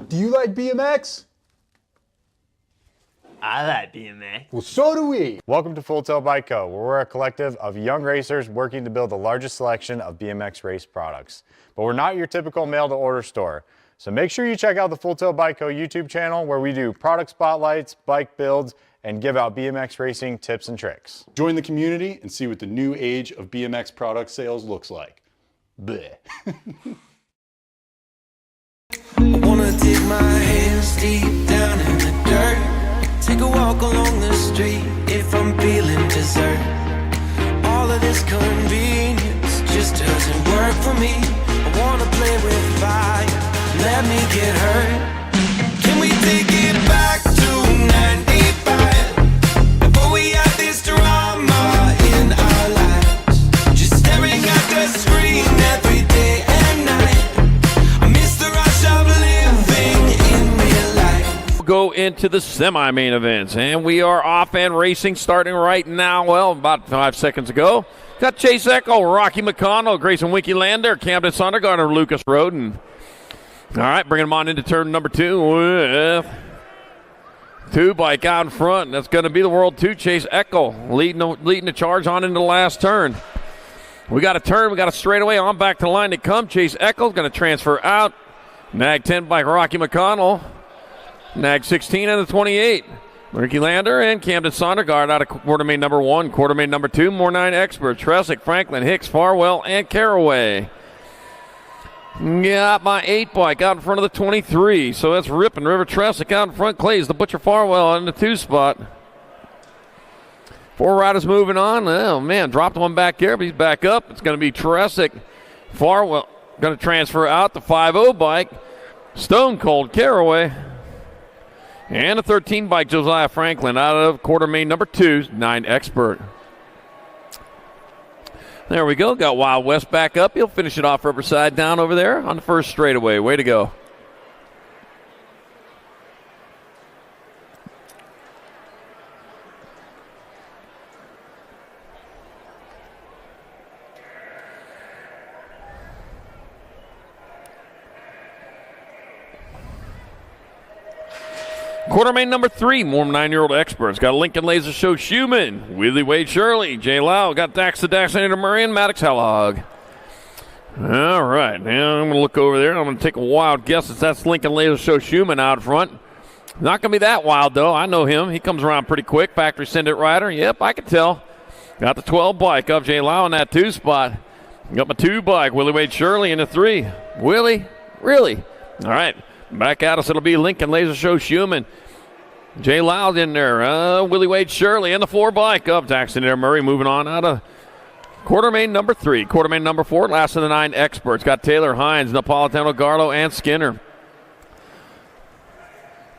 Do you like BMX? I like BMX. Well, so do we. Welcome to Full Tilt Bike Co., where we're a collective of young racers working to build the largest selection of BMX race products. But we're not your typical mail-to-order store. So make sure you check out the Full Tilt Bike Co. YouTube channel, where we do product spotlights, bike builds, and give out BMX racing tips and tricks. Join the community and see what the new age of BMX product sales looks like. Bleh. I wanna dig my hands deep down in the dirt. Take a walk along the street if I'm feeling dessert. All of this convenience just doesn't work for me. I wanna play with fire, let me get hurt. Can we take it back to 95? Before we had this drama in our lives, just staring at the screen every day and night. I miss the rush of living in real life. Go into the semi-main events, and we are off and racing starting right now. Well, about 5 seconds ago, got Chase Echo, Rocky McConnell, Grayson Winky Lander, Camden Sondergaard, and Lucas Roden. All right, bringing them on into turn number 2 with 2 bike out in front. That's going to be the World 2 Chase Echo leading the charge on into the last turn. We got a turn, we got a straightaway on back to the line to come. Chase Echo's going to transfer out. Nag 10 bike Rocky McConnell. Nag 16 and the 28. Ricky Lander and Camden Sondergaard out of quarter main number 1, quarter main number 2, more 9 experts. Tresick, Franklin, Hicks, Farwell, and Caraway. Got my 8 bike out in front of the 23. So that's Rip and River Tresick out in front. Clay's the Butcher Farwell in the 2 spot. 4 riders moving on. Oh, man, dropped one back here, but he's back up. It's going to be Tresick. Farwell going to transfer out the 5-0 bike. Stone Cold Caraway. And a 13 bike, Josiah Franklin, out of quarter main number 2, 9 expert. There we go. Got Wild West back up. He'll finish it off rubber side down over there on the first straightaway. Way to go. Quarter main number 3, more 9-year-old experts. Got Lincoln Laser Show Schumann, Willie Wade Shirley, Jay Lau, got Dax the Daxinator Murray, and Maddox Hellhog. All right, now I'm going to look over there. I'm going to take a wild guess that that's Lincoln Laser Show Schumann out front. Not going to be that wild, though. I know him. He comes around pretty quick. Factory Send It rider. Yep, I can tell. Got the 12 bike of Jay Lau in that 2 spot. Got my 2 bike, Willie Wade Shirley in the 3. Willie? Really? All right. Back at us, it'll be Lincoln Laser Show Schumann. Jay Loud in there. Willie Wade Shirley and the 4 bike up. Daxinator Murray moving on out of quarter main number 3. Quarter main number 4, last of the 9 experts. Got Taylor, Hines, Napolitano, Garlow, and Skinner.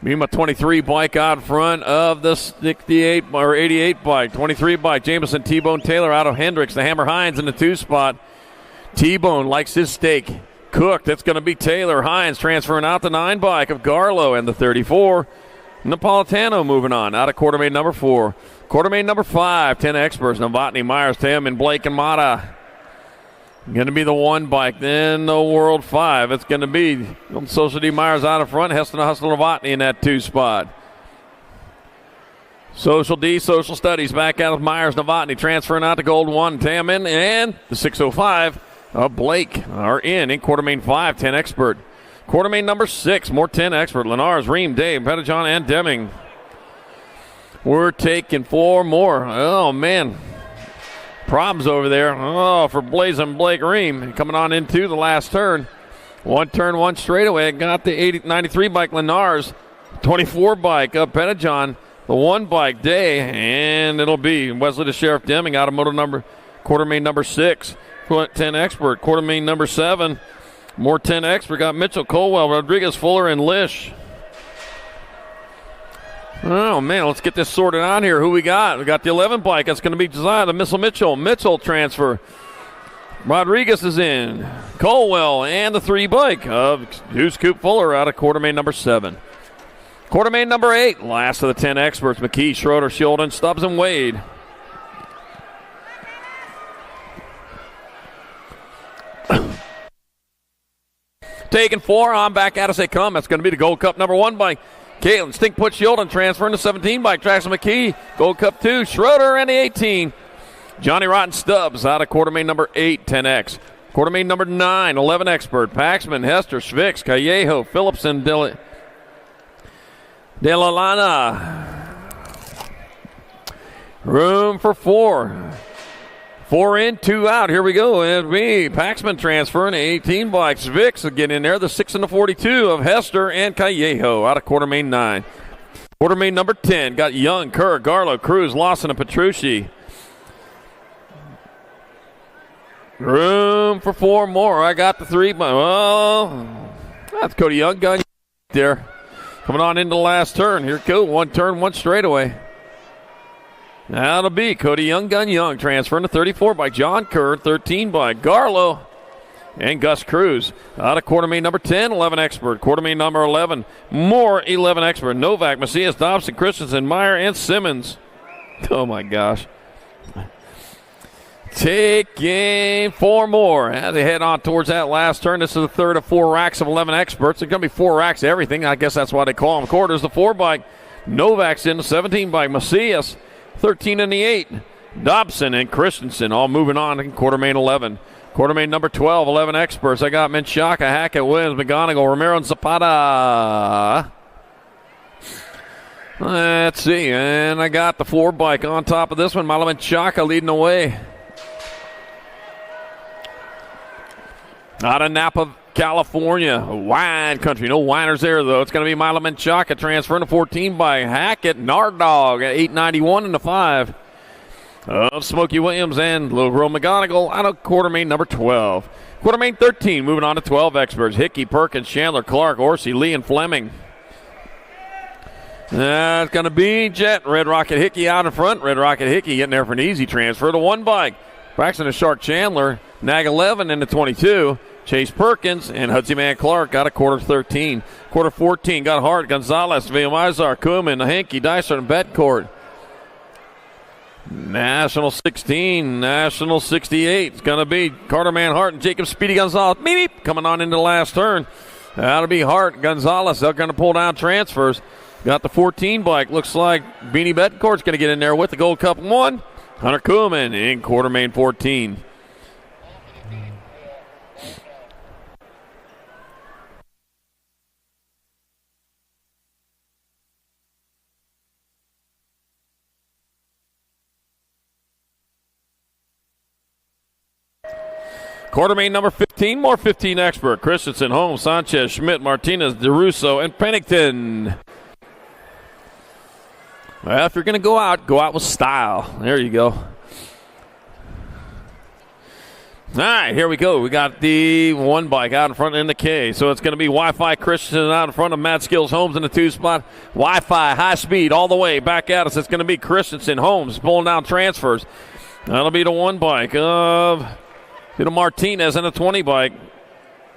Beam a 23 bike out front of the 68 or 88 bike. 23 bike, Jameson, T-Bone, Taylor out of Hendricks. The Hammer Hines in the 2 spot. T-Bone likes his steak cooked. That's going to be Taylor. Hines transferring out the 9 bike of Garlow and the 34. Napolitano moving on out of quarter main number 4. Quarter main number 5, 10 experts. Novotny, Myers, Tim, and Blake and Mata. Going to be the 1 bike. Then the World 5. It's going to be Social D. Myers out of front. Heston Hustle Novotny in that 2 spot. Social D, Social Studies back out of Myers, Novotny. Transferring out to Gold 1, Tamin, and the 605 of Blake are in quarter main 5, 10 expert. Quarter main number 6, more 10 expert. Lenars, Ream, Dave, Pettijohn, and Deming. We're taking 4 more. Oh, man. Problems over there. Oh, for Blazing Blake Ream. Coming on into the last turn. 1 turn, 1 straightaway. Got the 93 bike, Lenars. 24 bike of Pettijohn. The 1 bike, Day. And it'll be Wesley the Sheriff Deming out of quarter main number 6. 10 expert. Quarter main number 7. More 10 expert. Got Mitchell, Colwell, Rodriguez, Fuller, and Lish. Oh, man, let's get this sorted out here. Who we got? We got the 11 bike. That's going to be Josiah, the Missile Mitchell. Mitchell transfer. Rodriguez is in. Colwell and the 3 bike of Deuce Coop Fuller out of quarter main number 7. Quarter main number 8. Last of the 10 experts. McKee, Schroeder, Shieldon, Stubbs, and Wade. Taking 4 on back at us they come. That's going to be the Gold Cup number 1 bike. Caitlin Stink put Shield and transferring to 17 bike. Jackson McKee, Gold Cup 2. Schroeder and the 18. Johnny Rotten Stubbs out of quarter main number 8, 10X. Quarter main number 9, 11 Expert. Paxman, Hester, Svix, Callejo, Phillipson, De La Lana. Room for 4. 4 in, 2 out. Here we go. It'll be Paxman transferring to 18 bikes. Vix will get in there. The 6 and the 42 of Hester and Callejo out of quarter main 9. Quarter main number 10 got Young, Kerr, Garlow, Cruz, Lawson, and Petrucci. Room for 4 more. I got the 3. Well, that's Cody Young gun there. Coming on into the last turn. Here it goes. 1 turn, 1 straightaway. That'll be Cody Young Gun Young transferring to 34 by John Kerr, 13 by Garlow and Gus Cruz. Out of quarter main number 10, 11 Expert. Quarter main number 11, more 11 Expert. Novak, Macias, Dobson, Christensen, Meyer, and Simmons. Oh my gosh. Taking 4 more as they head on towards that last turn. This is the third of 4 racks of 11 Experts. There's going to be 4 racks of everything. I guess that's why they call them quarters. The 4 bike. Novak's in the 17 bike. Macias, 13 in the 8. Dobson and Christensen all moving on in quarter main 11. Quarter main number 12, 11 Experts. I got Menchaca, Hackett, Williams, McGonigal, Romero, and Zapata. Let's see. And I got the 4 bike on top of this one. Milo Menchaca leading the way. Out of Napa, California, wine country. No whiners there, though. It's going to be Milo Menchaca transferring to 14 by Hackett. Nardog at 891 in the 5. Smokey Williams and Little Girl McGonigal out of quarter main number 12. Quarter main 13, moving on to 12 Experts. Hickey, Perkins, Chandler, Clark, Orsi, Lee, and Fleming. That's going to be Jet. Red Rocket Hickey out in front. Red Rocket Hickey getting there for an easy transfer to 1 bike. Braxton and Shark Chandler. Nag 11 in the 22. Chase Perkins and Hudson Man Clark got a quarter 13. Quarter 14 got Hart, Gonzalez, Villamizar, Kuhlman, Hankey, Dicer, and Betcourt. National 16, National 68. It's going to be Carter Man Hart and Jacob Speedy Gonzalez. Beep, beep, coming on into the last turn. That'll be Hart, Gonzalez. They're going to pull down transfers. Got the 14 bike. Looks like Beanie Betcourt's going to get in there with the Gold Cup 1. Hunter Kuhlman in quarter main 14. Quarter main number 15, more 15 Expert. Christensen, Holmes, Sanchez, Schmidt, Martinez, DeRusso, and Pennington. Well, if you're going to go out with style. There you go. All right, here we go. We got the 1 bike out in front in the K. So it's going to be Wi-Fi Christensen out in front of Mad Skills Holmes in the 2 spot. Wi-Fi, high speed, all the way back at us. It's going to be Christensen, Holmes pulling down transfers. That'll be the 1 bike of Martinez and a 20 bike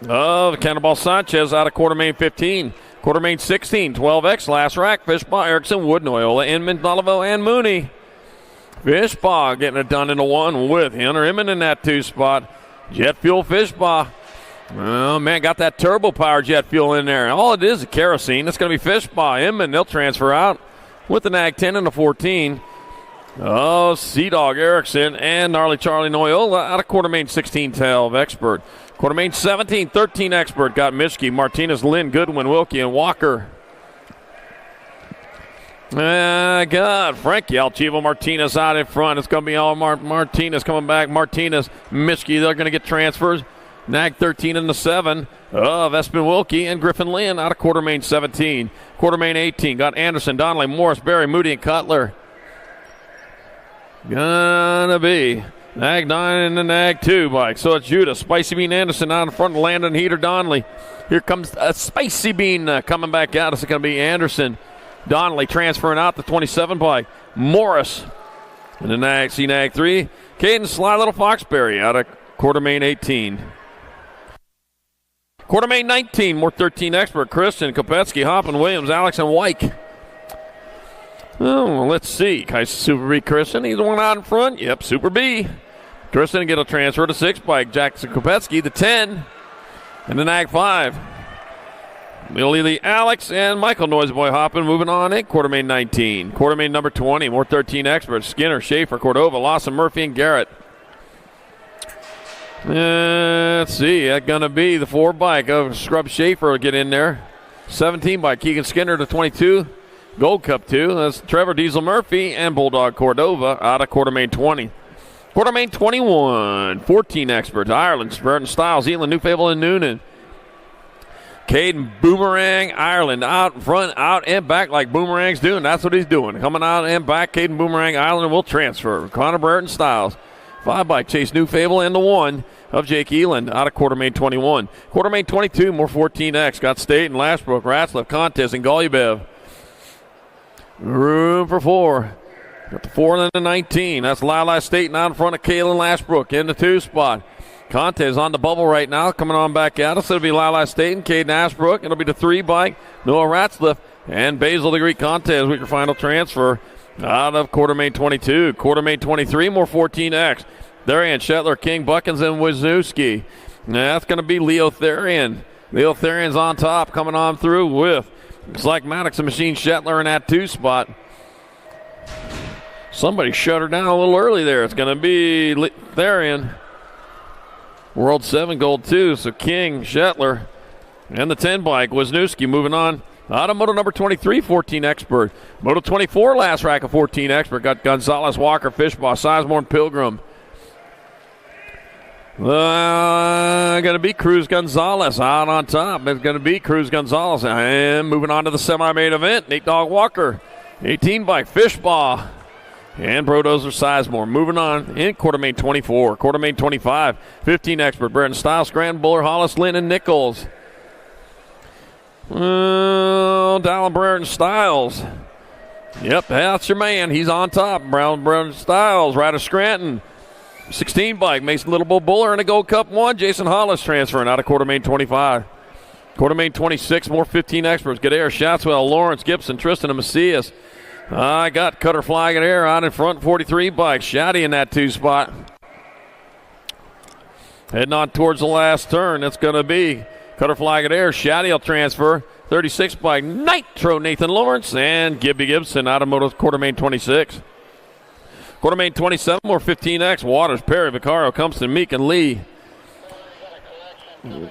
of Cannonball Sanchez out of quarter main 15. Quarter main 16, 12X, last rack, Fishbaugh, Erickson, Wood, Noyola, Inman, Dolivo, and Mooney. Fishbaugh getting it done in a 1 with Hunter Inman in that 2 spot. Jet Fuel Fishbaugh. Oh, man, got that turbo power jet fuel in there. All it is kerosene. It's going to be Fishbaugh. Inman, they'll transfer out with the Nag 10 and the 14. Oh, Sea Dog Erickson and Gnarly Charlie Noyola out of quarter main 16, 12 Expert. Quarter main 17, 13 Expert. Got Mischke, Martinez, Lynn, Goodwin, Wilkie, and Walker. God, Frankie Alchivo Martinez out in front. It's going to be all Martinez coming back. Martinez, Mischke, they're going to get transfers. Nag 13 in the 7 of Espen Wilkie and Griffin Lynn out of quarter main 17. Quarter main 18, got Anderson, Donnelly, Morris, Berry, Moody, and Cutler. Gonna be Nag 9 and the Nag 2 bike. So it's Judah, Spicy Bean Anderson out in front of Landon, Heater, Donnelly. Here comes a Spicy Bean coming back out. It's going to be Anderson. Donnelly transferring out the 27 bike. Morris and the Nag, C-Nag 3. Caden Sly Little Foxberry out of quarter main 18. Quarter main 19, more 13 Expert. Christian, Kopetsky, Hoppin, Williams, Alex, and Wyke. Oh, let's see. Super B Christian, he's the one out in front. Yep, Super B. Christian get a transfer to 6 bike. Jackson Kopetsky, the 10. And the Nag 5. Lily Alex and Michael Noiseboy hopping, moving on in quarter main 19. Quarter main number 20, more 13 experts. Skinner, Schaefer, Cordova, Lawson, Murphy, and Garrett. Let's see, that's going to be the 4 bike of Scrub Schaefer will get in there. 17 bike, Keegan Skinner to 22. Gold Cup 2, that's Trevor Diesel Murphy and Bulldog Cordova out of quarter main 20. Quarter main 21, 14 experts. Ireland, Burton Styles, Elan, New Fable, and Noonan. Caden Boomerang Ireland out in front, out and back like Boomerang's doing. That's what he's doing. Coming out and back, Caden Boomerang Ireland will transfer. Connor Burton Styles. 5 bike, Chase New Fable, and the 1 of Jake Eland out of quarter main 21. Quarter main 22, more 14X. Got Staten, Lashbrook, Ratzliff, Contest, and Golubov. Room for 4. Got the 4 and the 19. That's Lila Staten out in front of Kalen Lashbrook in the 2 spot. Conte is on the bubble right now, coming on back at us. It'll be Lila Staten, Caden Ashbrook. It'll be the 3 bike, Noah Ratzliff, and Basil the Greek Conte as we your final transfer out of quarter main 22. Quarter main 23, more 14X. Therian, Shetler, King, Buckins, and Wisniewski. That's going to be Leo Therian. Leo Therian's on top, coming on through with, looks like Maddox and Machine Shetler in that 2 spot. Somebody shut her down a little early there. It's going to be Therian. World 7 gold 2, so King, Shetler, and the 10 bike, Wisniewski moving on. Out of Moto number 23, 14 expert. Moto 24, last rack of 14 expert. Got Gonzalez, Walker, Fishbaugh, Sizemore, and Pilgrim. Going to be Cruz Gonzalez out on top. It's going to be Cruz Gonzalez. And moving on to the semi-main event, Nate Dog Walker, 18 bike, Fishbaugh, and Brodozer Sizemore. Moving on in quarter main 24. Quarter main 25, 15 expert. Brenton Stiles, Grant Buller, Hollis, Lynn, and Nichols. Dallin Brenton Stiles. Yep, that's your man. He's on top. Brenton Stiles, right of Scranton. 16 bike, Mason Little Buller, and a Gold Cup 1. Jason Hollis transferring out of quarter main 25. Quarter main 26, more 15 experts. Gadare, Shatswell, Lawrence, Gibson, Tristan, and Macias. I got Cutter Flag in air out in front, 43 bike. Shaddy in that 2 spot. Heading on towards the last turn. It's going to be Cutter Flag in air. Shaddy will transfer. 36 bike, Nitro Nathan Lawrence, and Gibby Gibson out of Moto quarter main 26. Quarter main 27, more 15X. Waters, Perry, Vaccaro, Cumpston, Meek, and Lee.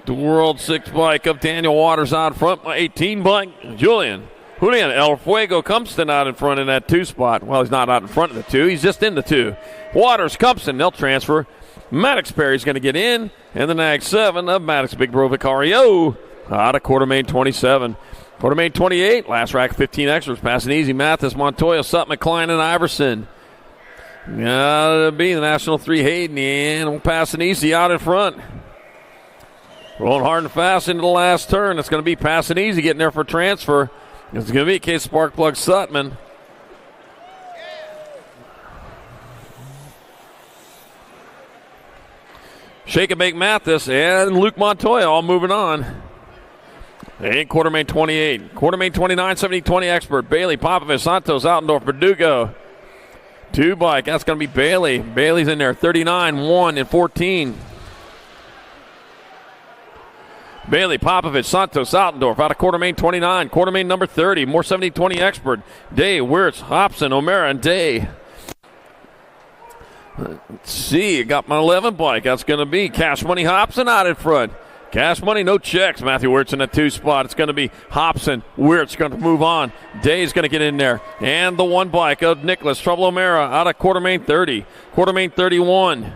The World 6 bike of Daniel Waters out front. 18 bike, Julian El Fuego Cumpston out in front in that 2 spot. Well, he's not out in front of the 2. He's just in the 2. Waters, Cumpston, they'll transfer. Maddox Perry's going to get in. And the Nag 7 of Maddox Big Bro Vicario out of quarter main 27. Quarter main 28, last rack 15 extras. Passing easy, Mathis, Montoya, Sutton, McCline, and Iverson. Gotta be the National 3 Hayden, and we're passing easy out in front. Rolling hard and fast into the last turn. It's going to be passing easy, getting there for transfer. It's going to be Case Sparkplug Sutman. Shake and Bake Mathis and Luke Montoya all moving on. And quarter main 28. Quarter main 29, 70-20 expert. Bailey, Popovich, Santos, Altendorf, Verdugo. 2 bike, that's going to be Bailey. Bailey's in there, 39, 1, and 14. Bailey, Popovich, Santos, Altendorf out of quarter main 29. Quarter main number 30, more 70-20 expert. Day, Wirtz, Hobson, O'Mara, and Day. Let's see, I got my 11 bike. That's going to be Cash Money Hobson out in front. Cash Money, no checks. Matthew Wirtz in the 2 spot. It's going to be Hobson. Wirtz going to move on. Day's going to get in there. And the 1 bike of Nicholas Trouble O'Mara out of quarter main 30. Quarter main 31.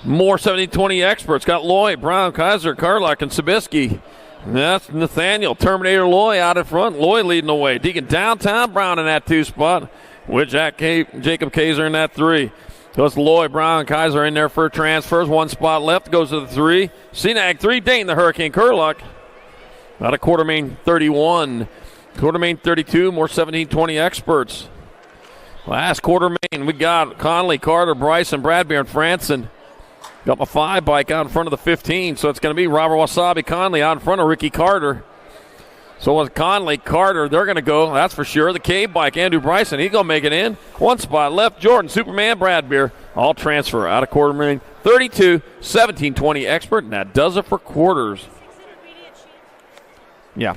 More 70-20 experts. Got Lloyd, Brown, Kaiser, Carlock, and Sabisky. That's Nathaniel. Terminator Loy out in front. Loy leading the way. Deacon Downtown Brown in that 2 spot. With Jacob Kaiser in that 3. So it's Lloyd, Brown, and Kaiser in there for transfers. 1 spot left. Goes to the 3. CNAG 3. Dane the Hurricane Curluck. Out of quarter main 31. Quarter main 32. More 17-20 experts. Last quarter main. We got Conley, Carter, Bryson, Bradbury, and Franson. Got my 5 bike out in front of the 15. So it's going to be Robert Wasabi Conley out in front of Ricky Carter. So with Conley, Carter, they're going to go, that's for sure. The K bike, Andrew Bryson, he's going to make it in. 1 spot left. Jordan, Superman, Bradbeer All transfer out of quarter million. 32, 17, 20 expert, and that does it for quarters. Yeah.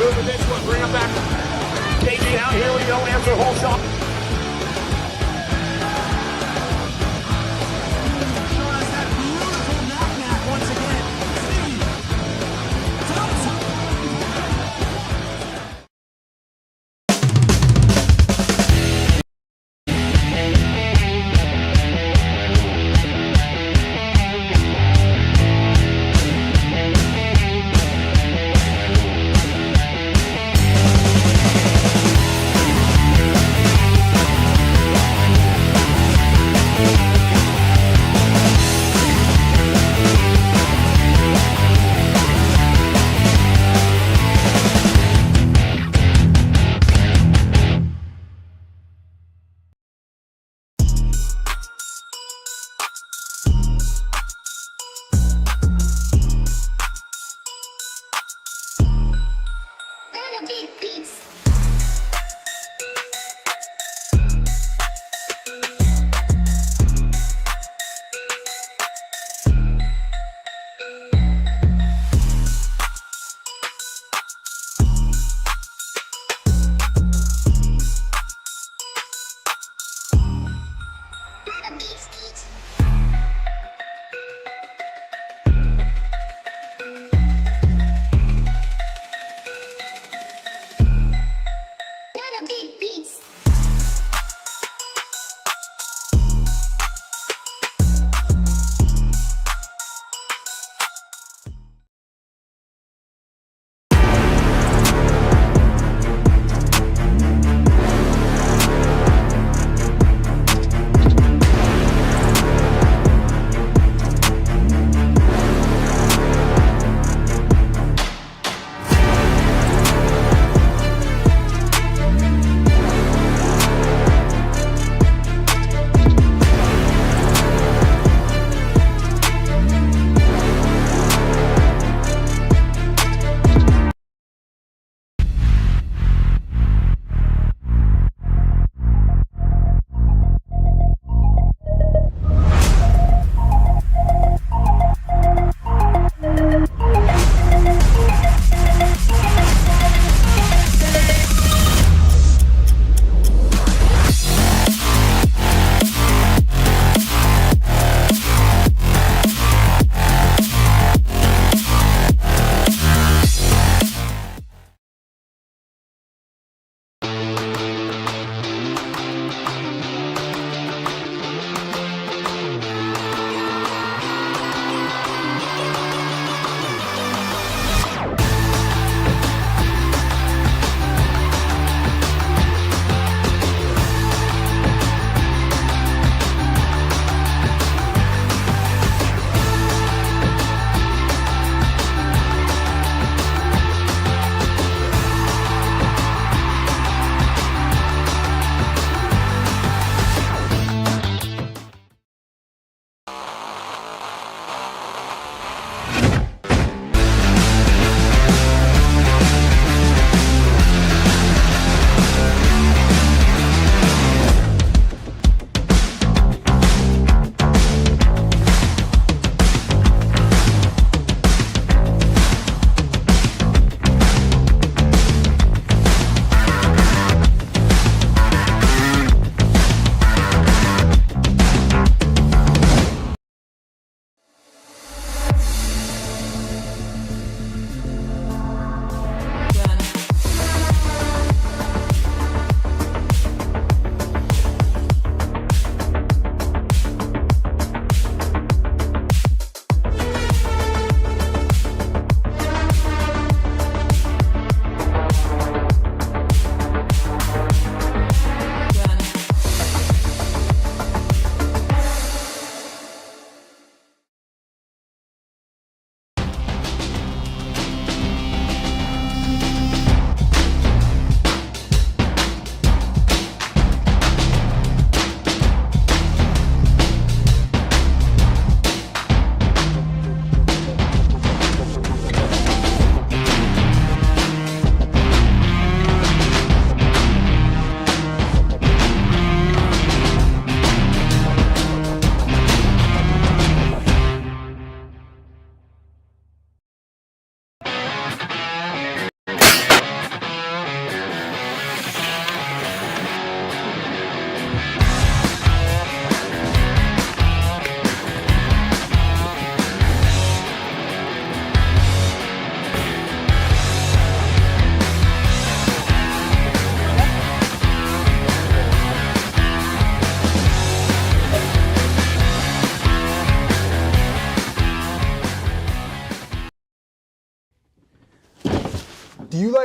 Move the next one, bring him back. KG out, here we go, answer whole shot.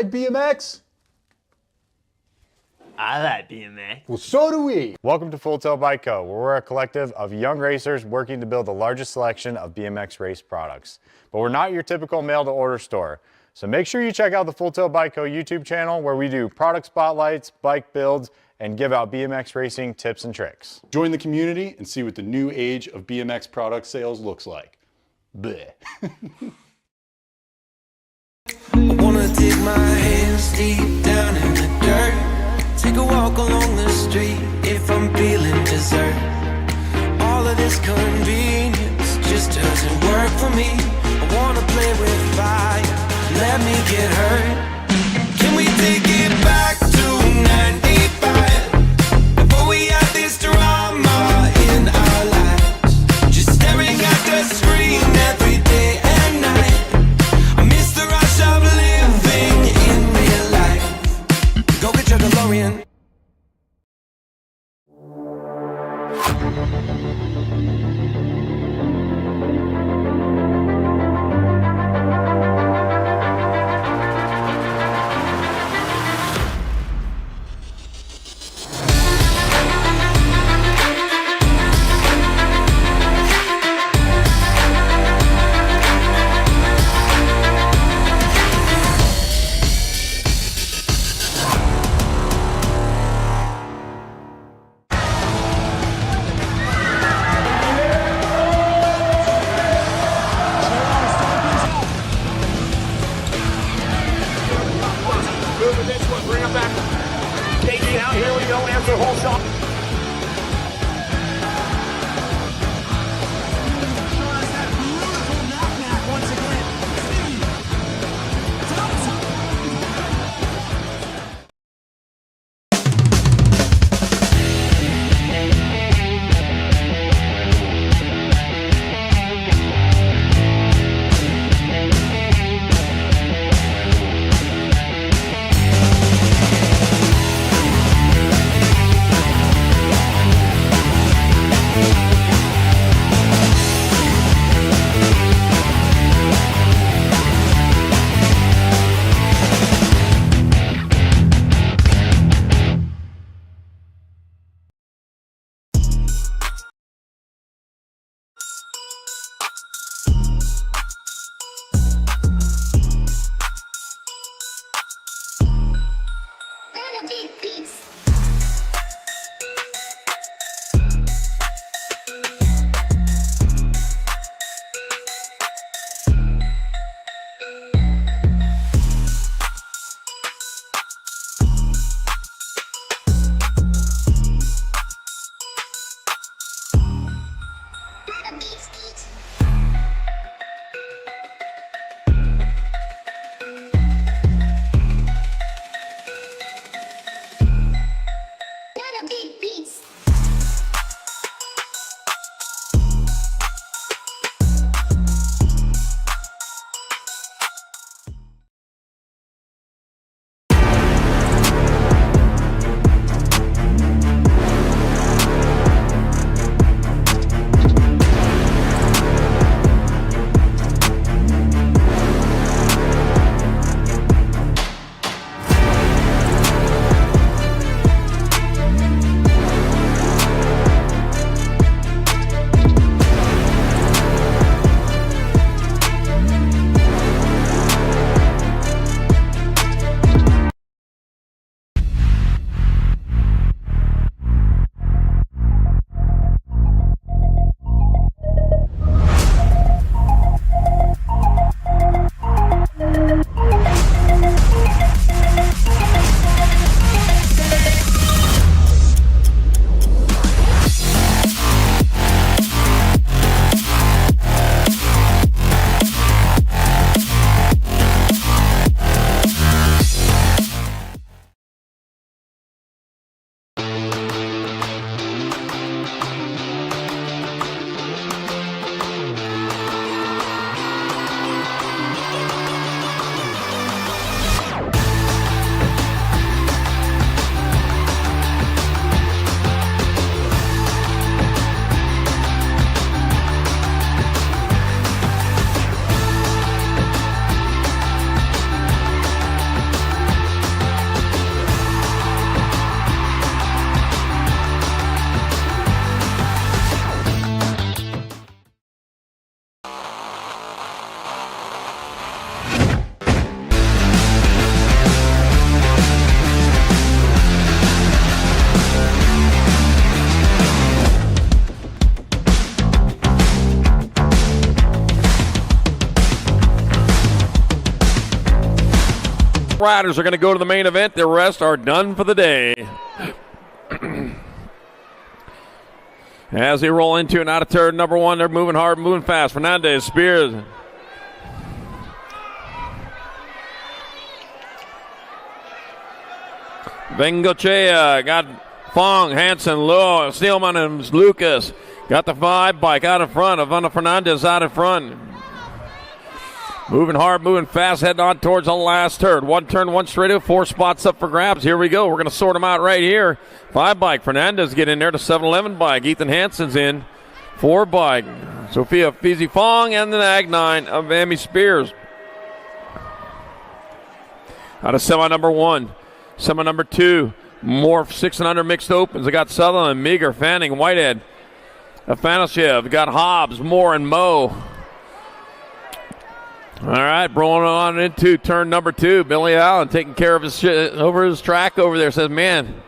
ride BMX? I like BMX. Well, so do we. Welcome to Full Tilt Bike Co., where we're a collective of young racers working to build the largest selection of BMX race products. But we're not your typical mail-to-order store. So make sure you check out the Full Tilt Bike Co. YouTube channel, where we do product spotlights, bike builds, and give out BMX racing tips and tricks. Join the community and see what the new age of BMX product sales looks like. Bleh. I wanna dig my hands deep down in the dirt. Take a walk along the street if I'm feeling dessert. All of this convenience just doesn't work for me. I wanna play with fire, let me get hurt. Can we take it back to 95? Before we had this drama in our lives, just staring at the screen every day and night. I miss the rush of living in real life. Go get your DeLorean. Moving this one, bring it back. KG out, here we go, answer whole shot. riders are going to go to the main event. The rest are done for the day. As they roll into and out of turn number 1, they're moving hard, moving fast. Fernandez, Spears. Bengochea got Fong, Hansen, Lowe, Steelman, and Lucas. Got the 5 bike out in front. Avana Fernandez out in front. Moving hard, moving fast, heading on towards the last turn. 1 turn, 1 straight, 4 spots up for grabs. Here we go. We're going to sort them out right here. 5 bike. Fernandez get in there. The 7-11 bike. Ethan Hansen's in. 4 bike. Sophia Fizi Fong and the Nag 9 of Amy Spears. Out of semi number 1. Semi number 2. Morph 6 and under mixed opens. I got Sutherland, Meager, Fanning, Whitehead. Afanasyev. Got Hobbs, Moore, and Moe. All right, rolling on into turn number 2. Billy Allen taking care of his shit over his track over there. Says, man,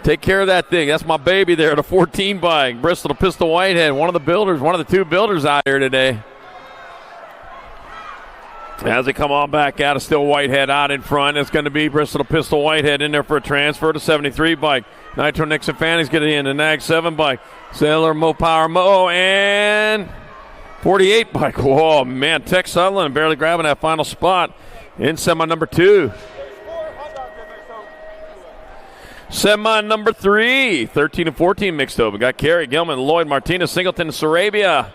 take care of that thing. That's my baby there, the 14 bike. Bristol to Pistol Whitehead, one of the 2 builders out here today. As they come on back out, it's still Whitehead out in front. It's going to be Bristol to Pistol Whitehead in there for a transfer to 73 bike. Nitro Nixon Fanning's getting in the Nag 7 bike. Sailor, Mo Power, Mo, and 48 bike. Whoa, man. Tex Sutherland barely grabbing that final spot in semi number 2. Semi number 3. 13 and 14 mixed over. Got Carey, Gilman, Lloyd, Martinez, Singleton, and Sarabia.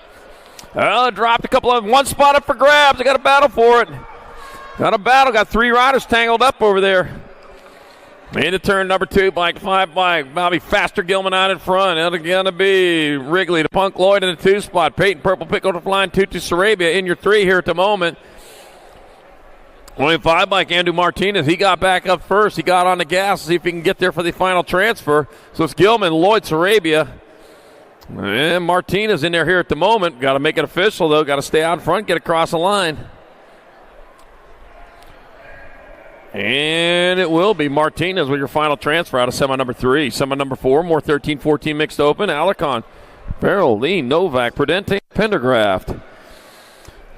Dropped a couple of 1 spot up for grabs. I got a battle for it. Got 3 riders tangled up over there. Into turn number 2, bike 5 bike. Bobby Faster, Gilman out in front. It's going to be Wrigley to Punk Lloyd in the 2 spot. Peyton Purple pick over the line, 2 to Sarabia in your 3 here at the moment. Only 5 bike, Andrew Martinez. He got back up first. He got on the gas to see if he can get there for the final transfer. So it's Gilman, Lloyd, Sarabia. And Martinez in there here at the moment. Got to make it official, though. Got to stay out front, get across the line. And it will be Martinez with your final transfer out of semi number 3. Semi number 4, more 13-14 mixed open. Alarcon, Farrell, Lee, Novak, Prudente, Pendergraft.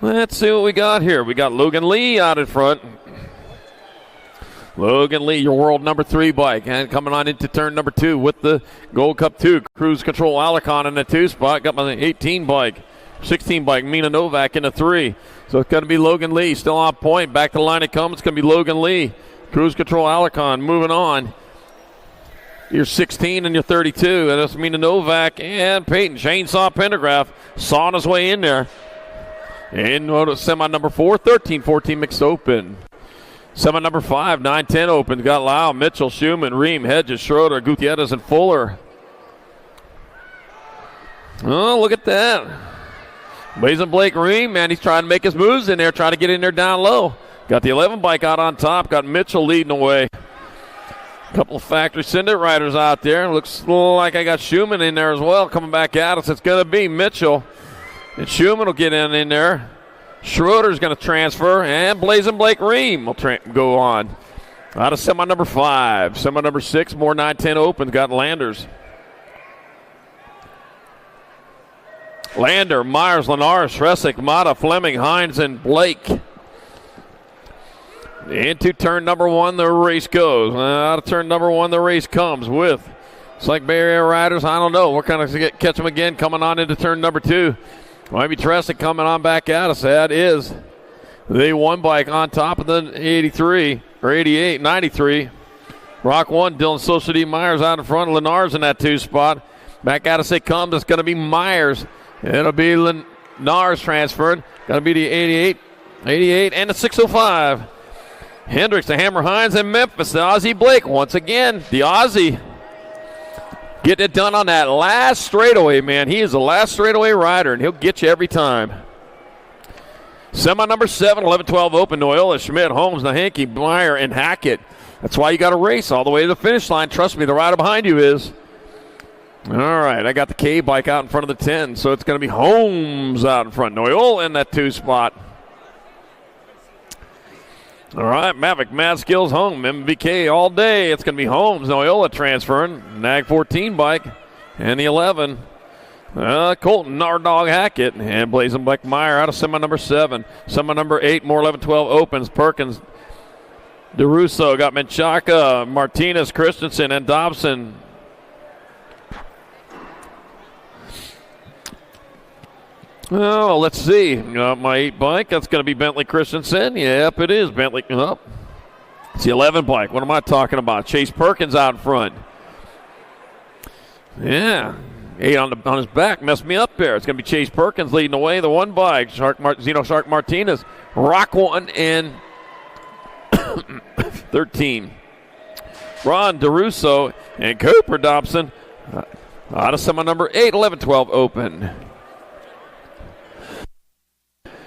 Let's see what we got here. We got Logan Lee out in front. Logan Lee, your world number 3 bike. And coming on into turn number 2 with the Gold Cup 2. Cruise Control Alarcon in the 2 spot. Got my 18 bike. 16 bike, Mina Novak in the 3. So it's going to be Logan Lee still on point. Back to the line it comes. It's going to be Logan Lee. Cruise Control Alarcon moving on. You're 16 and you're 32. And that's Mina Novak and Peyton. Chainsaw Pendergraph sawing his way in there. In semi number 4, 13-14 mixed open. Semi number 5, 9-10 open. Got Lau, Mitchell, Schumann, Ream, Hedges, Schroeder, Gutierrez, and Fuller. Oh, look at that. Blazing Blake Ream, man, he's trying to make his moves in there, trying to get in there down low. Got the 11 bike out on top. Got Mitchell leading the way. A couple of factory Syndicate riders out there. Looks like I got Schumann in there as well coming back at us. It's going to be Mitchell. And Schumann will get in there. Schroeder's going to transfer. And Blazing Blake Ream will go on. Out of semi number 5. Semi number 6, more 9-10 opens. Got Landers. Lander, Myers, Lenars, Shresick, Mata, Fleming, Hines, and Blake. Into turn number 1, the race goes. Out of turn number 1, the race comes with. It's like Bay Area riders, I don't know. We're kind of catch them again coming on into turn number 2. Might be Tresick coming on back at us. That is the 1 bike on top of the 83, or 88, 93. Rock 1, Dylan Society Myers out in front. Lenars in that 2 spot. Back at us it comes. It's going to be Myers. It'll be Lenars transferred. Going to be the 88, and the 605. Hendricks, the Hammer Hines, and Memphis. The Aussie Blake once again. The Aussie getting it done on that last straightaway, man. He is the last straightaway rider, and he'll get you every time. Semi number 7, 11-12 open. Noyola, Schmidt, Holmes, Nahanke, Meyer, and Hackett. That's why you got to race all the way to the finish line. Trust me, the rider behind you is. All right, I got the K bike out in front of the 10, so it's going to be Holmes out in front. Noyola in that 2 spot. All right, Mavic, Mad Skills, home. MVK all day. It's going to be Holmes. Noyola transferring. Nag 14 bike. And the 11. Colton, Nardog, Hackett. And Blazing Black Meyer out of semi number 7. Semi number 8, more 11-12 opens. Perkins, DeRusso got Menchaca, Martinez, Christensen, and Dobson. Oh, let's see. My 8 bike, that's going to be Bentley Christensen. Yep, it is Bentley. Oh. It's the 11 bike. What am I talking about? Chase Perkins out in front. Yeah. 8 on his back. Messed me up there. It's going to be Chase Perkins leading the way. The 1 bike. Zeno Shark Martinez. Rock 1 and 13. Ron DeRusso and Cooper Dobson out of semi number 8, 11, 12 open.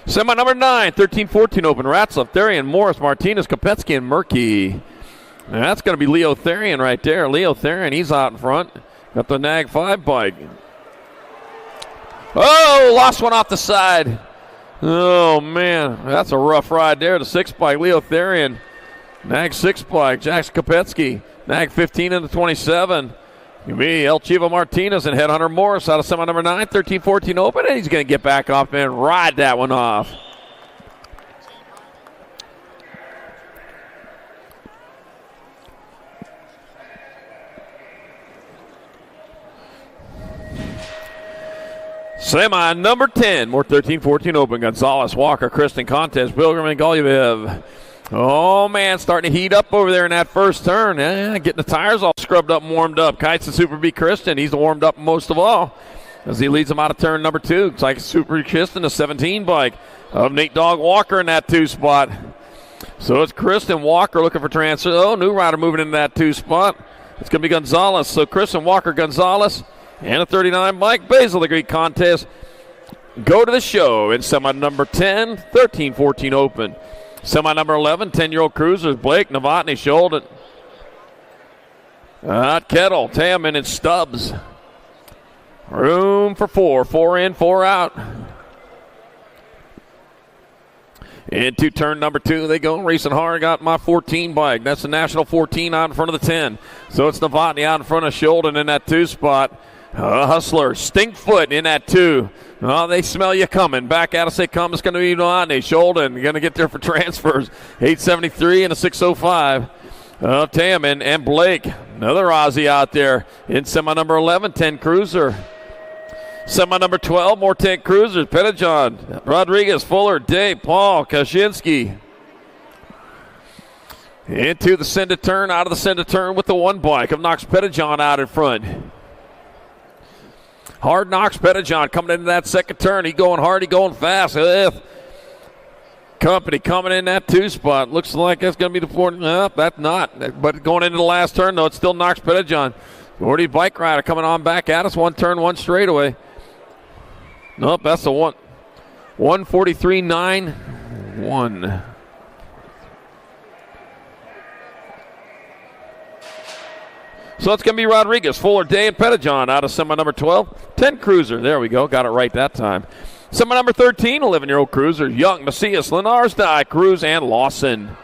Semi number 9, 13, 14 open. Ratzlaff, Therian, Morris, Martinez, Kopetsky, and Murky. Now that's going to be Leo Therian right there. Leo Therian, he's out in front. Got the Nag 5 bike. Oh, lost one off the side. Oh, man. That's a rough ride there. The 6 bike, Leo Therian. Nag 6 bike, Jackson Kopetsky. Nag 15 into 27. Me, El Chivo Martinez and Headhunter Morris out of semi number 9, 13, 14 open, and he's going to get back off and ride that one off. Semi number 10, more 13, 14 open. Gonzalez, Walker, Kristen Contest, Pilgrim, and Golyev. Oh, man, starting to heat up over there in that first turn. Yeah, getting the tires all scrubbed up and warmed up. Kites and Super B. Christian, he's warmed up most of all as he leads them out of turn number 2. It's like Super B. Christian, the 17 bike of Nate Dogg Walker in that 2 spot. So it's Kristen Walker looking for transfer. Oh, new rider moving into that 2 spot. It's going to be Gonzalez. So Kristen Walker, Gonzalez, and a 39 bike. Basil the Greek contest. Go to the show in semi number 10, 13, 14 open. Semi number 11, 10-year-old cruisers, Blake, Novotny, Scholden. Kettle, Taman, and Stubbs. Room for 4. 4 in, 4 out. Into turn number 2 they go. Racing hard, got my 14 bike. That's the National 14 out in front of the 10. So it's Novotny out in front of Scholden in that 2 spot. Hustler, Stinkfoot in that 2. Oh, they smell you coming. Back out as they come. It's going to be Novotny. Scholden going to get there for transfers. 873 and a 605. Taman and Blake. Another Aussie out there in semi number 11, 10 cruiser. Semi number 12, more 10 cruisers. Pettijohn, Rodriguez, Fuller, Dave, Paul, Kaczynski. Into the center turn, out of the center turn with the 1 bike of Knox Pettijohn out in front. Hard Knox Pettijohn coming into that 2nd turn. He going hard, he going fast. Company coming in that 2 spot. Looks like that's going to be the 4. No, that's not. But going into the last turn, though, it's still Knox Pettijohn. 40 bike rider coming on back at us. 1 turn, 1 straightaway. Nope, that's the 1. 1:43.91. So it's going to be Rodriguez, Fuller, Day, and Pettijohn out of semi number 12. 10 cruiser. There we go. Got it right that time. Semi number 13, 11-year-old cruiser. Young, Macias, Lenars, Dye, Cruz, and Lawson.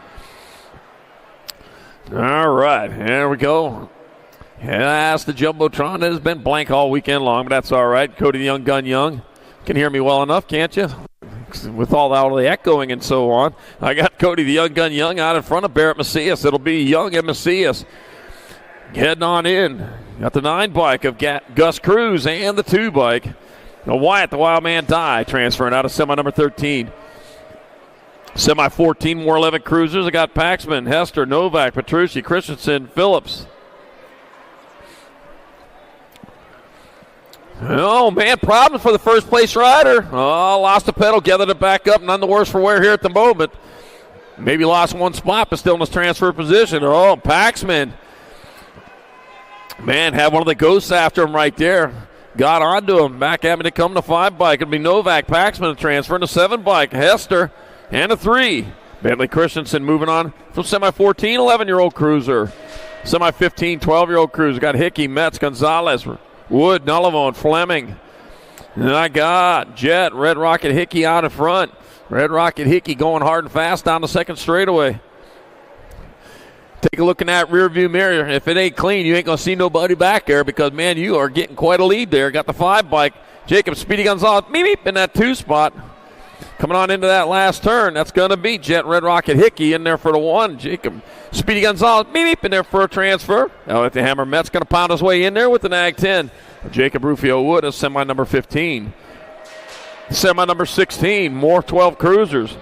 All right. There we go. Yeah, that's the Jumbotron. It has been blank all weekend long, but that's all right. Cody the Young Gun Young. Can hear me well enough, can't you? With all the echoing and so on. I got Cody the Young Gun Young out in front of Barrett Macias. It'll be Young and Macias. Heading on in. Got the 9 bike of Gus Cruz and the 2 bike. Wyatt, the Wild Man Dye, transferring out of semi number 13. Semi 14, more 11 cruisers. I got Paxman, Hester, Novak, Petrucci, Christensen, Phillips. Oh, man, problems for the first place rider. Oh, lost a pedal, gathered it back up. None the worse for wear here at the moment. Maybe lost 1 spot, but still in his transfer position. Oh, Paxman. Man, had one of the ghosts after him right there. Got onto him. Back having to come to 5 bike. It'll be Novak, Paxman transferring to 7 bike. Hester and a 3. Bentley Christensen moving on from semi 14, 11-year-old cruiser. Semi 15, 12-year-old cruiser. Got Hickey, Metz, Gonzalez, Wood, Nullivon, Fleming. And I got Jet, Red Rocket Hickey out in front. Red Rocket Hickey going hard and fast down the 2nd straightaway. Take a look in that rear view mirror. If it ain't clean, you ain't going to see nobody back there because, man, you are getting quite a lead there. Got the 5 bike. Jacob Speedy Gonzalez, meep, in that 2 spot. Coming on into that last turn, that's going to be Jet Red Rocket Hickey in there for the 1. Jacob Speedy Gonzalez, beep, in there for a transfer. Now at the Hammer Met's going to pound his way in there with the Nag 10. Jacob Rufio Wood is semi number 15. Semi number 16, more 12 cruisers.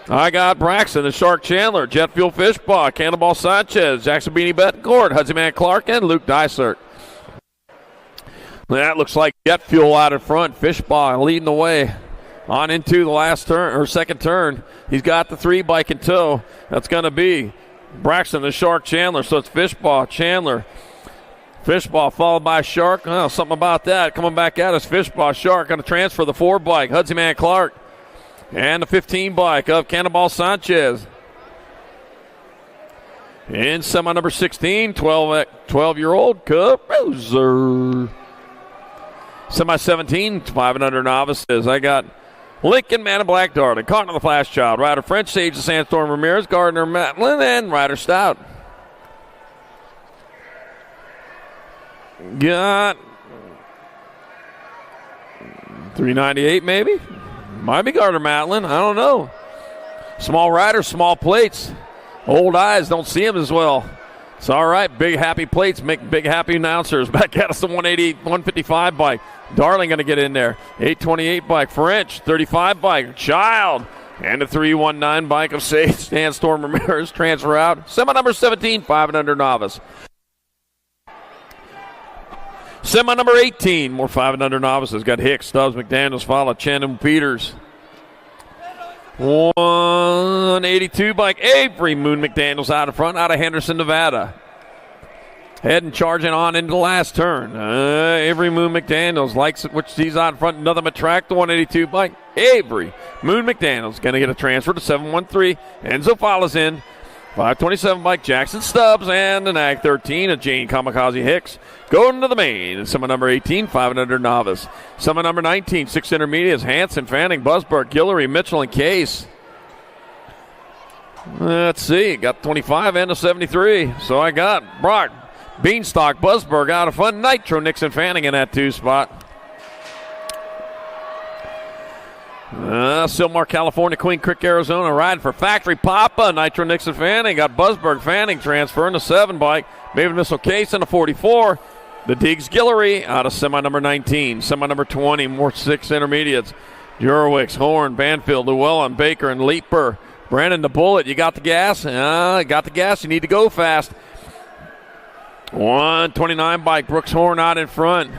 I got Braxton, the Shark Chandler, Jet Fuel Fishbaugh, Cannonball Sanchez, Jackson Beanie Betancourt, Hudson Man Clark, and Luke Dysert. That looks like Jet Fuel out in front. Fishbaugh leading the way on into the last turn, or second turn. He's got the 3 bike in tow. That's going to be Braxton, the Shark Chandler. So it's Fishbaugh, Chandler. Fishbaugh followed by Shark. Oh, something about that. Coming back at us, Fishbaugh, Shark going to transfer the 4 bike. Hudson Man Clark. And the 15 bike of Cannonball Sanchez. In semi number 16, 12-year-old Cruiser. Semi 17, 500 novices. I got Lincoln Man in Black Darling, Cotton the Flash Child, Ryder French, Sage the Sandstorm Ramirez, Gardner Matlin, and Ryder Stout. Got 398 maybe? Might be Gardner Matlin. I don't know. Small riders, small plates. Old eyes don't see them as well. It's all right. Big happy plates make big happy announcers. Back at us, the 180, 155 bike. Darling going to get in there. 828 bike. French, 35 bike. Child. And the 319 bike of Sage Sandstorm Ramirez. Transfer out. Semi number 17, 500 novice. Semi number 18, more 500 novices. Got Hicks, Stubbs, McDaniels, Fowler, Chen, and Peters. 182 bike. Avery Moon McDaniels out in front, out of Henderson, Nevada. Heading, charging on into the last turn. Avery Moon McDaniels likes it, which he's out in front. Another Matrack, the 182 bike. Avery Moon McDaniels going to get a transfer to 713. Enzo Fowler's in. 527 bike, Jackson Stubbs, and the Nag 13 of Jane Kamikaze Hicks. Going to the main. And semi number 18, 500 novice. Semi number 19, 6 intermediates, Hanson, Fanning, Busberg, Guillory, Mitchell, and Case. Let's see, got 25 and a 73. So I got Brock, Beanstalk, Busberg out of front, Nitro, Nixon, Fanning in that 2 spot. Silmar, California, Queen Creek, Arizona, riding for Factory Papa. Nitro Nixon Fanning. Got Busberg Fanning transferring the 7 bike. Maven Missile Case in the 44. The Diggs Guillory out of semi number 19. Semi number 20, more 6 intermediates. Jurwicks, Horn, Banfield, Llewellyn, Baker, and Leeper. Brandon the Bullet, you got the gas? Got the gas. You need to go fast. 129 bike. Brooks Horn out in front.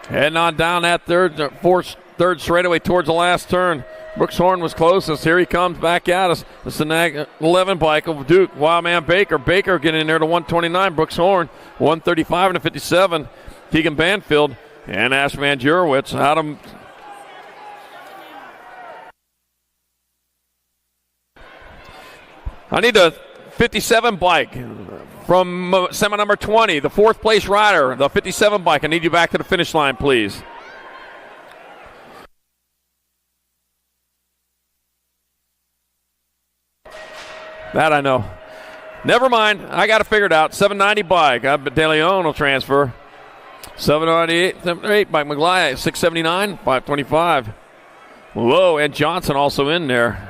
Heading on down that third straightaway towards the last turn. Brooks Horn was closest. Here he comes back at us. It's the Nag 11 bike of Duke. Wildman Baker. Baker getting in there to 129. Brooks Horn, 135 and a 57. Keegan Banfield and Ashman Jurwitz out of. I need a 57 bike from semi number 20, the 4th place rider, the 57 bike. I need you back to the finish line, please. That I know. Never mind. I got it figured out. 790 bike. De Leon will transfer. 798 bike. McGly, 679, 525. Whoa, and Johnson also in there.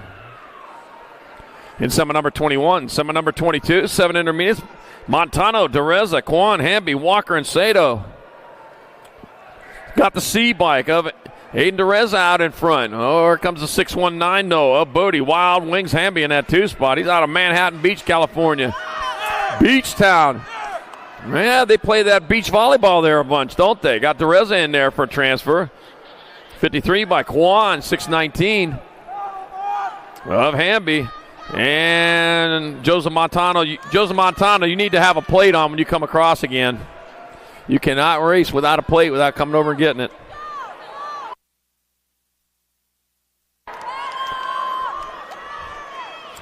In semi number 21. Semi number 22, 7 intermediates. Montano, Dereza, Quan, Hamby, Walker, and Sato. Got the C bike of Aiden Dereza out in front. Oh, here comes the 619 Noah Bodie. Wild Wings Hamby in that 2 spot. He's out of Manhattan Beach, California. Beach Town. Man, they play that beach volleyball there a bunch, don't they? Got Dereza in there for a transfer. 53 by Quan, 619 of Hamby. And Joseph Montano, you need to have a plate on when you come across again. You cannot race without a plate, without coming over and getting it.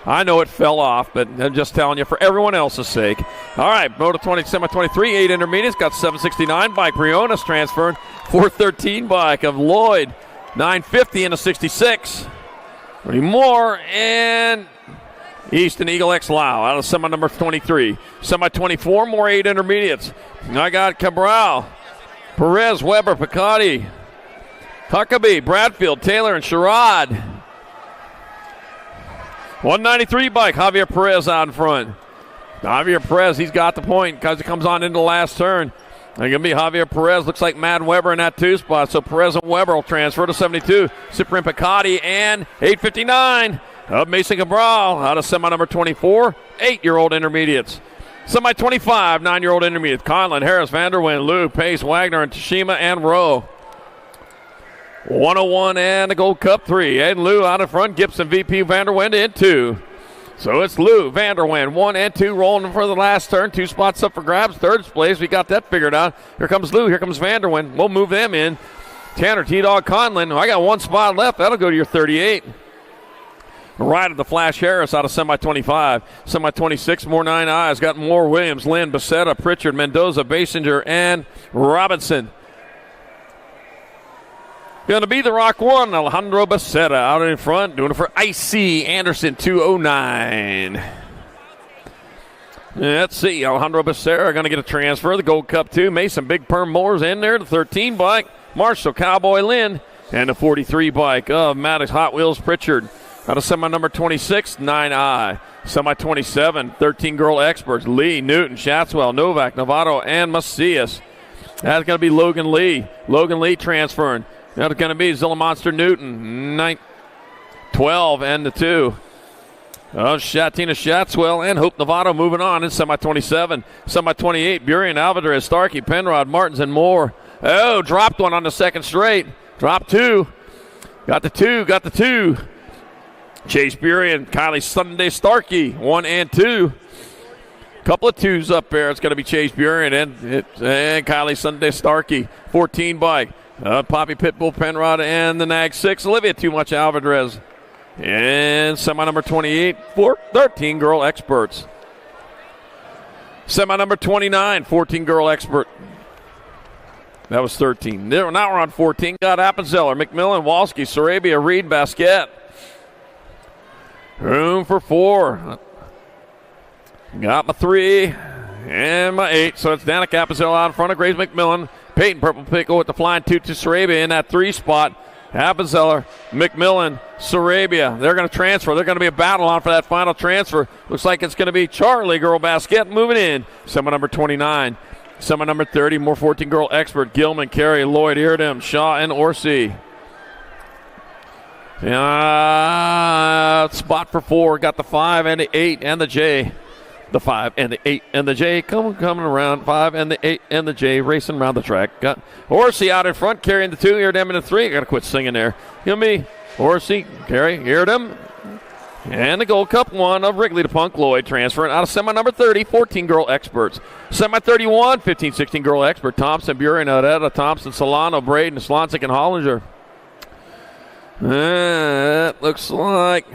I know it fell off, but I'm just telling you for everyone else's sake. All right, Moto 20, Semi 23, 8 intermediates, got 769 bike. Briones transferred, 413 bike of Lloyd, 950 and a 66. Three more, and Easton Eagle X Lau out of semi number 23. Semi 24, more 8 intermediates. I got Cabral, Perez, Weber, Picotti, Huckabee, Bradfield, Taylor, and Sherrod. 193 bike, Javier Perez out in front. Javier Perez, he's got the point because he comes on into the last turn. They're going to be Javier Perez. Looks like Matt Weber in that 2 spot. So Perez and Weber will transfer to 72. Cyprian Picotti and 859 of Mason Cabral out of semi number 24. 8-year-old intermediates. Semi 25, 9-year-old intermediates. Conlon, Harris, Vanderwyn, Liu, Pace, Wagner, and Tashima and Rowe. 101 and the Gold Cup 3. Ed Liu out in front. Gibson, VP, Vanderwyn in 2. So it's Lou, Vanderwyn, 1 and 2 rolling for the last turn. 2 spots up for grabs. Third place, we got that figured out. Here comes Lou, here comes Vanderwyn. We'll move them in. Tanner, T-Dog, Conlon. I got 1 spot left. That'll go to your 38. Right of the Flash Harris out of semi 25. Semi 26, more 9 eyes. Got more Williams, Lynn, Becerra, Pritchard, Mendoza, Basinger, and Robinson. Going to be the Rock 1, Alejandro Becerra out in front, doing it for Icy Anderson, 209. Let's see, Alejandro Becerra going to get a transfer. The Gold Cup 2, Mason Big Perm Moore's in there, the 13 bike, Marshall Cowboy Lynn, and the 43 bike of Maddox Hot Wheels Pritchard. Out of semi number 26, 9I. Semi 27, 13 girl experts, Lee, Newton, Shatswell, Novak, Novato, and Macias. That's going to be Logan Lee. Logan Lee transferring. That's going to be Zilla Monster Newton, 12 and the 2. Tina Shatswell and Hope Novato moving on in semi 27. Semi 28, Burien, Alvarez, Starkey, Penrod, Martins, and more. Oh, dropped one on the second straight. Dropped 2. Got the 2. Chase Burien, Kylie Sunday, Starkey, 1 and 2. Couple of 2s up there. It's going to be Chase Burien and Kylie Sunday, Starkey, 14 bike. Poppy Pitbull, Penrod, and the Nag 6. Olivia Too Much Alvarez. And semi number 28 for 13 girl experts. Semi number 29, 14 girl expert. That was 13. Now we're on 14. Got Appenzeller, McMillan, Walski, Sarabia, Reed, Basquette. Room for 4. Got my 3 and my 8. So it's Danica Appenzeller out in front of Grace McMillan. Peyton Purple Pickle with the flying 2 to Sarabia in that 3 spot. Appenzeller, McMillan, Sarabia. They're going to transfer. They're going to be a battle on for that final transfer. Looks like it's going to be Charlie Girl Basket moving in. Semi number 29. Semi number 30, more 14 girl expert. Gilman, Carey, Lloyd, Irdem, Shaw, and Orsi. Spot for 4. Got the 5 and the 8 and the J. The 5 and the 8 and the J coming around. 5 and the 8 and the J racing around the track. Got Orsi out in front, carrying the 2, Irdem in the 3. I got to quit singing there. He'll be Orsi, Carey, Irdem, and the Gold Cup 1 of Wrigley to Punk Lloyd transferring out of semi number 30, 14 girl experts. Semi 31, 15, 16 girl expert. Thompson, Burien, Odetta, Thompson, Solano, Braden, Slonsick, and Hollinger. That looks like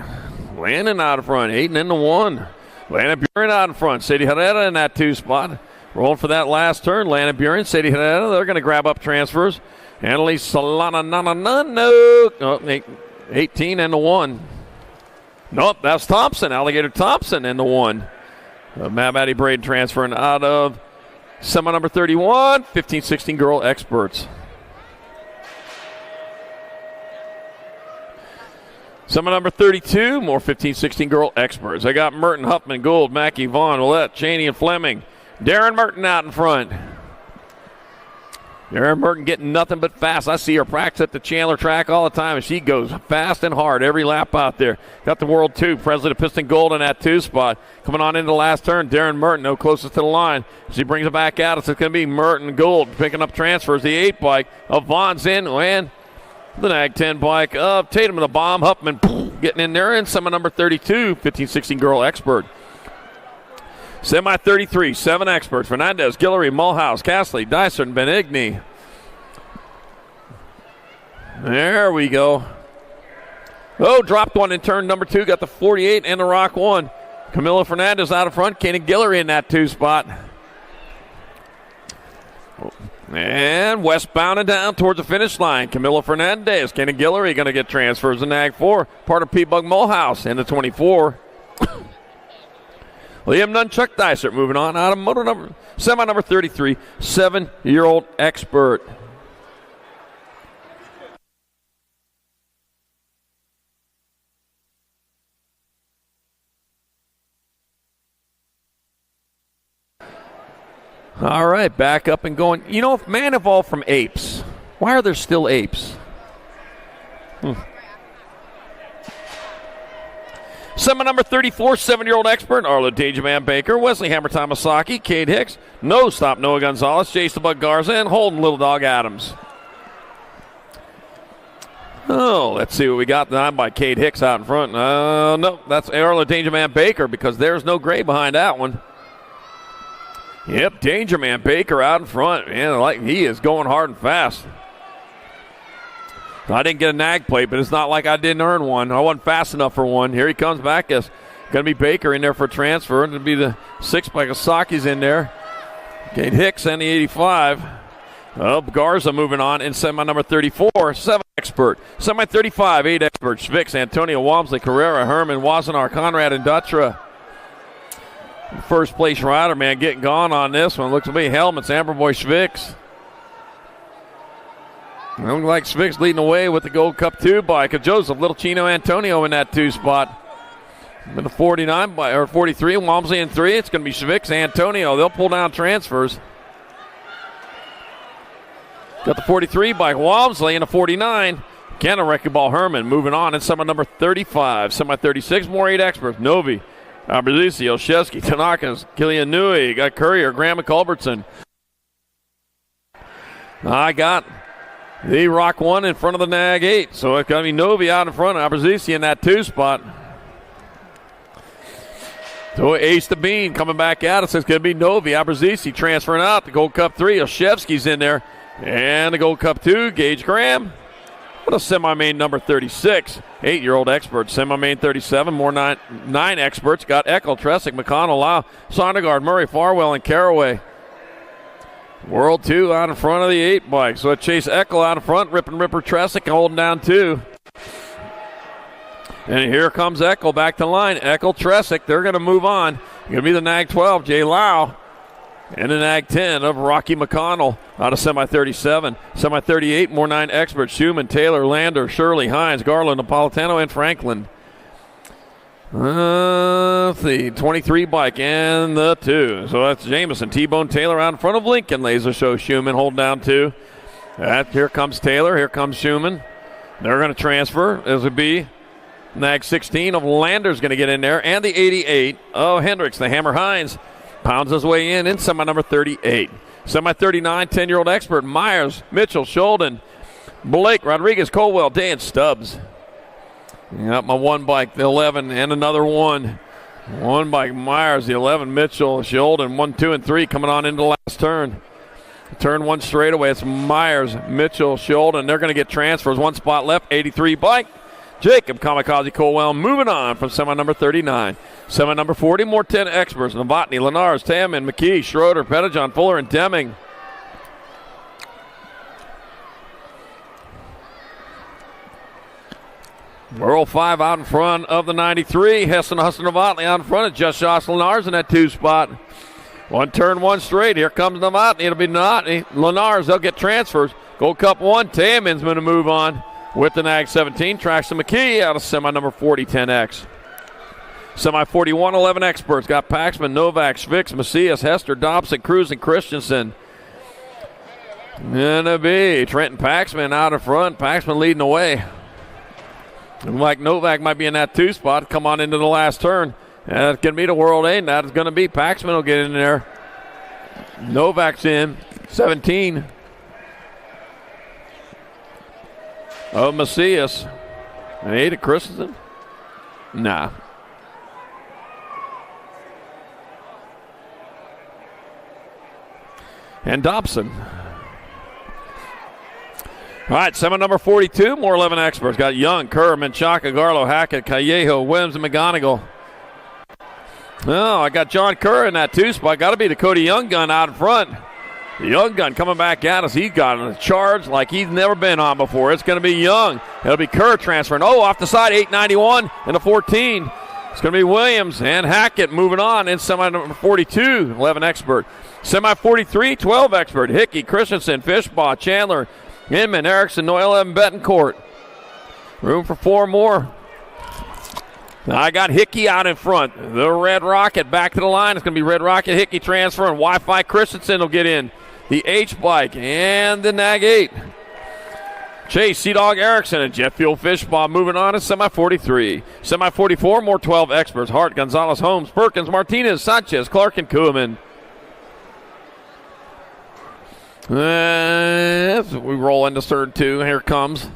Landon out in front, 8 and the 1. Landon Burien out in front. Sadie Herrera in that 2 spot. Rolling for that last turn. Landon Burien, Sadie Herrera. They're going to grab up transfers. Annalise Solana, no. 18 and the 1. Nope, that's Thompson. Alligator Thompson and the 1. Matt Matty Braden transferring out of semi number 31. 15, 16 girl experts. Semi number 32, more 15, 16 girl experts. I got Merton, Huffman, Gould, Mackey, Vaughn, Willette, Cheney, and Fleming. Darren Merton out in front. Darren Merton getting nothing but fast. I see her practice at the Chandler track all the time, and she goes fast and hard every lap out there. Got the World 2, Presley to Piston Gold in that 2 spot. Coming on into the last turn, Darren Merton, no closest to the line. She brings it back out. It's going to be Merton Gould picking up transfers. The 8 bike of Vaughn's in, and the Nag 10 bike of Tatum and the Bomb. Huffman getting in there, and semi number 32, 15-16 girl expert. Semi 33, 7 experts. Fernandez, Guillory, Mulhouse, Castley, Dicer, and Benigni. There we go. Oh, dropped one in turn number 2. Got the 48 and the Rock 1. Camilo Fernandez out in front. Kanan Guillory in that 2 spot. And westbound and down towards the finish line. Camilo Fernandez, Kanan Guillory going to get transfers in Nag 4. Part of P-Bug Mulhouse in the 24. Liam Nunchuck Dysert moving on out of semi number 33, 7-year-old expert. All right, back up and going. You know, if man evolved from apes, why are there still apes? Semi number 34, 7-year-old expert, Arlo Dangerman Baker, Wesley Hammer Tamasaki, Cade Hicks, No Stop Noah Gonzalez, Jace the Bug Garza, and Holden Little Dog Adams. Oh, let's see what we got. 9 by Cade Hicks out in front. No, that's Arlo Dangerman Baker because there's no gray behind that one. Yep, Dangerman Baker out in front. Man, like he is going hard and fast. I didn't get a nag plate, but it's not like I didn't earn one. I wasn't fast enough for one. Here he comes back. It's going to be Baker in there for a transfer. It'll be the 6 by Kasaki's in there. Cade Hicks and the 85. Oh, Garza moving on in semi number 34, 7 expert. Semi 35, 8 expert. Schvicks, Antonio Walmsley, Carrera, Herman, Wazenar, Conrad, and Dutra. First place rider, man, getting gone on this one. Looks to be helmets, Amberboy Schvicks. Looks like Schvicks leading away with the Gold Cup 2 bike of Joseph Little Chino Antonio in that 2 spot. With the 49 by or 43, Walmsley in 3. It's going to be Schvicks, Antonio. They'll pull down transfers. Got the 43 by Walmsley and a 49. Cannon Wrecking Ball Herman moving on in semi number 35. Semi 36, more 8 experts. Novi, Abrazisi, Olszewski, Tanaka, Killian Nui. Got Courier, Graham and Culbertson. I got the Rock 1 in front of the Nag 8. So it's going to be Novi out in front of Abrazisi in that 2 spot. So Ace the Bean coming back out. It's going to be Novi, Abrazisi transferring out. The Gold Cup 3, Olszewski's in there. And the Gold Cup 2, Gage Graham. What a semi-main number 36. 8-year-old expert. Semi-main 37, more 9 experts. Got Eckel, Tressick, McConnell, Lau, Sondergaard, Murray, Farwell, and Caraway. World 2 out in front of the 8 bike. So Chase Eckel out in front, Rip and Ripper Tressick holding down 2. And here comes Eckel back to line. Eckel, Tressick, they're going to move on. Going to be the Nag 12, Jay Lau. And the Nag 10 of Rocky McConnell out of semi 37. Semi 38, more 9 experts. Schumann, Taylor, Lander, Shirley, Hines, Garland, Napolitano, and Franklin. The 23 bike and the 2. So that's Jameson, T-Bone, Taylor out in front of Lincoln. Laser Show Schumann holding down 2. Here comes Taylor. Here comes Schumann. They're going to transfer. This would be Nag 16 of Lander's going to get in there. And the 88 of Hendricks, the Hammer Hines. Pounds his way in semi number 38. Semi 39, 10-year-old expert. Myers, Mitchell, Sholden, Blake, Rodriguez, Colwell, Dan Stubbs. Got my 1 bike, the 11, and another 1. 1 bike, Myers, the 11, Mitchell, Sholden, 1, 2, and 3 coming on into the last turn. Turn 1 straightaway. It's Myers, Mitchell, Sholden. They're going to get transfers. 1 spot left, 83 bike. Jacob Kamikaze Colwell moving on from semi number 39. Semi number 40, more 10 experts. Novotny, Lenars, Tamman, McKee, Schroeder, Pettijohn, Fuller, and Deming. Earl 5 out in front of the 93. Heston, Huston, Novotny out in front of just Josh Lenars in that 2 spot. 1 turn, 1 straight. Here comes Novotny. It'll be Novotny. Lenars, they'll get transfers. Gold Cup 1, Tamman's going to move on with the Nag 17. Traxton McKee out of semi number 40, 10X. Semi 41, 11 experts. Got Paxman, Novak, Schvicks, Macias, Hester, Dobson, Cruz, and Christensen. And it'll be Trenton Paxman out in front. Paxman leading the way. Looks like Novak might be in that 2 spot. Come on into the last turn. And it's going to be the World 8. That is going to be Paxman will get in there. Novak's in 17. Oh, Macias. And 8 of Christensen? Nah. And Dobson. All right, semi number 42, more 11 experts. Got Young, Kerr, Menchaca, Garlow, Hackett, Callejo, Williams, and McGonigal. Oh, I got John Kerr in that 2 spot. Got to be the Cody Young gun out in front. The Young gun coming back at us. He's got a charge like he's never been on before. It's going to be Young. It'll be Kerr transferring. Oh, off the side, 891 and a 14. It's going to be Williams and Hackett moving on in semi number 42, 11 expert. Semi 43, 12 expert. Hickey, Christensen, Fishbaugh, Chandler, Inman, Erickson, Noel, and Betancourt. Room for 4 more. I got Hickey out in front. The Red Rocket back to the line. It's going to be Red Rocket, Hickey transfer, and Wi-Fi Christensen will get in. The H-Bike and the Nag 8. Chase, Sea Dog Erickson, and Jet Fuel Fishball moving on to semi-43. Semi-44, more 12 experts. Hart, Gonzalez, Holmes, Perkins, Martinez, Sanchez, Clark, and Kuhlman. As we roll into third two, here comes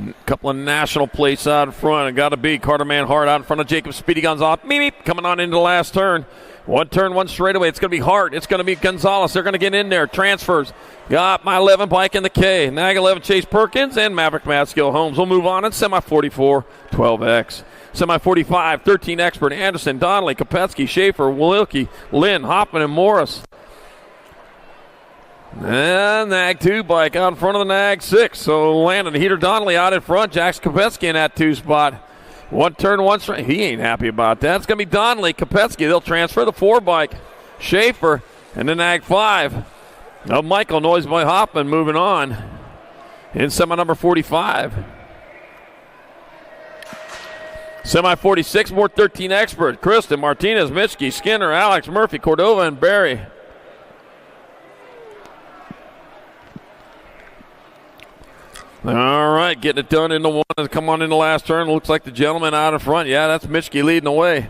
a couple of national plates out in front. It got to be Carter Man Hart out in front of Jacob Speedy Gonzalez. Meep, meep, coming on into the last turn. One turn, one straightaway. It's going to be Hart. It's going to be Gonzalez. They're going to get in there. Transfers. Got my 11 bike in the K. Nag 11 Chase Perkins and Maverick Madskill Holmes. We'll move on in semi-44, 12X. Semi-45, 13 expert. Anderson, Donnelly, Kopetsky, Schaefer, Wilkie, Lynn, Hoffman, and Morris. And Nag 2 bike out in front of the Nag 6. So Landon Heater Donnelly out in front. Jax Kopetsky in that 2 spot. One turn, one straight. He ain't happy about that. It's going to be Donnelly, Kopetsky. They'll transfer the 4 bike. Schaefer and the Nag 5. Now Michael Noiseboy Hoffman moving on in semi number 45. Semi 46, more 13 expert. Kristen, Martinez, Mitchke, Skinner, Alex, Murphy, Cordova, and Barry. All right, getting it done in the one. Come on in the last turn. Looks like the gentleman out in front. Yeah, that's Mitchke leading the way.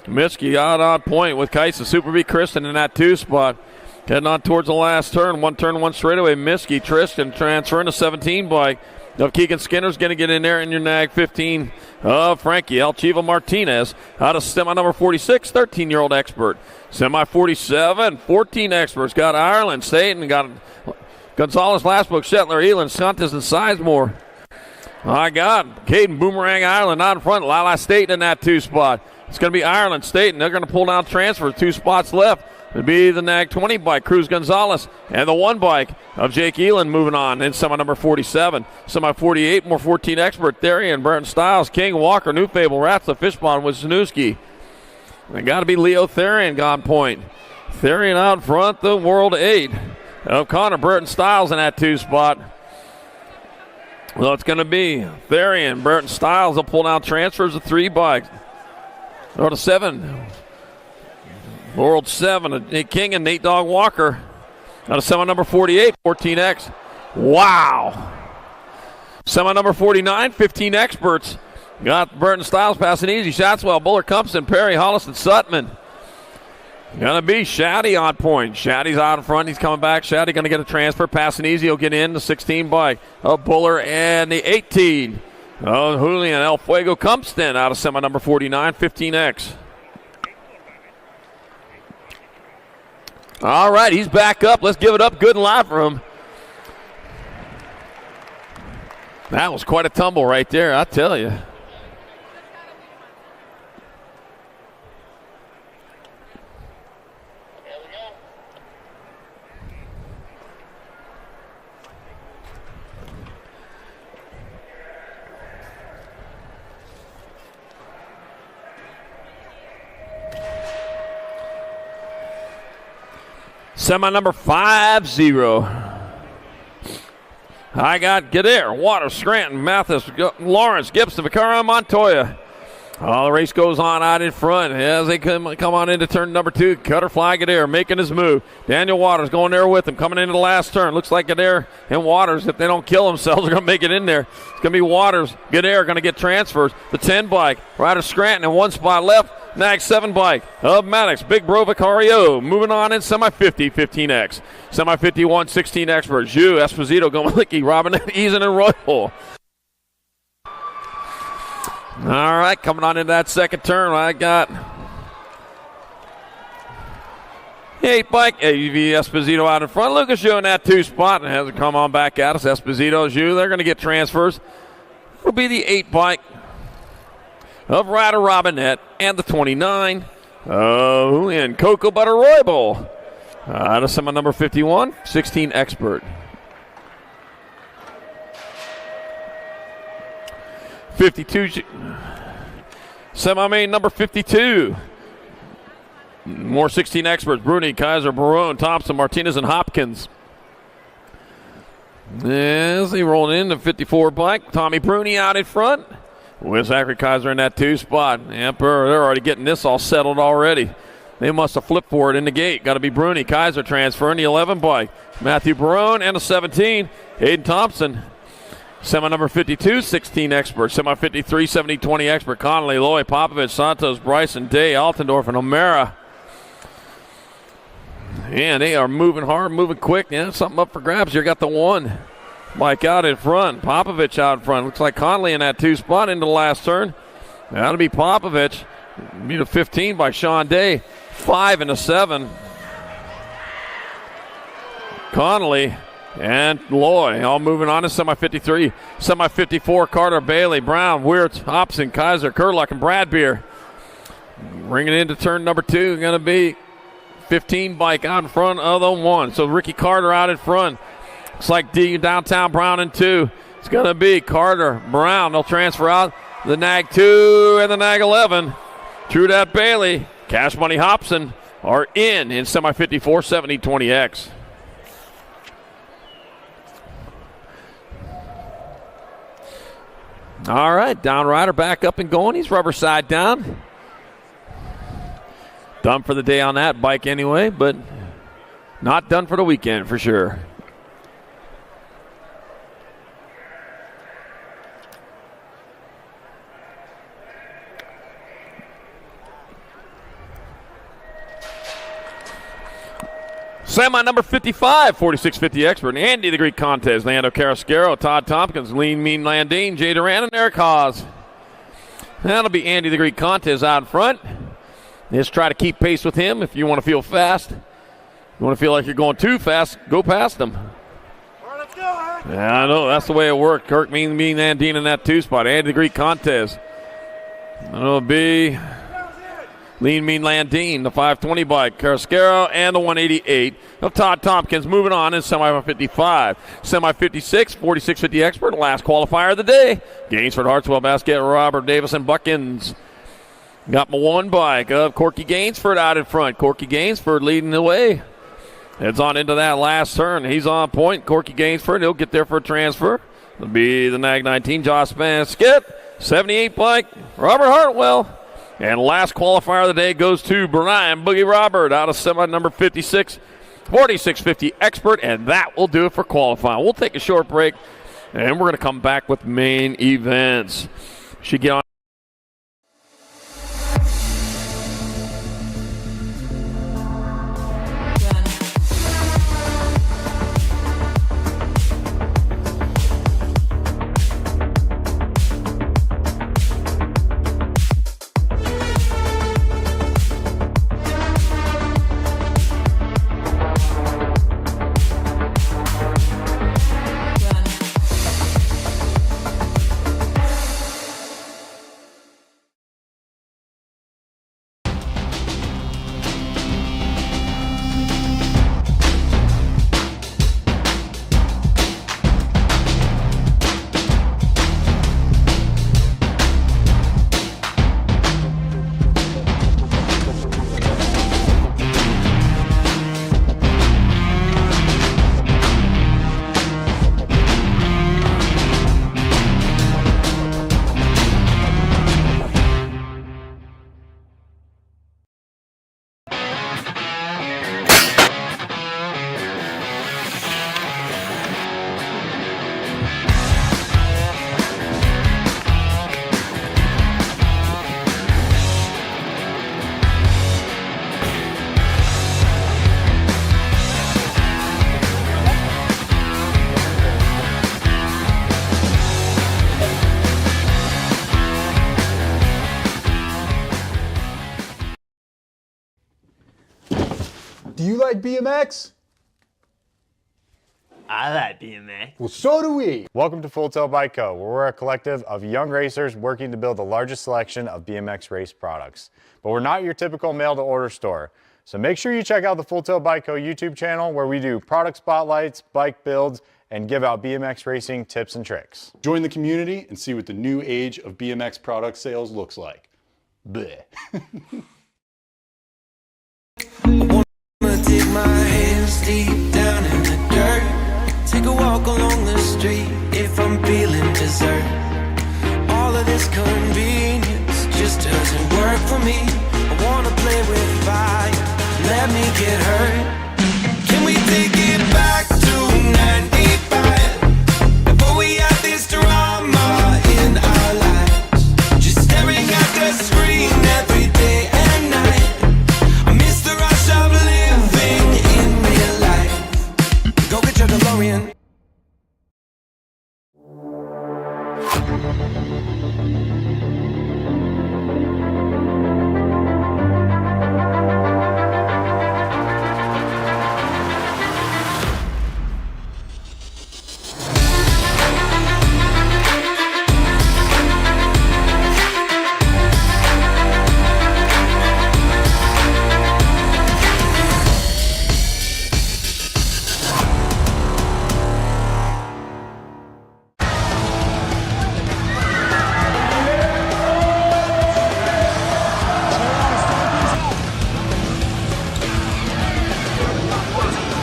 Mitchke out on point with Kaiser, Super B, Kristen in that 2 spot. Heading on towards the last turn. One turn, one straightaway. Mitchke, Tristan transferring to 17 bike. Now Keegan Skinner's going to get in there in your Nag 15. Frankie Alchiva Martinez out of semi number 46, 13-year-old expert. Semi 47, 14 experts. Got Ireland, Staten, got Gonzalez, Lastbook, Shetler, Elin, Santos, and Sizemore. My God, Caden Boomerang Ireland out in front. Lala Staten in that 2 spot. It's going to be Ireland, Staten. They're going to pull down transfer. 2 spots left. It'll be the Nag 20 bike, Cruz Gonzalez, and the 1 bike of Jake Elin moving on in semi number 47. Semi 48, more 14 expert. Therian, Burton Styles, King, Walker, New Fable, Ratzla, Fishbond, Wisniewski. They got to be Leo Therian gone point. Therian out in front, the World 8. O'Connor, Burton Styles in that 2 spot. Well, it's going to be Therian, Burton Styles. They'll pull down transfers of 3 bikes. Or to 7. World 7, Nate King and Nate Dog Walker. Out of semi number 48, 14X. Wow. Semi number 49, 15 experts. Got Burton Styles passing easy. Shatswell, Buller, Cumpson, Perry, Hollis, and Sutman. Gonna be Shaddy on point. Shaddy's out in front. He's coming back. Shaddy gonna get a transfer. Passing easy. He'll get in the 16 bike. Buller and the 18. Julian El Fuego Cumpston out of semi number 49, 15X. All right, he's back up. Let's give it up good and loud for him. That was quite a tumble right there, I tell you. Semi number 50. I got Gadare, Waters, Scranton, Mathis, Lawrence, Gibson, Vaccaro, and Montoya. The race goes on out in front as they come on into turn number 2. Cutterfly Gadare making his move. Daniel Waters going there with him, coming into the last turn. Looks like Gadare and Waters, if they don't kill themselves, are going to make it in there. It's going to be Waters, Gadare going to get transfers. The 10 bike, Ryder Scranton in 1 spot left. Nag 7 bike of Maddox, Big Bro Vicario. Moving on in semi 50, 15X. Semi 51, 16 expert. Zhu, Esposito, Gomlicki, Robin, Eason, and Royal. All right, coming on into that second turn, I got 8 bike, AV Esposito out in front. Lucas Zhu in that 2 spot and has to come on back at us. Esposito, Zhu, they're going to get transfers. It'll be the 8 bike of Ryder Robinette and the 29 and Cocoa Butter Roybal. Out of semi number 51, 16 expert. 52, semi-main number 52. More 16 experts, Bruni, Kaiser, Barone, Thompson, Martinez, and Hopkins. As they roll in the 54 bike, Tommy Bruni out in front. with Zachary Kaiser in that 2 spot. Emperor, they're already getting this all settled already. They must have flipped for it in the gate. Got to be Bruni. Kaiser transferring the 11 bike. Matthew Barone and the 17. Hayden Thompson. Semi number 52, 16 expert. Semi 53, 70, 20 expert. Connolly, Loy, Popovich, Santos, Bryson, Day, Altendorf, and O'Mara. And they are moving hard, moving quick. Yeah, something up for grabs. You got the 1 bike out in front. Popovich out in front. Looks like Connolly in that 2 spot into the last turn. That'll be Popovich. Be the 15 by Sean Day. 5 and a 7. Connolly and Loy all moving on to semi 53. Semi 54, Carter, Bailey, Brown, Wirtz, Hobson, Kaiser, Kurluck, and Bradbeer. Bringing it into turn number 2. Going to be 15 bike out in front of the 1. So Ricky Carter out in front. Looks like D downtown Brown in 2. It's going to be Carter, Brown. They'll transfer out the Nag 2 and the Nag 11. True that Bailey, Cash Money Hobson are in semi 54, 70, 20X. All right, Down Rider back up and going. He's rubber side down. Done for the day on that bike anyway, but not done for the weekend for sure. Semi number 55, 4650 expert, Andy the Greek Contest, Lando Carrasquero, Todd Tompkins, Lean Mean Landine, Jay Duran, and Eric Haas. That'll be Andy the Greek Contest out in front. Just try to keep pace with him if you want to feel fast. You want to feel like you're going too fast, go past him. Yeah, I know, that's the way it worked. Kirk Mean Landine in that 2 spot, Andy the Greek Contest. That'll be Lean Mean Landine, the 520 bike, Carrasquero, and the 188 of Todd Tompkins. Moving on in semi 55. Semi 56, 4650 expert, last qualifier of the day. Gainsford, Hartswell, Basket, Robert Davis, and Buckins. Got my 1 bike of Corky Gainsford out in front. Corky Gainsford leading the way. Heads on into that last turn. He's on point. Corky Gainsford, he'll get there for a transfer. It'll be the Nag 19, Josh Basket. 78 bike, Robert Hartwell. And last qualifier of the day goes to Brian Boogie Robert out of semi number 56, 4650 expert, and that will do it for qualifying. We'll take a short break, and we're going to come back with main events. Should get on. Do you like BMX? I like BMX. Well, so do we. Welcome to Full Tilt Bike Co., where we're a collective of young racers working to build the largest selection of BMX race products. But we're not your typical mail-to-order store. So make sure you check out the Full Tilt Bike Co. YouTube channel, where we do product spotlights, bike builds, and give out BMX racing tips and tricks. Join the community and see what the new age of BMX product sales looks like. Bleh. Dig my hands deep down in the dirt. Take a walk along the street if I'm feeling dessert. All of this comes for me. I wanna play with fire. Let me get hurt. Can we take it back to 95? Before we had this drama in our lives, just staring at the screen every day and night. I miss the rush of living in real life. Go get your DeLorean.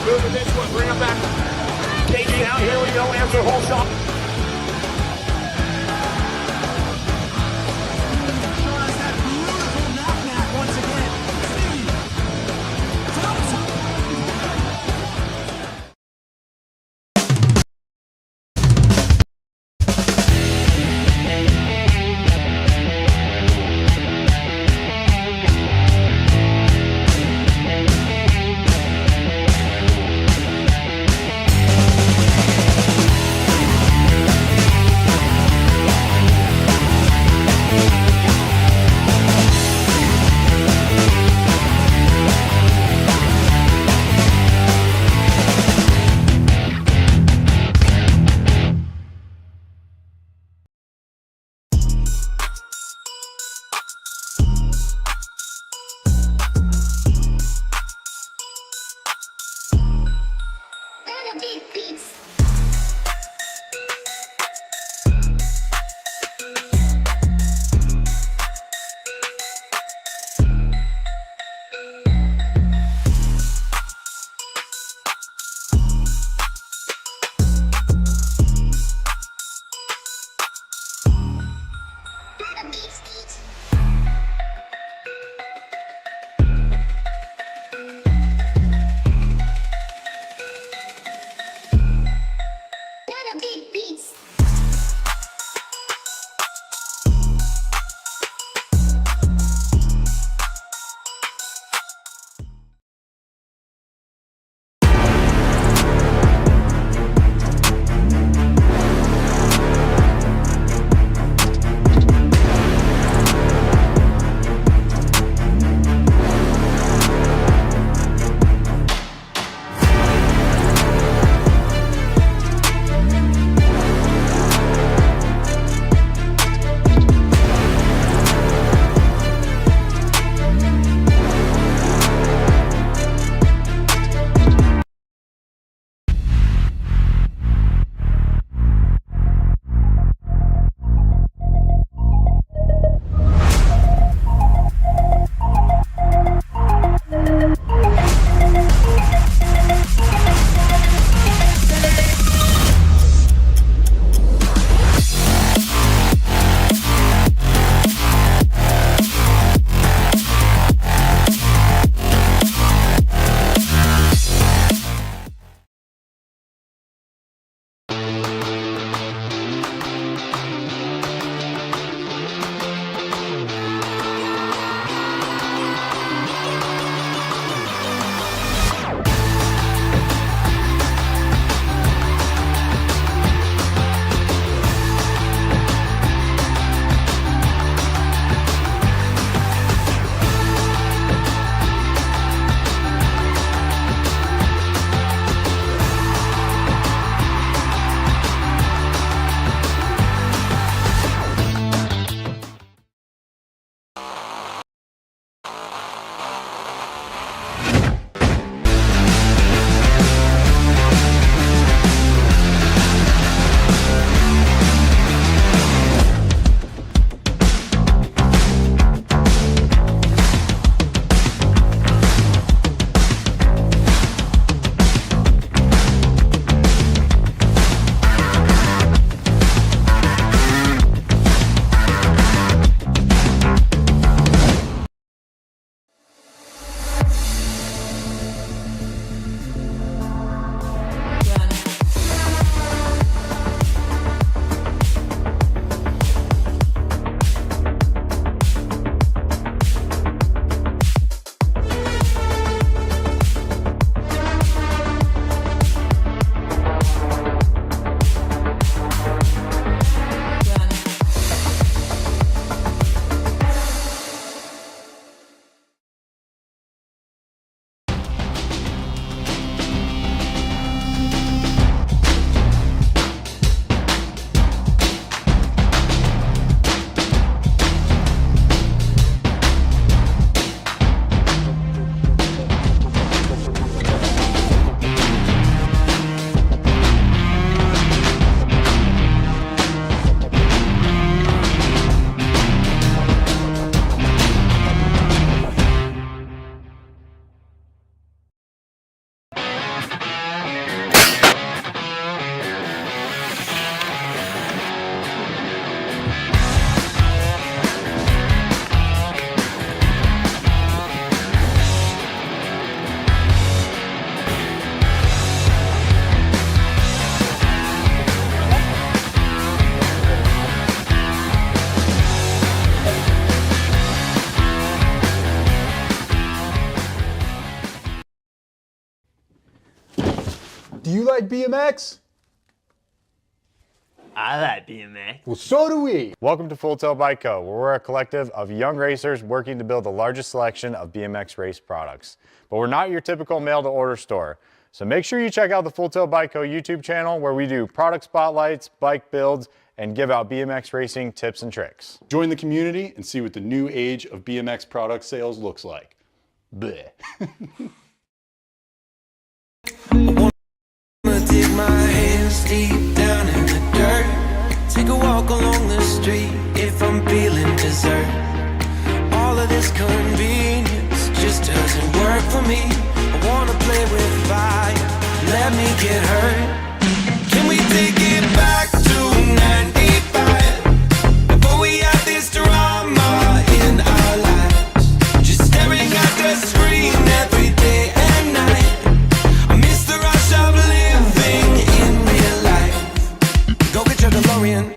Moving this one, bring him back. KG out, here we go, answer whole shot. Do you like BMX? I like BMX. Well, so do we. Welcome to Full Tilt Bike Co., where we're a collective of young racers working to build the largest selection of BMX race products. But we're not your typical mail-to-order store. So make sure you check out the Full Tilt Bike Co. YouTube channel, where we do product spotlights, bike builds, and give out BMX racing tips and tricks. Join the community and see what the new age of BMX product sales looks like. Bleh. Dig my hands deep down in the dirt. Take a walk along the street if I'm feeling dessert. All of this convenience just doesn't work for me. I wanna play with fire, let me get hurt. Can we take it back to 95? Before we had this drama in our lives, just staring at the screen every day and night. I miss the rush of living in real life. Go get your DeLorean.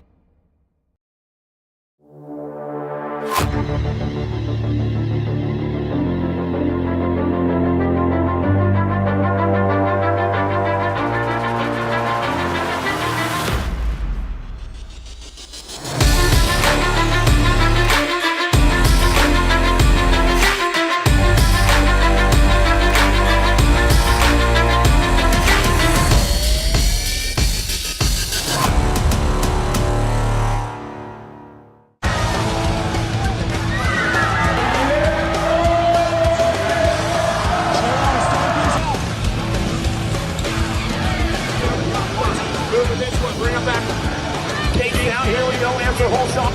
Moving this one, bring him back. KG out, here we go, answer whole shot.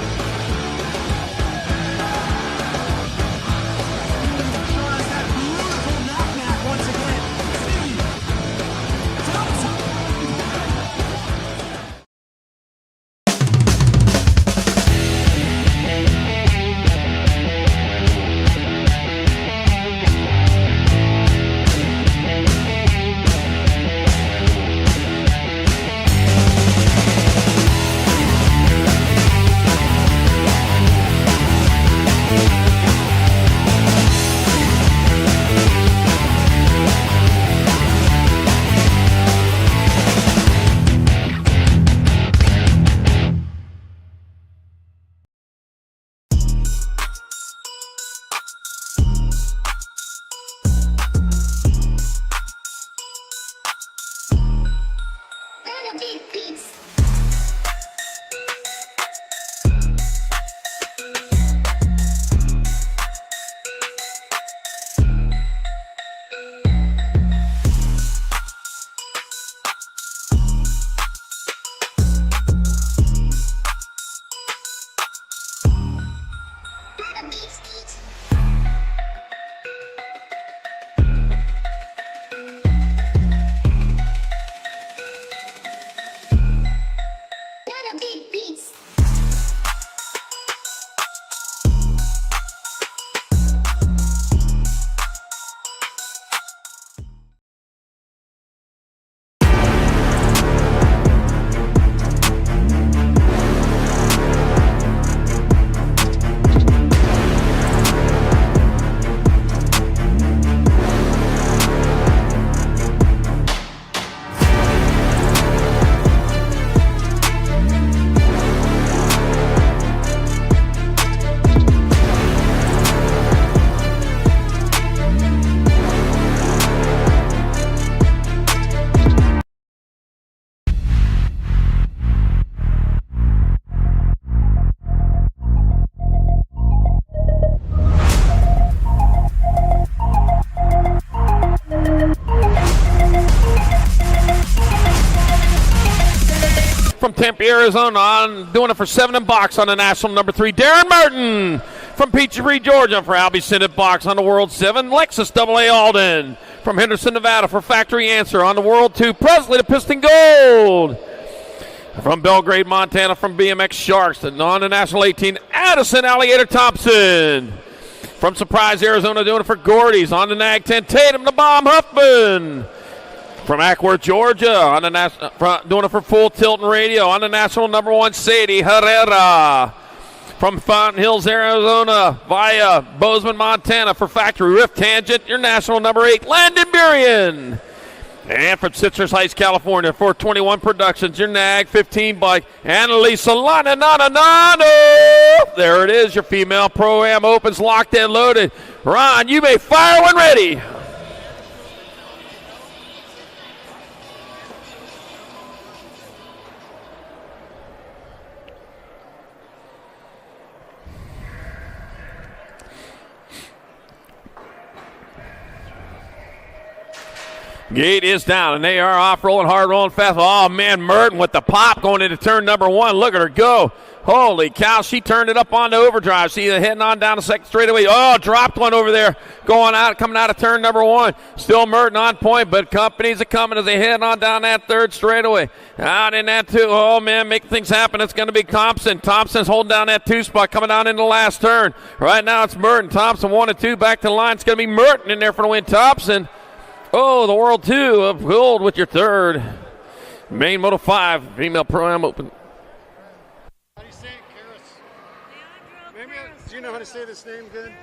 From Tempe, Arizona, on doing it for 7 in box on the national number 3, Darren Martin. From Peachtree, Georgia, for Albie Senate box on the World 7, Lexus AA Alden. From Henderson, Nevada, for Factory Answer on the World 2, Presley to Piston Gold. From Belgrade, Montana, from BMX Sharks, on the national 18, Addison Alligator Thompson. From Surprise, Arizona, doing it for Gordy's on the NAG 10, Tatum to Bomb Huffman. From Ackworth, Georgia, on the doing it for Full Tilt and Radio on the national number 1, Sadie Herrera. From Fountain Hills, Arizona, via Bozeman, Montana, for Factory Rift Tangent, your national number 8, Landon Burien. And from Citrus Heights, California, 421 Productions, your NAG 15 bike, Annalisa Lananano. There it is, your female Pro-Am opens, locked and loaded. Ron, you may fire when ready. Gate is down, and they are off, rolling hard, rolling fast. Oh, man, Merton with the pop going into turn number 1. Look at her go. Holy cow, she turned it up on the overdrive. See, heading on down the second straightaway. Oh, dropped one over there, going out, coming out of turn number 1. Still Merton on point, but companies are coming as they head on down that third straightaway. Out in that 2. Oh, man, make things happen. It's going to be Thompson. Thompson's holding down that 2 spot, coming down in the last turn. Right now it's Merton. Thompson 1 and 2 back to the line. It's going to be Merton in there for the win. Thompson. Oh, the World 2 of gold with your third. Main Moto 5, female Pro-Am open. How do you say it, Karis? Maybe, do you know how to say this name good?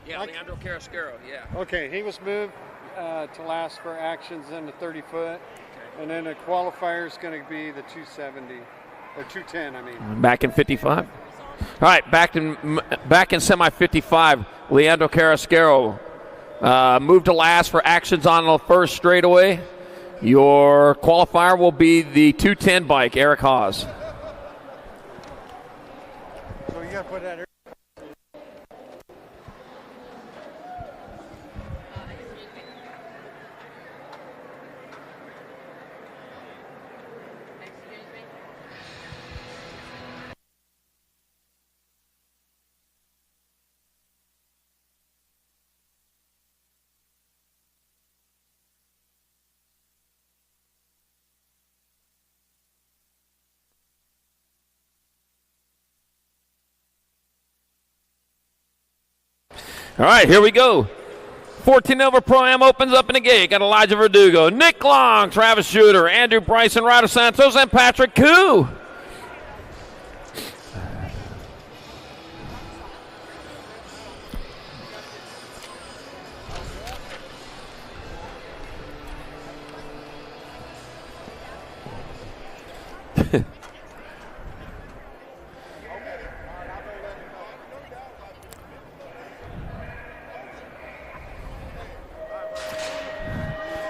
Yeah, Leandro Carrasquero, yeah. Okay, he was moved to last for actions in the 30-foot. And then the qualifier is going to be the 270, or 210, I mean. Back in 55. All right, back in semi 55, Leandro Carrasquero. Move to last for actions on the first straightaway. Your qualifier will be the 210 bike, Eric Haas. So you got to put that. All right, here we go. 14 over Pro-Am opens up in the gate. Got Elijah Verdugo, Nick Long, Travis Shooter, Andrew Bryson, Ryder Santos, and Patrick Koo.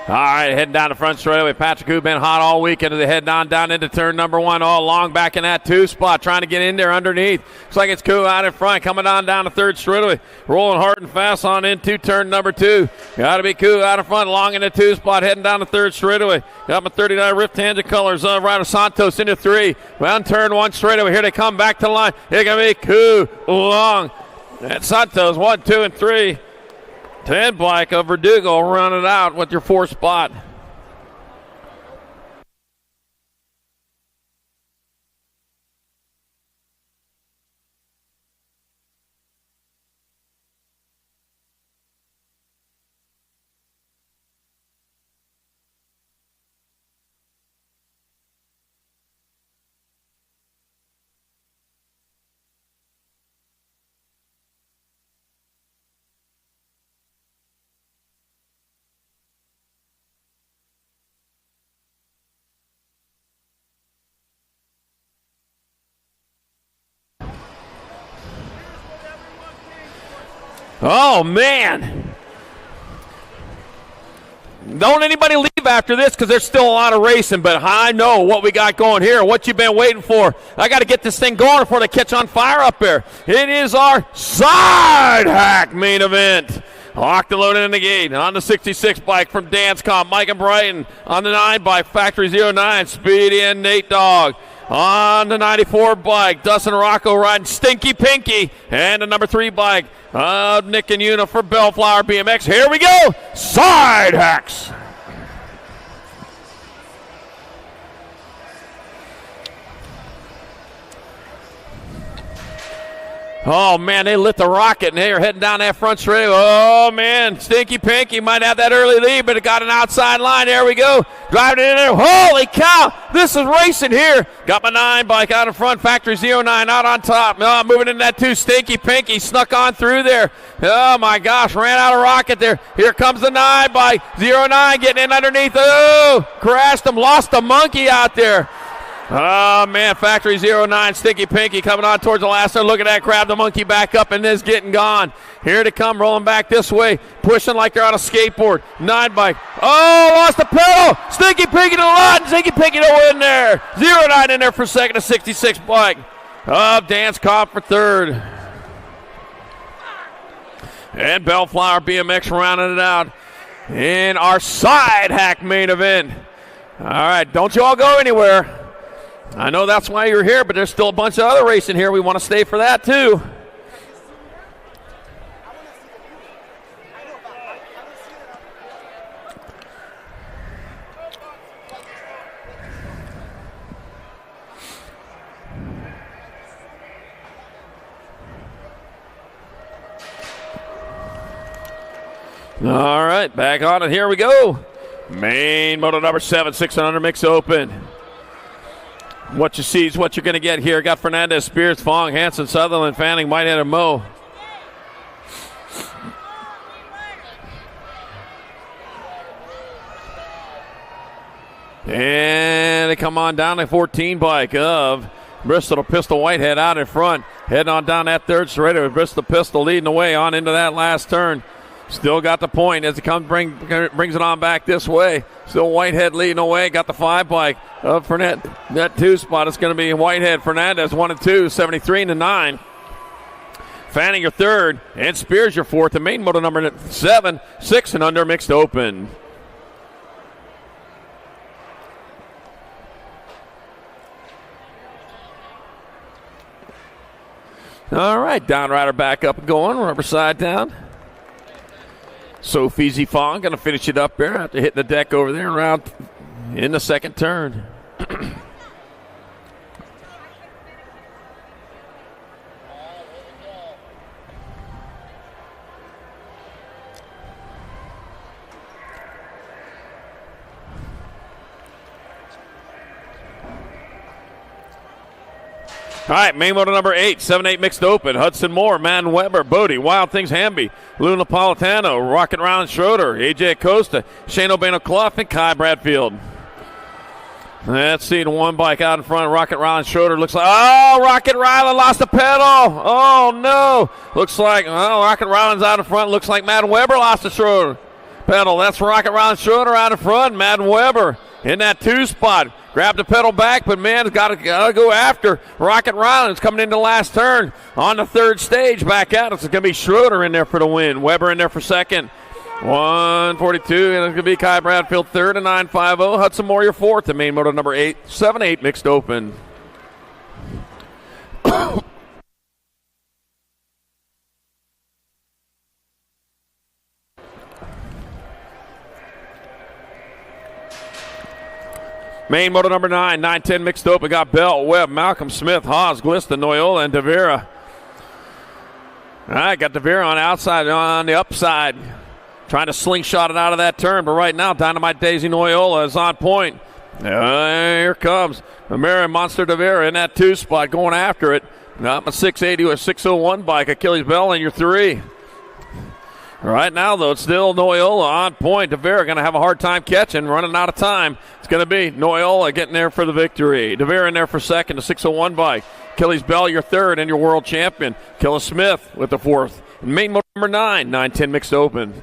All right, heading down the front straightaway. Patrick Koo been hot all weekend as they head down into turn number 1. All long back in that 2 spot, trying to get in there underneath. Looks like it's Koo out in front, coming down the third straightaway. Rolling hard and fast on into turn number 2. Got to be Koo out in front, long in the 2 spot, heading down the third straightaway. Got my 39 Rift Tangent colors. Ryder Santos into 3. Round turn 1 straightaway. Here they come back to the line. Here going to be Koo long. And Santos 1, 2, and 3. 10 bike of Verdugo run it out with your 4 spot. Oh, man. Don't anybody leave after this because there's still a lot of racing, but I know what we got going here, what you've been waiting for. I got to get this thing going before they catch on fire up there. It is our side hack main event. Locked and loaded in the gate. On the 66 bike from Dancom, Mike and Brighton. On the 9 bike, Factory 09, Speedy and Nate Dogg. On the 94 bike, Dustin Rocco riding Stinky Pinky. And the number 3 bike, Nick and Una for Bellflower BMX. Here we go, side hacks. Oh, man, they lit the rocket, and they are heading down that front straight. Oh, man, Stinky Pinky might have that early lead, but it got an outside line. There we go. Driving it in there. Holy cow, this is racing here. Got my 9 bike out in front. Factory 09 out on top. Oh, moving in that 2. Stinky Pinky snuck on through there. Oh, my gosh, ran out of rocket there. Here comes the 9 bike. 09 getting in underneath. Oh, crashed him, lost the monkey out there. Oh, man, Factory 09, Stinky Pinky coming on towards the last turn. Look at that, grab the monkey back up, and is getting gone. Here to come, rolling back this way, pushing like they're on a skateboard. 9 bike. Oh, lost the pedal. Stinky Pinky to the line. Stinky Pinky to win there. 09 in there for second, a 66 bike. Oh, Dance Cobb for third. And Bellflower BMX rounding it out in our side hack main event. All right, don't you all go anywhere. I know that's why you're here, but there's still a bunch of other racing here. We want to stay for that too. All right, back on it. Here we go. Main moto number 7, 600 mix open. What you see is what you're going to get here. Got Fernandez, Spears, Fong, Hanson, Sutherland, Fanning, Whitehead, and Moe. And they come on down the 14 bike of Bristol to Pistol Whitehead out in front. Heading on down that third straight with Bristol Pistol leading the way on into that last turn. Still got the point as it comes, brings it on back this way. Still Whitehead leading away. Got the 5 bike of Fernandez. That 2 spot is going to be Whitehead, Fernandez 1 and 2, 73 and 9. Fanning your third, and Spears your fourth. The main moto number 7, 6 and under mixed open. All right, down rider back up and going, rubber side down. Sophie Fong going to finish it up there after hitting the deck over there around in the second turn. All right, main moto number 8, 7-8 mixed open. Hudson Moore, Man Weber, Bodie, Wild Things Hamby, Lou Napolitano, Rocket Round Schroeder, AJ Acosta, Shane O'Bano Clough, and Kai Bradfield. Let's see the 1 bike out in front. Rocket Ryland Schroeder looks like, oh, Rocket Ryland lost the pedal. Oh, no. Looks like, well, Rocket Ryland's out in front. Looks like Madden Weber lost the Schroeder pedal. That's Rocket Ryland Schroeder out in front. Madden Weber in that 2 spot. Grabbed the pedal back, but man, got to go after Rocket Ryland's coming into the last turn on the third stage. Back out. It's going to be Schroeder in there for the win. Weber in there for second. 142, and it's going to be Kai Bradfield third, and 950. Hudson Moore your fourth. The main moto number 8, 7-8 mixed open. Main moto number 9, 9-10 mixed open. Got Bell, Webb, Malcolm, Smith, Haas, Glista, Noyola, and Devera. All right, got Devera on the outside, on the upside. Trying to slingshot it out of that turn, but right now, Dynamite Daisy Noyola is on point. Here comes American Monster Devera in that 2 spot, going after it. Up a 680 or 601 bike. Achilles Bell in your 3. Right now, though, it's still Noyola on point. Devera going to have a hard time catching, running out of time. It's going to be Noyola getting there for the victory. Devera in there for second, a 601 bike. Achilles Bell, your third, and your world champion. Killa Smith with the fourth. Main moto number 9, 9-10 mixed open.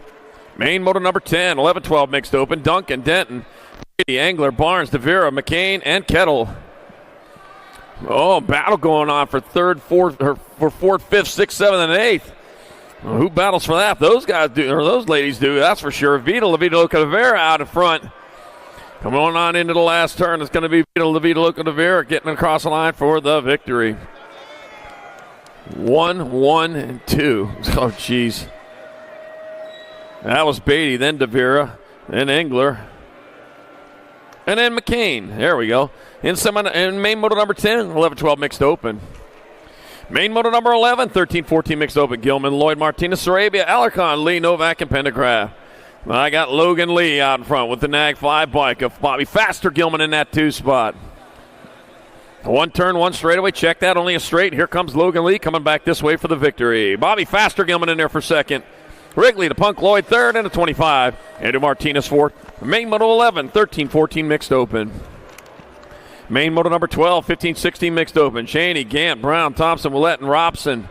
Main moto number 10, 11-12 mixed open. Duncan, Denton, Angler, Barnes, Devera, McCain, and Kettle. Oh, battle going on for third, fourth, or for fourth, fifth, sixth, seventh, and eighth. Well, who battles for that? Those guys do, or those ladies do, that's for sure. Vita Devera out in front. Coming on into the last turn, it's going to be Vita Devera getting across the line for the victory. 1, 1, and 2. Oh, jeez. That was Beatty, then Devera, then Engler, and then McCain. There we go. In main moto number 10, 11-12 mixed open. Main moto number 11, 13-14 mixed open. Gilman, Lloyd, Martinez, Sarabia, Alarcon, Lee, Novak, and Pendergraft. I got Logan Lee out in front with the Nag 5 bike of Bobby Faster Gilman in that 2 spot. One turn, one straightaway. Check that, only a straight. Here comes Logan Lee coming back this way for the victory. Bobby Faster Gilman in there for second. Wrigley to Punk Lloyd third and a 25. Andrew Martinez fourth. Main moto 11, 13-14 mixed open. Main moto number 12, 15-16 mixed open. Cheney, Gant, Brown, Thompson, Willett, and Robson.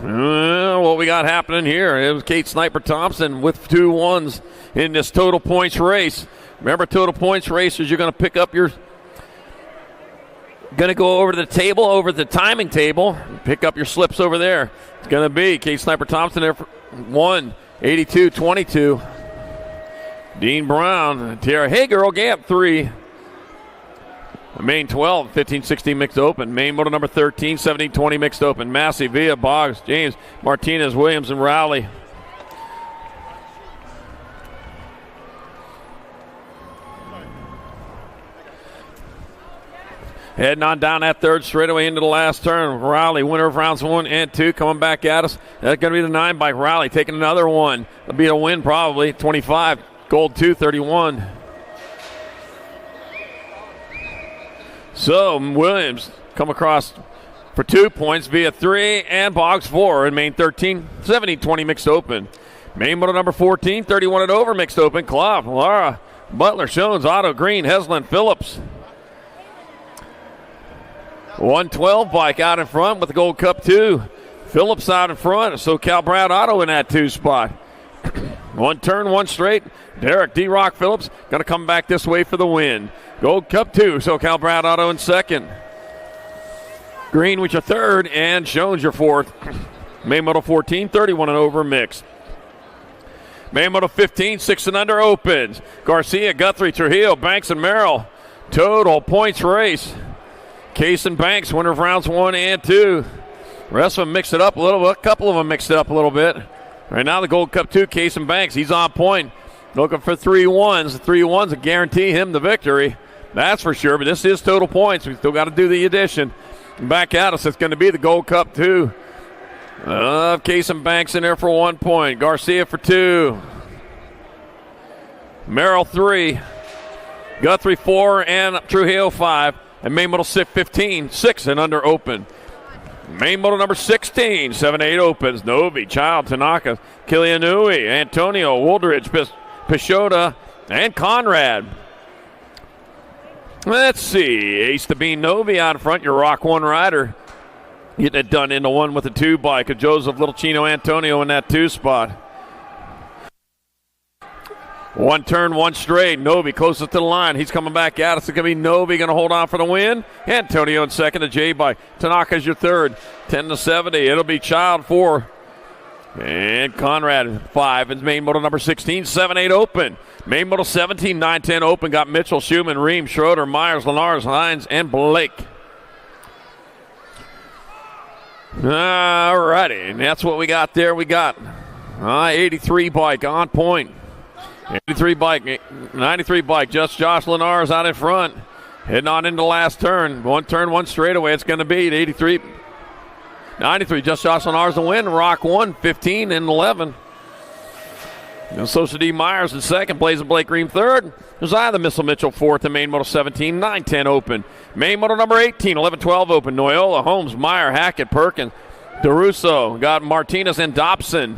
What we got happening here? It was Kate Sniper Thompson with 2 1s in this total points race. Remember, total points races, you're going to pick up your, going to go over to the table, over the timing table, pick up your slips over there. It's going to be Kate Sniper Thompson there for 1, 82-22. Dean Brown, Tara Hager, Gap 3. Main 12, 15-16 mixed open. Main moto number 13, 17-20 mixed open. Massey, Villa, Boggs, James, Martinez, Williams, and Rowley. Heading on down that third straightaway into the last turn. Rowley, winner of rounds 1 and 2, coming back at us. That's going to be the 9 bike. Rowley taking another one. That'll be a win probably. 25, gold 2, 31. So Williams come across for 2 points via 3 and Boggs 4 in main 13, 17-20 mixed open. Main moto number 14, 31 and over mixed open. Clough, Lara, Butler, Jones, Otto, Green, Heslin, Phillips. 112 bike out in front with the Gold Cup 2. Phillips out in front, so Cal Brad Otto in that 2 spot. One turn, one straight. Derek D-Rock Phillips going to come back this way for the win. Gold Cup 2, so Cal Brad Otto in second. Greenwich your third, and Jones your fourth. Main moto 14, 31 and over mixed. Main moto 15, 6 and under opens. Garcia, Guthrie, Trujillo, Banks, and Merrill. Total points race. Case and Banks, winner of rounds 1 and 2. The rest of them mixed it up a little bit. A couple of them mixed it up a little bit. Right now, the Gold Cup 2, Case and Banks, he's on point. Looking for 3 1s. The 3 1s will guarantee him the victory. That's for sure, but this is total points. We still got to do the addition. Back at us, it's going to be the Gold Cup 2. Case and Banks in there for 1 point. Garcia for 2. Merrill 3. Guthrie 4 and Trujillo 5. And main moto 15, 6 and under open. Main moto number 16, 7-8 opens. Novi, Child, Tanaka, Kilianui, Antonio, Woldridge, Pishota, and Conrad. Let's see. Ace to Bean Novi out in front, your Rock 1 rider. Getting it done into 1 with the 2 bike of Joseph Littlechino Antonio in that 2 spot. One turn, one straight. Novi closest to the line. He's coming back at us. It's going to be Novi going to hold on for the win. Antonio in second, the J bike. Tanaka's your third, 10-70. It'll be Child 4. And Conrad 5 is main moto number 16, 7-8 open. Main moto 17, 9-10 open. Got Mitchell, Schumann, Ream, Schroeder, Myers, Lenars, Hines, and Blake. All righty, and that's what we got there. We got 83 bike on point. 83 bike, 93 bike, just Josh Lenars out in front. Heading on into the last turn. One turn, one straightaway. It's going to be 83. 93, just Josh Lenars the win. Rock 1, 15 and 11. Social D. Myers in second. Blaze and Blake Green third. Josiah the Missile Mitchell fourth. And main moto 17, 9-10 open. Main moto number 18, 11-12 open. Noyola, Holmes, Meyer, Hackett, Perkins, DeRusso. Got Martinez and Dobson.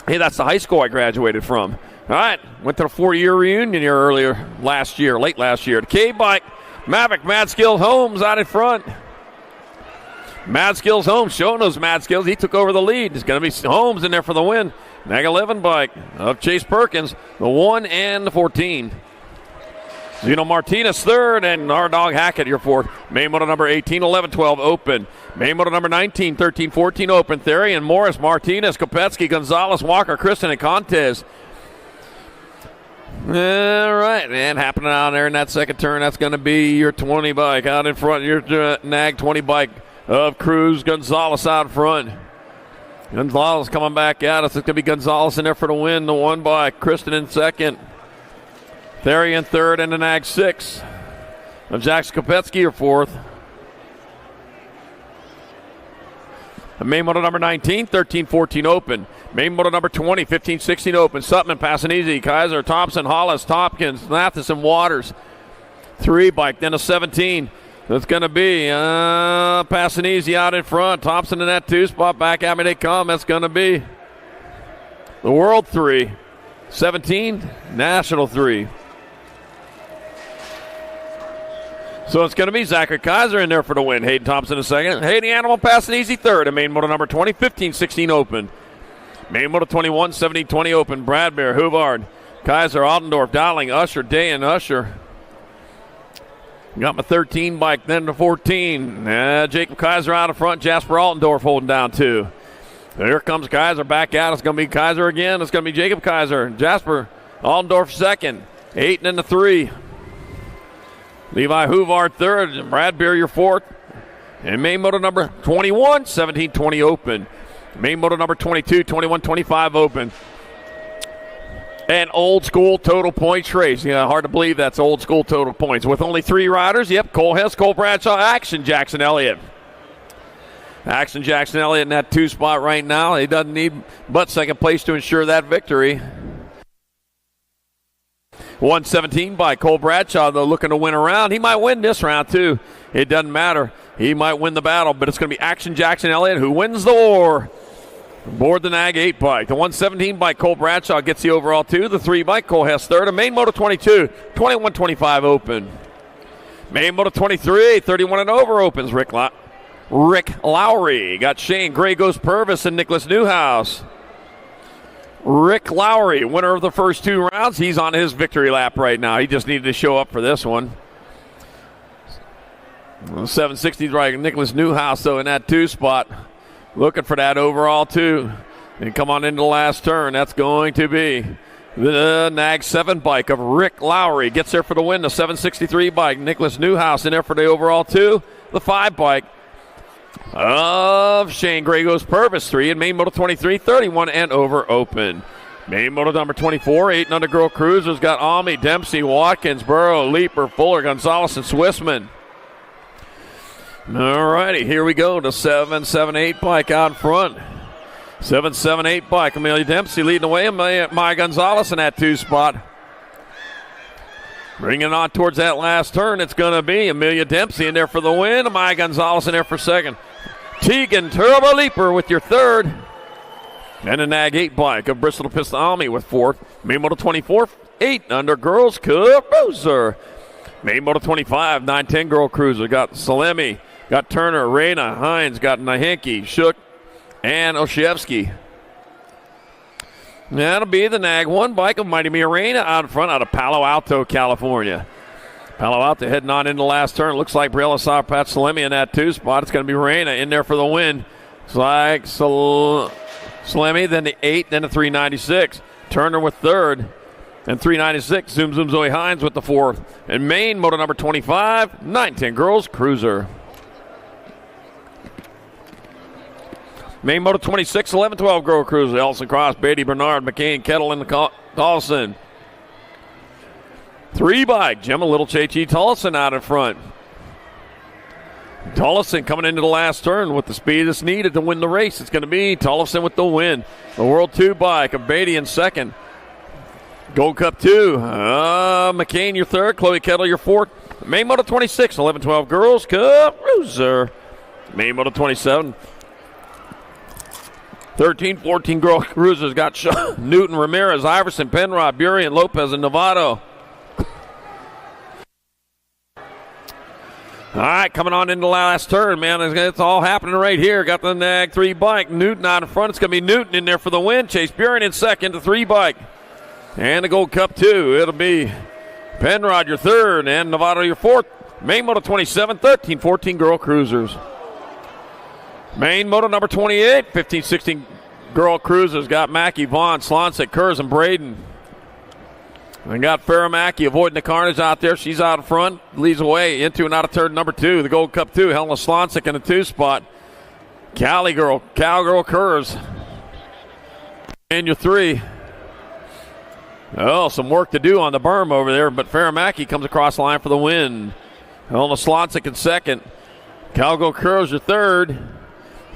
Hey, that's the high school I graduated from. All right, went to the 4-year reunion here late last year. The K-Bike, Mavic, Mad Skills, Holmes out in front. Mad Skills, Holmes, showing those Mad Skills. He took over the lead. It's going to be Holmes in there for the win. Nag 11 bike of Chase Perkins, the 1 and the 14. Zeno Martinez third, and our dog Hackett your fourth. Main moto number 18, 11-12 open. Main moto number 19, 13-14 open. Therian, Morris, Martinez, Kopetsky, Gonzalez, Walker, Kristen, and Contes. All right, and happening out there in that second turn, that's going to be your 20 bike out in front. Your Nag 20 bike of Cruz, Gonzalez out front. Gonzalez coming back at us. It's going to be Gonzalez in there for the win. The 1 bike, Kristen in second. Therian third, and the Nag 6 of Jackson Kopetsky your fourth. Main moto number 19, 13-14 open. Main moto number 20, 15-16 open. Sutton passing easy. Kaiser, Thompson, Hollis, Tompkins, Matheson, Waters. 3 bike, then a 17. That's going to be passing easy out in front. Thompson in that 2 spot. Back at me they come. That's going to be the World 3. 17, National 3. So it's going to be Zachary Kaiser in there for the win. Hayden Thompson in second. Hayden Animal passing easy third. And main moto number 20, 15-16 open. Main moto 21, 17-20 open. Bradbeer, Huvard, Kaiser, Aldendorf, Dowling, Usher, Day, and Usher. Got my 13 bike, then the 14. Jacob Kaiser out in front. Jasper Altendorf holding down 2. Here comes Kaiser back out. It's going to be Kaiser again. It's going to be Jacob Kaiser. Jasper Altendorf second. 8 and then the 3. Levi Huvard third. Brad Beer your 4th. And main moto number 21, 17-20 open. Main moto number 22, 21-25 open. And old school total points race. Yeah, hard to believe that's old school total points. With only 3 riders. Yep, Cole Hess, Cole Bradshaw, Action Jackson Elliott. Action Jackson Elliott in that 2 spot right now. He doesn't need but second place to ensure that victory. 117 by Cole Bradshaw, though, looking to win a round. He might win this round, too. It doesn't matter. He might win the battle, but it's going to be Action Jackson Elliott who wins the war. Aboard the Nag 8 bike. The 117 by Cole Bradshaw gets the overall 2. The 3 bike, Cole Hess third. A main moto 22, 21-25 open. Main moto 23, 31 and over opens. Rick Lowry. Got Shane Gray Ghost Purvis and Nicholas Newhouse. Rick Lowry, winner of the first 2 rounds. He's on his victory lap right now. He just needed to show up for this one. 760s right. Nicholas Newhouse, though, in that 2 spot. Looking for that overall 2. And come on into the last turn. That's going to be the Nag 7 bike of Rick Lowry. Gets there for the win. The 763 bike. Nicholas Newhouse in there for the overall 2. The 5 bike of Shane Gray goes Purvis 3. And main moto 23, 31 and over open. Main moto number 24, 8 and under girl cruisers. Got Almy, Dempsey, Watkins, Burrow, Leaper, Fuller, Gonzalez, and Swissman. All righty, here we go. The 778 bike out in front. 778 bike. Amelia Dempsey leading the way. Maya Gonzalez in that 2 spot. Bringing it on towards that last turn. It's going to be Amelia Dempsey in there for the win. Maya Gonzalez in there for second. Tegan Turbo Leaper with your 3rd. And a Nag 8 bike of Bristol Pista Almy with 4th. Main moto 24, 8 under girls cruiser. Main moto 25, 9-10 girl cruiser. Got Salemi. Got Turner, Reyna, Hines, got Nahinki, Shook, and Oshevsky. That'll be the Nag 1 bike of Mighty Mia Reyna out in front out of Palo Alto, California. Palo Alto heading on into the last turn. Looks like Briella saw Pat Salemi in that 2 spot. It's going to be Reyna in there for the win. It's like Salemi, then the 8, then the 396. Turner with 3rd. And 396, Zoom Zoe Hines with the 4th. And main moto number 25, 9-10 girls cruiser. Main moto 26, 11-12 girl cruiser. Elson Cross, Beatty, Bernard, McCain, Kettle, and Carlson. 3 bike, Gemma Little Che-Chi Tollison out in front. Tollison coming into the last turn with the speed that's needed to win the race. It's going to be Tollison with the win. The World 2 bike of Beatty in second. Gold Cup 2, McCain your 3rd, Chloe Kettle your 4th. Main moto 26, 11-12 girls Cup cruiser. Main moto 27. 13-14 girl cruisers got Newton, Ramirez, Iverson, Penrod, Burien, Lopez, and Novato. All right, coming on into the last turn, man. It's all happening right here. Got the Nag 3 bike. Newton out in front. It's going to be Newton in there for the win. Chase Burien in second, the 3 bike. And the Gold Cup 2. It'll be Penrod your 3rd and Novato your 4th. Main moto 27, 13-14 girl cruisers. Main moto number 28, 15-16 girl cruisers. Got Mackey, Vaughn, Slonsick, Kurz, and Braden. And got Farrah Mackey avoiding the carnage out there. She's out in front, leads away into and out of turn number 2. The Gold Cup 2, Helena Slonsick in the 2 spot. Cowgirl Kurz. And your 3. Oh, some work to do on the berm over there, but Farrah Mackey comes across the line for the win. Helena Slonsick in second. Cowgirl Kurz your 3rd.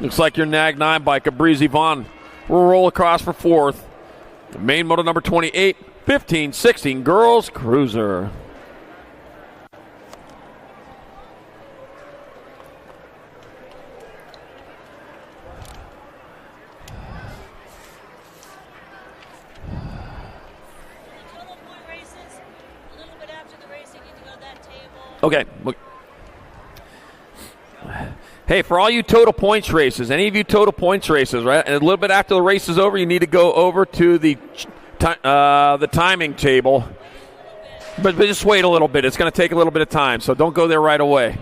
Looks like your Nag 9 bike, a Breezy Vaughn, will roll across for fourth. Main moto number 28, 15, 16, girls cruiser. Okay. Hey, for all you total points races, any of you total points races, right? And a little bit after the race is over, you need to go over to the timing table. But just wait a little bit. It's going to take a little bit of time, so don't go there right away.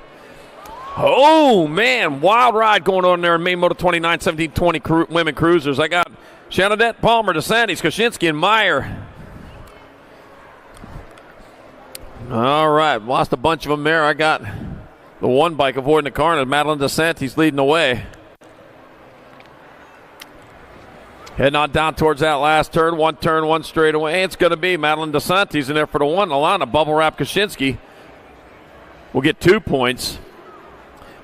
Oh, man, wild ride going on there in main moto 29, 17, 20 women cruisers. I got Shanadette, Palmer, DeSantis, Kaczynski, and Meyer. All right, lost a bunch of them there. I got the one bike avoiding the car, and Madeline DeSantis leading the way. Heading on down towards that last turn, one straightaway. It's going to be Madeline DeSantis in there for the one. Alana bubble wrap Kaczynski will get 2 points.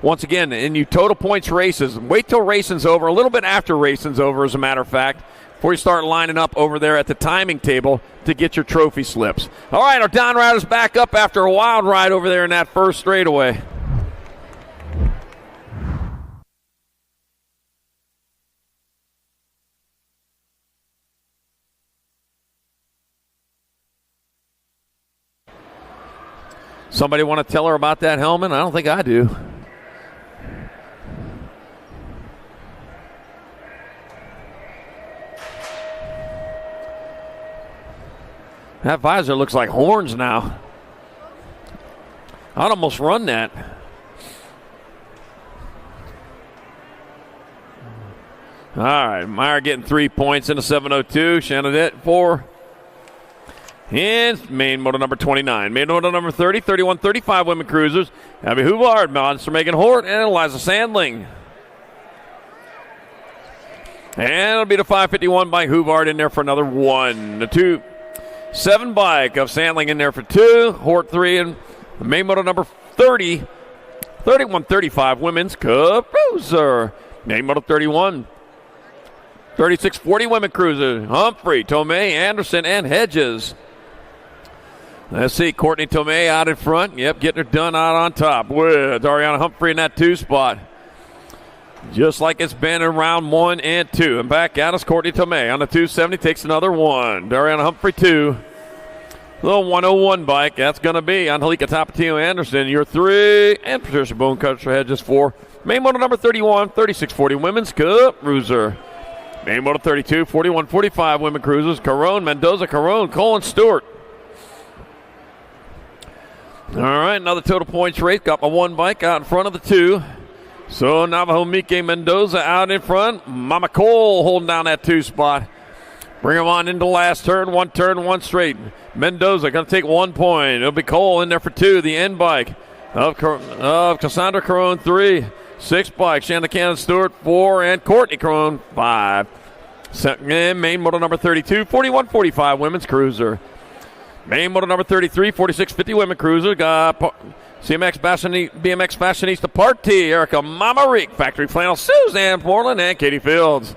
Once again, in you total points races, wait till racing's over, a little bit after racing's over, as a matter of fact, before you start lining up over there at the timing table to get your trophy slips. All right, our down rider's back up after a wild ride over there in that first straightaway. Somebody want to tell her about that helmet? I don't think I do. That visor looks like horns now. I'd almost run that. All right, Meyer getting 3 points in the 702. Shanadette 4. And main moto number 29. Main moto number 30, 31, 35 women cruisers. Abby Huvard, Monster Megan Hort, and Eliza Sandling. And it'll be the 551 by Huvard in there for another one. The 2-7 bike of Sandling in there for 2. Hort 3, and the main moto number 30, 31, 35 women's cruiser. Main moto 31. 36-40 women cruiser. Humphrey, Tomei, Anderson, and Hedges. Let's see, Courtney Tomei out in front. Yep, getting her done out on top with Dariana Humphrey in that 2 spot. Just like it's been in round 1 and 2. And back out is Courtney Tomei on the 270, takes another one. Dariana Humphrey 2. Little 101 bike, that's going to be Angelica Tapatio Anderson, your 3. And Patricia Bonecutter Hedges 4. Main moto number 31, 36-40 women's cruiser. Main moto 32, 41-45 women cruisers. Carone, Mendoza, Carone, Colin Stewart. All right, another total points race. Got my one bike out in front of the 2. So Navajo Mike Mendoza out in front. Mama Cole holding down that 2 spot. Bring him on into the last turn, one straight. Mendoza going to take 1 point. It'll be Cole in there for 2. The end bike of Cassandra Carone 3. 6 bike, Shanna Cannon Stewart 4, and Courtney Carone 5. And main moto number 32, 41-45 women's cruiser. Main moto number 33, 46-50 women cruiser. Got BMX Fashionista Party, Erica Mamarik, Factory Flannel, Suzanne Portland, and Katie Fields.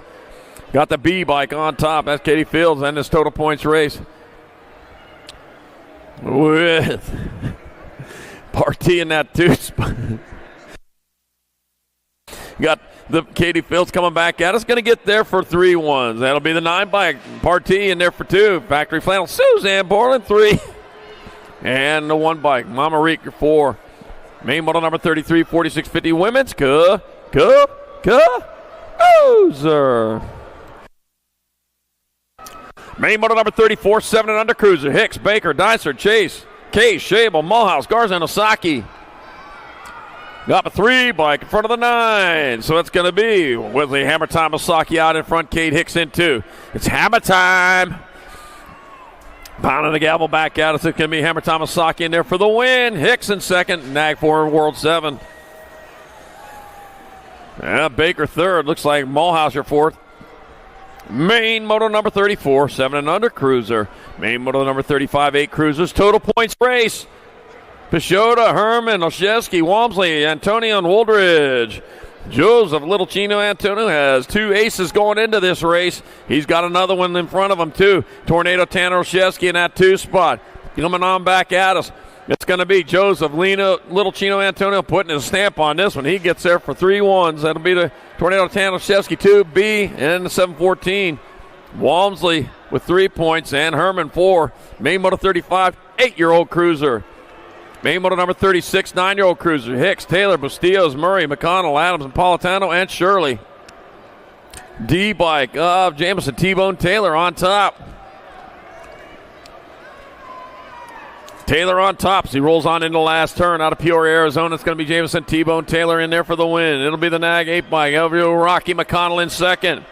Got the B bike on top. That's Katie Fields and this total points race. With Party in that 2 spot. Got the Katie Fields coming back at us. Going to get there for 3 ones. That'll be the 9 bike. Party in there for 2. Factory Flannel. Suzanne Borland 3. And the 1 bike. Mama Reek 4. Main model number 33, 4650 women's. Cruiser. Main model number 34, 7 and under cruiser. Hicks, Baker, Dicer, Chase, Case, Shable, Mulhouse, Garza, and Osaki. Got a 3 bike in front of the 9. So it's going to be Wesley Hammer Time Osaki out in front. Kate Hicks in 2. It's Hammer Time. Pounding the gavel back out. It's going to be Hammer Time Osaki in there for the win. Hicks in 2nd. Nag 4 in World 7. Baker 3rd. Looks like Mulhouse your 4th. Main moto number 34, 7 and under cruiser. Main moto number 35, 8 cruisers. Total points race. Peixoto, Herman, Olszewski, Walmsley, Antonio, and Woldridge. Joseph Little Chino Antonio has 2 aces going into this race. He's got another one in front of him, too. Tornado Tannershevsky in that 2 spot. Coming on back at us. It's going to be Joseph Little Chino Antonio putting his stamp on this one. He gets there for 3 ones. That'll be the Tornado Tannershevsky 2B and the 714. Walmsley with 3 points and Herman 4. Main Moto 35, 8-year-old cruiser. Main Moto number 36, 9-year-old cruiser. Hicks, Taylor, Bustillos, Murray, McConnell, Adams, and Politano, and Shirley. D-bike of Jamison T-Bone Taylor on top. Taylor on top as he rolls on into the last turn out of Peoria, Arizona. It's going to be Jamison T-Bone Taylor in there for the win. It'll be the Nag 8-bike. Elvio Rocky McConnell in second.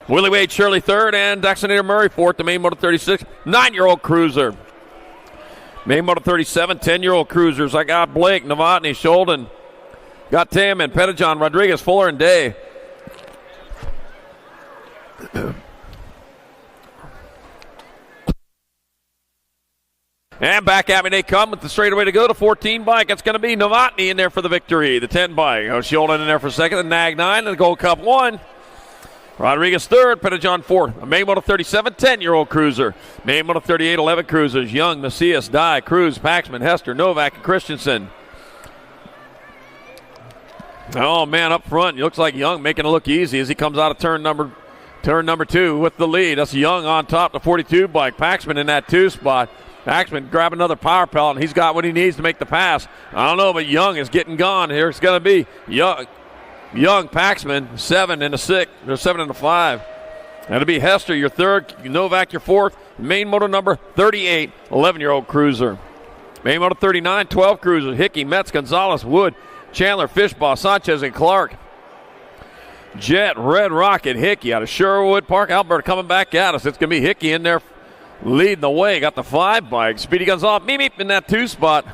Willie Wade Shirley third, and Daxonator Murray fourth. The Main Moto 36, 9-year-old cruiser. Main Moto 37, 10-year-old cruisers. I got Blake, Novotny, Sholden. Got Tam and Pettijohn, Rodriguez, Fuller, and Day. And back at me they come with the straightaway to go. The 14 bike. It's going to be Novotny in there for the victory. The 10 bike. Sholden in there for second. The Nag 9 and the Gold Cup 1. Rodriguez third, Pettijohn fourth. A Main Moto 37, 10-year-old cruiser. Main Moto 38, 11 cruisers. Young, Macias, Dye, Cruz, Paxman, Hester, Novak, and Christensen. Oh, man, up front, it looks like Young making it look easy as he comes out of turn number 2 with the lead. That's Young on top, the 42 bike. Paxman in that 2 spot. Paxman grab another power pellet, and he's got what he needs to make the pass. I don't know, but Young is getting gone. Here it's going to be Young, Paxman, 7 and a 6, or 7 and a 5. That'll be Hester, your third, Novak, your fourth. Main Moto number 38, 11-year-old cruiser. Main Moto 39, 12 cruisers. Hickey, Metz, Gonzalez, Wood, Chandler, Fishbaugh, Sanchez, and Clark. Jet, Red Rocket, Hickey out of Sherwood Park, Alberta coming back at us. It's going to be Hickey in there leading the way. Got the 5 bike. Speedy Gonzalez, meep in that 2 spot.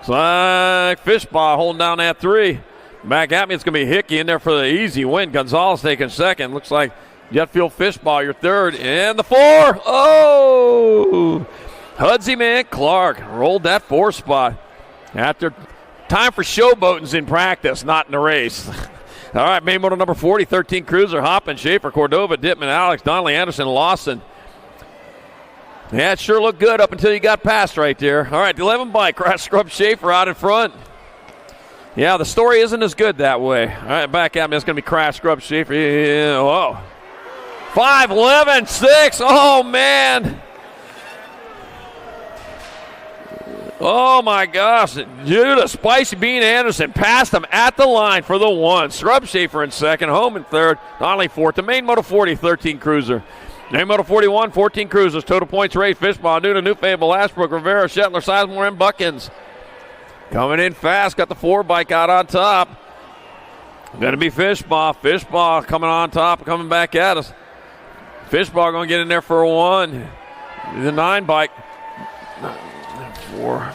It's like Fishbaugh holding down that 3. Back at me, it's going to be Hickey in there for the easy win. Gonzalez taking second. Looks like Jet Fuel Fishbaugh, your third. And the 4. Oh! Hudsey, man, Clark rolled that 4 spot. After time for showboatings in practice, not in the race. All right, Main Moto number 40, 13 cruiser. Hoppin, Schaefer, Cordova, Dittman, Alex, Donnelly, Anderson, Lawson. Yeah, it sure looked good up until you got past right there. All right, the 11 bike, Crash Scrub Schaefer out in front. Yeah, the story isn't as good that way. All right, back at me. It's going to be Crash Scrub Schaefer. Yeah, whoa. 5, 11, 6. Oh, man. Oh, my gosh. Judah, Spicy Bean Anderson passed him at the line for the 1. Scrub Schaefer in second. Home in third. Donnelly fourth. The Main Moto 40, 13 cruiser. Main Moto 41, 14 cruisers. Total points race. Fishbaugh, Nuna, New Fable, Ashbrook, Rivera, Shetler, Sizemore, and Buckins. Coming in fast, got the 4 bike out on top. Going to be Fishbaugh. Fishbaugh coming on top, coming back at us. Fishbaugh going to get in there for a 1. The 9 bike. 4.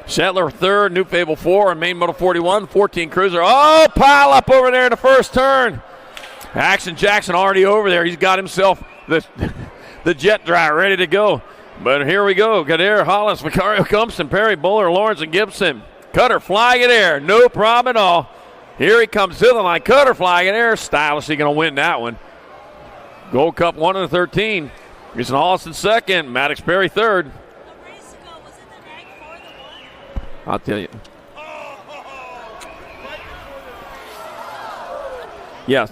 Shetler third, New Fable 4, and Main Moto 41, 14 cruiser. Oh, pile up over there in the first turn. Action Jackson already over there. He's got himself the jet dry ready to go. But here we go. Kadir, Hollis, Vicario, Cumpson, Perry, Buller, Lawrence, and Gibson. Cutter flying in air. No problem at all. Here he comes to the line. Cutter flying in air. Stylishly going to win that one. Gold Cup 1 of the 13. Gibson Hollis in second. Maddox Perry third. I'll tell you. Yeah.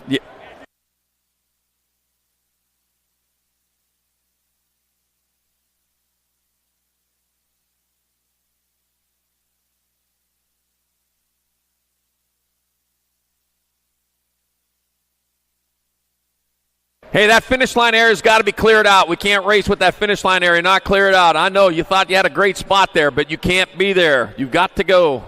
Hey, that finish line area's got to be cleared out. We can't race with that finish line area not cleared out. I know you thought you had a great spot there, but you can't be there. You've got to go.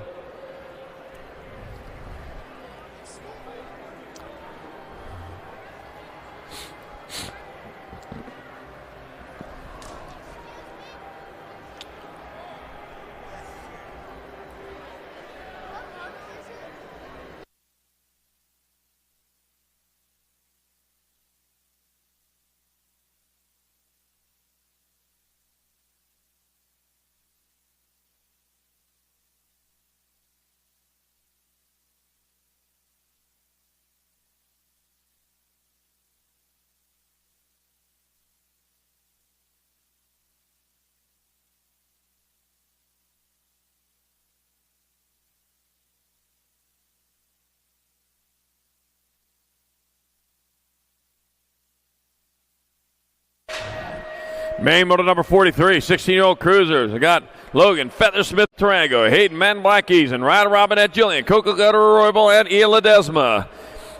Main motor number 43, 16-year-old cruisers. I got Logan Feathersmith Tarango, Hayden Man Blackies, and Ryder Robinette Jillian, Coco Gutter Roybal, and Ia Ledesma.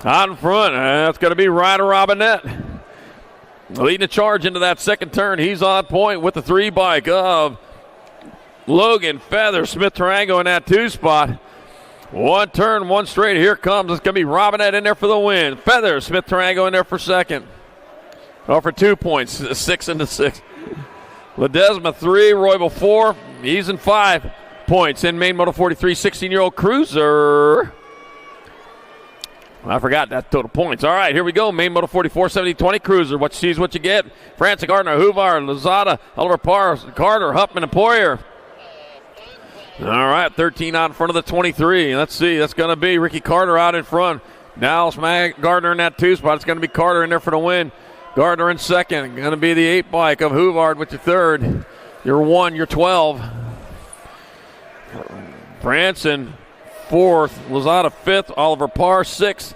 Out in front, that's going to be Ryder Robinette. Leading the charge into that second turn. He's on point with the 3 bike of Logan Feathersmith Tarango in that 2 spot. 1 turn, 1 straight. Here comes. It's going to be Robinette in there for the win. Feathersmith Tarango in there for second. Oh, for 2 points, 6 into 6. Ledesma 3, Roybal 4. He's in 5 points. In main moto 43, 16-year-old cruiser. I forgot that total points. All right, here we go. Main moto 44, 70-20 cruiser. What you see is what you get. Francis Gardner, Huvar, Lozada, Oliver Parr, Carter, Huffman, and Poyer. All right, 13 out in front of the 23. Let's see. That's going to be Ricky Carter out in front. Now it's Gardner in that 2 spot. It's going to be Carter in there for the win. Gardner in second. Going to be the 8 bike of Huvard with your 3rd. Your 1, your 12. Branson 4th. Lozada 5th. Oliver Parr 6th.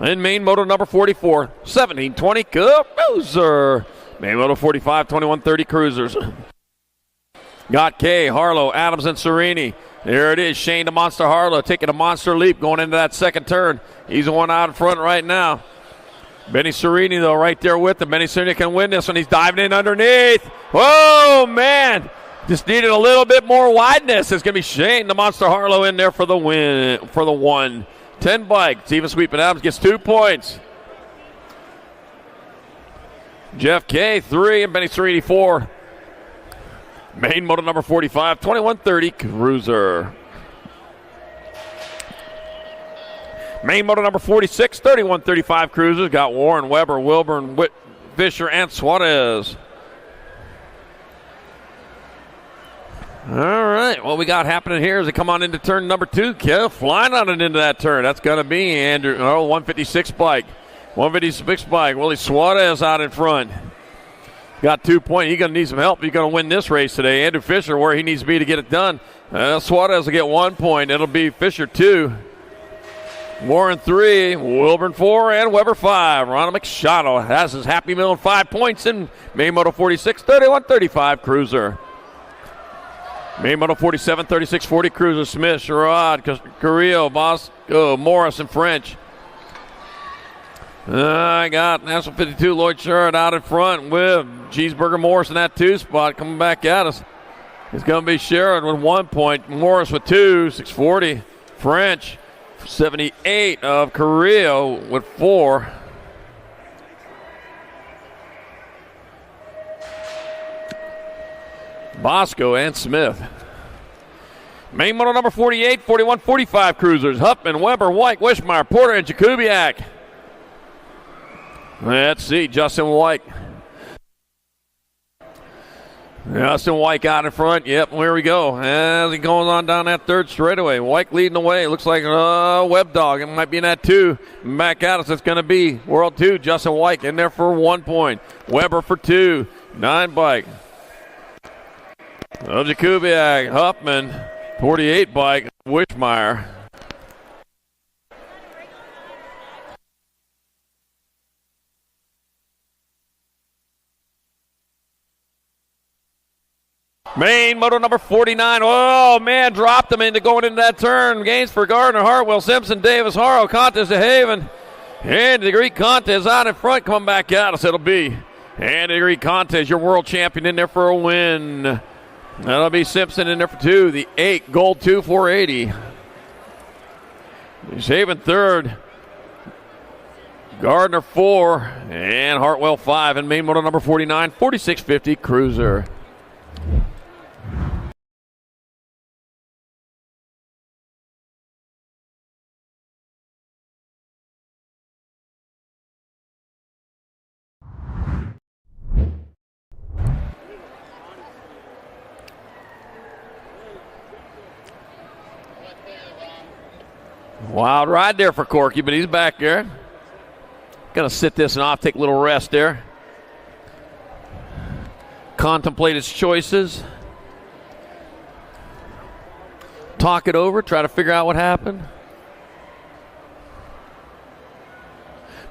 In main moto number 44. 17-20 cruiser. Main moto 45, 21-30 cruisers. Got Kay, Harlow, Adams, and Serini. There it is. Shane the Monster Harlow taking a monster leap going into that second turn. He's the one out in front right now. Benny Serini, though, right there with him. Benny Serini can win this one. He's diving in underneath. Whoa, man. Just needed a little bit more wideness. It's going to be Shane, the Monster Harlow, in there for the win, for the 1. 10 bike. Steven Sweepin Adams gets 2 points. Jeff K, 3, and Benny Serini, 4. Main moto number 45, 21-30 cruiser. Main moto number 46, 31-35 cruisers. Got Warren, Weber, Wilburn, Witt, Fisher, and Suarez. All right, what we got happening here is they come on into turn number 2. Kev flying on it into that turn. That's going to be Andrew, 156 bike. 156 bike. Willie Suarez out in front. Got 2 points. He's going to need some help. He's going to win this race today. Andrew Fisher where he needs to be to get it done. Suarez will get 1 point. It'll be Fisher 2. Warren 3, Wilburn 4, and Weber 5. Ronald McShadow has his Happy Meal and 5 points in main moto 46, 31-35 cruiser. Main moto 47, 36-40 cruiser. Smith, Sherrod, Carrillo, Bosco, Morris, and French. I got National 52 Lloyd Sherrod out in front with Cheeseburger Morris in that 2 spot coming back at us. It's going to be Sherrod with 1 point, Morris with 2, 640. French 78 of Carrillo with 4. Bosco and Smith. Main moto number 48, 41-45 cruisers. Huffman, Weber, White, Wishmeyer, Porter, and Jakubiak. Let's see, Justin White. Justin White out in front. Yep, here we go. As he goes on down that 3rd straightaway. White leading the way. Looks like Web Dog. It might be in that 2. Back at us. It's going to be World 2. Justin White in there for 1 point. Weber for 2. 9 bike. Jakubiak, Huffman, 48 bike, Wishmeyer. Main moto number 49. Oh, man, dropped him into going into that turn. Gains for Gardner, Hartwell, Simpson, Davis, Harrow, Contes to Haven. And the Greek Contes out in front, coming back at us. It'll be and the Greek Contes, your world champion, in there for a win. That'll be Simpson in there for 2. The 8, gold 2, 480. He's Haven 3rd. Gardner 4. And Hartwell 5. And main moto number 49, 4650 cruiser. Wild ride there for Corky, but he's back there. Gonna sit this one off, take a little rest there. Contemplate his choices. Talk it over, try to figure out what happened.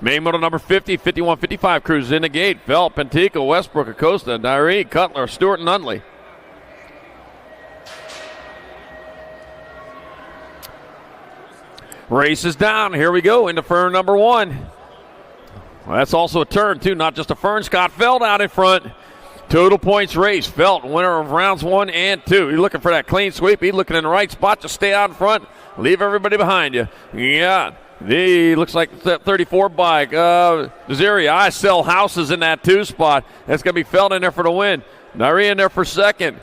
Main moto number 50, 51-55 cruises in the gate. Felt, Pentico, Westbrook, Acosta, Diary, Cutler, Stewart, and Nunley. Race is down. Here we go into fern number 1. Well, that's also a turn, too, not just a fern. Scott Felt out in front. Total points race. Felt, winner of rounds 1 and 2. You're looking for that clean sweep. He's looking in the right spot. Just stay out in front. Leave everybody behind you. Yeah. Looks like that 34 bike. Zeri, I sell houses in that 2 spot. That's going to be Felt in there for the win. Nari in there for second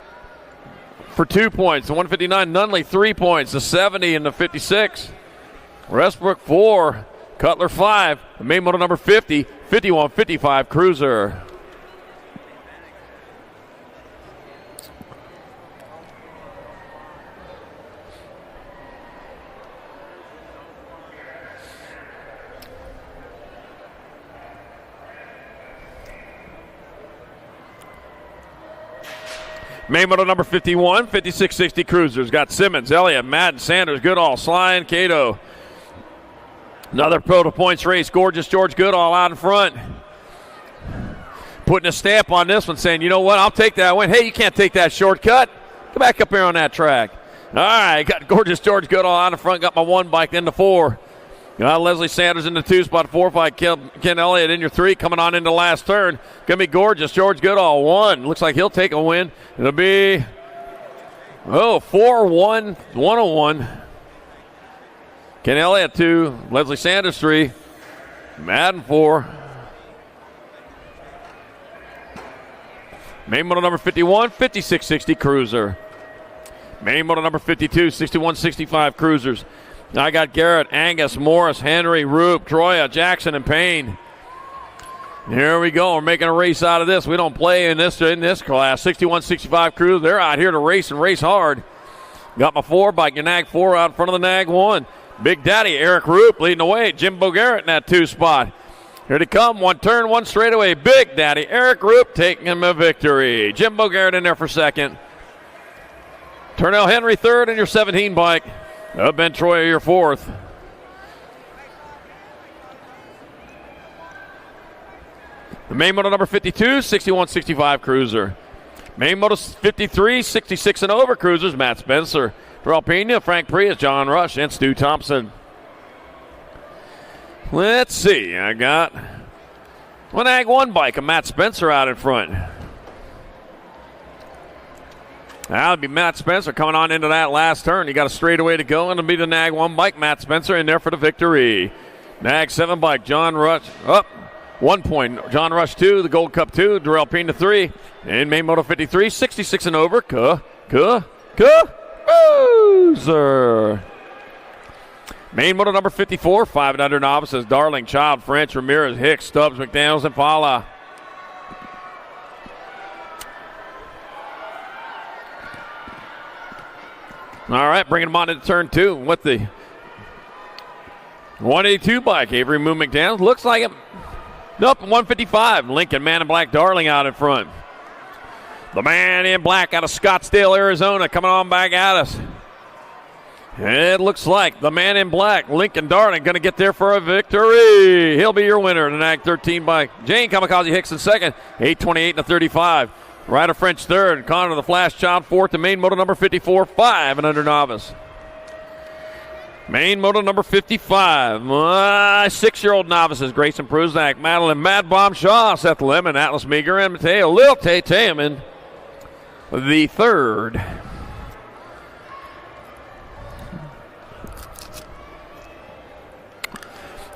for 2 points. The 159, Nunley 3 points. The 70 and the 56. Westbrook 4, Cutler 5, the main moto number 50, 51-55 cruiser. Main moto number 51, 56-60 cruisers. Got Simmons, Elliott, Madden, Sanders, Goodall, Sly, and Cato. Another total points race. Gorgeous George Goodall out in front. Putting a stamp on this one, saying, you know what, I'll take that win. Hey, you can't take that shortcut. Come back up here on that track. All right, got Gorgeous George Goodall out in front. Got my 1 bike into 4. Got Leslie Sanders in the 2 spot. 4 by Ken Elliott in your 3. Coming on into the last turn. Going to be Gorgeous George Goodall 1. Looks like he'll take a win. It'll be, 4-1, 101. Ken Elliott 2, Leslie Sanders 3, Madden 4. Main moto number 51, 56-60 cruiser. Main moto number 52, 61-65 cruisers. I got Garrett, Angus, Morris, Henry, Roop, Troya, Jackson, and Payne. Here we go. We're making a race out of this. We don't play in this class. 61-65 cruiser. They're out here to race and race hard. Got my 4 bike, your Nag 4 out in front of the Nag 1. Big Daddy, Eric Roop leading the way. Jimbo Garrett in that 2 spot. Here to come, 1 turn, 1 straightaway. Big Daddy, Eric Roop taking him a victory. Jimbo Garrett in there for second. Turnell Henry third in your 17 bike. Ben Troy your 4th. The main moto number 52, 61-65 cruiser. Main moto 53, 66 and over cruisers. Matt Spencer, Terrell Pena, Frank Prius, John Rush, and Stu Thompson. Let's see. I got one Ag 1 bike, a Matt Spencer out in front. That'll be Matt Spencer coming on into that last turn. You got a straightaway to go, and it'll be the Nag 1 bike. Matt Spencer in there for the victory. Nag 7 bike, John Rush up. 1 point. John Rush 2, the Gold Cup 2, Darrell Pena 3. And main moto 53, 66 and over. Cruiser. Main moto number 54, 5 and under novices. Darling, Child, French, Ramirez, Hicks, Stubbs, McDaniels, and Paula. All right, bringing them on into turn 2 with the 182 bike. Avery Moon McDaniels. Looks like it. Nope, 155. Lincoln Man in Black Darling out in front. The Man in Black out of Scottsdale, Arizona, coming on back at us. It looks like the Man in Black, Lincoln Darling, going to get there for a victory. He'll be your winner, the Nag 13 bike. Jane Kamikaze Hicks in second, 8:28 and a 35. Ryder French third, Connor the Flash Child fourth, and main moto number 54, 5 and under novice. Main moto number 55, 6-year-old novices, Grayson Pruznak, Madeline Mad Bomb Shaw, Seth Lemon, Atlas Meager, and Mateo Lil Tay Taman, the third.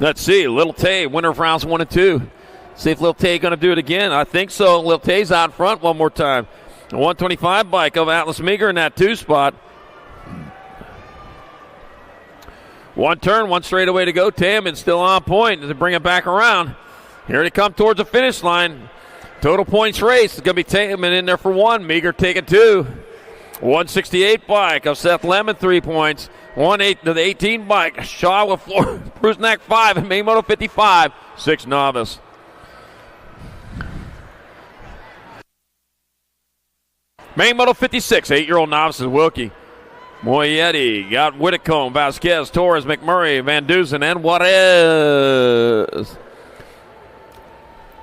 Let's see, Little Tay, winner of rounds 1 and 2. See if Lil Tay going to do it again. I think so. Lil Tay's out front one more time. The 125 bike of Atlas Meager in that 2 spot. 1 turn, 1 straightaway to go. Taman still on point to bring it back around. Here to come towards the finish line. Total points race. It's going to be Taman in there for 1. Meager taking 2. 168 bike of Seth Lemon, 3 points. 1-8 to the 18 bike. Shaw with 4. Pruznak 5 and main moto 55. 6 novice. Main moto 56. 8-year-old novice is Wilkie. Moyetti got Whitcomb, Vasquez, Torres, McMurray, Van Dusen, and Juarez.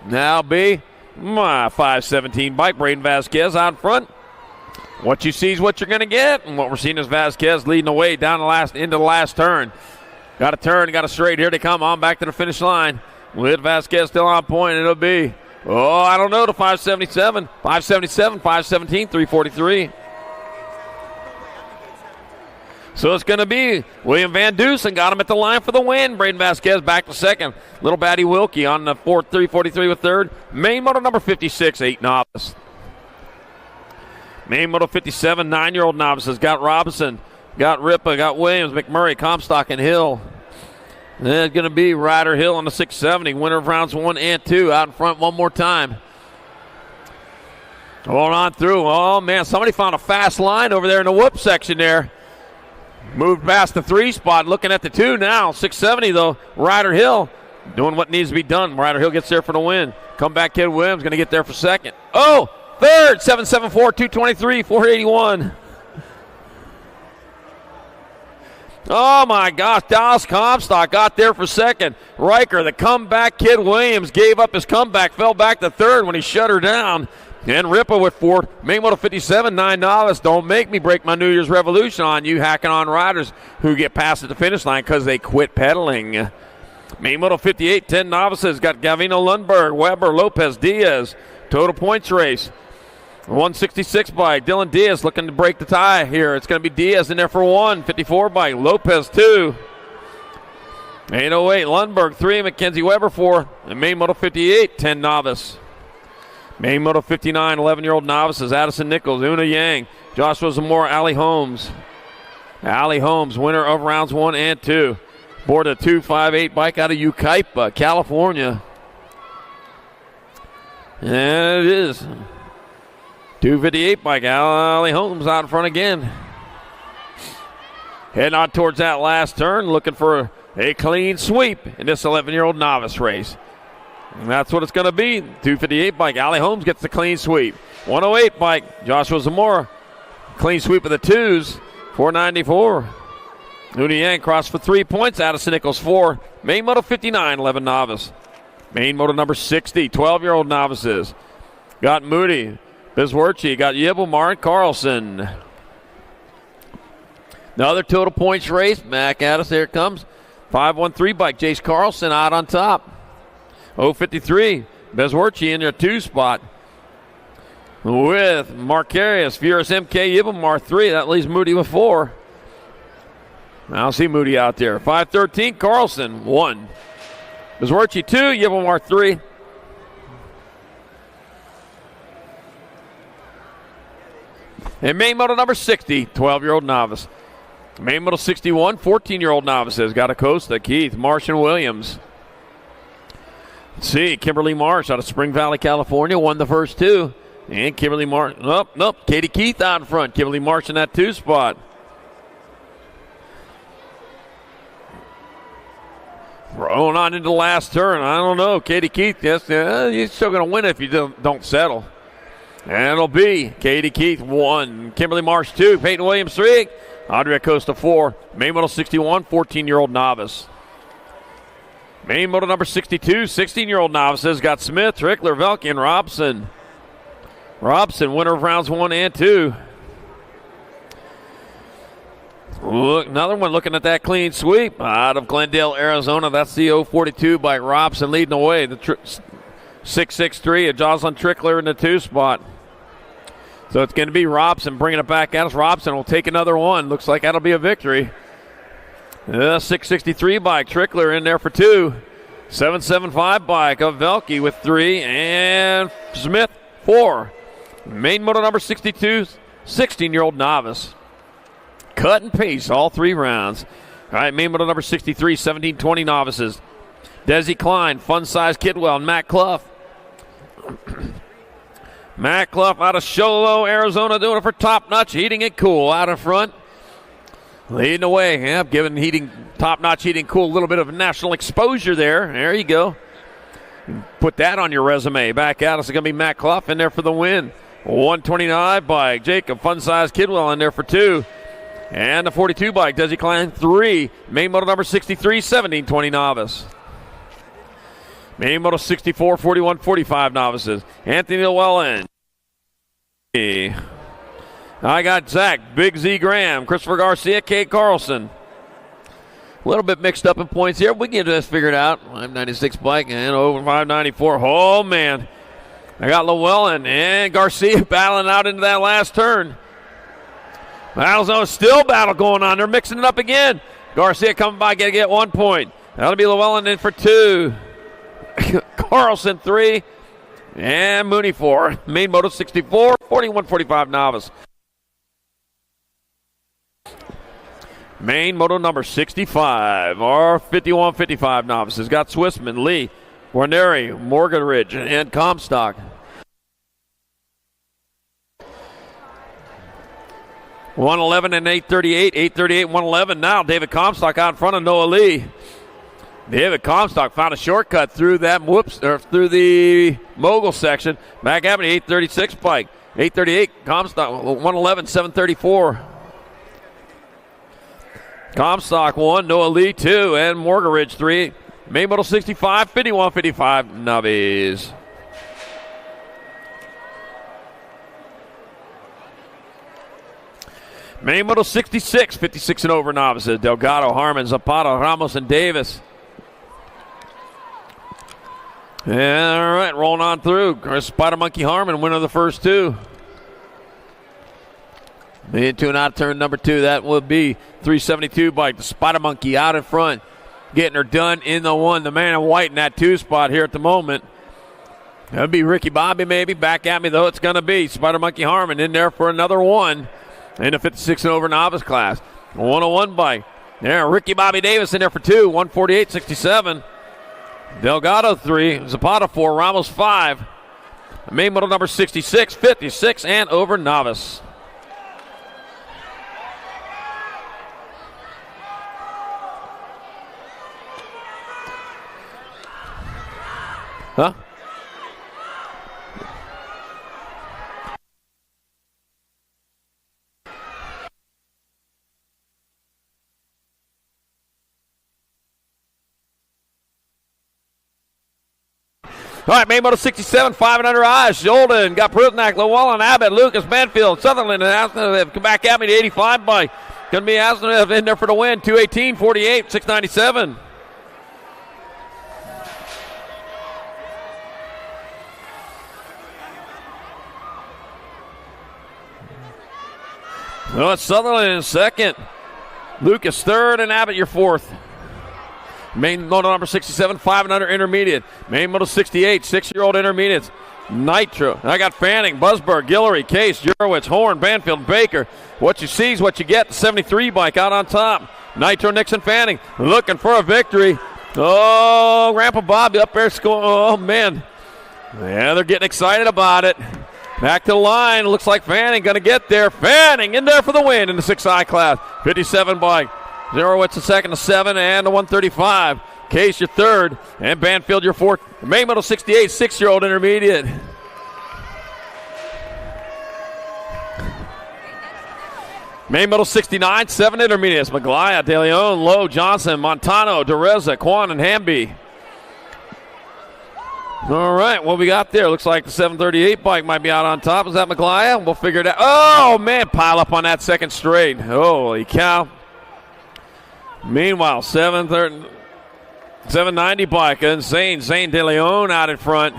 Now be 517 bike. Braden Vasquez out front. What you see is what you're going to get. And what we're seeing is Vasquez leading the way down into the last turn. Got a turn, got a straight. Here they come on back to the finish line. With Vasquez still on point, it'll be, I don't know, to 577, 517, 343. So it's going to be William Van Dusen got him at the line for the win. Braden Vasquez back to second. Little Batty Wilkie on the fourth, 343 with third. Main moto number 56, 8 novice. Main moto 57, 9-year-old novices. Got Robinson, got Ripa, got Williams, McMurray, Comstock, and Hill. Then it's going to be Ryder Hill on the 670. Winner of rounds 1 and 2. Out in front one more time. Going on through. Oh, man, somebody found a fast line over there in the whoop section there. Moved past the 3 spot, looking at the 2 now. 670, though. Ryder Hill doing what needs to be done. Ryder Hill gets there for the win. Comeback kid Williams going to get there for second. Oh, third, 774, 223, 481. Oh, my gosh. Dallas Comstock got there for second. Riker, the comeback kid Williams, gave up his comeback, fell back to third when he shut her down. And Ripa with fourth. Main moto 57, $9. Don't make me break my New Year's revolution on you hacking on riders who get past at the finish line because they quit pedaling. Main moto 58, 10 novices. Got Gavino Lundberg, Weber, Lopez, Diaz. Total points race. 166 bike. Dylan Diaz looking to break the tie here. It's going to be Diaz in there for 1. 54 bike. Lopez 2. 808 Lundberg 3. Mackenzie Weber 4. And main moto 58, 10 novice. Main moto 59, 11-year-old novices. Addison Nichols, Una Yang, Joshua Zamora, Allie Holmes. Allie Holmes, winner of rounds 1 and 2. Board a 258 bike out of Yucaipa, California. And it is 258 bike. Allie Holmes out in front again. Heading on towards that last turn, looking for a clean sweep in this 11-year-old novice race. And that's what it's going to be. 258 bike. Allie Holmes gets the clean sweep. 108 bike. Joshua Zamora. Clean sweep of the 2s. 494. Una Yang crossed for 3 points. Addison Nichols 4. Main moto 59, 11 novice. Main moto number 60, 12-year-old novices. Got Moody. Bizwerchi. Got Yibelmar and Carlson. Another total points race. Back at us. Here it comes. 513 bike. Jace Carlson out on top. 053. Bezwerchi in their 2 spot. With Marcarius, Furious MK, Yibelmar 3. That leaves Moody with 4. I don't see Moody out there. 513. Carlson 1. Bezwerchi 2. Yibelmar 3. And main moto number 60, 12-year-old novice. Main moto 61, 14-year-old novices. Got Acosta, Keith, Marsh, and Williams. Let's see, Kimberly Marsh out of Spring Valley, California, won the first 2. And Kimberly Marsh, nope, Katie Keith out in front. Kimberly Marsh in that 2 spot. Rolling on into the last turn. I don't know, Katie Keith, yes, you're still going to win if you don't settle. And it'll be Katie Keith 1, Kimberly Marsh 2, Peyton Williams 3, Andrea Costa 4, Main Moto 61, 14-year-old novice. Main Moto number 62, 16-year-old novices. Got Smith, Trickler, Velke, and Robson. Robson, winner of rounds 1 and 2. Look, another one looking at that clean sweep out of Glendale, Arizona. That's the 042 by Robson leading the way. The 663, a Jocelyn Trickler in the 2 spot. So it's going to be Robson bringing it back at us. Robson will take another one. Looks like that'll be a victory. 663 bike, Trickler in there for 2. 775 bike of Velke with 3. And Smith 4. Main moto number 62, 16-year-old novice. Cut and pace all 3 rounds. All right, main moto number 63, 1720 novices. Desi Klein, Fun Size Kidwell, and Matt Clough. Matt Clough out of Sholo, Arizona, doing it for Top Notch, Heating and Cool out in front. Leading the way, yeah, giving Top Notch Heating Cool a little bit of national exposure there. There you go. Put that on your resume. Back out, it's going to be Matt Clough in there for the win. 129 bike, Jacob Fun Size Kidwell in there for 2. And the 42 bike, Desi Klein 3. Main moto number 63, 1720 novice. Main Moto 64, 41, 45 novices. Anthony Llewellyn. I got Zach, Big Z Graham, Christopher Garcia, Kate Carlson. A little bit mixed up in points here. We can get this figured out. 596 bike and over 594. Oh, man. I got Llewellyn and Garcia battling out into that last turn. Battle's still battle going on. They're mixing it up again. Garcia coming by, get 1 point. That'll be Llewellyn in for 2. Carlson 3. And Mooney 4. Main Moto 64, 41, 45 novice. Main Moto number 65, or 51, 55 novices. Got Swissman, Lee, Guarneri, Morganridge, and Comstock. $111 and $838, $838, $111 now. David Comstock out in front of Noah Lee. David Comstock found a shortcut through that through the mogul section. Back at me, 836 bike. 838, Comstock, 111, 734. Comstock 1, Noah Lee 2, and Morganridge 3. Main Moto 65, 51, 55 novice. Main Moto 66, 56 and over novices. Delgado, Harmon, Zapata, Ramos, and Davis. All right, rolling on through. Spider Monkey Harmon, winner of the first 2. Into and out turn number 2. That would be 372 bike. The Spider Monkey out in front, getting her done in the 1. The man in white in that 2 spot here at the moment. That would be Ricky Bobby maybe. Back at me, though, it's going to be Spider Monkey Harmon in there for another 1 in the 56 and over novice class. 101 bike. There, Ricky Bobby Davis in there for 2. 148.67. Delgado 3. Zapata 4. Ramos 5. Main Moto number 66, 56 and over novice. Huh? All right, Main Moto 67, 5 and under eyes. Jolden got Prusnak, Llewellyn, Abbott, Lucas, Banfield, Sutherland, and Aston come back at me to 85 bike. Going to be Aston in there for the win. 218, 48, 697. So it's Sutherland in second. Lucas third, and Abbott your fourth. Main Moto number 67, 5 and under intermediate. Main Moto 68, 6-year-old intermediates. Nitro. I got Fanning, Busberg, Guillory, Case, Jurowitz, Horn, Banfield, Baker. What you see is what you get. The 73 bike out on top. Nitro, Nixon, Fanning looking for a victory. Oh, Grandpa Bobby up there scoring. Oh, man. Yeah, they're getting excited about it. Back to the line. Looks like Fanning going to get there. Fanning in there for the win in the 6I class. 57 bike. Zerowitz the second, to 7, and the 135. Case your third, and Banfield your fourth. Main Moto 68, 6-year-old intermediate. Main Moto 69, 7 intermediates. Maglaya, De Leon, Lowe, Johnson, Montano, Dereza, Quan, and Hamby. All right, what we got there? Looks like the 738 bike might be out on top. Is that Maglaya? We'll figure it out. Oh, man, pile up on that second straight. Holy cow. Meanwhile, 790 bike, insane. Zane De Leon out in front.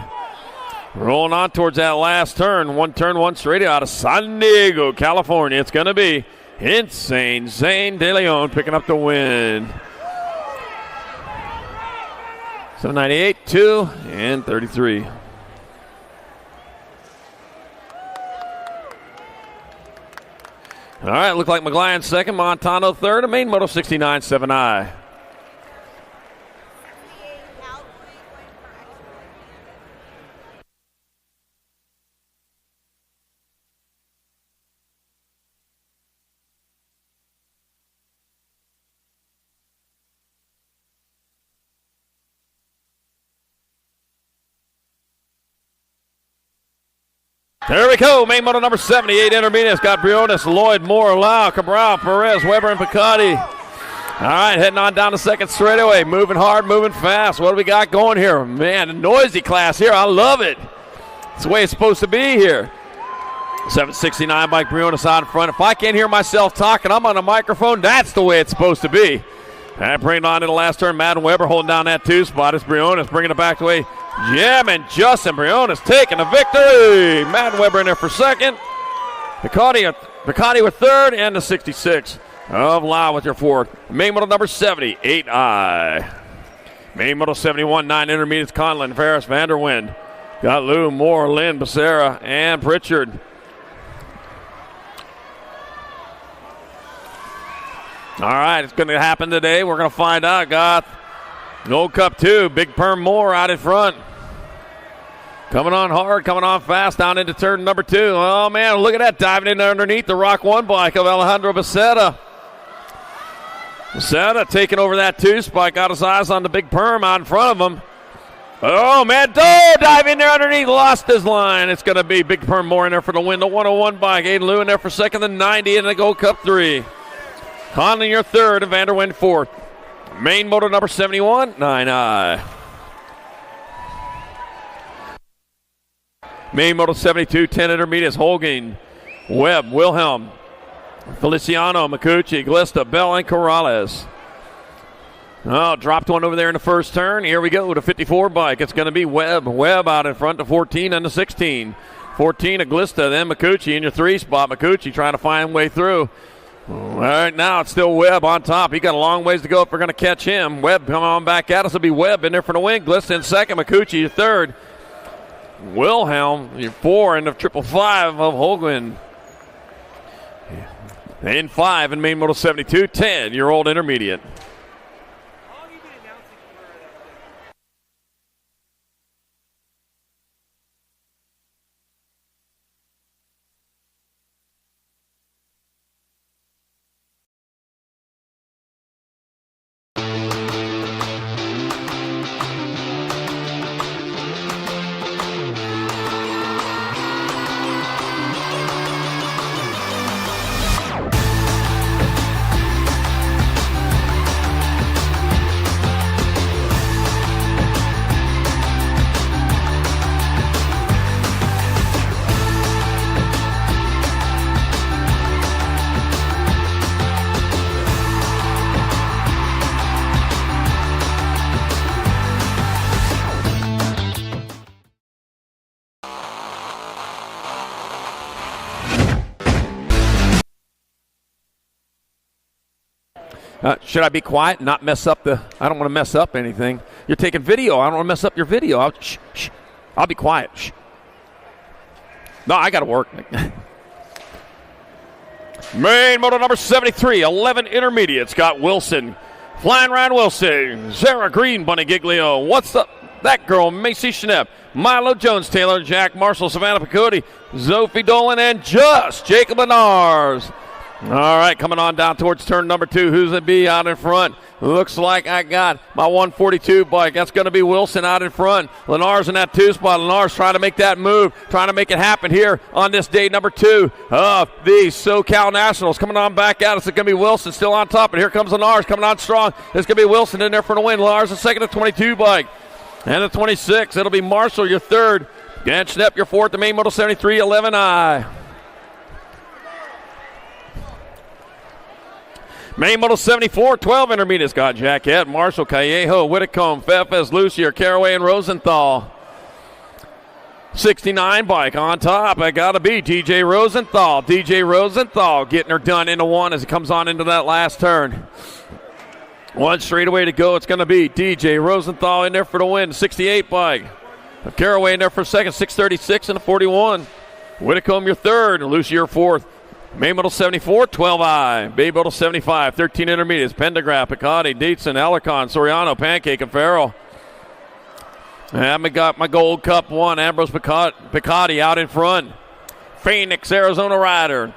Rolling on towards that last turn. One turn, one straight out of San Diego, California. It's going to be insane. Zane De Leon picking up the win. 798, 2, and 33. All right, look like McGlyan second, Montano third, and Main Moto 69, 7I. There we go. Main Moto number 78 intermediates. Got Briones, Lloyd, Moore, Lau, Cabral, Perez, Weber, and Picotti. All right, heading on down the second straightaway. Moving hard, moving fast. What do we got going here? Man, a noisy class here. I love it. It's the way it's supposed to be here. 769 Mike Briones out in front. If I can't hear myself talking, I'm on a microphone. That's the way it's supposed to be. And bringing on in the last turn, Madden Weber holding down that 2 spot. It's Briones bringing it back the way. Jim and Justin Briones taking the victory. Madden Weber in there for second. Picotti with third, and the 66 of Lau with your fourth. Main model number 70, 8I. Main model 71, 9 intermediates, Conlon, Ferris, Vanderwind. Got Lou, Moore, Lynn, Becerra, and Pritchard. All right, it's going to happen today. We're going to find out. Got Gold Cup 2, Big Perm Moore out in front. Coming on hard, coming on fast down into turn number 2. Oh, man, look at that, diving in underneath the Rock 1 bike of Alejandro Becerra. Becerra taking over that 2 spot, got his eyes on the Big Perm out in front of him. Oh, man, dive in there underneath, lost his line. It's going to be Big Perm Moore in there for the win, the 101 bike. Aiden Lou in there for second, the 90 in the Gold Cup 3. Conley your third, and Vanderwind fourth. Main motor number 71, 9I. Main motor 72, 10 intermediates. Holguin, Webb, Wilhelm, Feliciano, Macucci, Glista, Bell, and Corrales. Oh, dropped one over there in the first turn. Here we go, the 54 bike. It's going to be Webb. Webb out in front to 14 and the 16. 14 Glista, then Macucci in your 3 spot. Macucci trying to find a way through. All right, now it's still Webb on top. He got a long ways to go if we're going to catch him. Webb coming on back at us. It'll be Webb in there for the win. Glista in second. Macucci your third. Wilhelm, your 4 in the 555 of Holguin. In 5 in main model 72, 10 your old intermediate. Should I be quiet and not mess up I don't want to mess up anything. You're taking video. I don't want to mess up your video. I'll be quiet. Shh. No, I got to work. Main motor number 73, 11 intermediates. Got Wilson, Flying Ryan Wilson, Sarah Green, Bunny Giglio. What's up? That girl, Macy Schnepp, Milo Jones, Taylor Jack, Marshall, Savannah Picotti, Sophie Dolan, and just Jacob Lenars. All right, coming on down towards turn number 2. Who's it be out in front? Looks like I got my 142 bike. That's going to be Wilson out in front. Lenars in that 2 spot. Lenars trying to make that move, trying to make it happen here on this day number 2 of the SoCal Nationals. Coming on back at us, it's going to be Wilson still on top, and here comes Lenars coming on strong. It's going to be Wilson in there for the win. Lenars the second, the 22 bike. And the 26, it'll be Marshall, your third. Dan Schnepp, your fourth. The main model 73, 11I. Main model 74, 12 intermediates. Got Jackett, Marshall, Callejo, Whitcomb, Fefes, Lucier, Caraway, and Rosenthal. 69 bike on top. I got to be DJ Rosenthal. DJ Rosenthal getting her done into one as it comes on into that last turn. One straightaway to go. It's going to be DJ Rosenthal in there for the win. 68 bike. Caraway in there for second. 636 and a 41. Whitcomb your third. Lucy your fourth. Main model 74, 12I. Bay model 75, 13 intermediates. Pendergraph, Picotti, Dietzen, Alarcon, Soriano, Pancake, and Farrell. And we got my Gold Cup 1. Ambrose Picotti out in front. Phoenix, Arizona rider.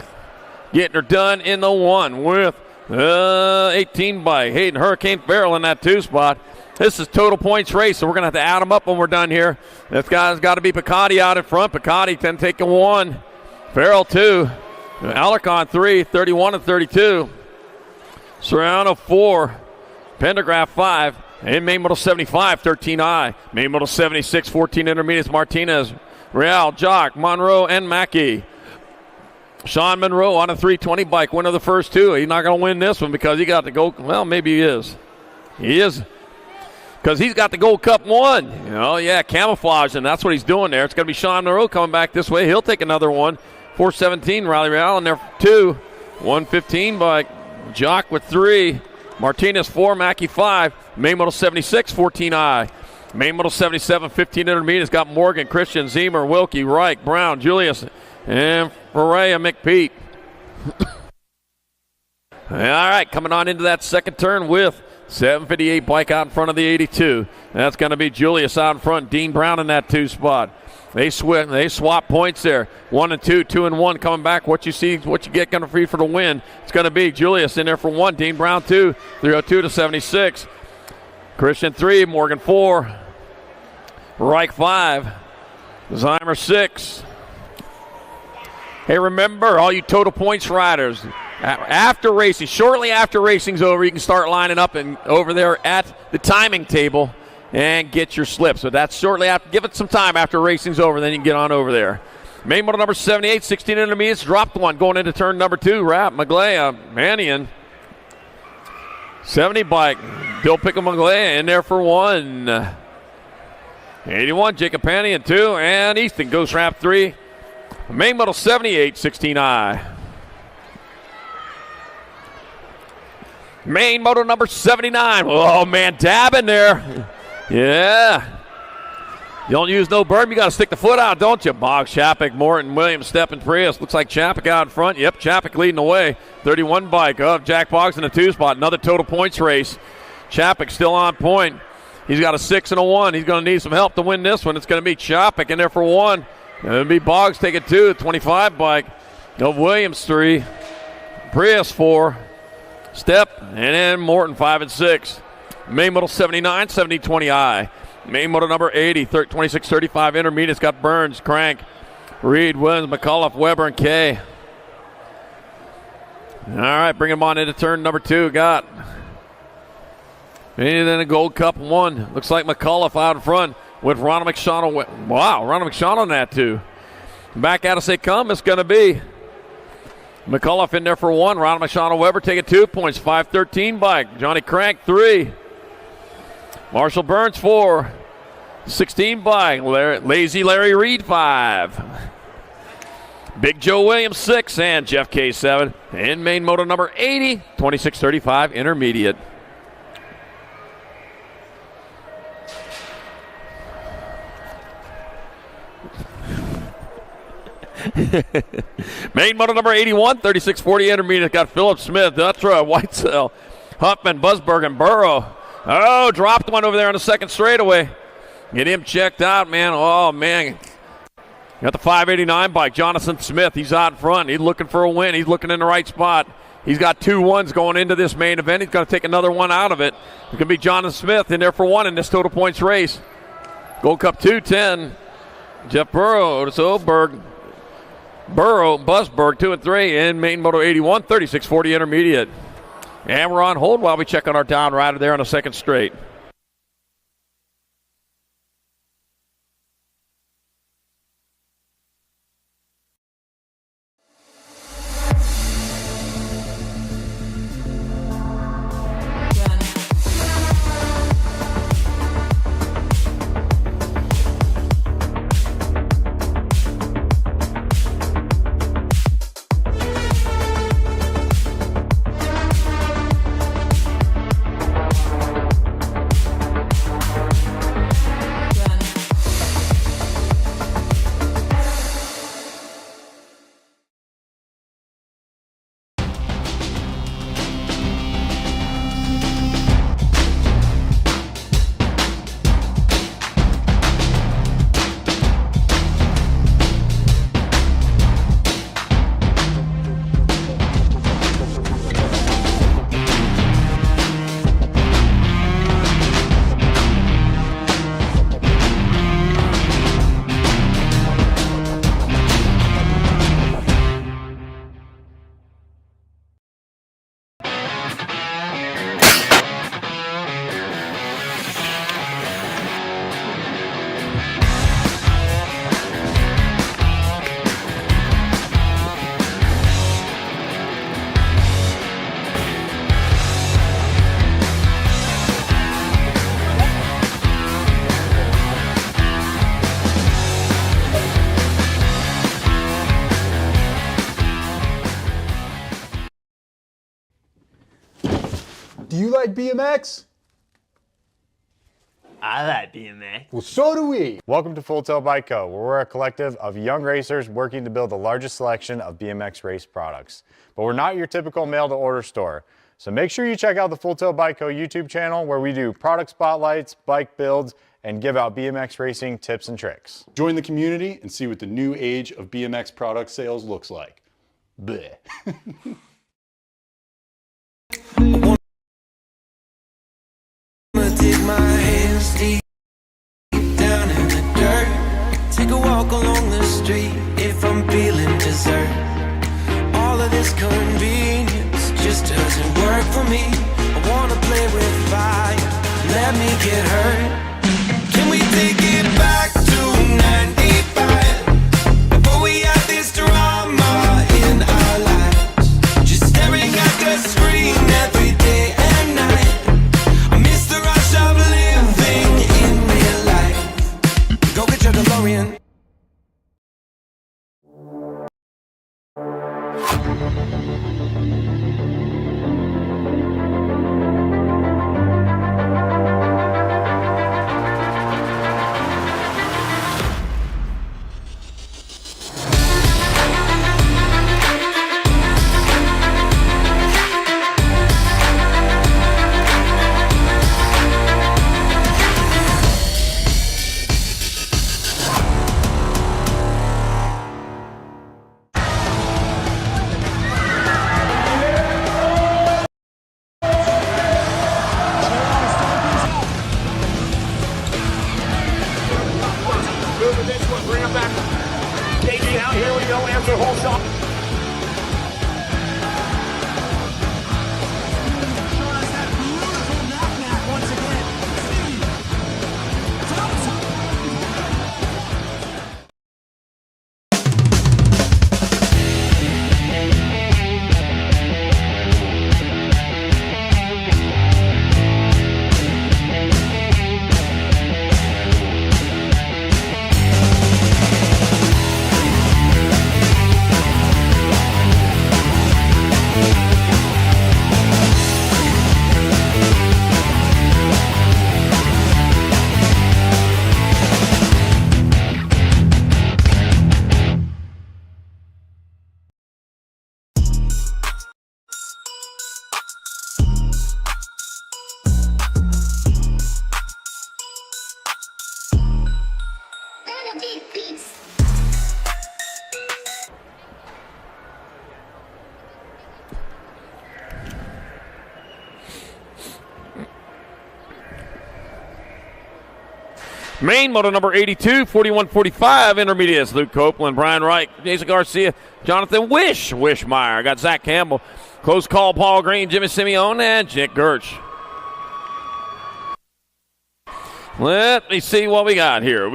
Getting her done in the 1 with 18 by Hayden Hurricane Farrell in that 2 spot. This is total points race, so we're going to have to add them up when we're done here. This guy's got to be Picotti out in front. Picotti then taking 1. Farrell 2. Alarcon 3, 31 and 32. Serrano 4, Pendergraph 5, and main model 75, 13I. Main model 76, 14 intermediates, Martinez, Real, Jock, Monroe, and Mackey. Sean Monroe on a 320 bike, winner of the first two. He's not going to win this one because he got the gold. Well, maybe he is. He is. Because he's got the Gold Cup 1. Yeah, camouflage, and that's what he's doing there. It's going to be Sean Monroe coming back this way. He'll take another one. 417, Riley Real in there for 2. 115 bike. Jock with 3. Martinez 4, Mackey 5. Main model 76, 14I. Main model 77, 15 intermediates. Got Morgan, Christian, Zemer, Wilkie, Reich, Brown, Julius, and Ferreira McPete. All right, coming on into that second turn with 758 bike out in front of the 82. That's going to be Julius out in front. Dean Brown in that 2 spot. They swap points there. 1 and 2, 2 and 1 coming back. What you see, what you get going to free for the win. It's going to be Julius in there for 1. Dean Brown 2. 302 to 76. Christian 3. Morgan 4. Reich 5. Zymer 6. Hey, remember, all you total points riders, after racing, shortly after racing's over, you can start lining up and over there at the timing table and get your slips. So that's shortly after. Give it some time after racing's over, then you can get on over there. Main model number 78, 16 intermediates, dropped 1 going into turn number 2. Rapp, Maglea, Mannion. 70 bike, Bill Pickle Maglea in there for 1. 81, Jacob Pannion 2, and Easton goes Rapp 3. Main model 78, 16I. Main motor number 79. Oh, man, dabbing there. Yeah. You don't use no berm, you got to stick the foot out, don't you? Boggs, Chapek, Morton, Williams, Steppen, Prius. Looks like Chapek out in front. Yep, Chapek leading the way. 31 bike of Jack Boggs in the 2 spot. Another total points race. Chapek still on point. He's got a 6 and a 1. He's going to need some help to win this one. It's going to be Chapek in there for 1. It'll be Boggs taking 2. 25 bike of Williams 3. Prius 4. Step, and then Morton 5 and 6. Main model 79, 7020i. Main model number 80, 2635 intermediates. Got Burns, Crank, Reed, Williams, McCullough, Weber, and Kay. All right, bring him on into turn number 2. Got. And then a Gold Cup 1. Looks like McCullough out in front with Ronald McShawn. Wow, Ronald McShawn on that too. Back out as they come, it's going to be McCullough in there for 1. Ronald McShawn Weber taking 2 points. 513 bike. Johnny Crank 3. Marshall Burns 4. 16 bike. Lazy Larry Reed 5. Big Joe Williams 6 and Jeff K 7. And main motor number 80, 2635 intermediate. Main motor number 81, 3640 intermediate. Got Philip Smith, Dutra, Whitesell, Huffman, Busberg, and Burrow. Oh, dropped one over there on the second straightaway. Get him checked out, man. Oh, man. Got the 589 bike, Jonathan Smith. He's out in front. He's looking for a win. He's looking in the right spot. He's got 2 1s going into this main event. He's going to take another one out of it. It's going to be Jonathan Smith in there for 1 in this total points race. Gold Cup 210. Jeff Burrow, Otis Oberg. Burrow, Busberg, 2 and 3, and main moto 81, 3640 intermediate. And we're on hold while we check on our down rider there on the second straight. Do you like BMX? I like BMX. Well, so do we. Welcome to Full Tilt Bike Co., where we're a collective of young racers working to build the largest selection of BMX race products. But we're not your typical mail-to-order store. So make sure you check out the Full Tilt Bike Co. YouTube channel, where we do product spotlights, bike builds, and give out BMX racing tips and tricks. Join the community and see what the new age of BMX product sales looks like. Bleh. Dig my hands deep down in the dirt. Take a walk along the street if I'm feeling dessert. All of this convenience just doesn't work for me. I wanna play with fire, let me get hurt. Can we take it back to 95? Before we had this drama in our lives, just staring at the screen every day and night. I miss the rush of living in real life. Go get your DeLorean. Moving this one, bring him back. KG out, here we go, answer whole shot. Main moto number 82, 4145 intermediates. Luke Copeland, Brian Wright, Jason Garcia, Jonathan Wishmeyer. Got Zach Campbell. Close call, Paul Green, Jimmy Simeone, and Jick Gerch. Let me see what we got here.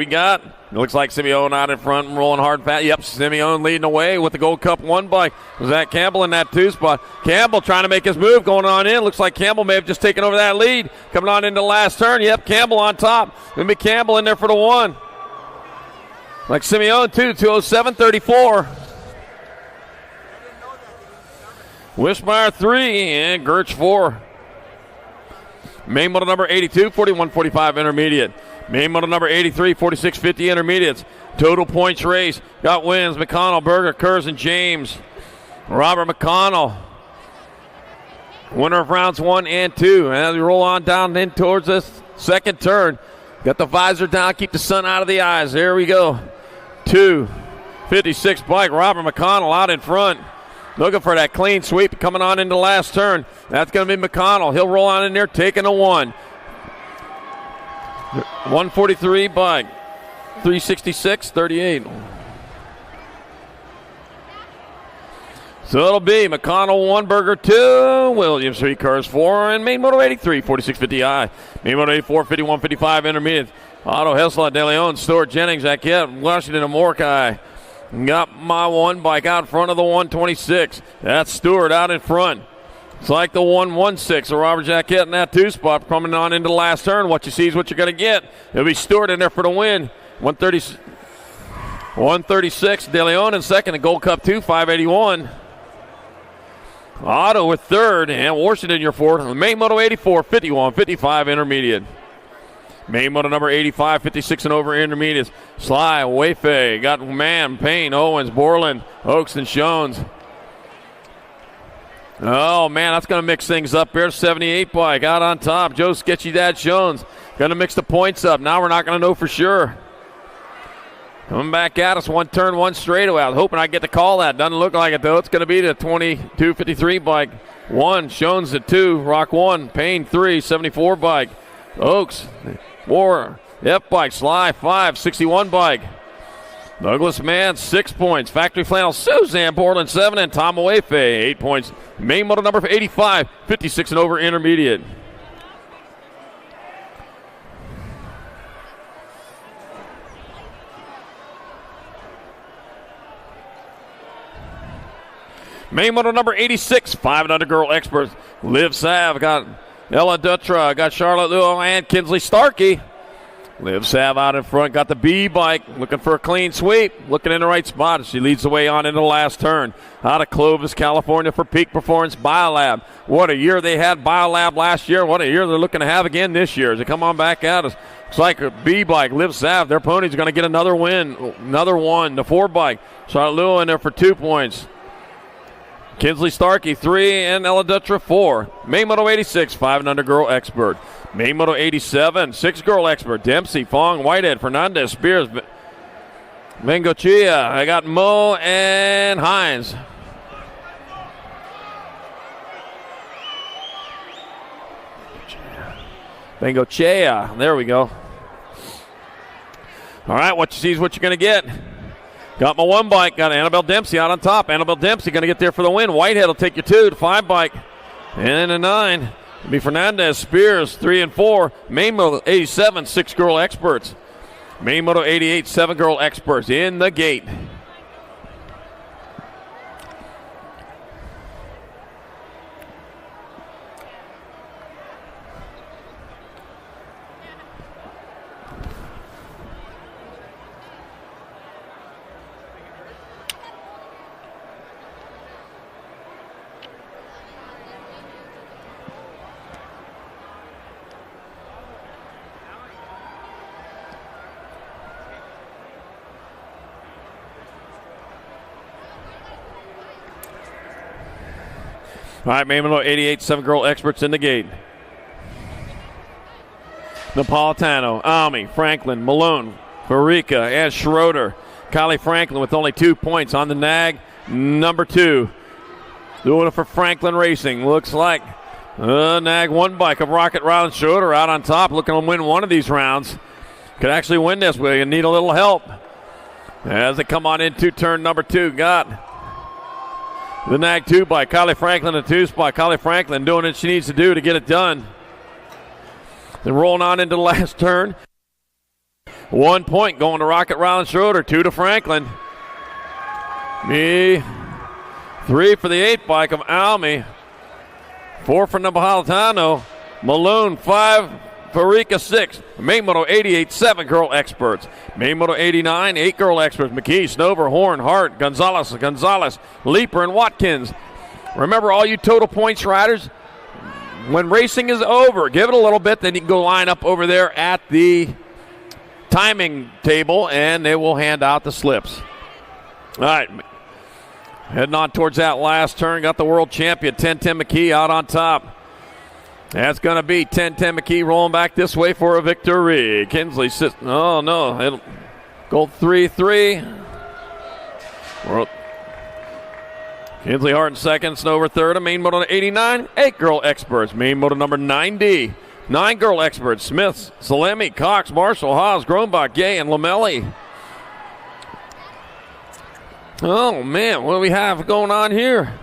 It looks like Simeone out in front and rolling hard and fast. Yep, Simeone leading away with the Gold Cup 1 bike. Zach Campbell in that 2 spot. Campbell trying to make his move going on in. Looks like Campbell may have just taken over that lead. Coming on into the last turn. Yep, Campbell on top. Maybe Campbell in there for the 1. Like Simeone, 2:07.34. Wishmeyer 3 and Gerch 4. Main model number 82, 4145 intermediate. Main model number 83, 4650 intermediates. Total points race. Got wins McConnell, Berger, Kurz, and James. Robert McConnell, winner of rounds 1 and 2. As we roll on down in towards this second turn. Got the visor down, keep the sun out of the eyes. There we go. 2:56 bike. Robert McConnell out in front. Looking for that clean sweep coming on into the last turn. That's going to be McConnell. He'll roll on in there, taking a 1. 143 bike. 366.38. So it'll be McConnell 1, Berger 2, Williams 3, Kurz 4, and Main Moto 83, 4650i. Main Moto 84, 5155 intermediate. Otto Hessler, De Leon, Stuart Jennings, Ackett, Washington, and Morkai. Got my 1 bike out in front of the 126. That's Stewart out in front. It's like the 116. So Robert Jackett in that 2 spot coming on into the last turn. What you see is what you're going to get. It'll be Stewart in there for the win. 136. De Leon in second. And Gold Cup 2, 581. Otto with third, and Washington your fourth. Main Moto 84, 51, 55 intermediate. Main Moto number 85, 56 and over intermediates. Sly, Wayfay, got Mann, Payne, Owens, Borland, Oaks, and Jones. Oh, man, that's going to mix things up here. 78 bike out on top. Joe Sketchy Dad Jones going to mix the points up. Now we're not going to know for sure. Coming back at us, one turn, one straightaway. I was hoping I get to call that. Doesn't look like it, though. It's going to be the 22.53 bike. 1, Jones at 2, Rock 1, Payne 3, 74 bike. Oaks, 4, F bike, Sly 5, 61 bike. Douglas Mann, 6 points. Factory Flannel, Suzanne Portland, 7, and Tom Awefe, 8 points. Main Moto number 85, 56 and over intermediate. Main Moto number 86, 5 and under girl experts. Liv Sav got Ella Dutra, got Charlotte Luo and Kinsley Starkey. Liv Sav out in front, got the B bike, looking for a clean sweep, looking in the right spot. She leads the way on into the last turn. Out of Clovis, California for Peak Performance Biolab. What a year they had Biolab last year. What a year they're looking to have again this year as they come on back at us. Looks like a B bike, Liv Sav, their pony's going to get another win, another one. The 4 bike, Charlotte Luo in there for 2 points. Kinsley Starkey, 3, and Ella Dutra, 4. Main Moto 86, 5 and under girl expert. Main Moto 87, 6 girl expert. Dempsey, Fong, Whitehead, Fernandez, Spears, Bengochea. I got Mo and Hines. Bengochea. There we go. All right, what you see is what you're going to get. Got my 1 bike, got Annabelle Dempsey out on top. Annabelle Dempsey going to get there for the win. Whitehead will take you 2 to 5 bike. And a 9. It'll be Fernandez, Spears, 3 and 4. Main Moto 87, 6 girl experts. Main Moto 88, 7 girl experts in the gate. All right, Main Moto 88, 7 girl experts in the gate. Napolitano, Ami, Franklin, Malone, Farica, and Schroeder. Kylie Franklin with only 2 points on the nag, number 2. Doing it for Franklin Racing. Looks like nag 1 bike of Rocket Riley Schroeder out on top, looking to win one of these rounds. Could actually win this. We need a little help. As they come on into turn number 2, got the nag 2 by Kylie Franklin, the 2 spot. Kylie Franklin doing what she needs to do to get it done. Then rolling on into the last turn. 1 point going to Rocket Riley Schroeder, 2 to Franklin. 3 for the 8 bike of Almy. 4 for Napolitano. Malone, 5. Farika, 6. Main Moto 88, 7 girl experts. Main Moto 89, 8 girl experts. McKee, Snover, Horn, Hart, Gonzalez, Leaper, and Watkins. Remember, all you total points riders, when racing is over, give it a little bit, then you can go line up over there at the timing table, and they will hand out the slips. All right. Heading on towards that last turn, got the world champion, 10-10 McKee out on top. That's going to be 10-10 McKee rolling back this way for a victory. Kinsley sits. Oh, no. It'll go 3-3. Kinsley Hart in second. Snover third. A Main Moto 89. 8 girl experts. Main Moto number 90. 9 girl experts. Smith, Salemi, Cox, Marshall, Haas, Grombach, Gay, and Lamelli. Oh, man. What do we have going on here?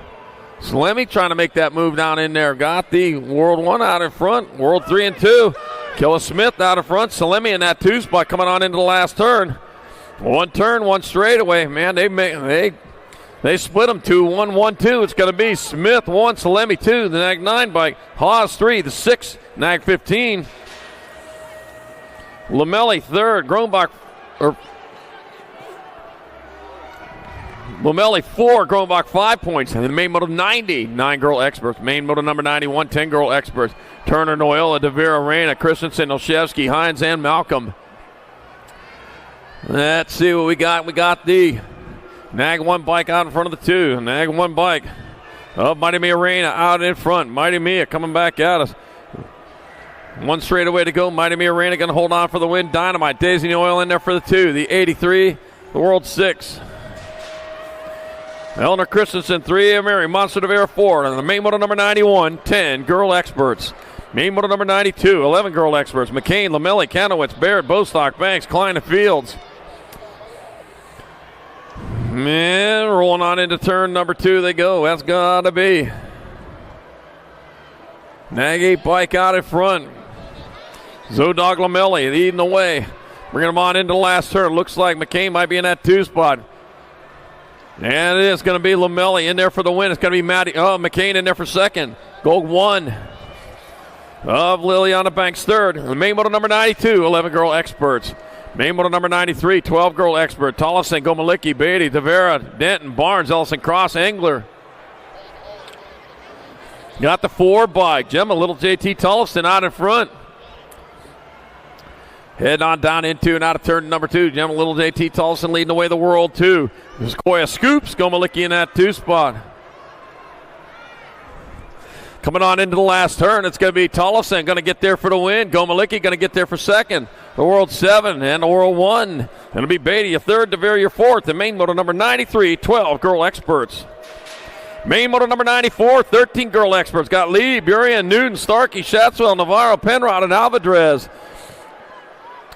Salemi trying to make that move down in there. Got the World 1 out in front. World 3 and 2. Killa Smith out in front. Salemi in that 2 spot coming on into the last turn. 1 turn, 1 straightaway. Man, they split them 2-1, 1-2. It's going to be Smith 1, Salemi 2. The Nag 9 bike. Haas 3, the 6, Nag 15. Lamelli third. Grombach. Lomelli 4, Gronbach 5 points. And the main moto 90, 9 girl experts. Main moto number 91, 10 girl experts. Turner, Noyola, DeVera, Reyna, Christensen, Olszewski, Hines, and Malcolm. Let's see what we got. We got the Nag 1 bike out in front of the 2. Nag 1 bike. Oh, Mighty Mia Reyna out in front. Mighty Mia coming back at us. One straightaway to go. Mighty Mia Reyna going to hold on for the win. Dynamite. Daisy Oil in there for the 2. The 83, the World 6. Eleanor Christensen, 3. Mary Monster DeVera, 4. And the main moto number 91, 10 girl experts. Main moto number 92, 11 girl experts. McCain, Lamelli, Kanowitz, Baird, Bostock, Banks, Klein, and Fields. Man, rolling on into turn number 2 they go. That's got to be Nag 8 bike out in front. Zodog Lamelli leading the way. Bringing them on into the last turn. Looks like McCain might be in that 2 spot. And it is going to be Lamelli in there for the win. It's going to be McCain in there for second. Gold 1 of Liliana Banks third. The main moto number 92, 11 girl experts. Main moto number 93, 12 girl expert. Tollefson, Gomalicki, Beatty, DeVera, Denton, Barnes, Ellison, Cross, Engler. Got the 4 bike. Gemma, little JT Tollefson out in front. Heading on down into and out of turn number 2. Gemma, little JT Tollefson leading the way the world 2. There's Koya Scoops, Gomalicki in that 2 spot. Coming on into the last turn, it's going to be Tollefson going to get there for the win. Gomalicki going to get there for second. The World 7 and the World 1. It'll be Beatty, your 3rd, DeVere, your 4th. The main moto number 93, 12 girl experts. Main moto number 94, 13 girl experts. Got Lee, Burien, Newton, Starkey, Shatswell, Navarro, Penrod, and Alvarez.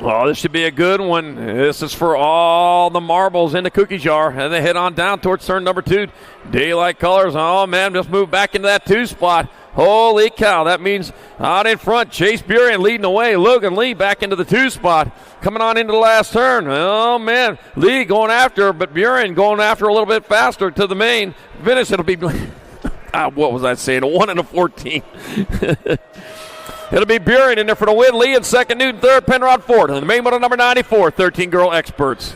Oh, this should be a good one. This is for all the marbles in the cookie jar. And they head on down towards turn number 2. Daylight colors. Oh, man, just move back into that 2 spot. Holy cow. That means out in front, Chase Burien leading the way. Logan Lee back into the 2 spot. Coming on into the last turn. Oh, man. Lee going after, but Burien going after a little bit faster to the main finish. It'll be, what was I saying? A 1 and a 14. It'll be Burien in there for the win. Lee in second, Newton third, Penrod fourth. And the main moto number 94, 13 girl experts.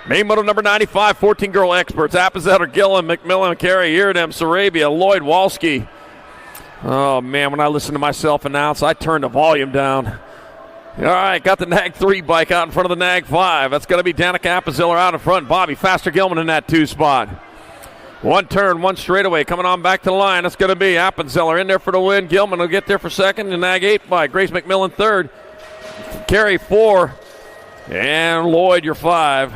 Main moto number 95, 14 girl experts. Appenzetter, Gillen, McMillan, Carey, Iridem, Sarabia, Lloyd, Walski. Oh, man, when I listen to myself announce, I turn the volume down. All right, got the Nag 3 bike out in front of the Nag 5. That's going to be Danica Appenzeller out in front. Bobby Faster Gilman in that 2 spot. 1 turn, 1 straightaway. Coming on back to the line. That's going to be Appenzeller in there for the win. Gilman will get there for second. The Nag 8 bike. Grace McMillan third. Carey 4. And Lloyd, your 5.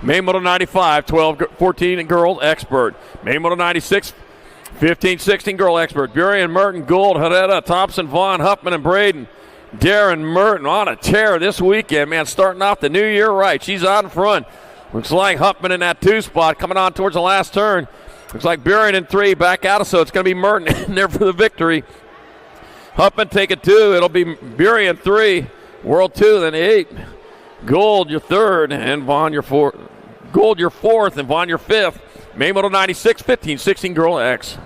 Main moto 95, 14 girl expert. Main moto 96, 15, 16 girl expert. Burien, Merton, Gould, Herrera, Thompson, Vaughn, Huffman, and Braden. Darren Merton on a tear this weekend, man. Starting off the new year right. She's out in front. Looks like Huffman in that 2 spot coming on towards the last turn. Looks like Burien in 3, back out of, so it's going to be Merton in there for the victory. Huffman take it 2. It'll be Burien 3, World 2, then 8. Gould your 3rd, and Vaughn your 4th. Gould your 4th, and Vaughn your 5th. Main moto 96, 15, 16 girl X.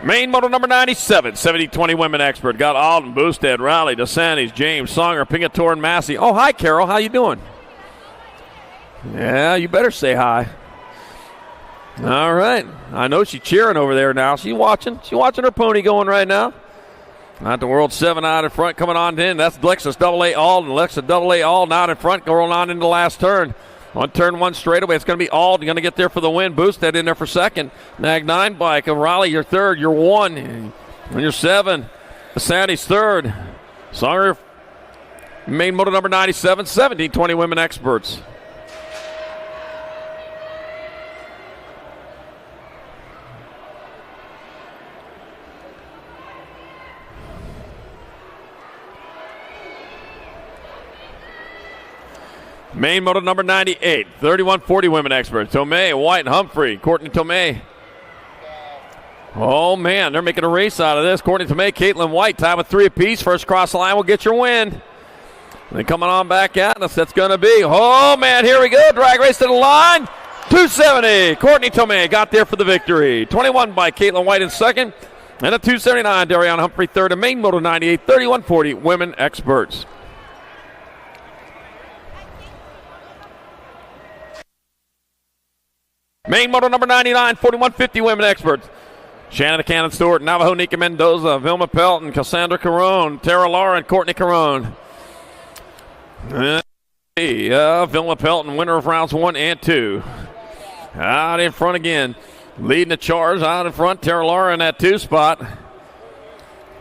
Main moto number 97, 70-20 women expert. Got Alden, Boosted, Rowley, DeSantis, James, Songer, Pingator, and Massey. Oh, hi, Carol. How you doing? Yeah, you better say hi. All right. I know she's cheering over there now. She's watching. She's watching her pony going right now. Not the World 7 out in front coming on in. That's Lexus AA Alden. Lexus AA Alden out in front going on into the last turn. 1 turn, 1 straightaway. It's going to be Alden going to get there for the win. Boosted in there for second. Nag 9 bike. Raleigh, your 3rd. Your 1. And your 7. Sandy's 3rd. Songer, main moto number 97. 17-20 women experts. Main moto number 98, 31-40 women experts. Tomei, White, and Humphrey. Courtney Tomei. Oh, man, they're making a race out of this. Courtney Tomei, Caitlin White, tied with 3 apiece. First cross line will get your win. Then coming on back at us, that's going to be, oh, man, here we go. Drag race to the line. 270. Courtney Tomei got there for the victory. 21 by Caitlin White in second. And a 279, Darian Humphrey third. And main moto 98, 3140, women experts. Main moto number 99, 4150, women experts. Shannon the Cannon Stewart, Navajo Nika Mendoza, Vilma Pelton, Cassandra Carone, Tara Laura, and Courtney Carone. Vilma Pelton, winner of rounds 1 and 2. Out in front again. Leading the charge out in front, Tara Laura in that 2 spot.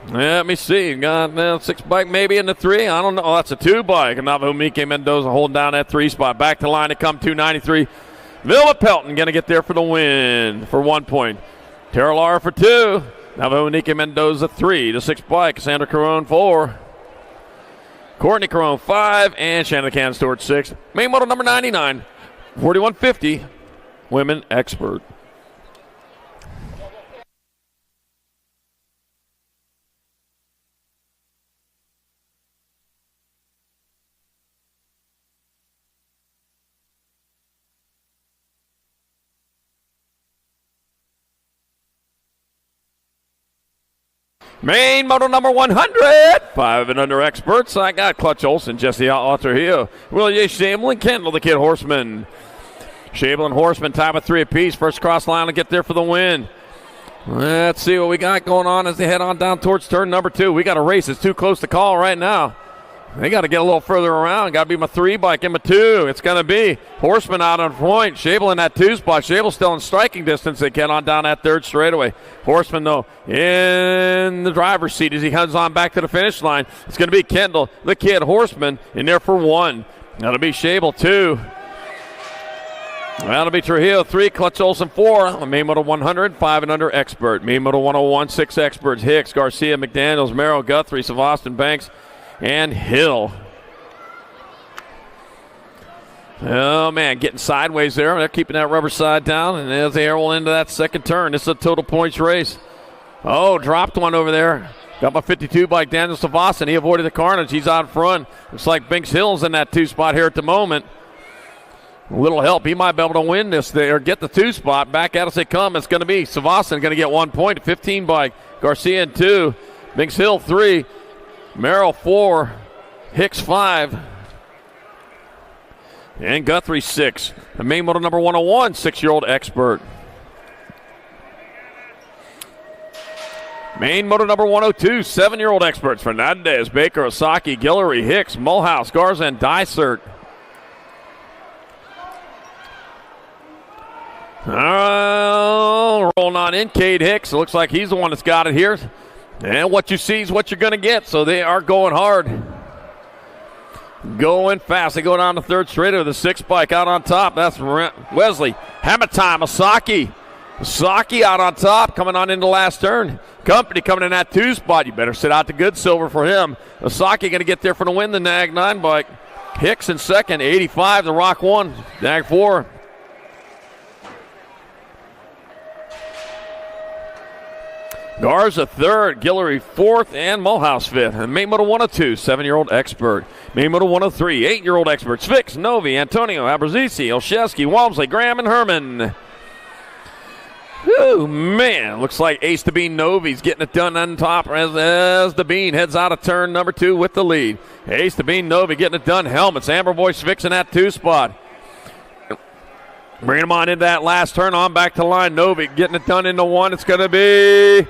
Let me see. Got 6 bike maybe in the 3. I don't know. Oh, that's a 2 bike. Navajo Nika Mendoza holding down that 3 spot. Back to line to come 293. Vilma Pelton going to get there for the win for 1 point. Tara Laura for 2. Navajo Nika Mendoza 3. The 6 bike. Cassandra Carone 4. Courtney Carone 5. And Shannon Cannon Stewart 6. Main model number 99. 4150. Women expert. Main model number 100, 5 and under experts. I got Clutch Olson, Jesse Otter here. Willie Shablin, Kendall the Kid Horseman. Shablin, Horseman, tied with 3 apiece. First cross line to get there for the win. Let's see what we got going on as they head on down towards turn number 2. We got a race. It's too close to call right now. They got to get a little further around. Got to be my 3 bike and my 2. It's going to be Horseman out on point. Shable in that 2 spot. Shable still in striking distance. They get on down that 3rd straightaway. Horseman, though, in the driver's seat as he heads on back to the finish line. It's going to be Kendall, the Kid Horseman, in there for 1. That'll be Shable 2. That'll be Trujillo 3, Clutch Olson 4. Main Moto 100, 5 and under expert. Main Moto 101, 6 experts. Hicks, Garcia, McDaniels, Merrill, Guthrie, Savastin, Banks, and Hill. Oh, man, getting sideways there. They're keeping that rubber side down, and as they roll into that 2nd turn, this is a total points race. Oh, dropped one over there. Got my 52 bike, Daniel Savastin. He avoided the carnage. He's out front. Looks like Binks Hill's in that 2 spot here at the moment. A little help. He might be able to win this there, get the 2 spot. Back at us they come. It's going to be Savastin going to get 1 point. 15 bike. Garcia in 2. Binks Hill 3. Merrill 4. Hicks 5. And Guthrie 6. The main moto number 101, 6-year-old expert. Main moto number 102, 7-year-old experts. Fernandez, Baker, Osaki, Guillory, Hicks, Mulhouse, Garza, and Dysert. Rolling on in, Cade Hicks. It looks like he's the one that's got it here. And what you see is what you're going to get, so they are going hard. Going fast. They go down the 3rd straight with the 6 bike out on top. That's Wesley. Hammer time. Osaki out on top, coming on into the last turn. Company coming in that 2 spot. You better sit out the good silver for him. Osaki going to get there for the win, the Nag 9 bike. Hicks in 2nd, 85, the Rock 1, Nag 4. Garza 3rd, Guillory 4th, and Mulhouse 5th. And main moto 102, 7-year-old expert. Main moto 103, 8-year-old experts. Fix, Novi, Antonio, Abruzzese, Olszewski, Walmsley, Graham, and Herman. Ooh, man. Looks like Ace the Bean Novi's getting it done on top as the Bean heads out of turn number 2 with the lead. Ace the Bean Novi getting it done. Helmets, Amber Boys fixing that 2 spot. Bringing them on into that last turn, on back to line. Novi getting it done into 1. It's going to be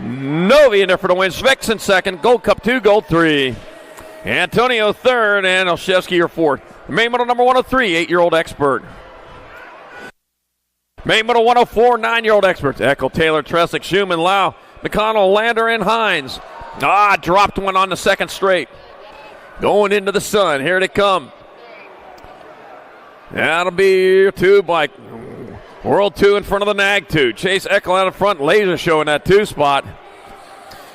Novi in there for the win. Svix in 2nd. Gold Cup 2, Gold 3. Antonio 3rd, and Olszewski your 4th. Main model number 103, 8-year-old expert. Main model 104, 9-year-old experts. Eckel, Taylor, Tressick, Schumann, Lau, McConnell, Lander, and Hines. Dropped one on the 2nd straight. Going into the sun. Here they come. That'll be 2 bike. World 2 in front of the Nag 2. Chase Eckel out in front. Laser Show in that 2 spot.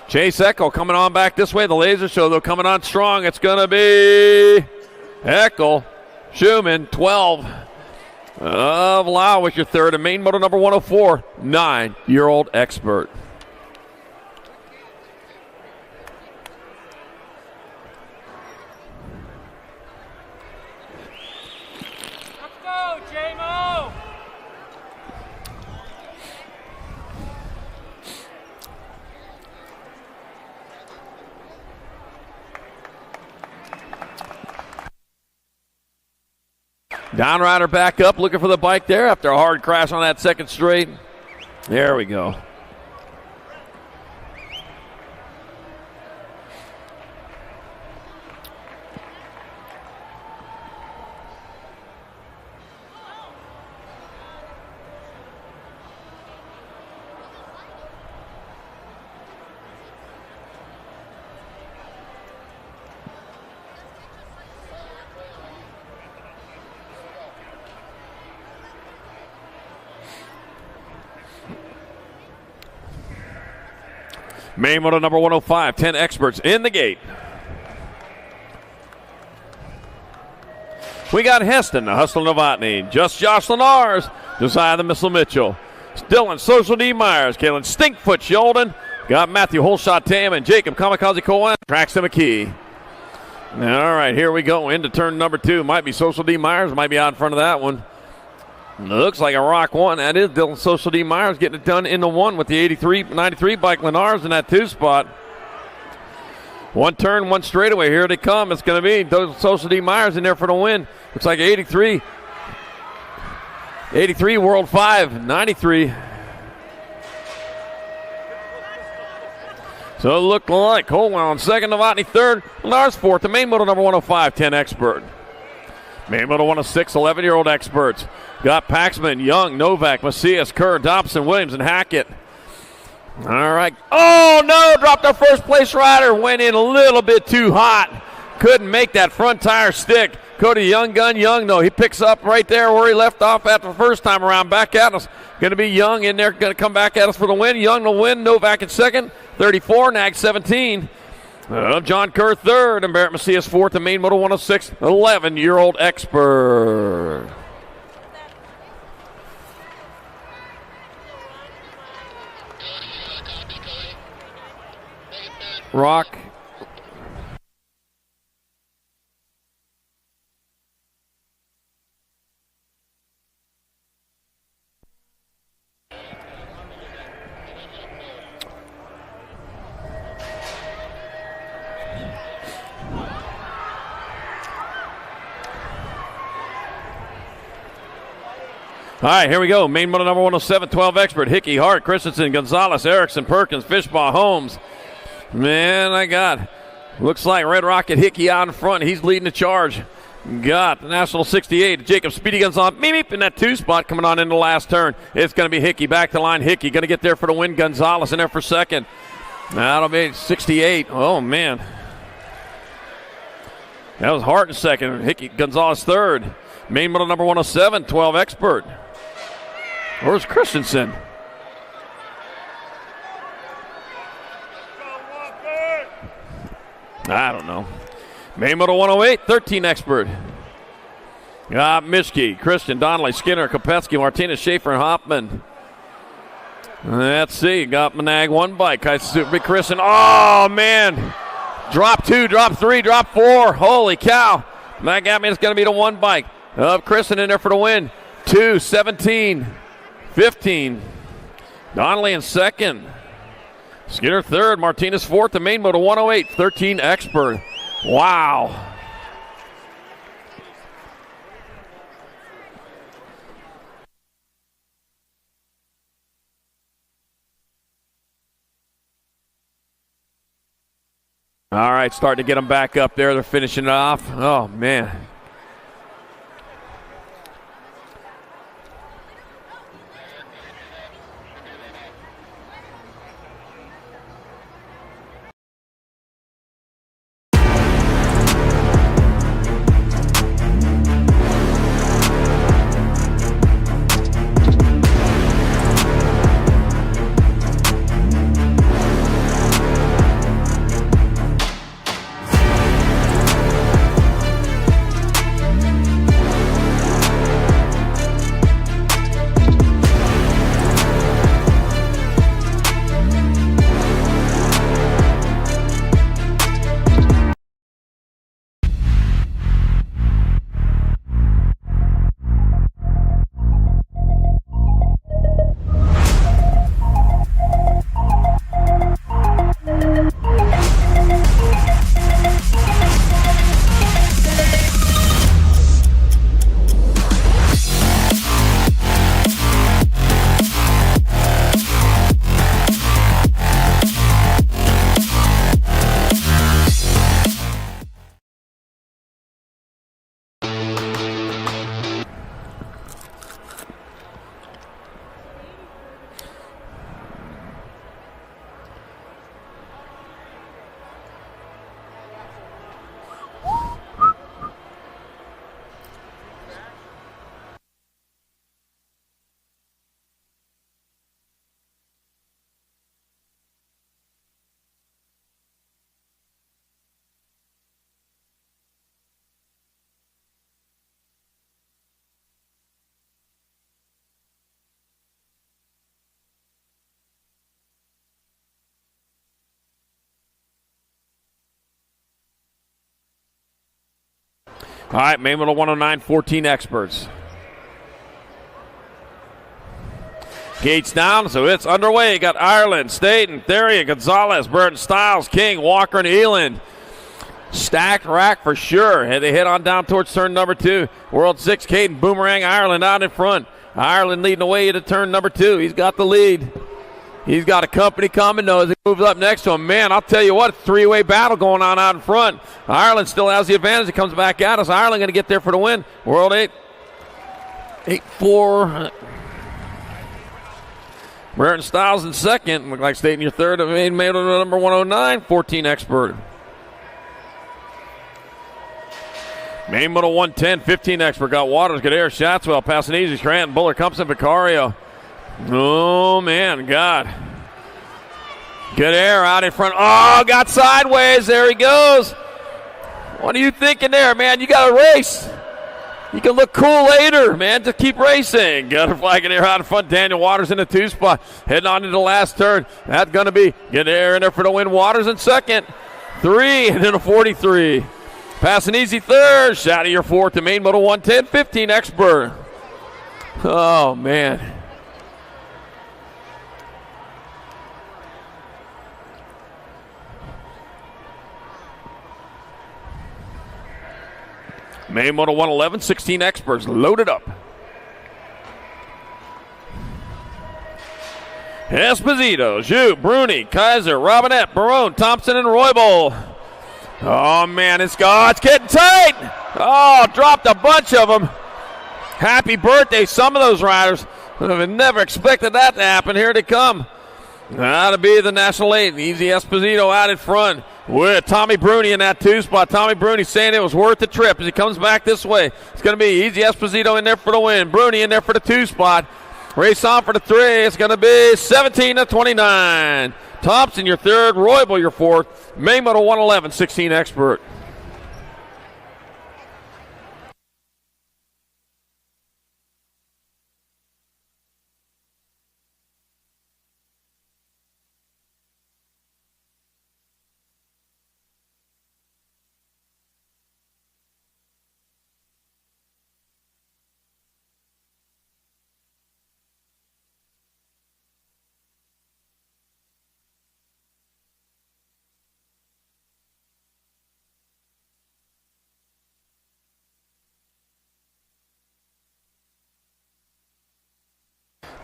Chase Eckel coming on back this way. The Laser Show, though, coming on strong. It's going to be Eckel, Schumann, 12 of Lau with your 3rd. And main moto number 104, 9-year-old expert. Downrider back up, looking for the bike there after a hard crash on that second straight. There we go. Main moto number 105, 10 experts in the gate. We got Heston, the Hustler Novotny, Just Josh Lenars, Josiah the Missile Mitchell, Dylan Social D. Myers, Kalen Stinkfoot Sheldon, got Matthew Holshot Tam and Jacob Kamikaze Cohen, Traxton McKee. All right, here we go into turn number 2. Might be Social D. Myers, might be out in front of that one. Looks like a rock one. That is Dylan Social D. Myers getting it done in the 1 with the 93 bike. Lenars in that 2 spot. One turn, one straightaway. Here they come. It's going to be Dylan Social D. Myers in there for the win. Looks like 83. 83, World 5, 93. So it looked like Colwell on second, Novotny third, Lenars fourth. The main moto number 105, 10 expert. Main moto 106, 11-year-old experts. Got Paxman, Young, Novak, Macias, Kerr, Dobson, Williams, and Hackett. All right. Oh, no, dropped our first place rider. Went in a little bit too hot. Couldn't make that front tire stick. Cody Young, Gun Young, though. He picks up right there where he left off after the first time around. Back at us. Going to be Young in there. Going to come back at us for the win. Young to win. Novak in second. 34, Nag 17. John Kerr third, and Barrett Macias fourth, and main moto 106, 11-year-old expert. Rock. All right, here we go. Main moto number 107, 12 expert. Hickey, Hart, Christensen, Gonzalez, Erickson, Perkins, Fishbaugh, Holmes. Man, looks like Red Rocket Hickey out in front. He's leading the charge. Got the National 68. Jacob Speedy Gonzalez, meep, in that 2 spot coming on in the last turn. It's going to be Hickey back to line. Hickey going to get there for the win. Gonzalez in there for second. That'll be 68. Oh, man. That was Hart in second. Hickey, Gonzalez third. Main moto number 107, 12 expert. Where's Christensen? I don't know. Main moto 108, 13 expert. Got Mischke, Christian, Donnelly, Skinner, Kopetsky, Martinez, Schaefer, and Hoffman. Let's see. Got Manag one bike. Big Christian. Oh, man. Drop 2, drop 3, drop 4. Holy cow. That got me. It's going to be the one bike. Christian in there for the win. 2, 17, 15. Donnelly in second. Skinner third. Martinez fourth. The main moto 108, 13 expert. Wow. All right, starting to get them back up there. They're finishing it off. Oh, man. All right, main middle 109, 14 experts. Gates down, so it's underway. Got Ireland, Staten, Theria, Gonzalez, Burton, Stiles, King, Walker, and Eland. Stacked rack for sure. And they head on down towards turn number 2. World 6, Caden, Boomerang, Ireland out in front. Ireland leading the way into turn number 2. He's got the lead. He's got a company coming, though, as he moves up next to him. Man, I'll tell you what, three-way battle going on out in front. Ireland still has the advantage. He comes back at us. Ireland going to get there for the win. World 8. 8-4. Burton Stiles in second. Look like Staten your third. Made number 109, 14 expert. Main middle 110, 15 expert. Got Waters, Godair, Shatswell, Passanese, Scranton, Buller, Compson, Vicario. Oh, man, God. Godair out in front. Oh, got sideways. There he goes. What are you thinking there, man? You got to race. You can look cool later, man. Just keep racing. Got a flag in there out in front. Daniel Waters in the 2 spot. Heading on into the last turn. That's going to be Godair in there for the win. Waters in second. 3 and then a 43. Passing easy third. Shot of your 4th to main middle 110. 15 expert. Oh, man. Main motor 111, 16 experts loaded up. Esposito, Jute, Bruni, Kaiser, Robinette, Barone, Thompson, and Roybal. Oh, man, it's getting tight. Oh, dropped a bunch of them. Happy birthday, some of those riders. I've never expected that to happen. Here they come. That'll be the National 8. Easy Esposito out in front with Tommy Bruni in that 2 spot. Tommy Bruni saying it was worth the trip as he comes back this way. It's going to be Easy Esposito in there for the win. Bruni in there for the 2 spot. Race on for the 3. It's going to be 17 to 29. Thompson your 3rd. Roybal your 4th. Main Moto 111, 16 expert.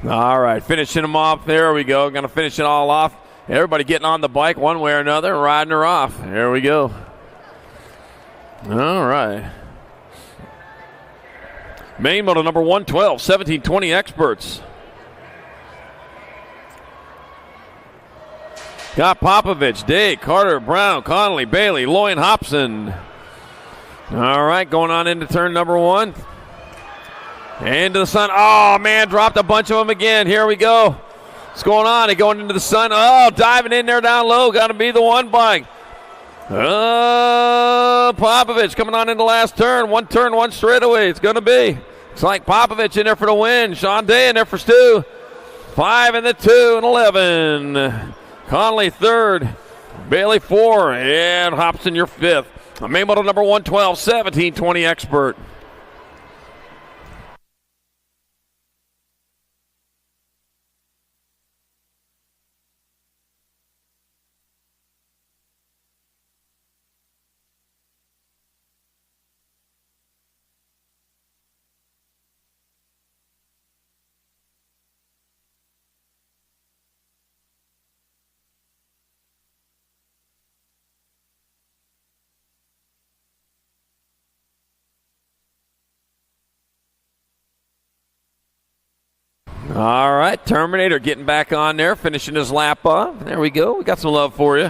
All right, finishing them off. There we go. Going to finish it all off. Everybody getting on the bike one way or another, riding her off. There we go. All right. Main moto number 112, 1720 experts. Got Popovich, Day, Carter, Brown, Connolly, Bailey, Loyan, Hobson. All right, going on into turn number 1. Into the sun. Oh, man, dropped a bunch of them again. Here we go. What's going on? They going into the sun. Oh, diving in there down low. Got to be the 1 bike. Popovich coming on in the last turn. 1 turn, 1 straightaway. It's going to be. It's like Popovich in there for the win. Sean Day in there for Stu. 5 and the 2 and 11. Conley 3rd. Bailey 4. And Hobson your 5th. Main model number 112, 1720 expert. All right, Terminator getting back on there, finishing his lap off. There we go. We got some love for you.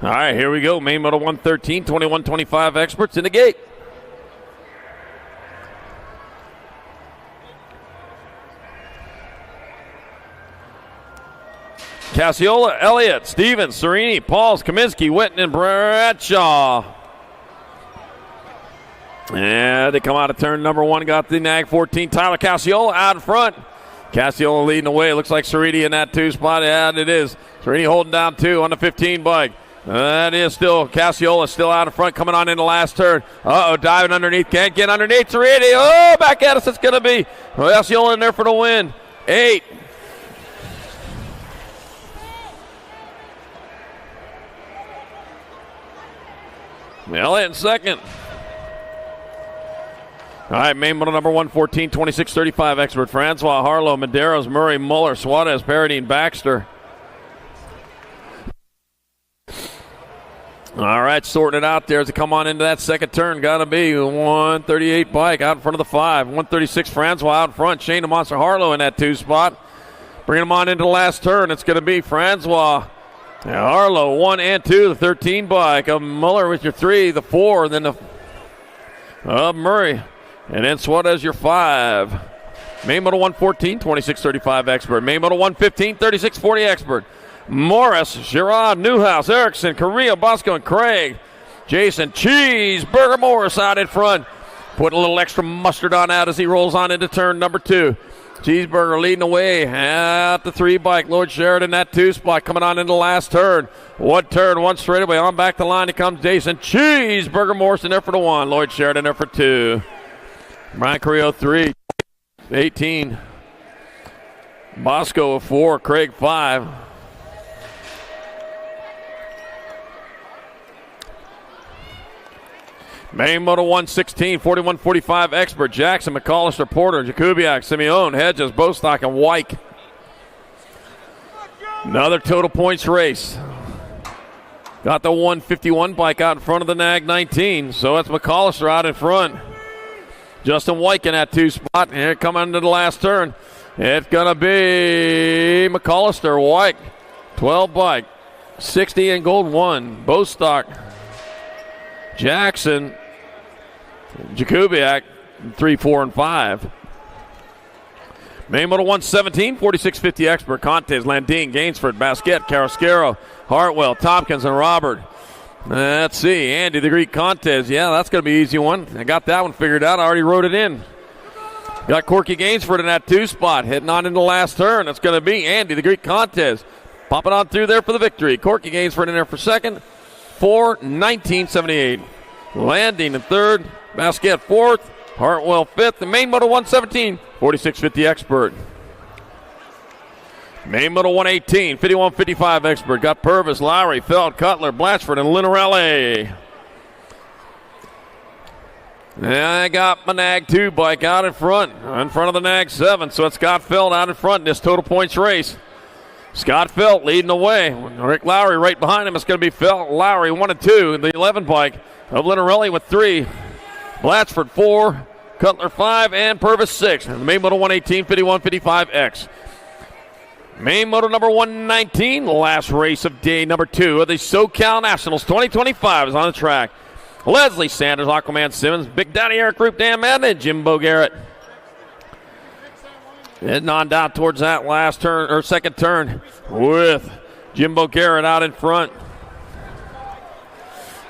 All right, here we go. Main moto 113, 21-25 experts in the gate. Cassiola, Elliott, Stevens, Serini, Pauls, Kaminsky, Witten, and Bradshaw. And they come out of turn number 1, got the nag 14. Tyler Cassiola out in front. Cassiola leading the way. Looks like Serini in that 2 spot. Yeah, it is. Serini holding down 2 on the 15 bike. That is still Cassiola still out in front, coming on in the last turn. Diving underneath. Can't get underneath. Serini. Oh, back at us. It's going to be Cassiola in there for the win. 8. Elliott in second. All right, main moto number 114, 26-35 expert. Francois, Harlow, Medeiros, Murray, Muller, Suarez, Paradine, Baxter. All right, sorting it out there as they come on into that second turn. Got to be 138 bike out in front of the 5. 136 Francois out in front. Shane the Monster Harlow in that 2 spot. Bringing them on into the last turn. It's going to be Francois. Harlow, 1 and 2, the 13 bike. Muller with your 3, the 4, then the Murray. And then Suarez, your 5. Main moto 114, 26-35 expert. Main moto 115, 36-40 expert. Morris, Girard, Newhouse, Erickson, Correa, Bosco, and Craig. Jason Cheeseburger Morris out in front. Putting a little extra mustard on out as he rolls on into turn number 2. Cheeseburger leading the way at the 3 bike. Lloyd Sheridan, that 2 spot, coming on into the last turn. 1 turn, 1 straightaway. On back the line, it comes Jason Cheeseburger Morrison there for the 1. Lloyd Sheridan there for 2. Brian Carrillo 3. 18. Bosco 4. Craig 5. Main moto 116, 41-45 expert. Jackson, McCollister, Porter, Jakubiak, Simeone, Hedges, Bostock, and Wyke. Another total points race. Got the 151 bike out in front of the nag 19, so that's McCollister out in front. Justin Wyke in that 2 spot. Here coming into the last turn. It's going to be McCollister, Wyke, 12 bike, 60 in gold 1. Bostock, Jackson, Jakubiak, 3, 4, and 5. Main moto 117, 46-50 expert. Contes, Landine, Gainsford, Basquette, Carrasquero, Hartwell, Tompkins, and Robert. Let's see, Andy the Greek Contes. Yeah, that's going to be an easy one. I got that one figured out. I already wrote it in. Got Corky Gainsford in that 2 spot, heading on into the last turn. That's going to be Andy the Greek Contes. Popping on through there for the victory. Corky Gainsford in there for second. 4:19.78. Landing in third. Basquette 4th. Hartwell 5th. The main moto 117, 46-50 expert. Main moto 118, 51-55 expert. Got Purvis, Lowry, Feld, Cutler, Blatchford, and Linarelli. And I got my Nag 2 bike out in front of the Nag 7. So it's Scott Feld out in front in this total points race. Scott Felt leading the way. Rick Lowry right behind him. It's going to be Felt, Lowry 1 and 2. The 11 bike of Linarelli with 3. Blatchford 4. Cutler 5. And Purvis 6. And the main moto 118, 51-55X. Main moto number 119. Last race of day number 2 of the SoCal Nationals 2025 is on the track. Leslie Sanders, Aquaman Simmons, Big Daddy Eric Group, Dan Madden, and Jimbo Garrett. Heading on down towards that last turn, or second turn, with Jimbo Garrett out in front.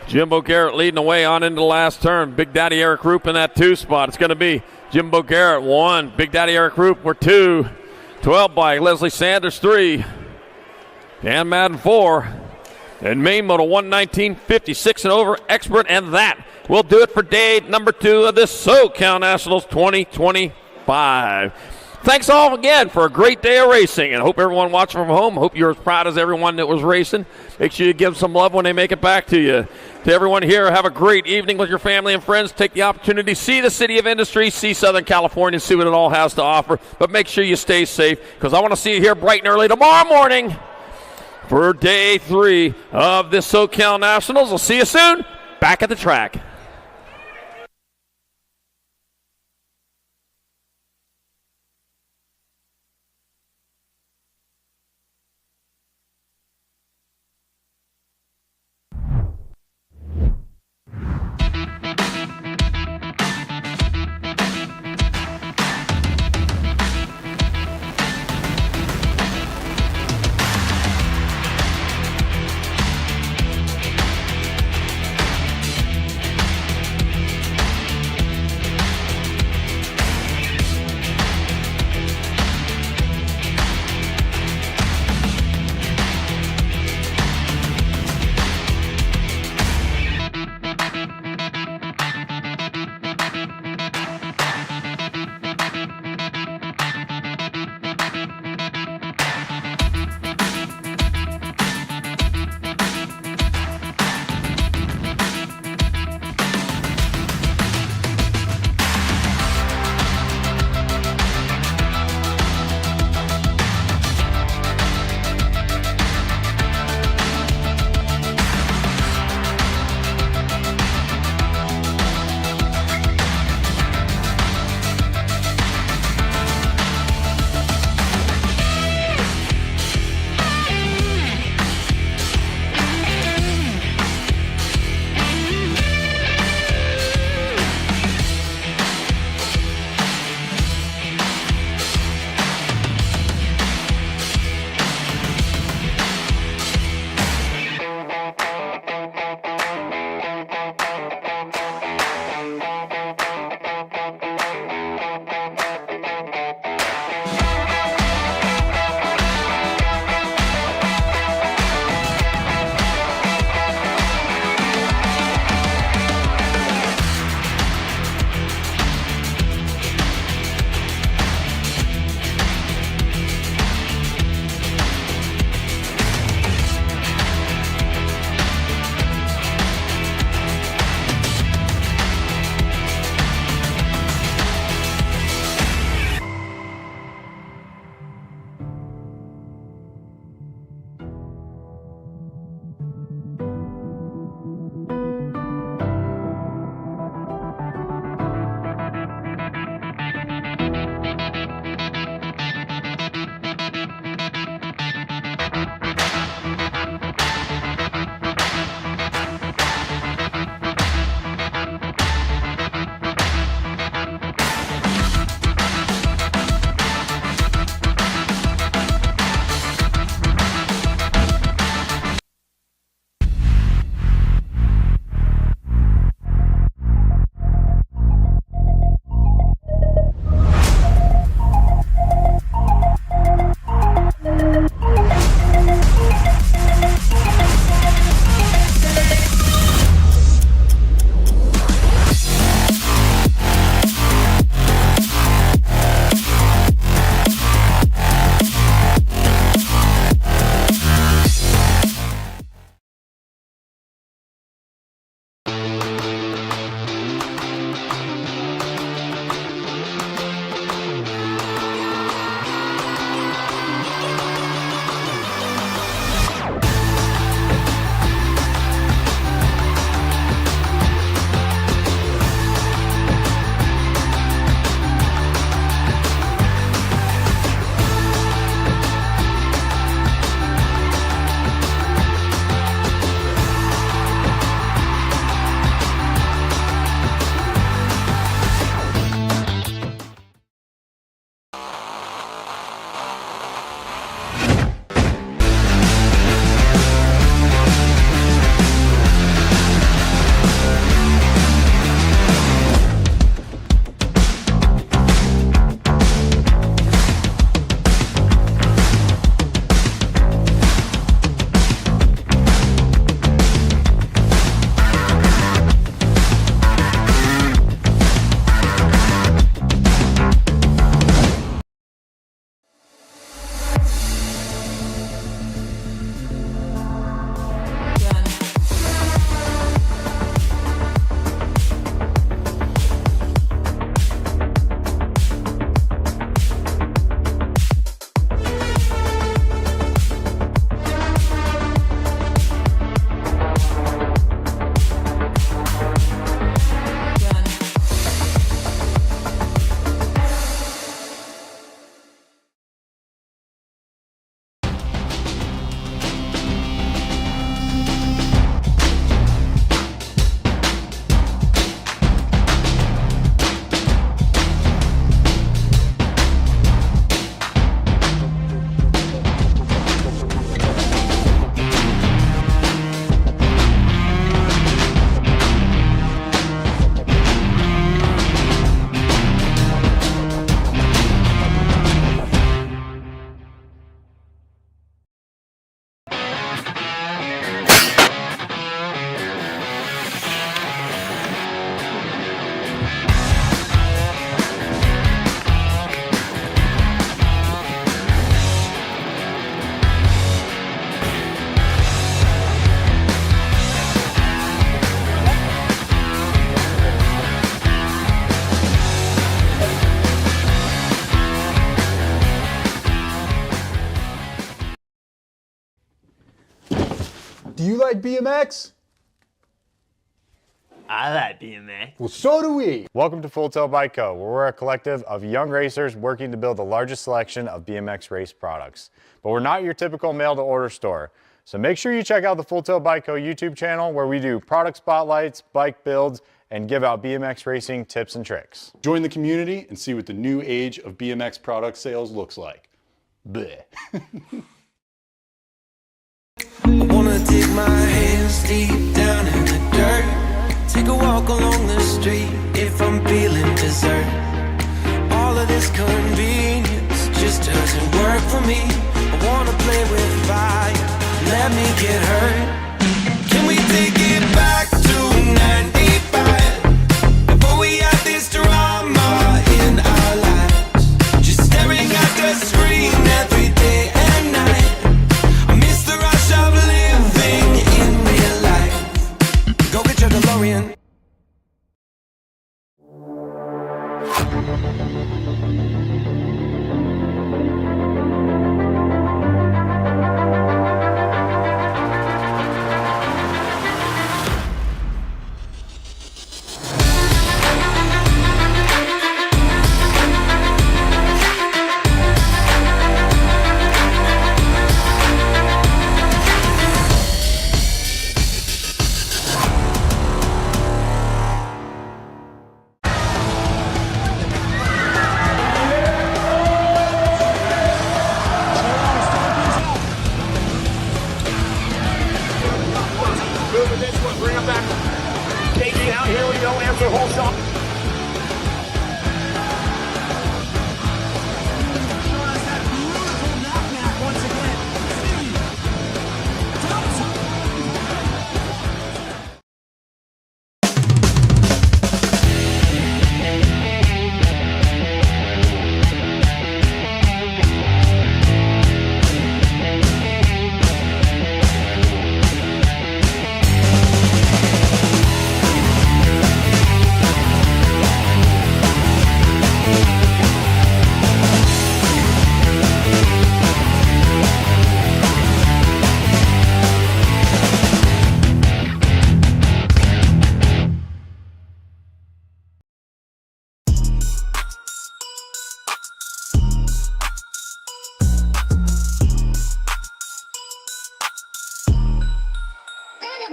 Jimbo Garrett leading the way on into the last turn. Big Daddy Eric Group in that 2 spot. It's going to be Jimbo Garrett 1. Big Daddy Eric Group were 2. 12 by Leslie Sanders 3. Dan Madden 4. And main moto 119, 56 and over expert. And that will do it for day number 2 of this SoCal Nationals 2025. Thanks all again for a great day of racing, and I hope everyone watching from home, hope you're as proud as everyone that was racing. Make sure you give them some love when they make it back to you. To everyone here, have a great evening with your family and friends. Take the opportunity to see the city of industry, see Southern California, see what it all has to offer. But make sure you stay safe, because I want to see you here bright and early tomorrow morning for day 3 of this SoCal Nationals. We'll see you soon back at the track. Do you like BMX? I like BMX. Well, so do we. Welcome to Full Tilt Bike Co., where we're a collective of young racers working to build the largest selection of BMX race products. But we're not your typical mail-to-order store. So make sure you check out the Full Tilt Bike Co. YouTube channel, where we do product spotlights, bike builds, and give out BMX racing tips and tricks. Join the community and see what the new age of BMX product sales looks like. Bleh. I wanna dig my hands deep down in the dirt. Take a walk along the street if I'm feeling dessert. All of this convenience just doesn't work for me. I wanna play with fire, let me get hurt. Can we take it back to 95? Before we had this drama in our lives, just staring at the screen every day and night. I miss the rush of living in real life. Go get your DeLorean. Moving this one, bring him back. KG out, here we go, answer whole shot.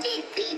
Beep, beep.